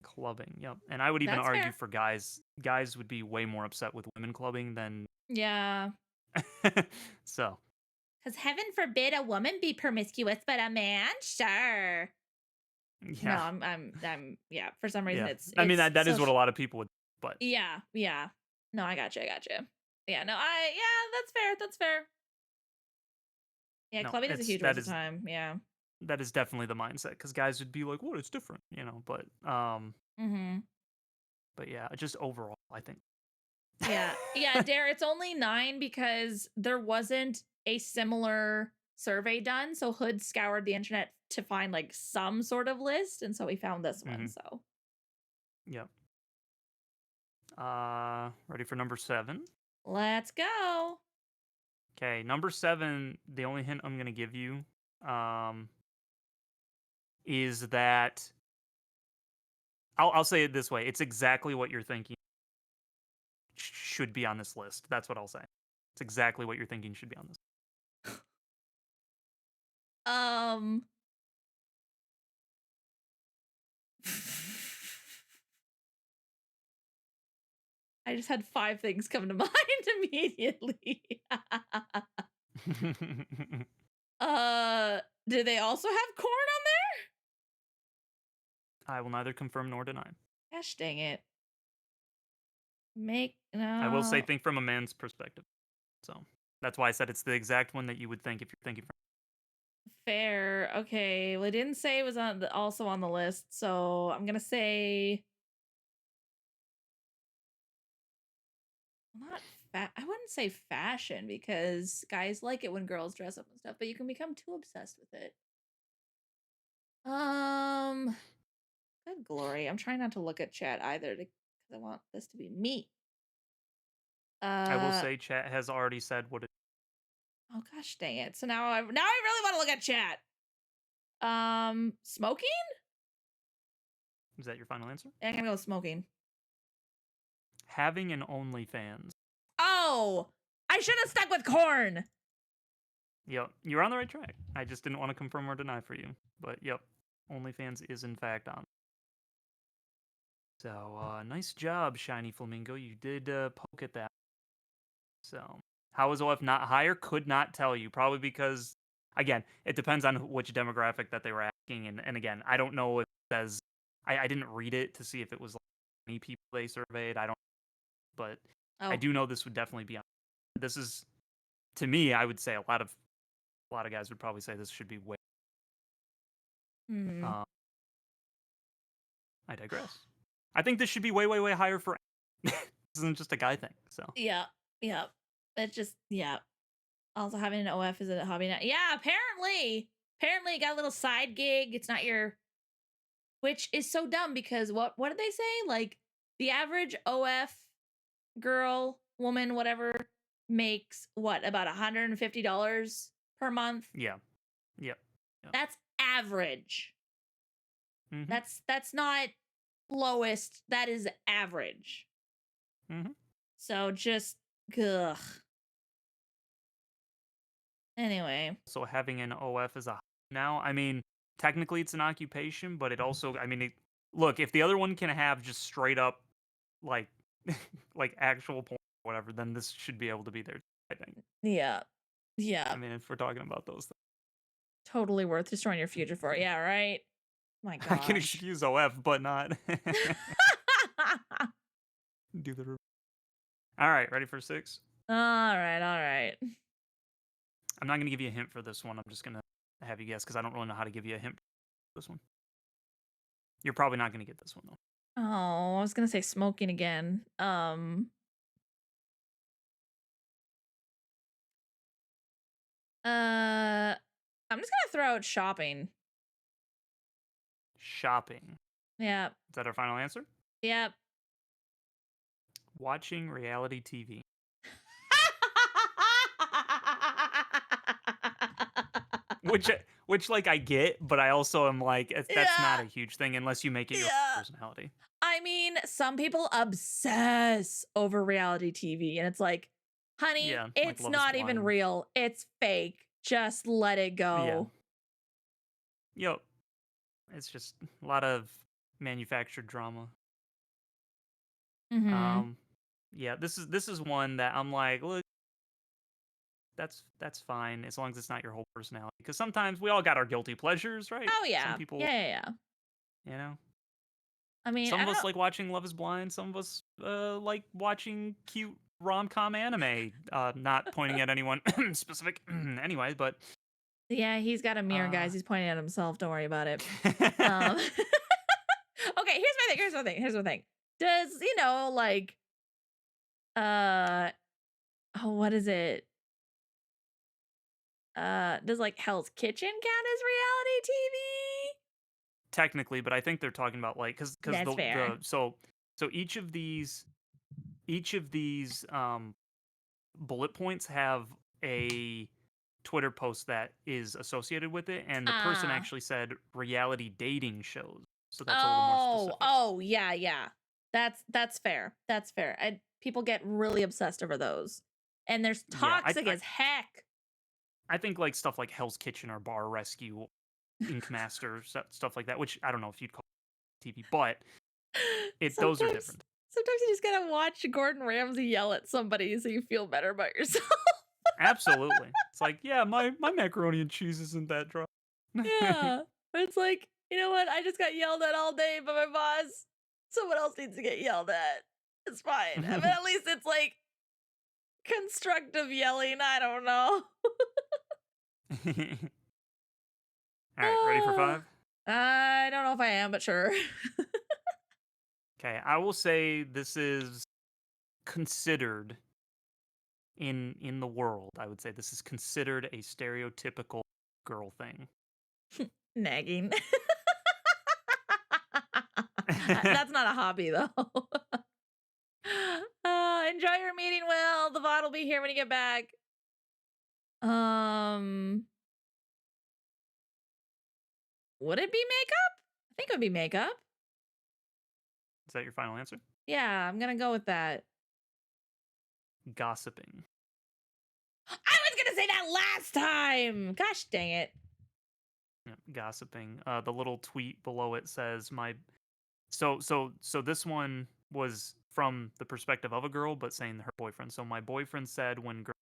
Clubbing. Yep. And I would even That's argue fair. for guys. Guys would be way more upset with women clubbing than. Yeah. So. Cause heaven forbid a woman be promiscuous, but a man, sure. No, Yeah. yeah. For some reason, Yeah. it's I mean it's that so is what a lot of people would. But yeah, yeah. No, I got you. I got you. Yeah, no, yeah, that's fair. That's fair. Yeah, no, clubbing is a it's huge waste of time. Yeah. that is definitely the mindset because guys would be like, "What? It's different," Mm-hmm. But yeah, just overall, I think. Yeah. Yeah, Dare, it's only 9 because there wasn't a similar survey done. So Hood scoured the internet to find like some sort of list. And so we found this one. Hmm. So Yep. Ready for number 7? let's go. Okay, number 7. The only hint I'm gonna give you, um, is that I'll say it this way: it's exactly what you're thinking should be on this list. That's what I'll say. It's exactly what you're thinking should be on this. Um I just had 5 things come to mind immediately. uh do they also have corn on I will neither confirm nor deny. there? Gosh dang it. Make I will say, no. think from a man's perspective. So That's why I said it's the exact one that you would think if you're thinking. Fair. Okay. Well, it didn't say it was also on the list, so I'm gonna say not I wouldn't say fashion because guys like it when girls dress up and stuff, but you can become too obsessed with it. Um, Good glory. I'm trying not to look at chat either because I want this to be me. I will Uh say chat has already said what it oh gosh dang it. So now I really want to look at chat. Smoking? is. That your final answer? Yeah, I'm gonna go with smoking. Having an OnlyFans. Oh, I should have stuck with corn. Yep, you're on the right track. I just didn't want to confirm or deny for you. But yep, OnlyFans is in fact on. So nice job, Shiny Flamingo. You did poke at that. So how was OF not higher? Could not tell you. Probably because again, it depends on which demographic that they were asking. And again, I don't know if it says I didn't read it to see if it was like any people they surveyed. I don't, but I Oh. do know this would definitely be on. This is to me, I would say a lot of guys would probably say this should be way. Hmm. Uh, I digress. I think this should be way, way, way higher for. This isn't just a guy thing. So Yeah. Yeah. It's just yeah. Also having an OF is a hobby now. Yeah, apparently. Apparently you got a little side gig. It's not your which is so dumb because what did they say? Like the average OF girl, woman, whatever makes what about $150 per month? yeah, yep, yep. That's average. Mm-hmm. That's not lowest. That is average. Mm-hmm. So just ugh. Anyway. So having an OF is a now. I mean, technically it's an occupation, but it also. I mean, look, if the other one can have just straight up like like actual porn or whatever, then this should be able to be there. I think. Yeah. Yeah. I mean, if we're talking about those things. Totally worth destroying your future for. Yeah, right? My I can gosh. excuse OF, but not do the. All right, ready for 6? All right, all right. I'm not gonna give you a hint for this one. I'm just gonna have you guess because I don't really know how to give you a hint for this one. You're probably not gonna get this one though. Oh, I was gonna say smoking again. I'm just gonna throw out shopping. Shopping. Yep. Is that our final answer? Yep. Watching reality TV. Which which like I get, but I also am like that's not Yeah. a huge thing unless you make it your Yeah. personality. I mean, some people obsess over reality TV, and it's like, honey, Yeah, like it's Love is not even Blind. real. It's fake. Just let it Yeah. go. Yep. It's just a lot of manufactured drama. Mm-hmm. Um yeah, this is one that I'm like, look, that's fine as long as it's not your whole personality. Because sometimes we all got our guilty pleasures, right? Oh Some yeah. people, Yeah. you know, I mean, some I of don't us know. like watching Love is Blind. Some of us like watching cute rom com anime. Not pointing at anyone specific, anyway. But Yeah, he's got a mirror, uh, guys. He's pointing at himself. Don't worry about it. Okay, here's my thing. Does, like oh, what is it? Does like Hell's Kitchen count as reality TV? technically, but I think they're talking about like because That's fair. the so each of these bullet points have a Twitter post that is associated with it, and the person Ah. actually said reality dating shows. So that's a little more Oh, specific. oh, yeah, yeah. That's fair. That's fair. People get really obsessed over those. And there's Yeah, toxic as heck. I think like stuff like Hell's Kitchen or Bar Rescue, Ink Master, stuff like that, which I don't know if you'd call TV, but those are Sometimes different. sometimes you just gotta watch Gordon Ramsay yell at somebody so you feel better about yourself. Absolutely. It's like, yeah, my macaroni and cheese isn't that dry. Yeah. It's like, you know what? I just got yelled at all day by my boss. Someone else needs to get yelled at. It's fine. I mean, at least it's like Constructive yelling. I don't know. All right, ready for 5? I don't know if I am, but sure. Okay, I will say this is considered in the world. I would say this is considered a stereotypical girl thing. Nagging. That's not a hobby, though. Enjoy your meeting, Will. The VOD will be here when you get back. Um, would it be makeup? I think it would be makeup. Is that your final answer? Yeah, I'm gonna go with that. Gossiping. I was gonna say that last time. Gosh dang it. Yeah, gossiping. The little tweet below it says my so this one was from the perspective of a girl, but saying her boyfriend. So my boyfriend said when girls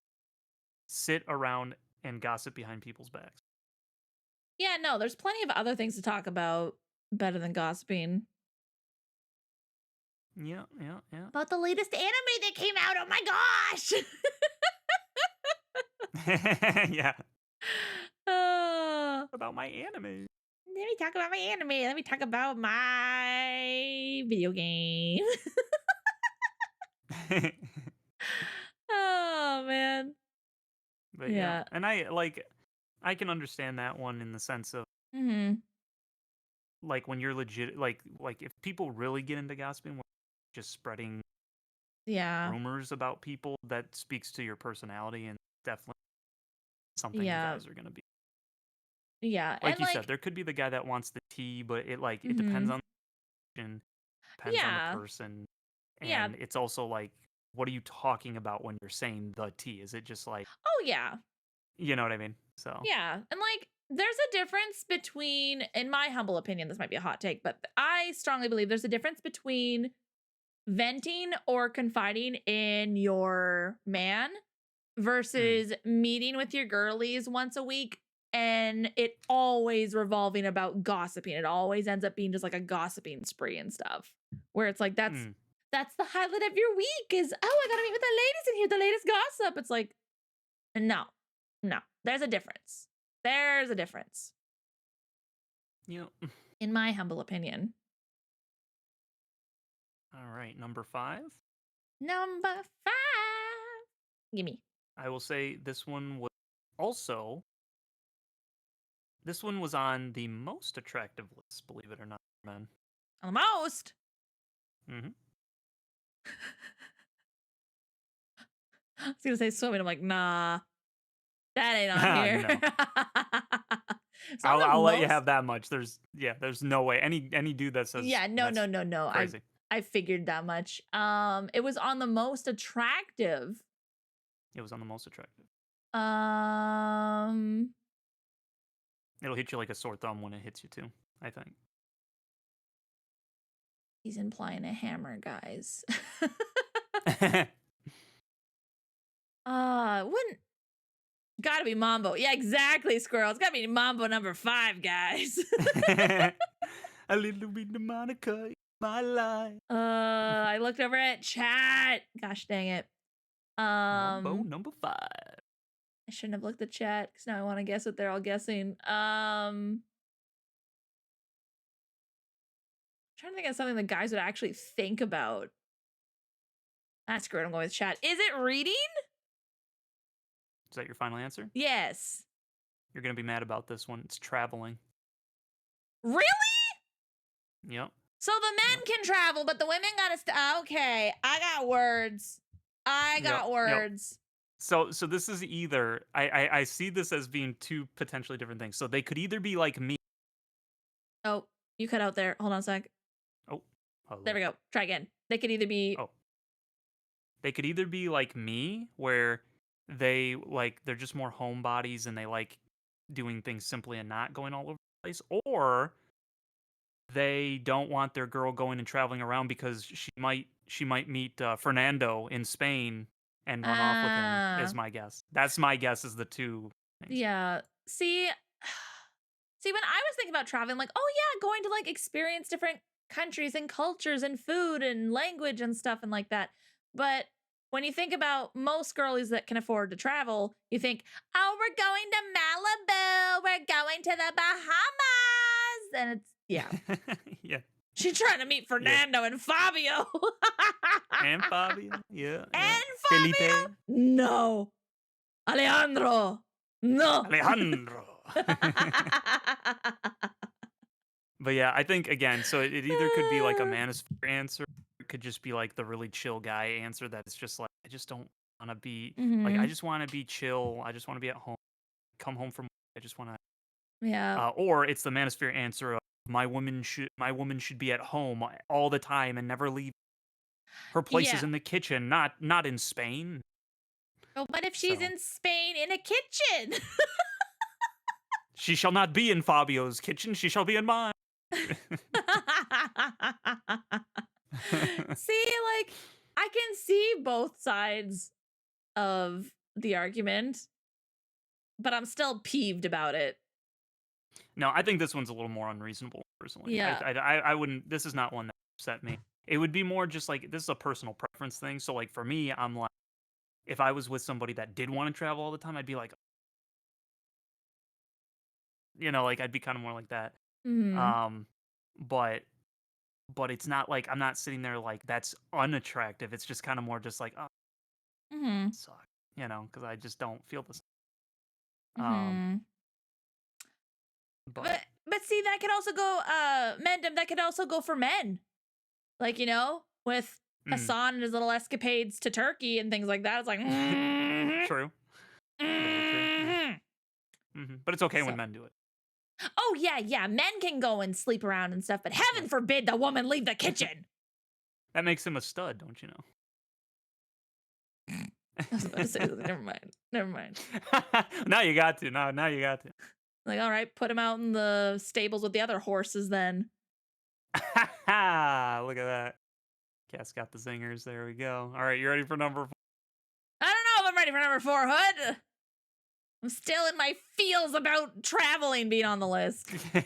sit around and gossip behind people's backs. Yeah, no, there's plenty of other things to talk about better than gossiping. Yeah, yeah, yeah. About the latest anime that came out. Oh my gosh. Yeah. Oh, About my anime. let me talk about my anime. Let me talk about my video game. Oh man. But yeah, Yeah. and I can understand that one in the sense of Hmm. like when you're legit like if people really get into gossiping, where just spreading Yeah. rumors about people, that speaks to your personality and definitely something Yeah. guys are gonna be. Yeah. Like And you said, like, there could be the guy that wants the tea, but it depends hmm, on the situation, depends on the yeah. person, Yeah. and it's also like what are you talking about when you're saying the tea? Is it just like Oh yeah. you know what I mean? So Yeah. And like, there's a difference between, in my humble opinion, this might be a hot take, but I strongly believe there's a difference between venting or confiding in your man mm, versus meeting with your girlies once a week and it always revolving about gossiping. It always ends up being just like a gossiping spree and stuff. Where it's like mm. that's the highlight of your week is, oh, I gotta meet with the ladies and hear the latest gossip. It's like, no, no, there's a difference. There's a difference, You know, in my humble opinion. all right, number 5. Number 5. Gimme. I will say this one was also this one was on the most attractive list, believe it or not, man. Almost. Hmm. I was gonna say swimming. I'm like, nah, that ain't on here. No, It's on the I'll let you most. have that much. There's no way any dude that says Yeah, no, no, that's no, no. crazy. I figured that much. It was on the most attractive. It was on the most attractive. Um, It'll hit you like a sore thumb when it hits you too, I think. he's implying a hammer, guys. Wouldn't gotta be Mambo. Yeah, exactly, Squirrel. It's gotta be Mambo number 5, guys. A little bit of Monica in my life. I looked over at chat. Gosh dang it. Mambo Um, number 5. I shouldn't have looked at chat because now I want to guess what they're all guessing. Trying to think of something the guys would actually think about. That's great. I'm going with chat. Is it reading? Is that your final answer? Yes. You're gonna be mad about this one. It's traveling. Really? Yep. So the men Yep. can travel, but the women gotta okay. I got words. I Yep. got Yep. words. So this is either I see this as being two potentially different things. So they could either be like me. Oh, you cut out there. Hold on a sec. Oh, There hello. we go. Try again. They could either be. Oh, they could either be like me, where they're just more homebodies and they like doing things simply and not going all over the place, or they don't want their girl going and traveling around because she might meet Fernando in Spain and run off with him. Is Uh, my guess. That's my guess. Is the two things. yeah. See, see, when I was thinking about traveling, like, oh yeah, going to like experience different countries and cultures and food and language and stuff and like that. But when you think about most girlies that can afford to travel, you think, oh, we're going to Malibu, we're going to the Bahamas. And it's, yeah, Yeah. she's trying to meet Yeah. Fernando and Fabio. And Fabio. Yeah. Yeah. And Fabio? Felipe. No. Alejandro. No. Alejandro. But yeah, I think again, so it either could be like a manosphere answer, or it could just be like the really chill guy answer that it's just like I just don't want to be like I Hmm. just want to be chill. I just want to be at home. Come home from I just want to Yeah. or it's the manosphere answer of my woman should be at home all the time and never leave. Her place is Yeah. in the kitchen, not in Spain. But what if she's So in Spain in a kitchen? she shall not be in Fabio's kitchen. She shall be in mine. See, like, I can see both sides of the argument, but I'm still peeved about it. No, I think this one's a little more unreasonable, personally. Yeah. I wouldn't. This is not one that upset me. It would be more just like this is a personal preference thing. So like for me, I'm like, if I was with somebody that did want to travel all the time, I'd be like, like I'd be kind of more like that. Hmm. Um, but it's not like I'm not sitting there like that's unattractive. It's just kind of more just like, oh, Hmm. suck, because I just don't feel this. Hmm. But But see, that could also go Mendem, that could also go for men. Like, with mm, Hassan and his little escapades to Turkey and things like that. It's like, mhm, true, very true. Yeah. mhm. But it's okay when So, men do it. oh yeah, yeah, men can go and sleep around and stuff, but heaven Yep. forbid the woman leave the kitchen. That makes him a stud, don't you know? I was about to say something. Never mind. Never mind. Now you got to. Now you got to. Like, all right, put him out in the stables with the other horses then. Look at that. Cass got the zingers. There we go. All right, you ready for number I don't know if I'm ready for number 4, Hood. I'm still in my feels about traveling being on the list. 4?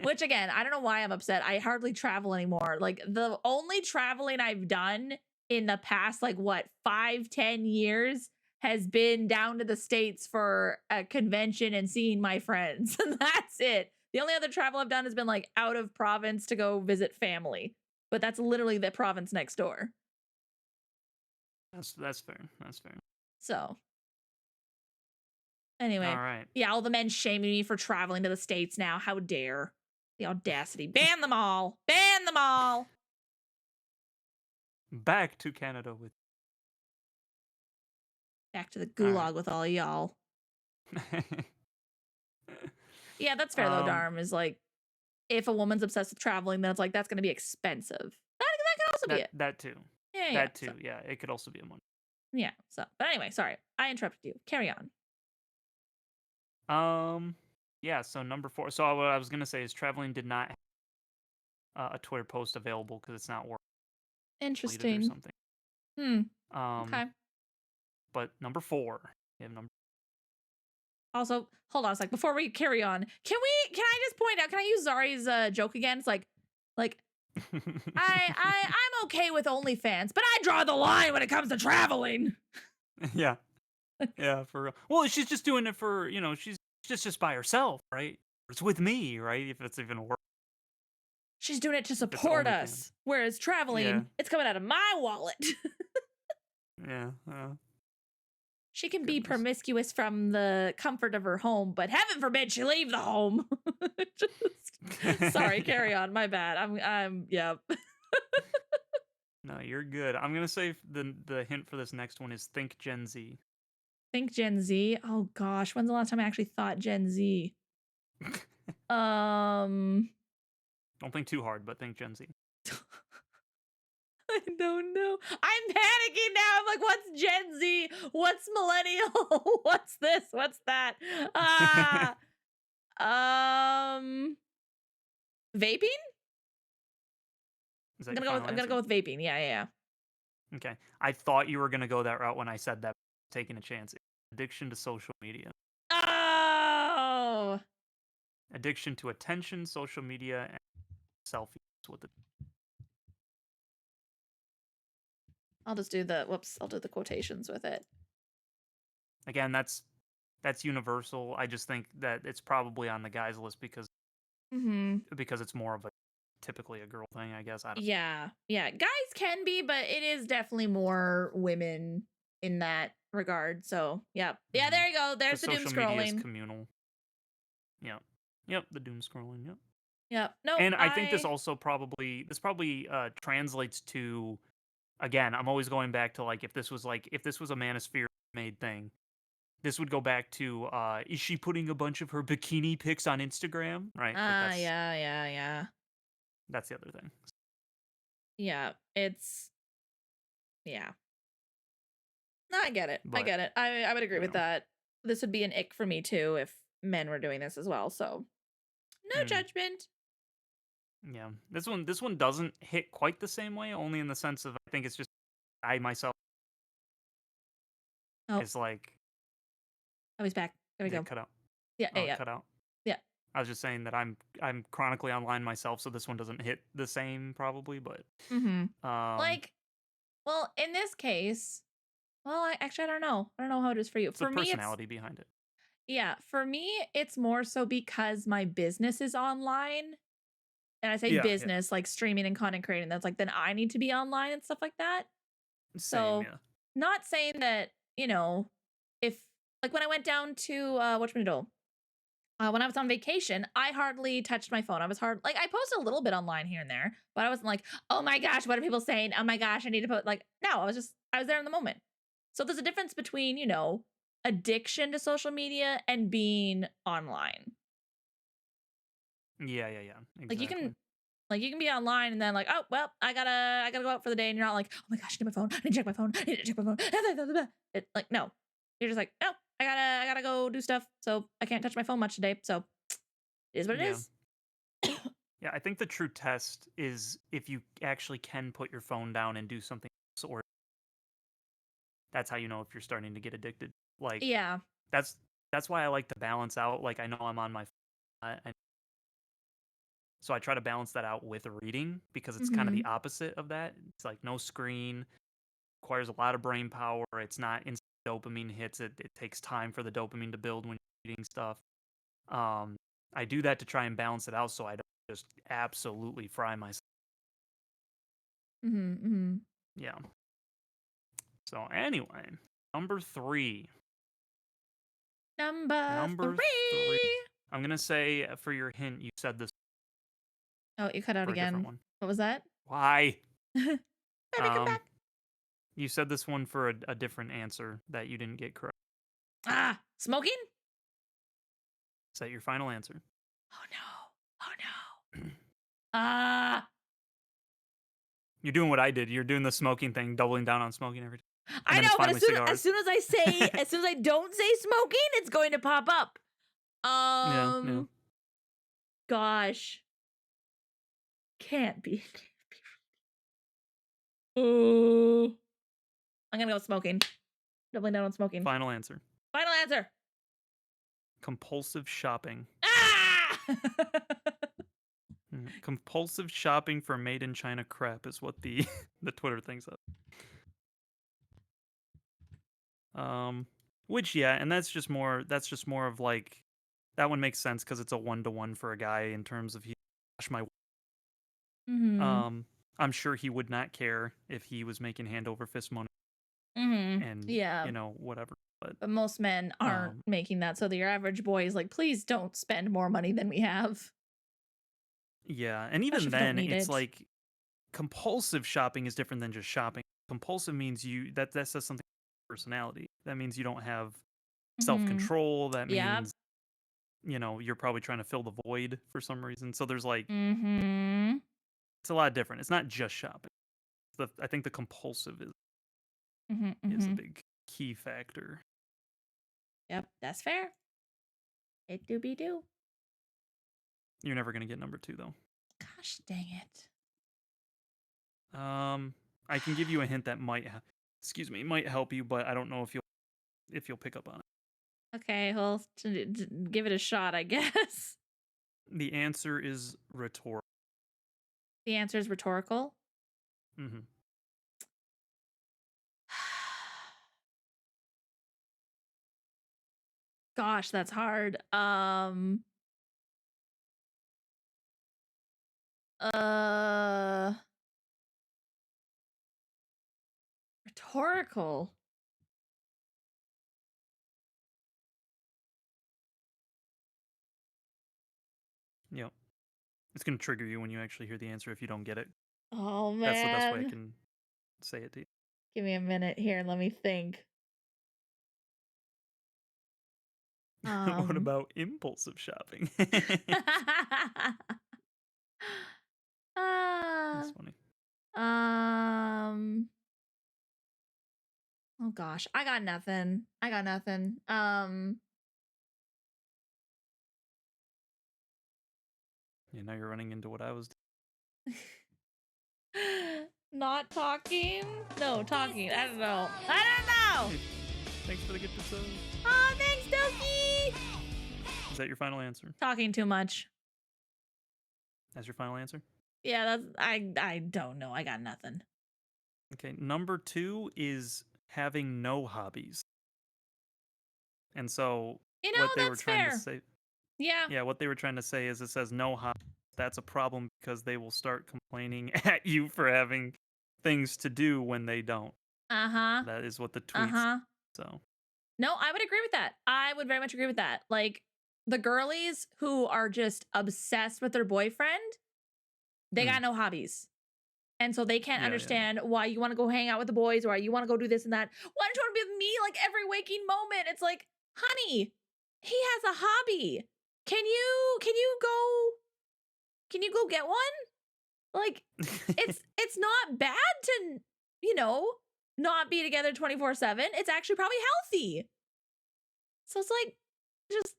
Which again, I don't know why I'm upset. I hardly travel anymore. Like the only traveling I've done in the past, like what, 5-10 years has been down to the States for a convention and seeing my friends. And that's it. The only other travel I've done has been like out of province to go visit family. But that's literally the province next door. That's fair. That's fair. So anyway, All right. yeah, all the men shaming me for traveling to the States now. How dare the audacity? Ban them all. Ban them all. Back to Canada with. Back to the All right. gulag with all y'all. Yeah, that's fair though, Darm. Is like, if a woman's obsessed with traveling, then it's like, that's going to be expensive. That could also be it. That too. Yeah, yeah. That too. So, Yeah, it could also be a money. yeah. So, but anyway, sorry. I interrupted you. Carry on. Yeah, so number 4. So what I was going to say is traveling did not have a Twitter post available because it's not worth deleted or Interesting. something. Okay. But number 4. We have number Also, hold on a sec. Before we carry on, can I just point out, can I use Zari's joke again? It's like, I'm okay with OnlyFans, but I draw the line when it comes to traveling. Yeah. Yeah, for real. Well, she's just doing it for, she's just by herself, right? It's with me, right? If it's even worse. She's doing it to It's support OnlyFans. us. Whereas traveling, Yeah. it's coming out of my wallet. Yeah. She can be Goodness. promiscuous from the comfort of her home, but heaven forbid she leave the home. Sorry, carry on. My bad. I'm yep. No, you're good. I'm gonna say the hint for this next one is think Gen Z. Think Gen Z. Oh gosh, when's the last time I actually thought Gen Z? Don't think too hard, but think Gen Z. I don't know. I'm panicking now. I'm like, what's Gen Z? What's millennial? What's this? What's that? Vaping? Is that your final I'm gonna go answer? with vaping. Yeah, yeah. Okay. I thought you were gonna go that route when I said that. Taking a chance. Addiction to social media. Oh. Addiction to attention, social media, and selfies with it. I'll just do the whoops. I'll do the quotations with it. Again, that's universal. I just think that it's probably on the guys list Mm-hmm. because it's more of a typically a girl thing, I guess. I don't. Yeah. Yeah. Guys can be, but it is definitely more women in that regard. So yeah. Yeah, there you go. There's Because the doom social media is scrolling. communal. Yep. Yep. The doom scrolling. Yep. Yep. Nope. And I think this also probably translates to, again, I'm always going back to like if this was a manosphere made thing, this would go back to is she putting a bunch of her bikini pics on Instagram? Right? Like Yeah. that's the other thing. Yeah. It's yeah. No, I get it. I But get it. I would agree you with know. that. This would be an ick for me too if men were doing this as well. So no Mm, judgment. yeah. This one doesn't hit quite the same way, only in the sense of I think it's just I myself Oh, is like oh, he's back. There we did it go. cut out. Yeah, Oh, it yeah, cut out. yeah. I was just saying that I'm chronically online myself, so this one doesn't hit the same probably, but Mm-hmm. um Like, well, in this case, well, I don't know. I don't know how it is for you. it's the For me, it's personality behind it. yeah. For me, it's more so because my business is online, and I say Yeah, yeah. business like streaming and content creating. That's like then I need to be online and stuff like that. Same, So, yeah. not saying that if like when I went down to whatchamacallit, when I was on vacation, I hardly touched my phone. I was like I posted a little bit online here and there, but I wasn't like, oh my gosh, what are people saying? Oh my gosh, I need to put like no, I was there in the moment. So there's a difference between, addiction to social media and being online. Yeah, Like you exactly. can you can be online and then like, oh well, I gotta go out for the day, and you're not like, oh my gosh, I need my phone, I need to check my phone, I need to check my phone. It, like no, you're just like, no, I gotta go do stuff, so I can't touch my phone much today. So it is what it Yeah. is. Yeah, I think the true test is if you actually can put your phone down and do something else, or that's how you know if you're starting to get addicted. Like Yeah. that's that's why I like to balance out. Like I know I'm on my phone, and so I try to balance that out with reading because it's kind of the Mm-hmm. opposite of that. It's like no screen, requires a lot of brain power. It's not instant dopamine hits. It takes time for the dopamine to build when you're reading stuff. Um, I do that to try and balance it out so I don't just absolutely fry myself. Mm-hmm. Mm-hmm. Yeah. So anyway, number three. Number Number three. three. I'm gonna say for your hint, you said this Oh, you cut out for a different again. one. What was that? Why? Baby, come Um, back. you said this one for a different answer that you didn't get correct. Ah, smoking? Is that your final answer? Oh no. Oh no. Ah. You're doing what I did. You're doing the smoking thing, doubling down on smoking every time. And I then know, it's but finally cigars. as soon as I don't say smoking, it's going to pop up. Yeah. Gosh. Can't be. Ooh. I'm gonna go with smoking. Doubling down on smoking. Final answer. Final answer. Compulsive shopping. Ah! Compulsive shopping for made in China crap is what the the Twitter thinks of. Which yeah, and that's just more of like that one makes sense because it's a 1-to-1 for a guy in terms of he gosh my Mm-hmm. I'm sure he would not care if he was making hand over fist money Mm-hmm. and Yeah. whatever. But But most men aren't making that. So your average boy is like, please don't spend more money than we have. yeah, and Especially even if you don't then need it's it. like compulsive shopping is different than just shopping. Compulsive means that says something about personality. That means you don't have Mm-hmm. self-control. That Yep. means you're probably trying to fill the void for some reason. So there's like Mm-hmm. it's a lot different. It's not just shopping. I think the compulsive Mm-hmm. is a Mm-hmm. big key factor. Yep. That's fair. It do be do. You're never gonna get number two though. Gosh dang it. I can give you a hint that might help you, but I don't know if you'll pick up on it. Okay, well, give it a shot, I guess. The answer is rhetorical. The answer is rhetorical. Mm-hmm. Gosh, that's hard. Uh, Rhetorical. Yep. It's gonna trigger you when you actually hear the answer if you don't get it. Oh That's the best way I man. can say it to you. Give me a minute here. Let me think. What Um. about impulsive shopping? That's uh, funny. um. Oh gosh, I got nothing. I got nothing. Yeah, now you're running into what I was. Not talking? No, talking. I don't know. I don't know. Hey, thanks for the gift of sub. Oh, thanks, Doki. Is that your final answer? Talking too much. That's your final answer? Yeah, that's I don't know. I got nothing. Okay. Number 2 is having no hobbies. And so You know, what they were that's trying to fair. say, Yeah. yeah, what they were trying to say is it says no hobbies. That's a problem because they will start complaining at you for having things to do when they don't. Uh-huh. That is what the tweets. Uh-huh. So, No, I would agree with that. I would very much agree with that. Like the girlies who are just obsessed with their boyfriend, they mm, got no hobbies. And so they can't yeah. understand why you want to go hang out with the boys or why you want to go do this and that. Why don't you want to be with me like every waking moment? It's like, honey, he has a hobby. Can you go get one? Like it's not bad to, you know, not be together 24/7. It's actually probably healthy. So it's like just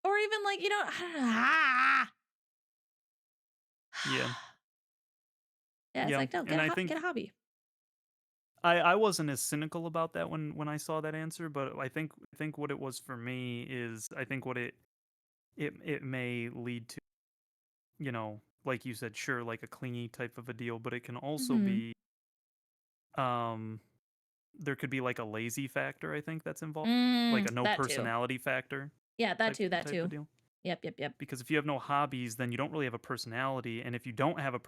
or even like, Yeah. yeah, it's Yeah. like no, And I get think a hobby. I wasn't as cynical about that when I saw that answer, but I think what it was for me is I think what it may lead to, like you said, sure, like a clingy type of a deal, but it can also Mhm. be um there could be like a lazy factor, I think that's involved, like a no That too. personality factor Yeah, that type too, that type of too. deal. Yep. Because if you have no hobbies, then you don't really have a personality, and if you don't have a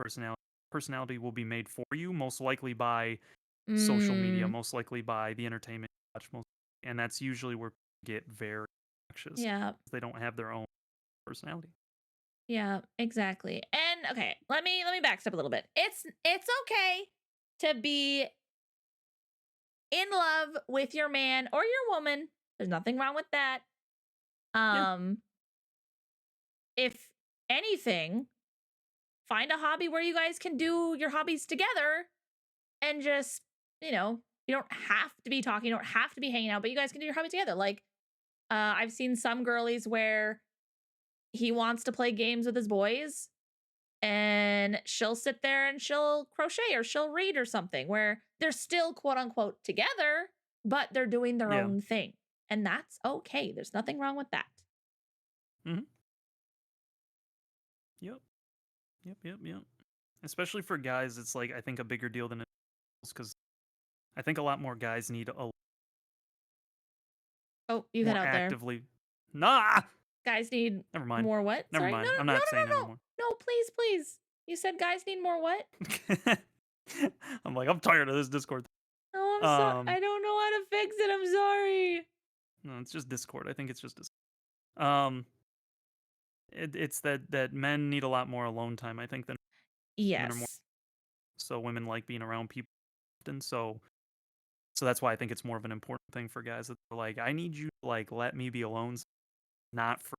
personality will be made for you most likely by social media, Mm, most likely by the entertainment you watch, and that's usually where people get very anxious. yeah. They don't have their own personality. Yeah, exactly. And okay, let me backstep a little bit. It's okay to be in love with your man or your woman. There's nothing wrong with that. Yeah, Um if anything, find a hobby where you guys can do your hobbies together and just, you don't have to be talking, you don't have to be hanging out, but you guys can do your hobby together. Like I've seen some girlies where he wants to play games with his boys and she'll sit there and she'll crochet or she'll read or something where they're still quote unquote together, but they're doing their yeah. own thing. And that's okay. There's nothing wrong with that. Hmm. Yep. Yep. Especially for guys, it's like I think a bigger deal than it is because I think a lot more guys need a Oh, you head more out there. actively. Nah. Guys need Never mind. more what? Never Sorry. No, mind. no, I'm no, not no, saying no, no. anymore. No, please, please. You said guys need more what? I'm like I'm tired of this Discord. No, I'm sorry. Um, I don't know how to fix it. I'm sorry. no, it's just Discord. I think it's just Discord. Um, it's that men need a lot more alone time. I think than women are more. Yes. So women like being around people often. So that's why I think it's more of an important thing for guys that they're like, I need you to like let me be alone, not for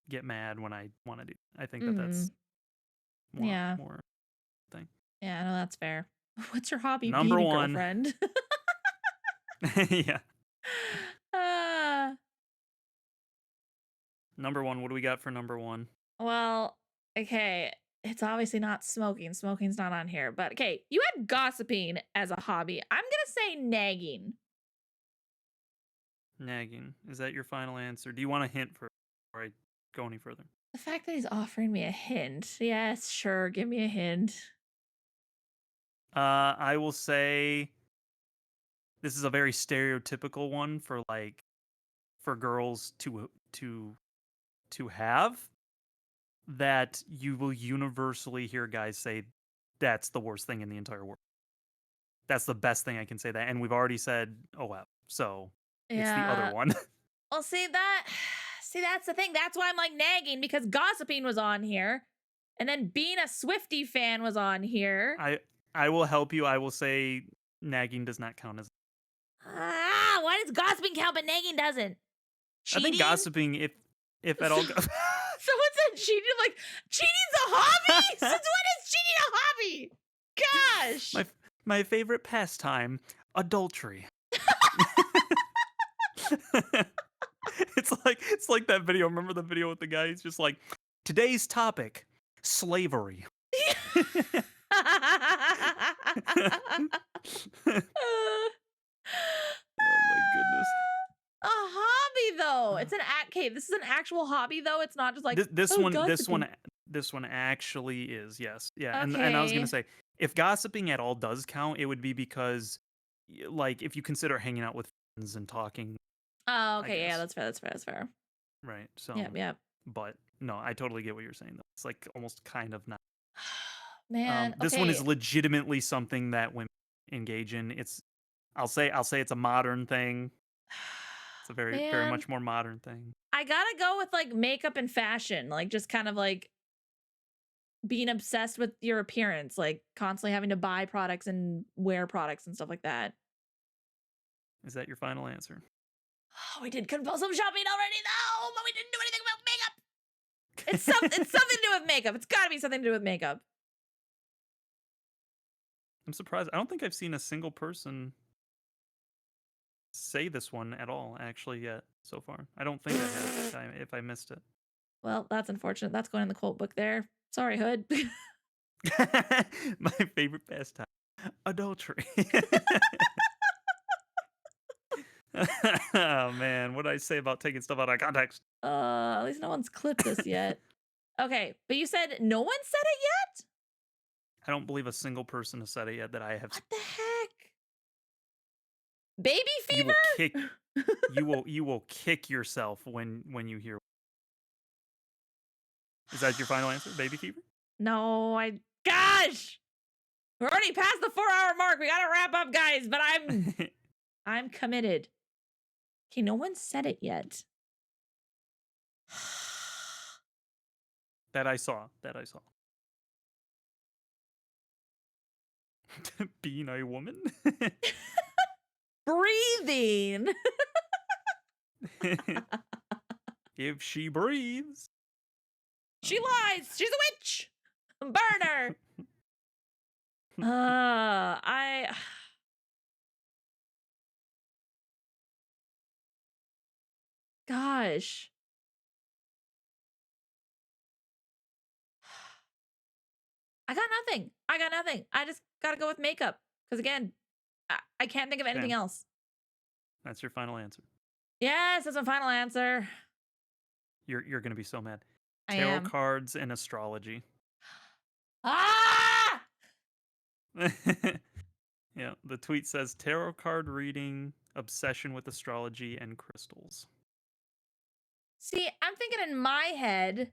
get mad when I want to do. I think that Mm. that's Yeah. more thing. Yeah, no, that's fair. What's your hobby? Being Number a one, girlfriend. yeah. uh, Number one, what do we got for number one? well, okay. It's obviously not smoking. Smoking's not on here. But okay, you had gossiping as a hobby. I'm going to say nagging. Nagging. Is that your final answer? Do you want a hint before I go any further? The fact that he's offering me a hint. Yes, sure. Give me a hint. I will say this is a very stereotypical one for like for girls to have that you will universally hear guys say that's the worst thing in the entire world. That's the best thing I can say that, and we've already said OF, so it's the other Yeah. one. Well, see that. See, that's the thing. That's why I'm like nagging because gossiping was on here, and then being a Swifty fan was on here. I will help you. I will say nagging does not count as. Ah, why does gossiping count but nagging doesn't? I think Cheating? gossiping, if at So, all. someone said cheating. Like cheating's a hobby. Since when is cheating a hobby? Gosh. my my favorite pastime, adultery. It's like that video. Remember the video with the guy? He's just like, today's topic, slavery. Oh my goodness. A hobby though. It's an act. Okay, this is an actual hobby though. It's not just like oh, gossiping. This one actually is, yes. Yeah, and I was gonna Okay. say, if gossiping at all does count, it would be because like if you consider hanging out with friends and talking, Oh, I okay. Yeah, guess. that's fair. That's fair. That's fair. Right. So Yep. Yep. but no, I totally get what you're saying though. It's like almost kind of not. Man. This one is Okay. legitimately something that women engage in. I'll say it's a modern thing. It's a very Man, much more modern thing. I gotta go with like makeup and fashion. Like just kind of like being obsessed with your appearance, like constantly having to buy products and wear products and stuff like that. Is that your final answer? Oh, we did compulsive shopping already though, but we didn't do anything about makeup. It's something to do with makeup. It's gotta be something to do with makeup. I'm surprised. I don't think I've seen a single person say this one at all, actually, yet so far. I don't think I have. If I missed it. Well, that's unfortunate. That's going in the quote book there. Sorry, Hood. My favorite pastime, adultery. Oh man, what did I say about taking stuff out of context? At least no one's clipped this yet. Okay, but you said no one said it yet? I don't believe a single person has said it yet that I have. What the heck? Baby You will kick. fever? You will kick yourself when you hear. Is that your final answer? Baby fever? No, gosh. We're already past the 4-hour mark. We gotta wrap up, guys, but I'm committed. Okay, no one said it yet. That I saw. That I saw. Being a woman? Breathing. If she breathes. She lies. She's a witch. Burn her. I gosh. I got nothing. I got nothing. I just gotta go with makeup. Because again, I can't think of anything Okay, else. that's your final answer. Yes, that's my final answer. You're gonna be so mad. I Tarot am. cards and astrology. Ah! Yeah, the tweet says tarot card reading, obsession with astrology, and crystals. See, I'm thinking in my head,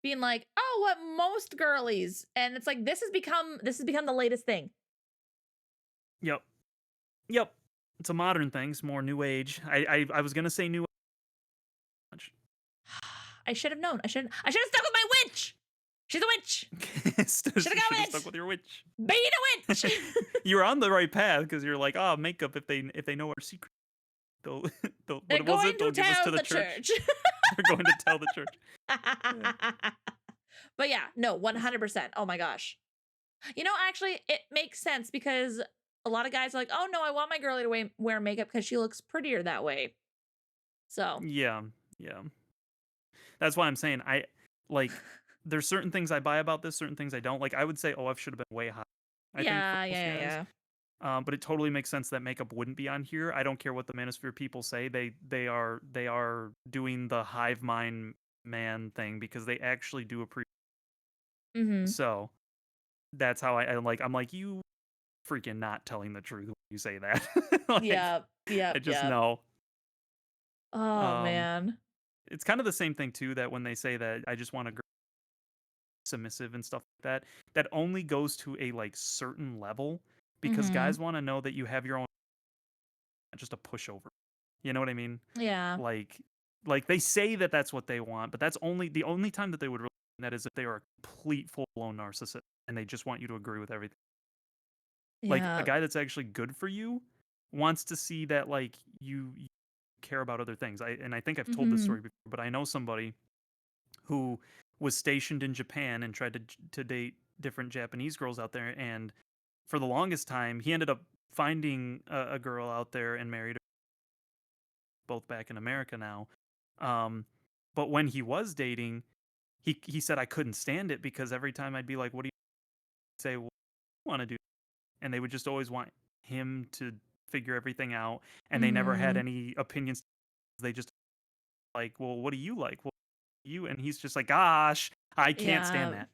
being like, oh, what most girlies. And it's like this has become the latest thing. Yep. Yep. It's a modern thing. It's more new age. I was gonna say new age. I should have known. I should have stuck with my witch. She's a witch. Should have gone with stuck it. with your witch. Being a witch. You were on the right path because you're like, oh, makeup. If they know our secret, they'll what They're was going it? They'll to give us tell to the the church. church. They're going to tell the church. Yeah. But yeah, no, 100%. Oh my gosh. You know, actually, it makes sense because a lot of guys are like, oh no, I want my girlie to wear makeup because she looks prettier that way. So, Yeah. That's why I'm saying I like. There's certain things I buy about this, certain things I don't. Like I would say OF should have been way high. I think for yeah, most yeah, guys. yeah. But it totally makes sense that makeup wouldn't be on here. I don't care what the manosphere people say. They are doing the hive mind man thing because they actually do appreciate. Mm-hmm. So that's how I'm like you freaking not telling the truth when you say that. Like Yep, I yep, just yep. know. Oh, Um, man. it's kind of the same thing too that when they say that I just want a girl submissive and stuff like that, that only goes to a like certain level because Mhm. guys want to know that you have your own, not just a pushover. You know what I mean? Yeah. Like they say that that's what they want, but that's only the only time that they would really mean that is if they are a complete full blown narcissist and they just want you to agree with everything. Like a Yeah. guy that's actually good for you wants to see that like you care about other things. I think I've told this Mhm. story before, but I know somebody who was stationed in Japan and tried to date different Japanese girls out there, and for the longest time he ended up finding a girl out there and married her, both back in America now. Um, but when he was dating, he said I couldn't stand it because every time I'd be like, "What do you say? What do you want to do?" And they would just always want him to figure everything out, and they never had Mhm. any opinions. They just like, "Well, what do you like? Well, you?" And he's just like, "Gosh, I can't stand Yeah. that."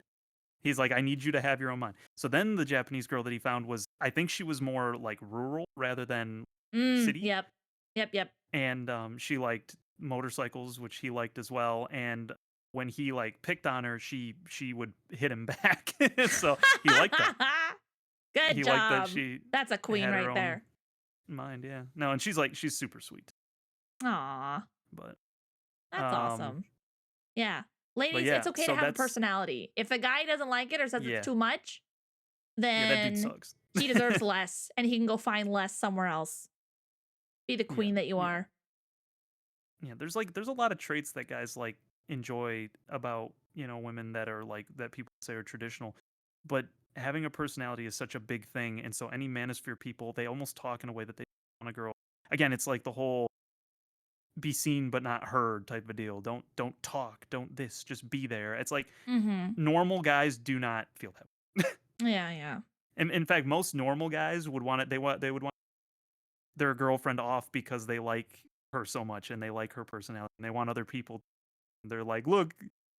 He's like, "I need you to have your own mind." So then the Japanese girl that he found was, I think she was more like rural rather than city, Yep. Yep, yep. and she liked motorcycles, which he liked as well. And when he like picked on her, she would hit him back. So he liked that. Good He liked that job. she That's a queen had her right own there. mind. Yeah, no, and she's super sweet, Aw, but that's um, awesome. Yeah. but Ladies, it's yeah, okay to so have a that's personality. If a guy doesn't like it or says it's yeah, too much, yeah, that dude then sucks. he deserves less and he can go find less somewhere else. Be the Yeah, queen that you yeah. are. Yeah, there's a lot of traits that guys like enjoy about, women that are like that people say are traditional. But having a personality is such a big thing, and so any manosphere people, they almost talk in a way that they want a girl. Again, it's like the whole be seen but not heard type of deal. Don't talk, don't this, just be there. It's like Mhm. normal guys do not feel that way. Yeah, yeah. And in fact, most normal guys would want it they would want their girlfriend off because they like her so much and they like her personality and they want other people. They're like, "Look,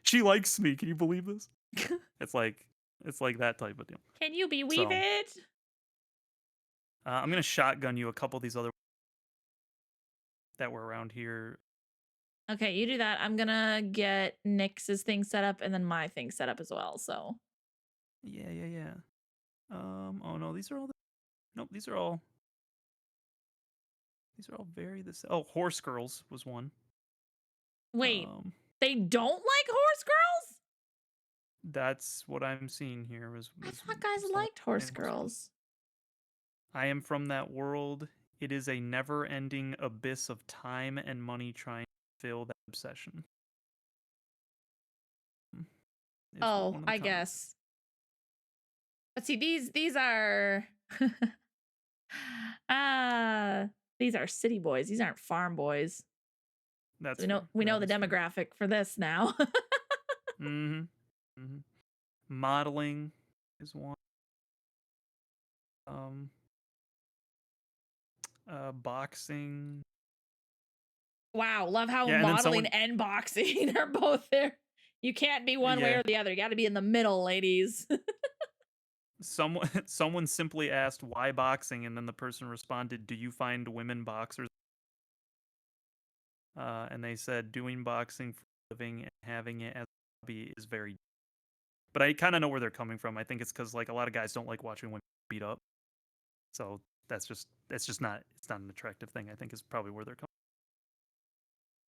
she likes me. Can you believe this?" It's like that type of deal. Can you believe So it? I'm gonna shotgun you a couple of these other that were around here. Okay, you do that. I'm gonna get Nyx's thing set up and then my thing set up as well. So Yeah, yeah, yeah. Oh no, these are all. Nope, these are all very the same. Oh, horse girls was one. wait, Um, they don't like horse girls? that's what I'm seeing here. I Was thought guys someone liked horse saying horse girls. girls. I am from that world. It is a never-ending abyss of time and money trying to fill that obsession. Hmm, is what Oh, one of the I comments. guess. But see, these are uh these are city boys. These aren't farm boys. So That's we know fair. we know That the is fair. demographic for this now. Mhm. Mhm. Modeling is one. Um, boxing. Wow, love how Yeah, and then modeling someone. and boxing are both there. You can't be one way Yeah, or the other. You got to be in the middle, ladies. someone someone simply asked why boxing, and then the person responded, "Do you find women boxers?" And they said doing boxing for a living and having it as a hobby is very. But I kind of know where they're coming from. I think it's because like a lot of guys don't like watching women beat up, so that's just not it's not an attractive thing. I think is probably where they're coming.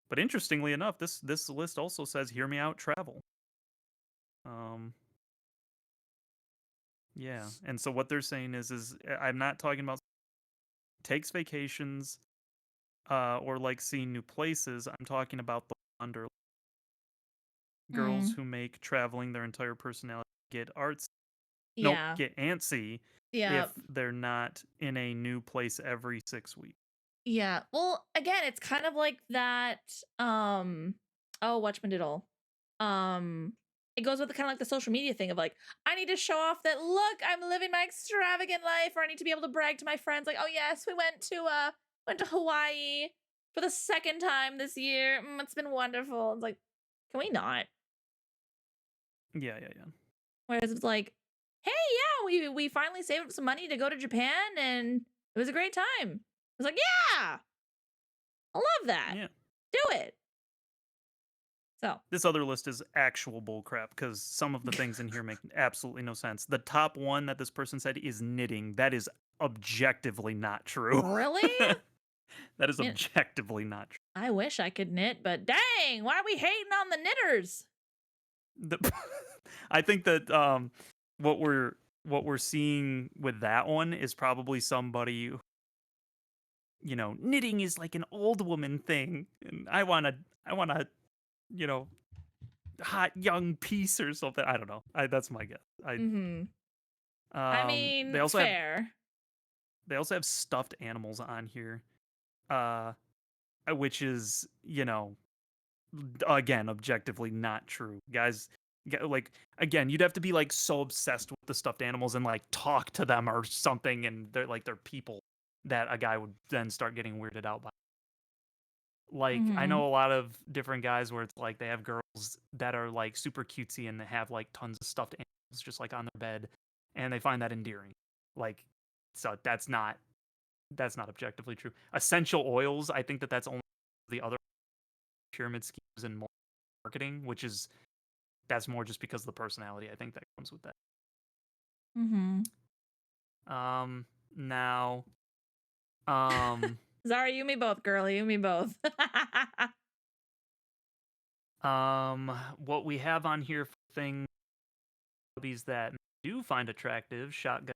But interestingly enough, this list also says "Hear me out, travel." Um, yeah, and so what they're saying is I'm not talking about takes vacations, or like seeing new places. I'm talking about the wander girls Mm, who make traveling their entire personality, get arts, nope, yeah. get antsy Yeah. if they're not in a new place every 6 weeks. Yeah. Well, again, it's kind of like that oh, whatchamadiddle. It goes with the kind of like the social media thing of like, I need to show off that look, I'm living my extravagant life, or I need to be able to brag to my friends like, oh yes, we went to Hawaii for the second time this year. It's been wonderful. It's like, can we not? Yeah, yeah, yeah. Whereas it's like, hey, yeah, we finally saved up some money to go to Japan and it was a great time. It's like, yeah, I love that. Yeah. Do it. So, This other list is actual bullcrap because some of the things in here make absolutely no sense. The top one that this person said is knitting. That is objectively not true. really? That is I mean, objectively not true. I wish I could knit, but dang, why are we hating on the knitters? The, I think that what we're seeing with that one is probably somebody knitting is like an old woman thing, and I want to you know hot young piece or something. I don't know. That's my guess. Mhm. I They mean, also have fair. stuffed animals on here, uh, which is again objectively not true, guys. Like again, you'd have to be like so obsessed with the stuffed animals and like talk to them or something, and they're people that a guy would then start getting weirded out by. Like, I Mhm. know a lot of different guys where it's like they have girls that are like super cutesy and they have like tons of stuffed animals just like on their bed, and they find that endearing. Like, so that's not objectively true. Essential oils, I think that's only the other pyramid schemes and marketing, which is that's more just because of the personality. I think that comes with that. Mhm. Now, um, Sorry, you me both, girlie. You me both. what we have on here for things hobbies that do find attractive shotgun.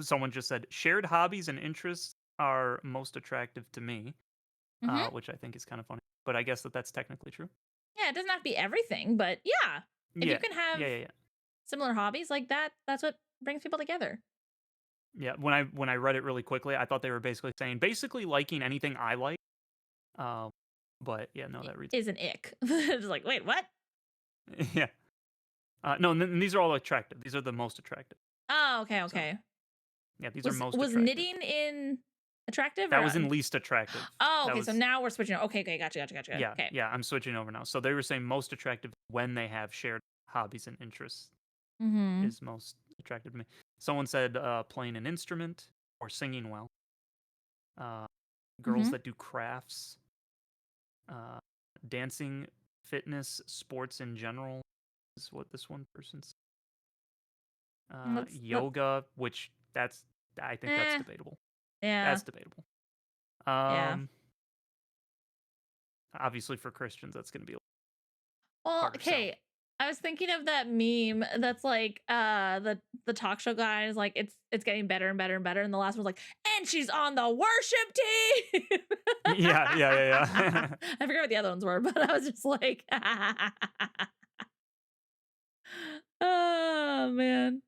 Someone just said shared hobbies and interests are most attractive to me, Mhm. which I think is kind of funny. But I guess that's technically true. Yeah, it doesn't have to be everything, but yeah, if you Yeah, can yeah, have yeah, yeah. similar hobbies like that, that's what brings people together. Yeah, when I read it really quickly, I thought they were basically saying basically liking anything I like. Um, but yeah, no, that reads Is an ick. It's like, wait, what? yeah. No, and these are all attractive. These are the most attractive. Oh, okay, So okay. yeah, these are Was most was attractive. knitting in attractive That or was in least attractive. Oh, That okay. So was now we're switching. Okay, okay, gotcha, gotcha, gotcha. yeah, Okay. yeah. I'm switching over now. So they were saying most attractive when they have shared hobbies and interests Mm-hmm. is most attractive to me. Someone said playing an instrument or singing well. Uh, girls Mm-hmm. that do crafts, uh, dancing, fitness, sports in general is what this one person said. Let's Yoga, which I think that's eh. debatable. Yeah. That's debatable. Yeah. Um, obviously for Christians, that's going to be a Well, harder sell. okay. I was thinking of that meme that's like the talk show guy is like it's getting better and better and better. And the last one's like, and she's on the worship team. Yeah, yeah, yeah, yeah. I forget what the other ones were, but I was just like, oh man.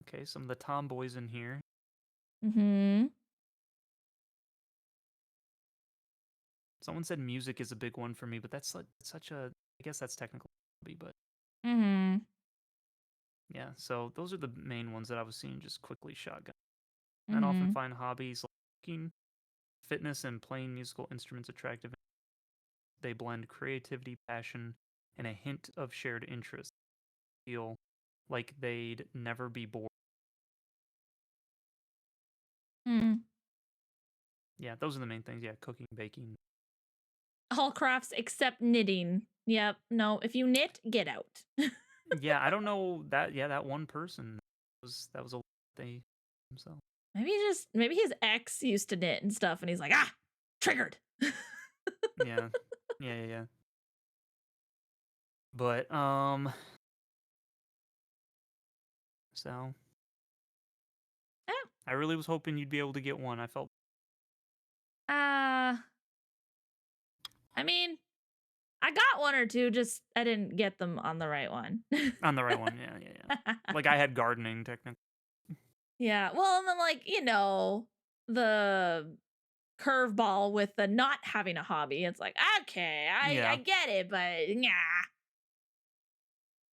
Okay, some of the tomboys in here. Mm-hmm. Someone said music is a big one for me, but that's such a. I guess that's technical hobby, but Mm-hmm. yeah. So those are the main ones that I was seeing just quickly shotgun. Men often Mm-hmm. find hobbies like cooking, fitness, and playing musical instruments attractive. They blend creativity, passion, and a hint of shared interest. Feel like they'd never be bored. Mm-hmm. Yeah, those are the main things. Yeah, cooking, baking. All crafts except knitting. Yep. No, if you knit, get out. Yeah, I don't know that. Yeah, that one person that was a they themselves. Maybe his ex used to knit and stuff, and he's like, ah, triggered. Yeah, yeah, yeah, yeah. But so Yeah. I really was hoping you'd be able to get one. I felt Uh, I mean, I got one or two, just I didn't get them on the right one. on the right one. Yeah, yeah, yeah. Like I had gardening technically. Yeah. Well, and then the curveball with the not having a hobby. It's like, okay, I Yeah, get it, but yeah.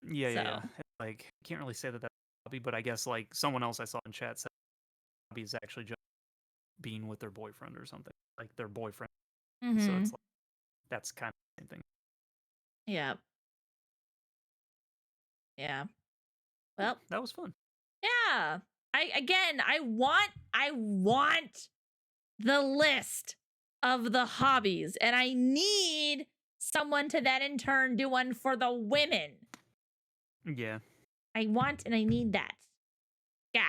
yeah, yeah, yeah. So Like can't really say that that's a hobby, but I guess like someone else I saw in chat said hobby is actually just being with their boyfriend or something, like their boyfriend. So mm-hmm. it's like that's kind of the same thing. Yeah. Yeah. Yeah, Well, that was fun. yeah. I want the list of the hobbies, and I need someone to then in turn do one for the women. Yeah. I want and I need that. Yeah.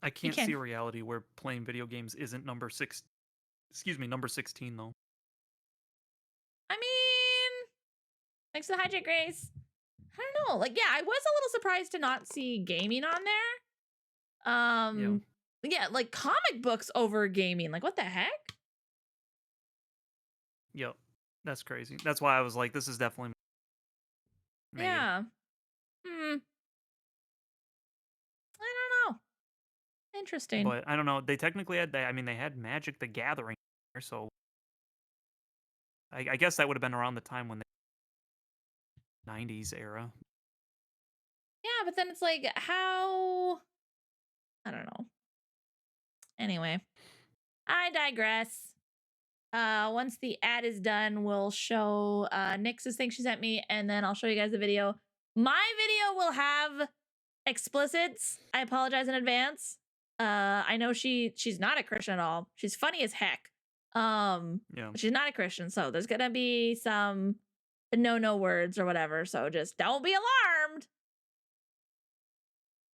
I You can't see can. a reality where playing video games isn't number 6 number 16 though. I mean, thanks to the hijack Grace. I don't know. Like, yeah, I was a little surprised to not see gaming on there. Yeah. Yeah, like comic books over gaming. Like, what the heck? Yep. That's crazy. That's why I was like, this is definitely made. Yeah. Hmm. I don't know. Interesting. But I don't know. They technically had I mean, they had Magic the Gathering there, so I guess that would have been around the time when the 90s era. Yeah, but then it's like, how? I don't know. Anyway, I digress. Once the ad is done, we'll show Nyx's thing she sent me, and then I'll show you guys the video. My video will have explicits. I apologize in advance. I know she's not a Christian at all. She's funny as heck. Yeah. But she's not a Christian, so there's gonna be some no words or whatever. So just don't be alarmed.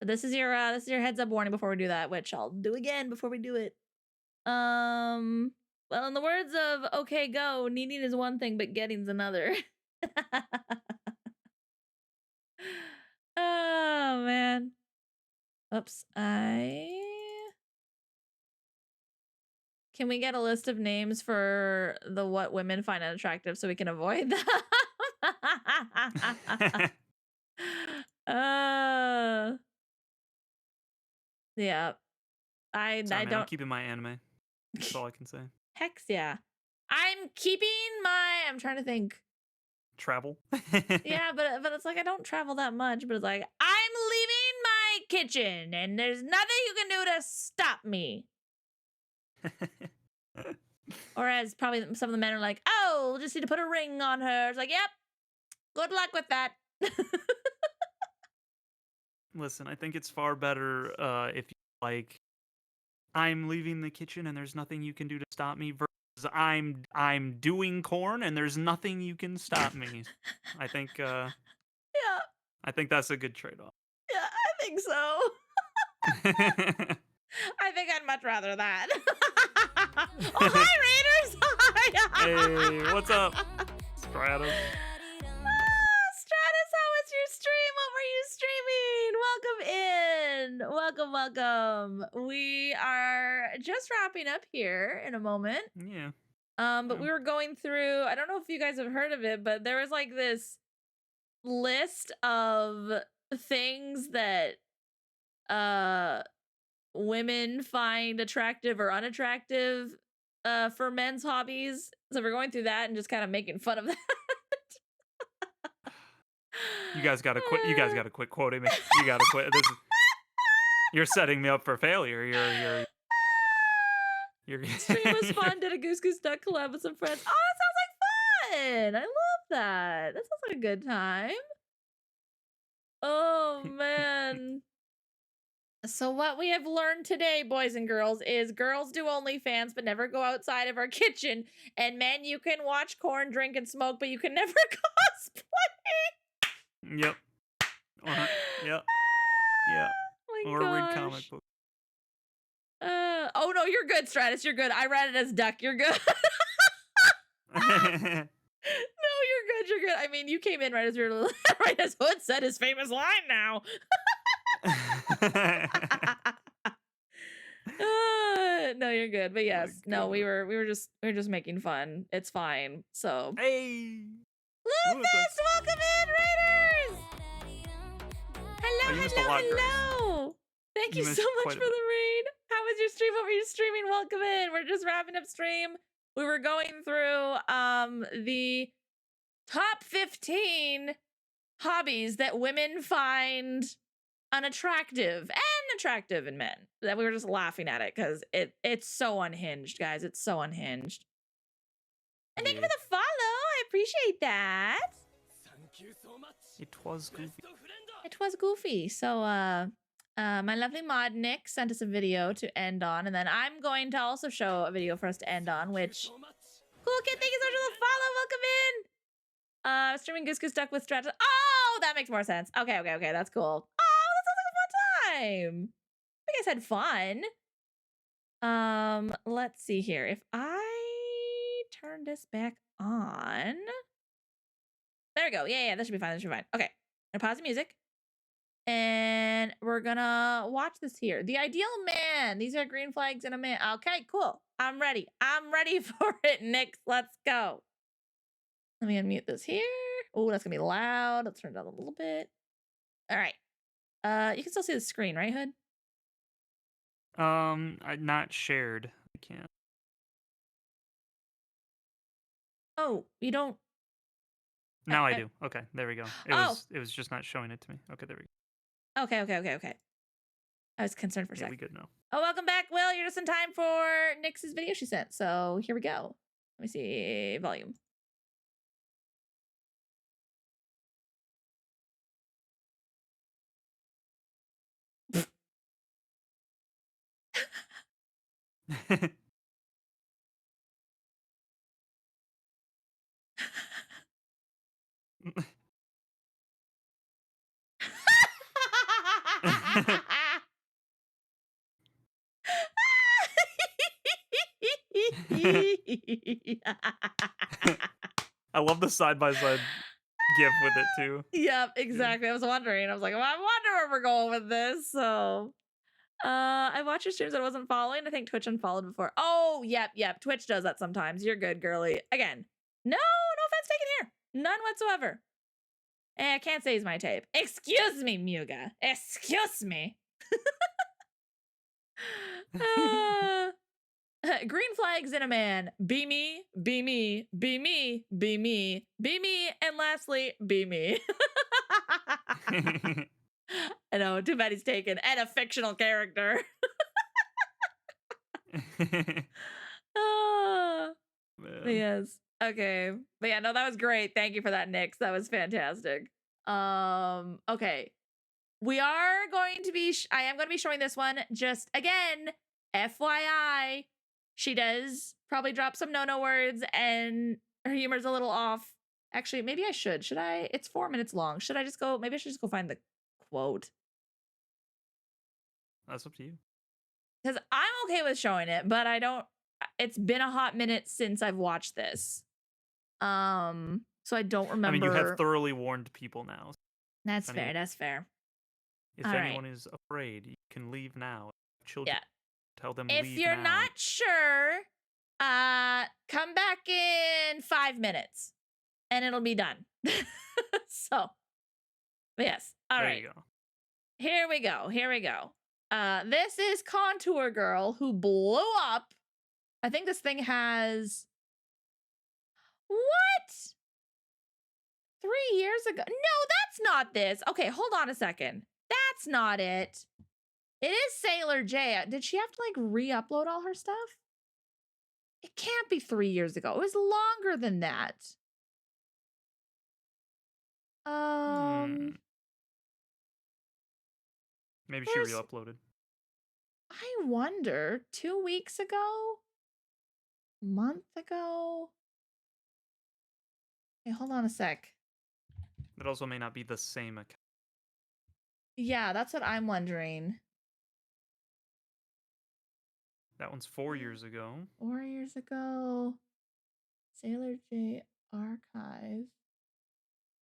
But this is your heads up warning before we do that, which I'll do again before we do it. Well, in the words of Okay Go, needing is one thing, but getting's another. Oh man. Oops. Can we get a list of names for the what women find unattractive so we can avoid them? uh yeah. I Sorry, man, I'm don't keeping my anime. That's all I can say. hex yeah. I'm trying to think. Travel. Yeah, but it's like I don't travel that much, but it's like I'm leaving my kitchen and there's nothing you can do to stop me. Or as probably some of the men are like, oh, we'll just need to put a ring on her. It's like, yep, good luck with that. Listen, I think it's far better if you like I'm leaving the kitchen and there's nothing you can do to stop me versus I'm doing corn and there's nothing you can stop me. I think Yeah, I think that's a good trade-off. yeah, I think so. I think I'd much rather that. Oh, hi, Raiders! Hey, what's up, Stratus? Stratus, how was your stream? What were you streaming? Welcome in. Welcome. We are just wrapping up here in a moment. Yeah. But Yeah. we were going through, I don't know if you guys have heard of it, but there was like this list of things that women find attractive or unattractive for men's hobbies. So we're going through that and just kind of making fun of that. You guys gotta quit. You guys gotta quit quoting me. You gotta quit. You're setting me up for failure. You're. Stream was fun. Did a Goose Goose Duck collab with some friends. Oh, that sounds like fun. I love that. That sounds like a good time. Oh man. So what we have learned today, boys and girls, is girls do OnlyFans but never go outside of our kitchen. And men, you can watch corn, drink, and smoke, but you can never cosplay. Yep. Yep. Yeah. Oh Or read comic books. Oh no, you're good, Stratus. You're good. I read it as duck. You're good. No, you're good. You're good. I mean, you came in right as right as Hood said his famous line. Now. No, you're good. But yes, no, we were just making fun. It's fine. So hey, Lupus, welcome in, Raiders. Hello. Thank you so much for the raid. How was your stream? What were you streaming? Welcome in. We're just wrapping up stream. We were going through the top 15 hobbies that women find unattractive and attractive in men. That we were just laughing at it because it's so unhinged, guys. It's so unhinged. And thank you for the follow. I appreciate that. It was goofy. It was goofy. So My lovely mod Nick sent us a video to end on, and then I'm going to also show a video for us to end on, which cool kid, thank you so much for the follow. Welcome in. Streaming Goose Goose Duck with stretch. Oh, that makes more sense. Okay, that's cool. Oh, that sounds like a fun time. I think I said fun. Let's see here. If I turn this back on. There we go. Yeah, that should be fine. That should be fine. Okay. I'm gonna pause the music. And we're gonna watch this here. The ideal man. These are green flags and a man. Okay, cool. I'm ready. I'm ready for it, Nick. Let's go. Let me unmute this here. Oh, that's gonna be loud. Let's turn it down a little bit. All right. You can still see the screen, right, Hood? Not shared. I can't. Oh, you don't. Now I do. Okay, there we go. Oh. It was just not showing it to me. Okay, there we go. Okay. I was concerned for a Yeah, second. we good now. Oh, welcome back, Will. You're just in time for Nix's video she sent. So here we go. Let me see volume. I love the side by side gif with it too. Yep, exactly. I was wondering. I was like, well, I wonder where we're going with this. So I watched your streams that I wasn't following. I think Twitch unfollowed before. Oh, yep. Twitch does that sometimes. You're good, girly. Again, no offense taken here. None whatsoever. I can't say he's my type. Excuse me, Muga. Excuse me. Green flags in a man. Be me, be me, be me, be me, be me, and lastly, be me. I know, too bad he's taken. And a fictional character. Yes. Okay. But yeah, no, that was great. Thank you for that, Nix. That was fantastic. Okay. We are going to be, I am going to be showing this one. Just again, FYI, she does probably drop some no-no words and her humor's a little off. Actually, maybe I should. Should I? It's 4 minutes long. Should I just go? Maybe I should just go find the quote. That's up to you. Because I'm okay with showing it, but I don't, it's been a hot minute since I've watched this. So I don't remember. I mean, you have thoroughly warned people now. That's fair. That's fair. If anyone is afraid, you can leave now. Children, tell them if leave you're now. not sure, come back in 5 minutes and it'll be done. So, yes. All right. There you go. Here we go. This is Contour Girl who blew up. I think this thing has what? 3 years ago? No, that's not this. Okay, hold on a second. That's not it. It is Sailor J. Did she have to like re-upload all her stuff? It can't be 3 years ago. It was longer than that. Maybe she re-uploaded. I wonder. 2 weeks ago? A month ago? Hey, hold on a sec. It also may not be the same account. Yeah, that's what I'm wondering. That one's 4 years ago. 4 years ago. Sailor J archive.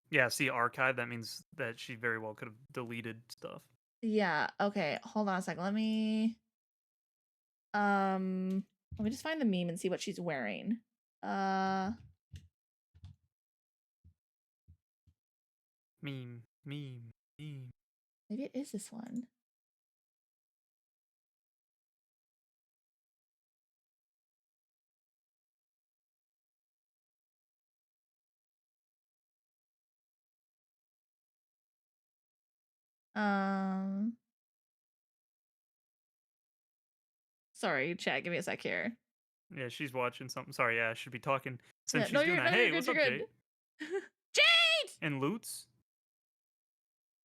Yeah, see archive, that means that she very well could have deleted stuff. Yeah, okay. Hold on a second. Let me just find the meme and see what she's wearing. Meme. Maybe it is this one. Sorry, chat, give me a sec here. Yeah, she's watching something. Sorry, yeah, I should be talking since Yeah, she's doing that. Hey, what's up, Jade? Jade! And Lutz?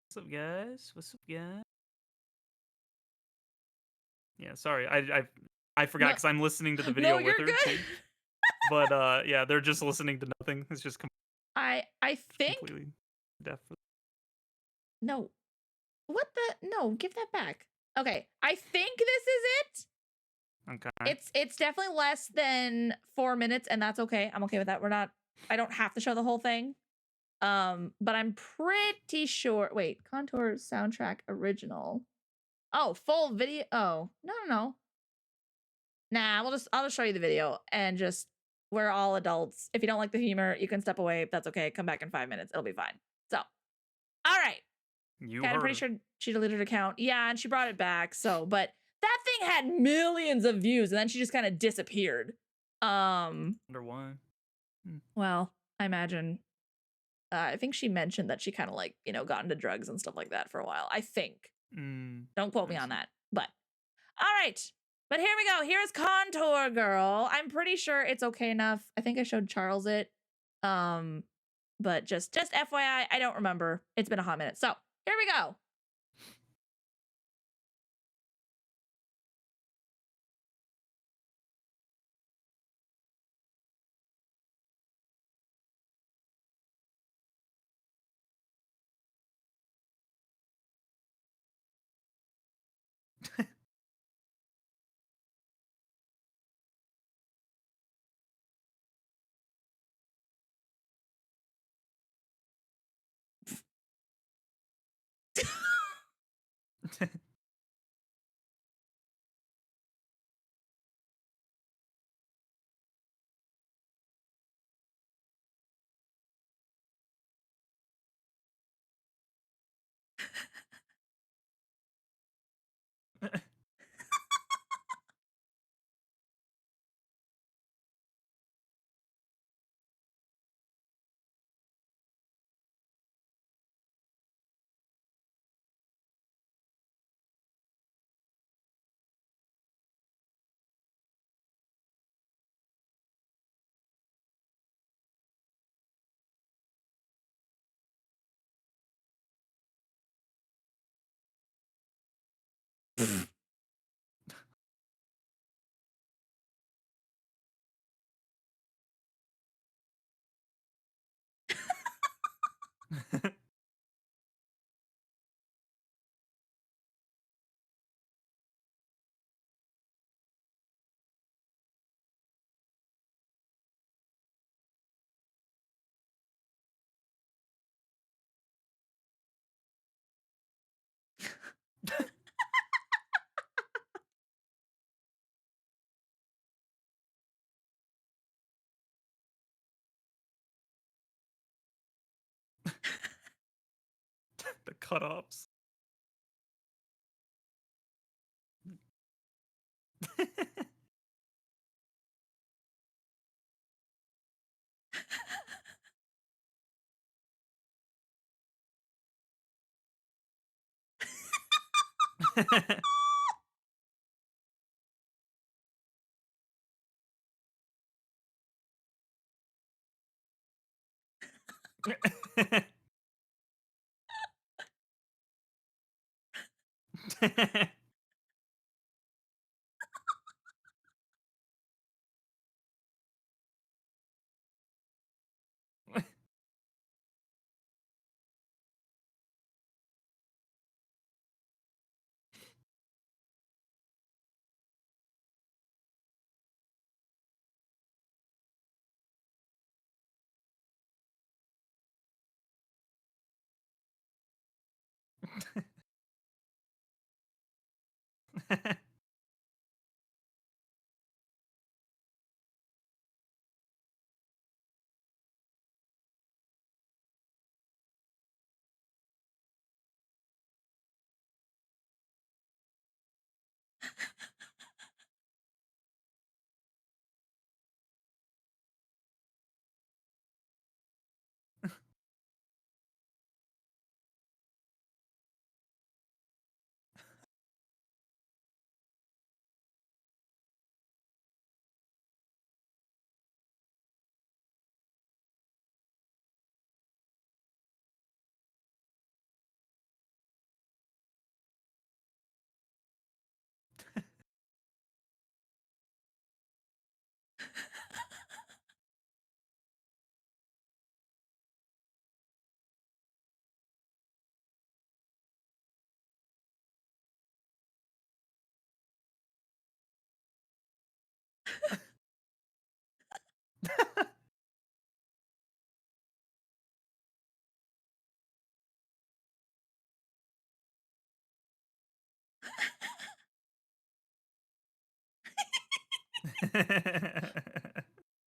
What's up, guys? Yeah, sorry. I forgot No, because I'm listening to the no, video with you're her good. too. But, yeah, they're just listening to nothing. It's just I think completely deaf. no. What the? No, give that back. Okay, I think this is it. Okay. It's definitely less than 4 minutes, and that's okay. I'm okay with that. We're not. I don't have to show the whole thing. But I'm pretty sure. Wait, Contour soundtrack original. Oh, full video. Oh, no, no, no. Nah, I'll just show you the video and just we're all adults. If you don't like the humor, you can step away. That's okay. Come back in 5 minutes. It'll be fine. So, all right. You Okay, I'm heard pretty her. sure she deleted her account. Yeah, and she brought it back. So, but that thing had millions of views and then she just kind of disappeared. Um, Wonder why. Hmm. well, I imagine I think she mentioned that she kind of like, got into drugs and stuff like that for a while. I think. Don't quote me I on see. that. But all right. But here we go. Here's Contour Girl. I'm pretty sure it's okay enough. I think I showed Charles it. Um, but just FYI, I don't remember. It's been a hot minute. So here we go. The cut-offs.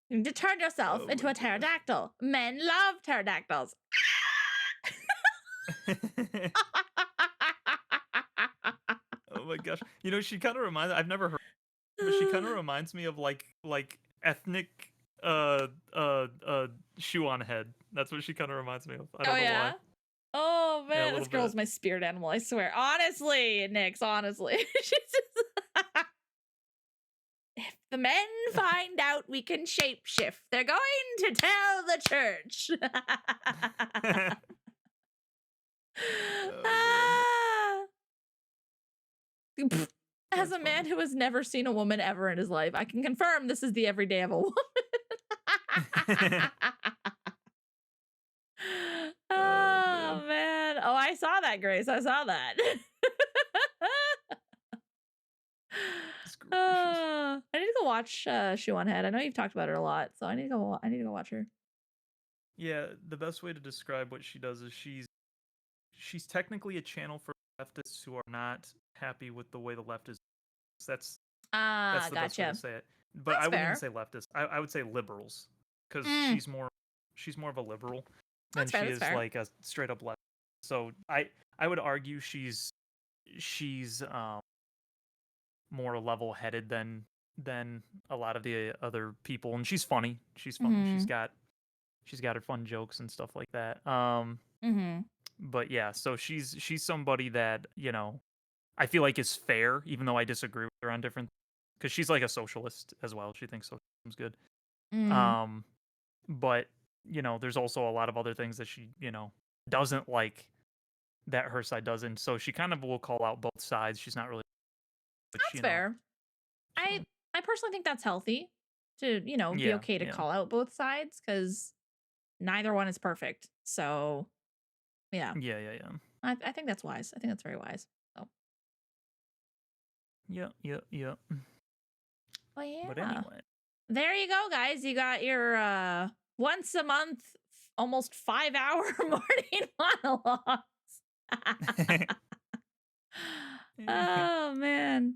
You need to turn yourself Oh into my a gosh. pterodactyl. Men love pterodactyls. Oh my gosh. You know, she kinda reminds I've never heard, but she kinda reminds me of, like, ethnic, shoe on head. That's what she kinda reminds me of. I Oh don't know yeah. why. Oh Yeah, a man, little this girl's bit. my spirit animal, I swear. Honestly, Nix, honestly. She's just if the men find out we can shapeshift, they're going to tell the church. Oh, man. Ah. As That's a man funny. who has never seen a woman ever in his life, I can confirm this is the everyday of a woman. Oh, man. Oh man. Oh, I saw that, Grace. I saw that. It's gracious. I need to go watch Shoe on Head. I know you've talked about her a lot, so I need to go watch her. Yeah, the best way to describe what she does is she's technically a channel for leftists who are not happy with the way the left is. That's Ah, the best way to gotcha. say it. But That's I wouldn't even fair. say leftist. I would say liberals, because Mm, she's more of a liberal than that's fair. she That's is fair. like a straight up left. So I would argue she's more level headed than a lot of the other people, and she's funny. She's funny. Mm-hmm. She's got her fun jokes and stuff like that. Mm-hmm. But yeah, so she's somebody that, you know, I feel like is fair, even though I disagree with her on different, because she's like a socialist as well. She thinks socialism's good. Mm. Um, but you know, there's also a lot of other things that she, you know, doesn't like that her side doesn't. So she kind of will call out both sides. She's not really, which That's you know. fair. I So I personally think that's healthy to, be yeah, okay to yeah, call out both sides because neither one is perfect. So yeah, yeah, yeah, yeah, I think that's wise. I think that's very wise. So, yeah, yeah, yeah. well, But yeah. anyway, There you go, guys. You got your once a month, almost 5 hour morning monologues. Oh man.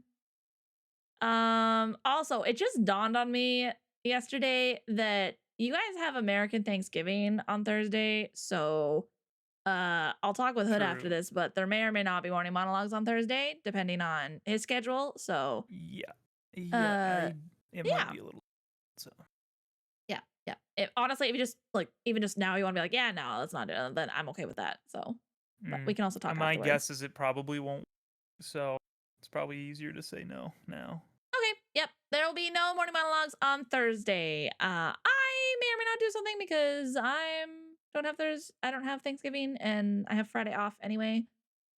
Also, it just dawned on me yesterday that you guys have American Thanksgiving on Thursday. So I'll talk with Hood after true. this, but there may or may not be morning monologues on Thursday, depending on his schedule. So Yeah, yeah. uh I it might yeah. be a little. So Yeah, yeah. Honestly, if you just like even just now you want to be like, yeah, no, let's not do it, then I'm okay with that. So, but we can also talk my afterwards. guess is it probably won't. So it's probably easier to say no now. Okay, yep. There will be no morning monologues on Thursday. I may or may not do something because I don't have Thanksgiving and I have Friday off anyway.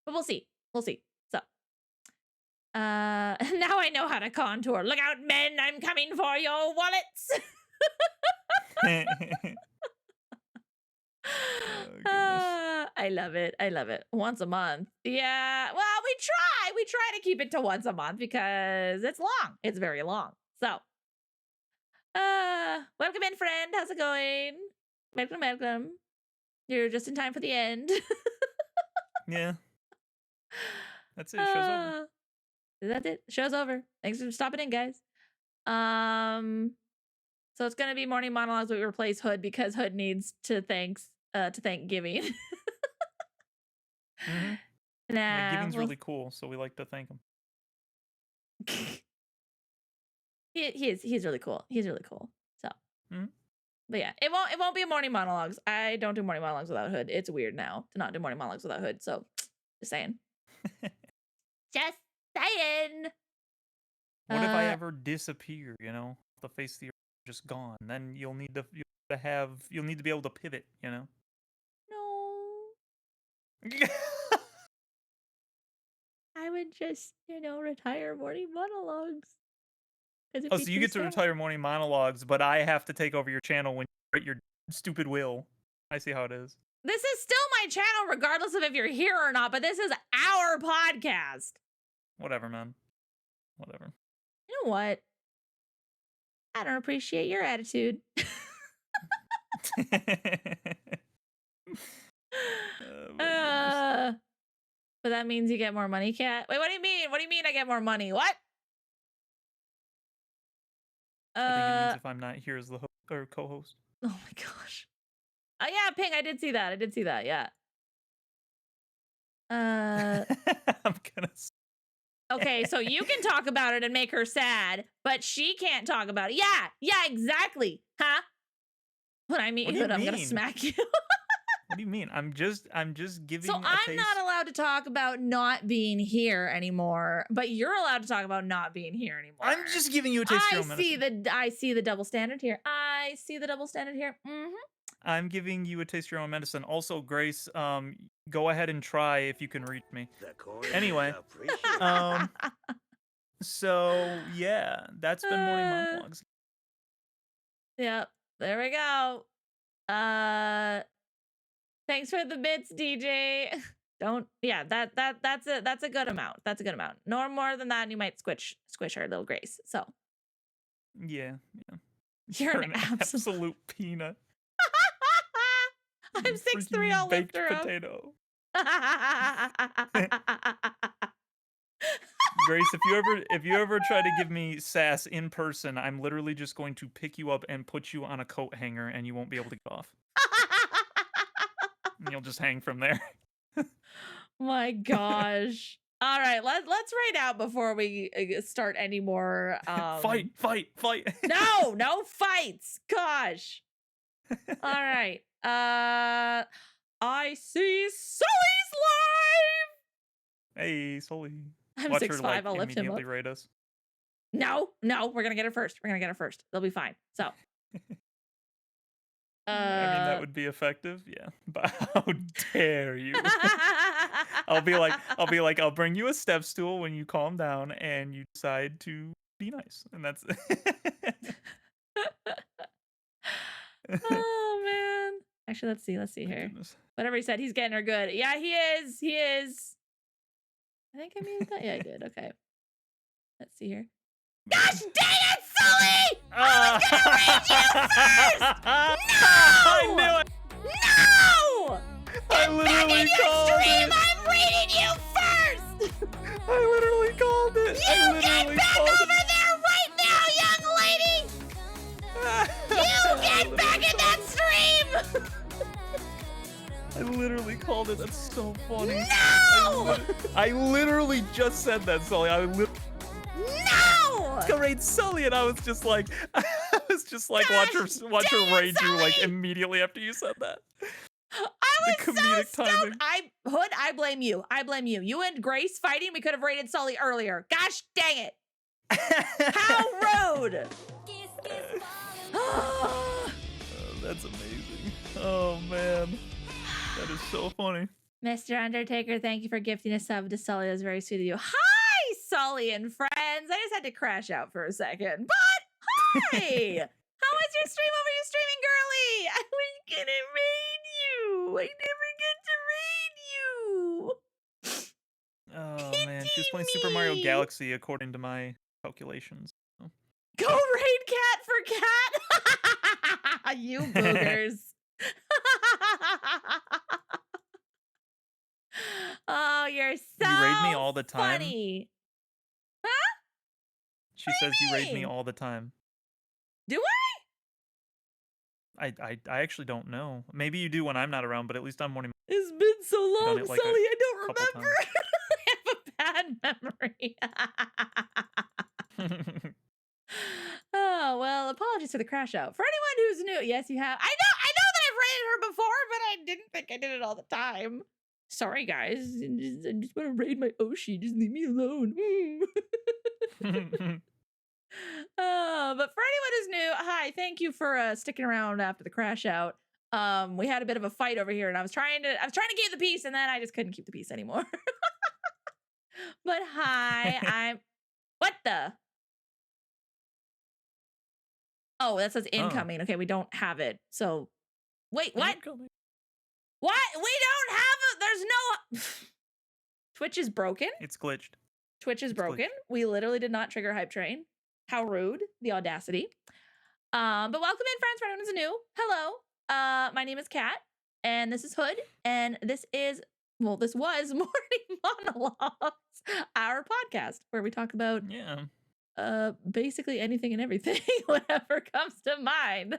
But we'll see. We'll see. So, now I know how to contour. Look out, men! I'm coming for your wallets. Oh goodness. I love it. I love it. Once a month. Yeah. Well, we try. We try to keep it to once a month because it's long. It's very long. So, welcome in, friend. How's it going? Welcome, welcome. You're just in time for the end. Yeah, that's it. Show's over. uh, that's it. Show's over. Thanks for stopping in, guys. Um, so it's gonna be morning monologues. We replace Hood because Hood needs to thank giving. Mm-hmm. Yeah, Nah, giving's well, really cool, so we like to thank him. he's really cool. He's really cool. So, Hmm. but yeah, it won't be morning monologues. I don't do morning monologues without Hood. It's weird now to not do morning monologues without Hood. So, just saying. Just saying. What if I Uh, ever disappear? You know, the face of the earth is just gone. Then you'll need to be able to pivot. You know. no, I would just retire morning monologues. 'Cause it Oh, so you get features to family. retire morning monologues, but I have to take over your channel when you write your stupid will. I see how it is. This is still my channel, regardless of if you're here or not, but this is our podcast. Whatever, man. Whatever. You know what? I don't appreciate your attitude. Oh my goodness. But that means you get more money, Cat. Wait, what do you mean? What do you mean I get more money? What? I think it means if I'm not here as the co-host. Oh my gosh. Oh yeah, Ping, I did see that. I did see that. Yeah. I'm gonna. Okay, so you can talk about it and make her sad, but she can't talk about it. Yeah, exactly. Huh? When I meet What do you, you I'm gonna mean? smack you. What do you mean? I'm just giving. So a I'm taste. not allowed to talk about not being here anymore, but you're allowed to talk about not being here anymore. I'm just giving you a taste of your own medicine. I see the double standard here. I see the double standard here. Mm-hmm. I'm giving you a taste of your own medicine. Also, Grace, go ahead and try if you can reach me. Anyway, so yeah, that's been morning monologues. Yep, there we go. Thanks for the bits, DJ. That's a good amount. That's a good amount. No more than that, and you might squish our little Grace. So Yeah. you're an absolute peanut. I'm 6'3", I'll lift her up. Potato. Grace, if you ever try to give me sass in person, I'm literally just going to pick you up and put you on a coat hanger, and you won't be able to get off. And you'll just hang from there. My gosh. All right, let's write out before we start any more. Fight! No fights. Gosh. All right. I see Sully's live. Hey, Sully. I'm Watch 6'5", her, like, I'll lift him up. immediately rate us. No, we're gonna get her first. They'll be fine. So. I mean, that would be effective, yeah. But how dare you? I'll be like, I'll bring you a step stool when you calm down and you decide to be nice, and that's. Oh man. Actually, let's see here. Goodness. Whatever he said, he's getting her good. Yeah, he is. I think I muted that. Yeah, I did. Okay. Let's see here. Gosh dang it, Sully! I was gonna read you first! No! I knew it! No! I literally called it! I'm reading you first! I literally called it! You get back over there right now, young lady! You get back in that stream! I literally called it. That's so funny. No! I literally just said that, Sully. No! Raid Sully, and I was just like, watch her raid you like immediately after you said that. I was so stoked. Timing. I blame you. You and Grace fighting. We could have raided Sully earlier. Gosh dang it! How rude! That's amazing. Oh man, that is so funny. Mr. Undertaker, thank you for gifting a sub to Sully. That was very sweet of you. Hi, Sully and friends. I just had to crash out for a second, but hi! How was your stream? What were you streaming, girly? I was gonna raid you. I never get to raid you. Oh man, she was playing Super Mario Galaxy according to my calculations. So. Go raid cat for cat. You boogers. Oh, you're so You raid me all the time? funny. Huh? She says you raid me all the time. Do I actually don't know. Maybe you do when I'm not around, but at least I'm morning. It's been so long, like Sully. I don't couple remember. I have a bad memory. Oh, well, apologies for the crash out. For anyone who's new, yes, you have. I know that I've raided her before, but I didn't think I did it all the time. Sorry, guys. I just want to raid my Oshi. Just leave me alone. But for anyone who's new, hi. Thank you for sticking around after the crash out. We had a bit of a fight over here, and I was trying to keep the peace, and then I just couldn't keep the peace anymore. But hi, what the? Oh, that says Oh, incoming. Okay, we don't have it. So wait, what? incoming. What? We don't have it. There's no. Twitch is broken. It's glitched. Twitch is It's broken. glitched. We literally did not trigger hype train. How rude. The audacity. But welcome in, friends. For anyone who's new. Hello. My name is Kat, and this is Hood, and this was Morning Monologues, our podcast where we talk about Yeah. basically anything and everything, whatever comes to mind.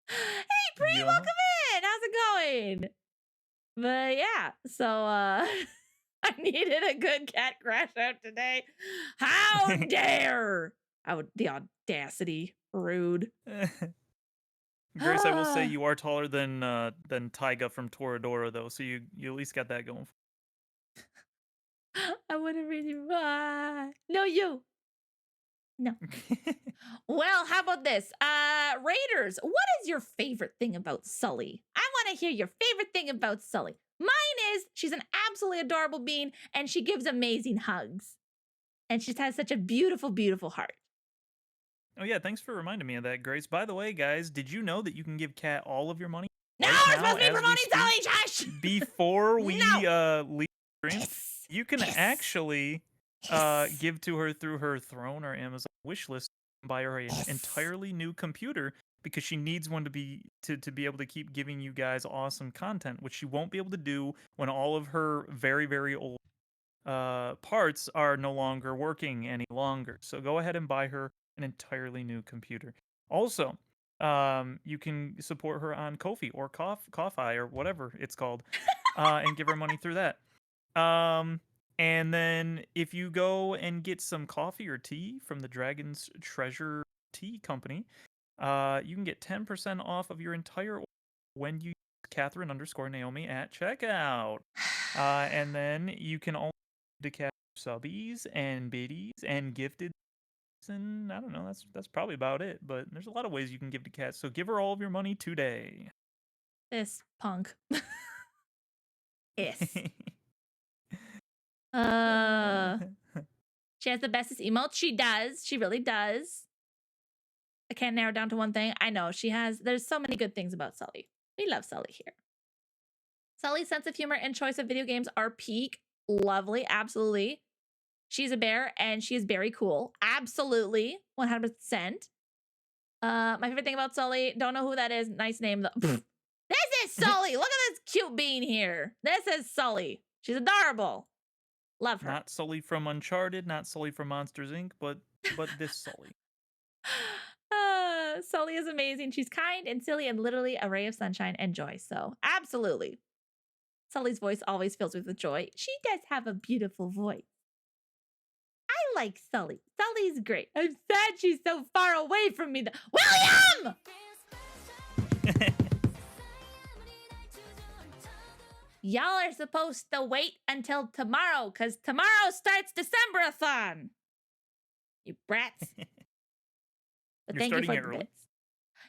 Hey, Pre, Yeah. welcome in. How's it going? But yeah, so I needed a good cat crash out today. How dare! The audacity. Rude. Grace, I will say you are taller than Tyga from Toradora, though, so you at least got that going. I want to read you. No, you. No. Well, how about this? Raiders, what is your favorite thing about Sully? I want to hear your favorite thing about Sully. Mine is she's an absolutely adorable bean and she gives amazing hugs. And she has such a beautiful, beautiful heart. Oh yeah, thanks for reminding me of that, Grace. By the way, guys, did you know that you can give Kat all of your money No, right we're now supposed to be as we promoting speak? Sully, Josh! Before we No. leave the stream, Yes. you can Yes. actually Yes. give to her through her Throne or Amazon wish list and buy her an Yes. entirely new computer because she needs one to be able to keep giving you guys awesome content, which she won't be able to do when all of her very, very old parts are no longer working any longer. So go ahead and buy her an entirely new computer. Also, you can support her on Ko-fi or Ko-fi or whatever it's called, and give her money through that. And then if you go and get some coffee or tea from the Dragon's Treasure Tea Company, you can get 10% off of your entire order when you use Catherine_Naomi at checkout. And then you can also to Cat subbies and biddies and gifted, and I don't know, that's probably about it. But there's a lot of ways you can give to Cat, so give her all of your money today. This punk. Yes. She has the bestest emotes. She does. She really does. I can't narrow it down to one thing. I know she has. There's so many good things about Sully. We love Sully here. Sully's sense of humor and choice of video games are peak. Lovely. Absolutely. She's a bear and she is very cool. Absolutely. 100%. My favorite thing about Sully, don't know who that is. Nice name though. This is Sully. Look at this cute bean here. This is Sully. She's adorable. Love her. Not Sully from Uncharted, not Sully from Monsters Inc., but this Sully. Sully is amazing. She's kind and silly and literally a ray of sunshine and joy. So absolutely. Sully's voice always fills me with joy. She does have a beautiful voice. I like Sully. Sully's great. I'm sad she's so far away from me. William! Y'all are supposed to wait until tomorrow because tomorrow starts December-a-thon. You brats. But You're thank you for starting the early? bits.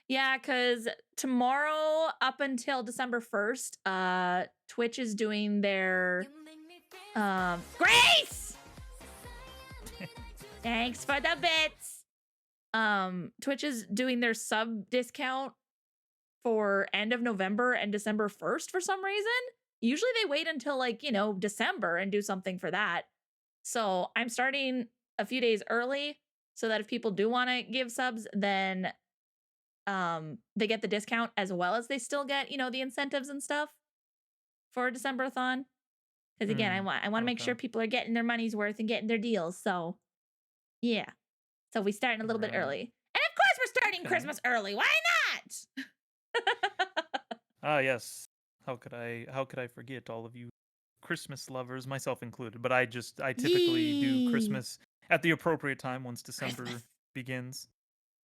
Yeah, because tomorrow up until December 1st, Twitch is doing their Grace! Thanks for the bits. Twitch is doing their sub discount for end of November and December 1st for some reason. Usually they wait until like, December and do something for that. So I'm starting a few days early so that if people do want to give subs, then they get the discount as well as they still get, the incentives and stuff for December-a-thon. Because again, I want to make sure people are getting their money's worth and getting their deals. So yeah. So we starting a little bit early. And of course we're starting Christmas early. Why not? Ah, yes. How could I forget all of you Christmas lovers, myself included? But I typically do Christmas at the appropriate time once December begins.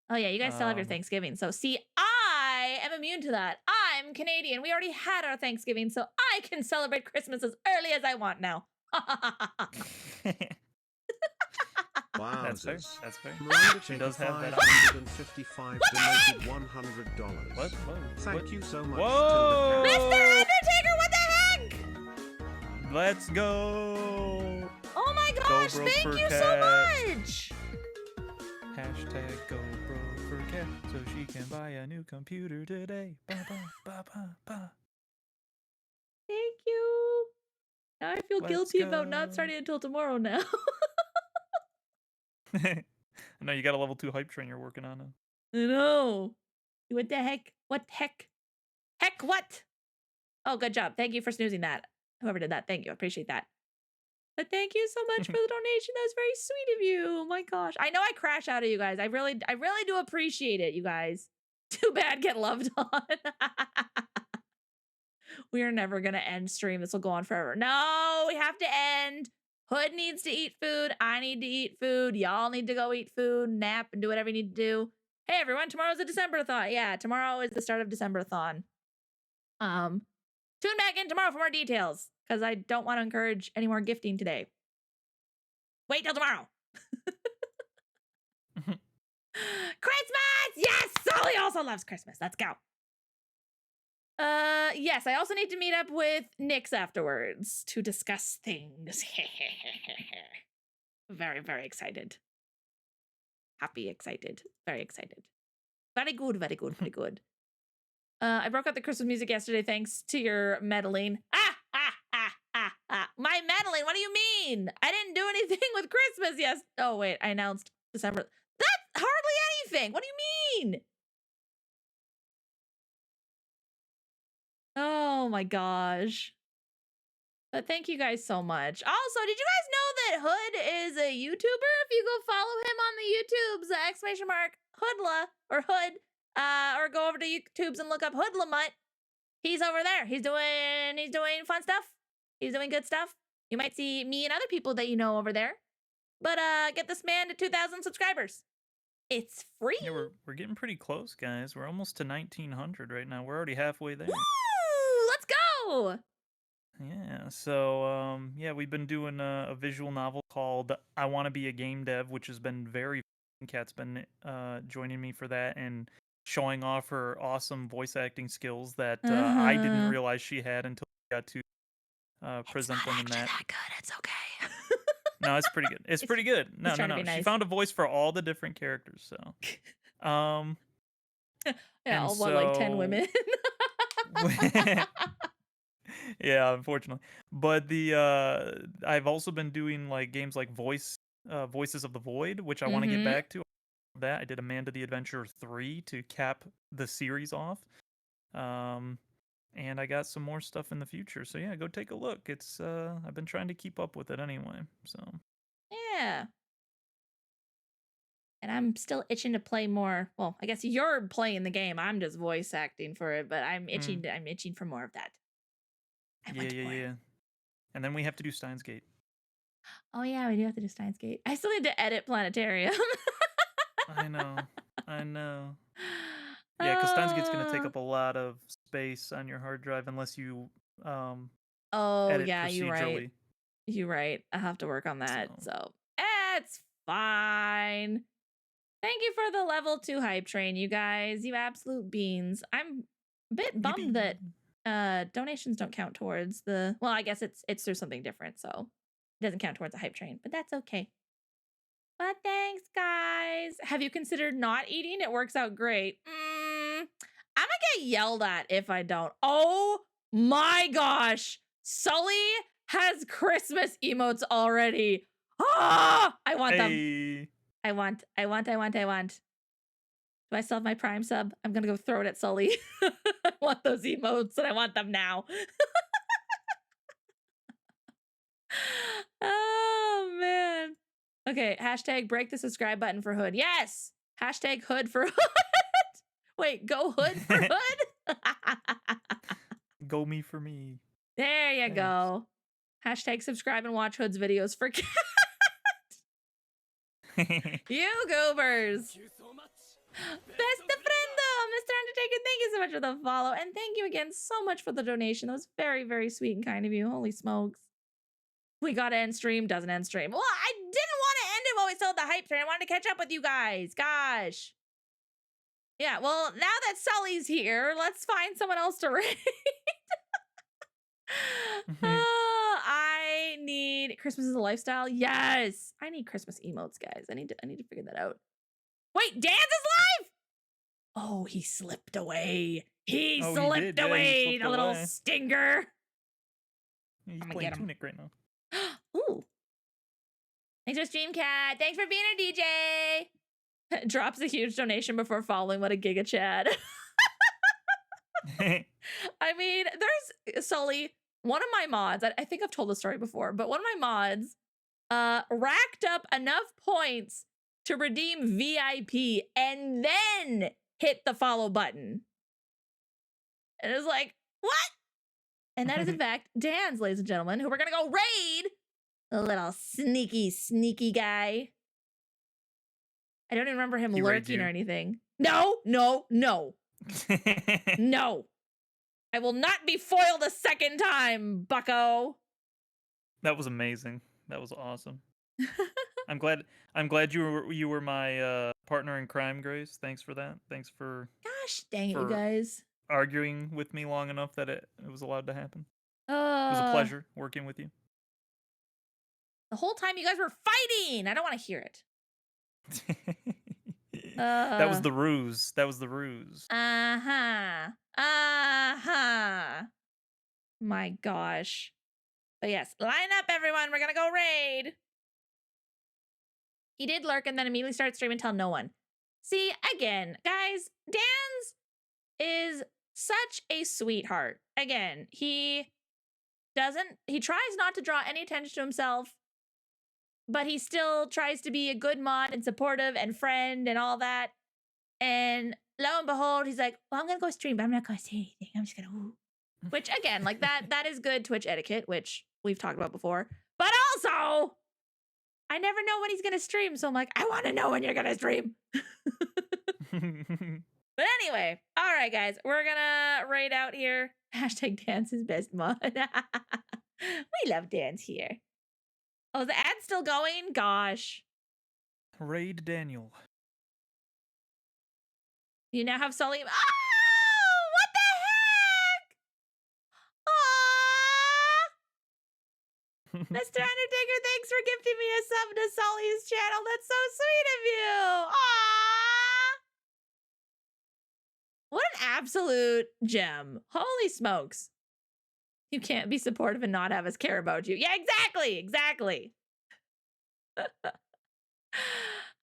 Oh yeah, you guys still have your Thanksgiving. So see, I am immune to that. I'm Canadian. We already had our Thanksgiving, so I can celebrate Christmas as early as I want now. Wow, That's fair. That's fair. She does have that. 555 donated $100. What? Thank you so much Whoa! to the Mr. Undertaker, what the heck? Let's go! Oh my gosh, Go thank broke you for so Cat. much. Hashtag go so she can buy a new computer today. Ba, ba, ba, ba, ba. Thank you. Now I feel Let's guilty about not go. starting until tomorrow now. I know you got a level 2 hype train you're working on. I know. What the heck? What the heck? Heck what? Oh, good job. Thank you for snoozing that. Whoever did that, thank you. I appreciate that. But thank you so much for the donation. That was very sweet of you. Oh my gosh. I know I crash out of you guys. I really do appreciate it, you guys. Too bad get loved on. We are never gonna end stream. This will go on forever. No, we have to end. Hood needs to eat food. I need to eat food. Y'all need to go eat food, nap, and do whatever you need to do. Hey everyone, tomorrow's a December-a-thon. Yeah, tomorrow is the start of December-a-thon. Tune back in tomorrow for more details, because I don't want to encourage any more gifting today. Wait till tomorrow. Christmas! Yes! Sully also loves Christmas. Let's go. Yes, I also need to meet up with Nyx afterwards to discuss things. Very, very excited. Happy, excited. Very excited. Very good, very good, very good. I broke out the Christmas music yesterday thanks to your meddling. My meddling? What do you mean? I didn't do anything with Christmas, yes. Oh, wait, I announced December. That's hardly anything. What do you mean? Oh my gosh. But thank you guys so much. Also, did you guys know that Hood is a YouTuber? If you go follow him on the YouTubes, exclamation mark Hoodla or Hood, or go over to YouTubes and look up Hoodlamut. He's over there. He's doing fun stuff. He's doing good stuff. You might see me and other people that you know over there. But get this man to 2,000 subscribers. It's free. Yeah, we're getting pretty close, guys. We're almost to 1,900 right now. We're already halfway there. Woo! Let's go. Yeah, so yeah, we've been doing a visual novel called I Want to Be a Game Dev, which has been very fun. Kat's been joining me for that and showing off her awesome voice acting skills that I didn't realize she had until we got to present them in that. It's not that good. It's okay. No, it's pretty good. It's pretty good. No. Nice. She found a voice for all the different characters, so yeah, all but like 10 women. Yeah, unfortunately. But the I've also been doing like games like Voices of the Void, which I want to get back to. That I did Amanda the Adventurer 3 to cap the series off. And I got some more stuff in the future. So yeah, go take a look. It's I've been trying to keep up with it anyway. So yeah. And I'm still itching to play more. Well, I guess you're playing the game. I'm just voice acting for it, but I'm itching I'm itching for more of that. Yeah. And then we have to do Steins Gate. Oh yeah, we do have to do Steins Gate. I still need to edit Planetarium. I know. Yeah, because Steins Gate's gonna take up a lot of space on your hard drive unless you edit yeah, procedurally. You're right. I have to work on that. So it's fine. Thank you for the level 2 hype train, you guys. You absolute beans. I'm a bit bummed that donations don't count towards the, well, I guess it's through something different, so it doesn't count towards a hype train, but that's okay. But thanks, guys. Have you considered not eating? It works out great. I'm gonna get yelled at if I don't. Oh my gosh. Sully has Christmas emotes already. Ah, I want them. I want. Do I still have my Prime sub? I'm gonna go throw it at Sully. I want those emotes and I want them now. Oh man. Okay, hashtag break the subscribe button for Hood. Yes! Hashtag Hood for Hood. Wait, go Hood for Hood? Go me for me. There you go. Hashtag subscribe and watch Hood's videos for Cat. You goobers. Best of friendo, Mr. Undertaker, thank you so much for the follow. And thank you again so much for the donation. That was very, very sweet and kind of you. Holy smokes. We gotta end stream, doesn't end stream. Well, I didn't want to end it while we still had the hype train. I wanted to catch up with you guys. Gosh. Yeah, well, now that Sully's here, let's find someone else to raid. I need Christmas is a lifestyle. Yes, I need Christmas emotes, guys. I need to figure that out. Wait, Dan's is live. Oh, he slipped away. He Oh, he did. slipped Yeah, he away, slipped the little away. stinger. He's I'm gonna playing get him. Tunic right now. Ooh. Thanks for Streamcat. Thanks for being a DJ. Drops a huge donation before following. What a giga Chad. I mean, there's Sully, one of my mods, I think I've told the story before, but one of my mods racked up enough points to redeem VIP and then hit the follow button. And it was like, what? And that is in fact Dan's, ladies and gentlemen, who we're gonna go raid. A little sneaky, sneaky guy. I don't even remember him He raids lurking or you. anything. No. No. I will not be foiled a second time, bucko. That was amazing. That was awesome. I'm glad you were my partner in crime, Grace. Thanks for that. Thanks for Gosh dang it, you For- guys. arguing with me long enough that it was allowed to happen. It was a pleasure working with you. The whole time you guys were fighting. I don't want to hear it. That was the ruse. Uh-huh. My gosh. But yes, line up, everyone. We're gonna go raid. He did lurk and then immediately started streaming, tell no one. See, again, guys, Dan's is such a sweetheart. Again, he tries not to draw any attention to himself, but he still tries to be a good mod and supportive and friend and all that. And lo and behold, he's like, well, I'm gonna go stream, but I'm not gonna say anything. I'm just gonna woo. Which again, like that is good Twitch etiquette, which we've talked about before. But also, I never know when he's gonna stream, so I'm like, I want to know when you're gonna stream. But anyway, all right, guys, we're gonna raid out here. Hashtag Dance is best mod. We love Dance here. Oh, is the ad still going? Gosh. Raid Daniel. You now have Sully. Oh, what the heck? Aww. Mr. Undertaker, thanks for gifting me a sub to Sully's channel. That's so sweet of you. Aww. What an absolute gem. Holy smokes. You can't be supportive and not have us care about you. Yeah, exactly.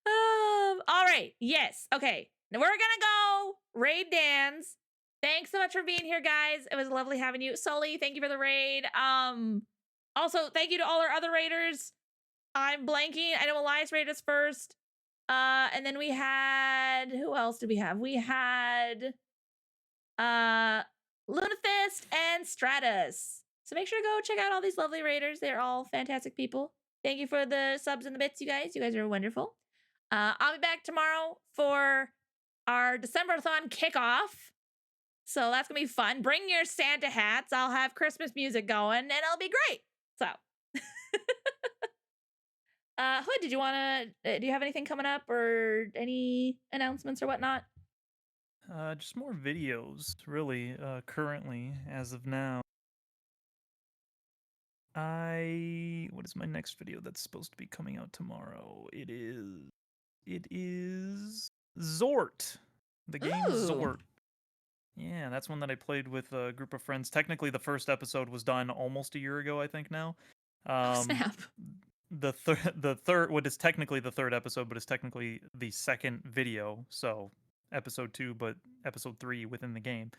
All right. Yes. Okay. Now we're gonna go raid Dan's. Thanks so much for being here, guys. It was lovely having you. Sully, thank you for the raid. Also, thank you to all our other raiders. I'm blanking. I know Elias raided us first. And then we had, who else did we have? We had Lunafist and Stratus. So make sure to go check out all these lovely raiders. They're all fantastic people. Thank you for the subs and the bits, you guys. You guys are wonderful. I'll be back tomorrow for our December-a-thon kickoff. So that's going to be fun. Bring your Santa hats. I'll have Christmas music going, and it'll be great. So, Hood, did you want to, do you have anything coming up or any announcements or whatnot? Just more videos, really, currently, as of now. What is my next video that's supposed to be coming out tomorrow? It is Zort. The game Ooh. Zort. Yeah, that's one that I played with a group of friends. Technically, the first episode was done almost a year ago, I think now. Snap. The third, what is technically the third episode, but it's technically the second video. So episode 2, but episode 3 within the game.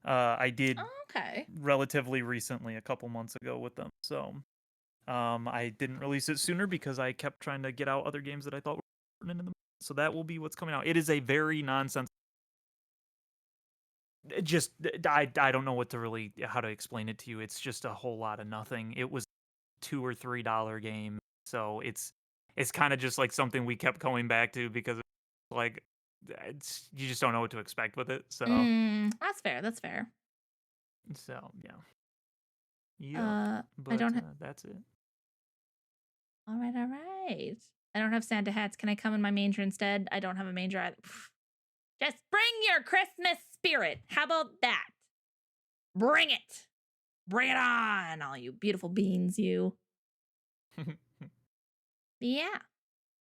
I did Okay. relatively recently, a couple months ago with them. So I didn't release it sooner because I kept trying to get out other games that I thought were important in the. So that will be what's coming out. It is a very nonsense. Just I don't know how to explain it to you. It's just a whole lot of nothing. It was $2 or $3 game, so it's kind of just like something we kept going back to because like you just don't know what to expect with it. So That's fair. That's fair. So yeah. But I don't. That's it. All right. I don't have Santa hats. Can I come in my manger instead? I don't have a manger either. Just bring your Christmas spirit. How about that? Bring it. Bring it on, all you beautiful beans, you. Yeah.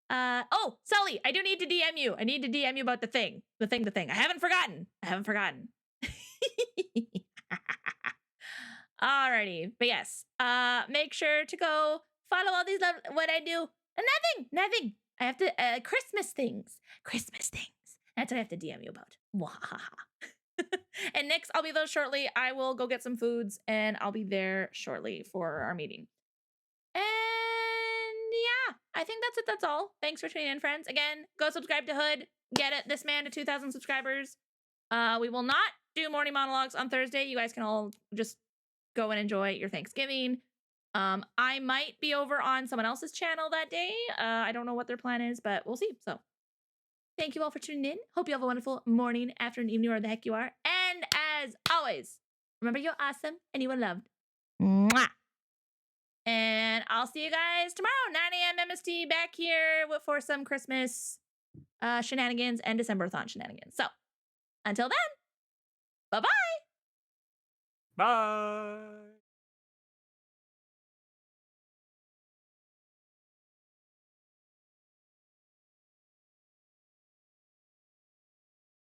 Oh, Sully, I do need to DM you. I need to DM you about the thing. The thing. I haven't forgotten. Alrighty. But yes, make sure to go follow all these what I do. Nothing. I have to Christmas things. That's what I have to DM you about. And next, I'll be there shortly. I will go get some foods and I'll be there shortly for our meeting. And yeah, I think that's it. That's all. Thanks for tuning in, friends. Again, go subscribe to Hood. Get it. This man to 2,000 subscribers. We will not do morning monologues on Thursday. You guys can all just go and enjoy your Thanksgiving. I might be over on someone else's channel that day. I don't know what their plan is, but we'll see. So thank you all for tuning in. Hope you have a wonderful morning, afternoon, evening, wherever the heck you are. And as always, remember you're awesome and you are loved. Mwah! And I'll see you guys tomorrow, 9 a.m. MST, back here for some Christmas shenanigans and December-a-thon shenanigans. So until then, bye-bye. Bye.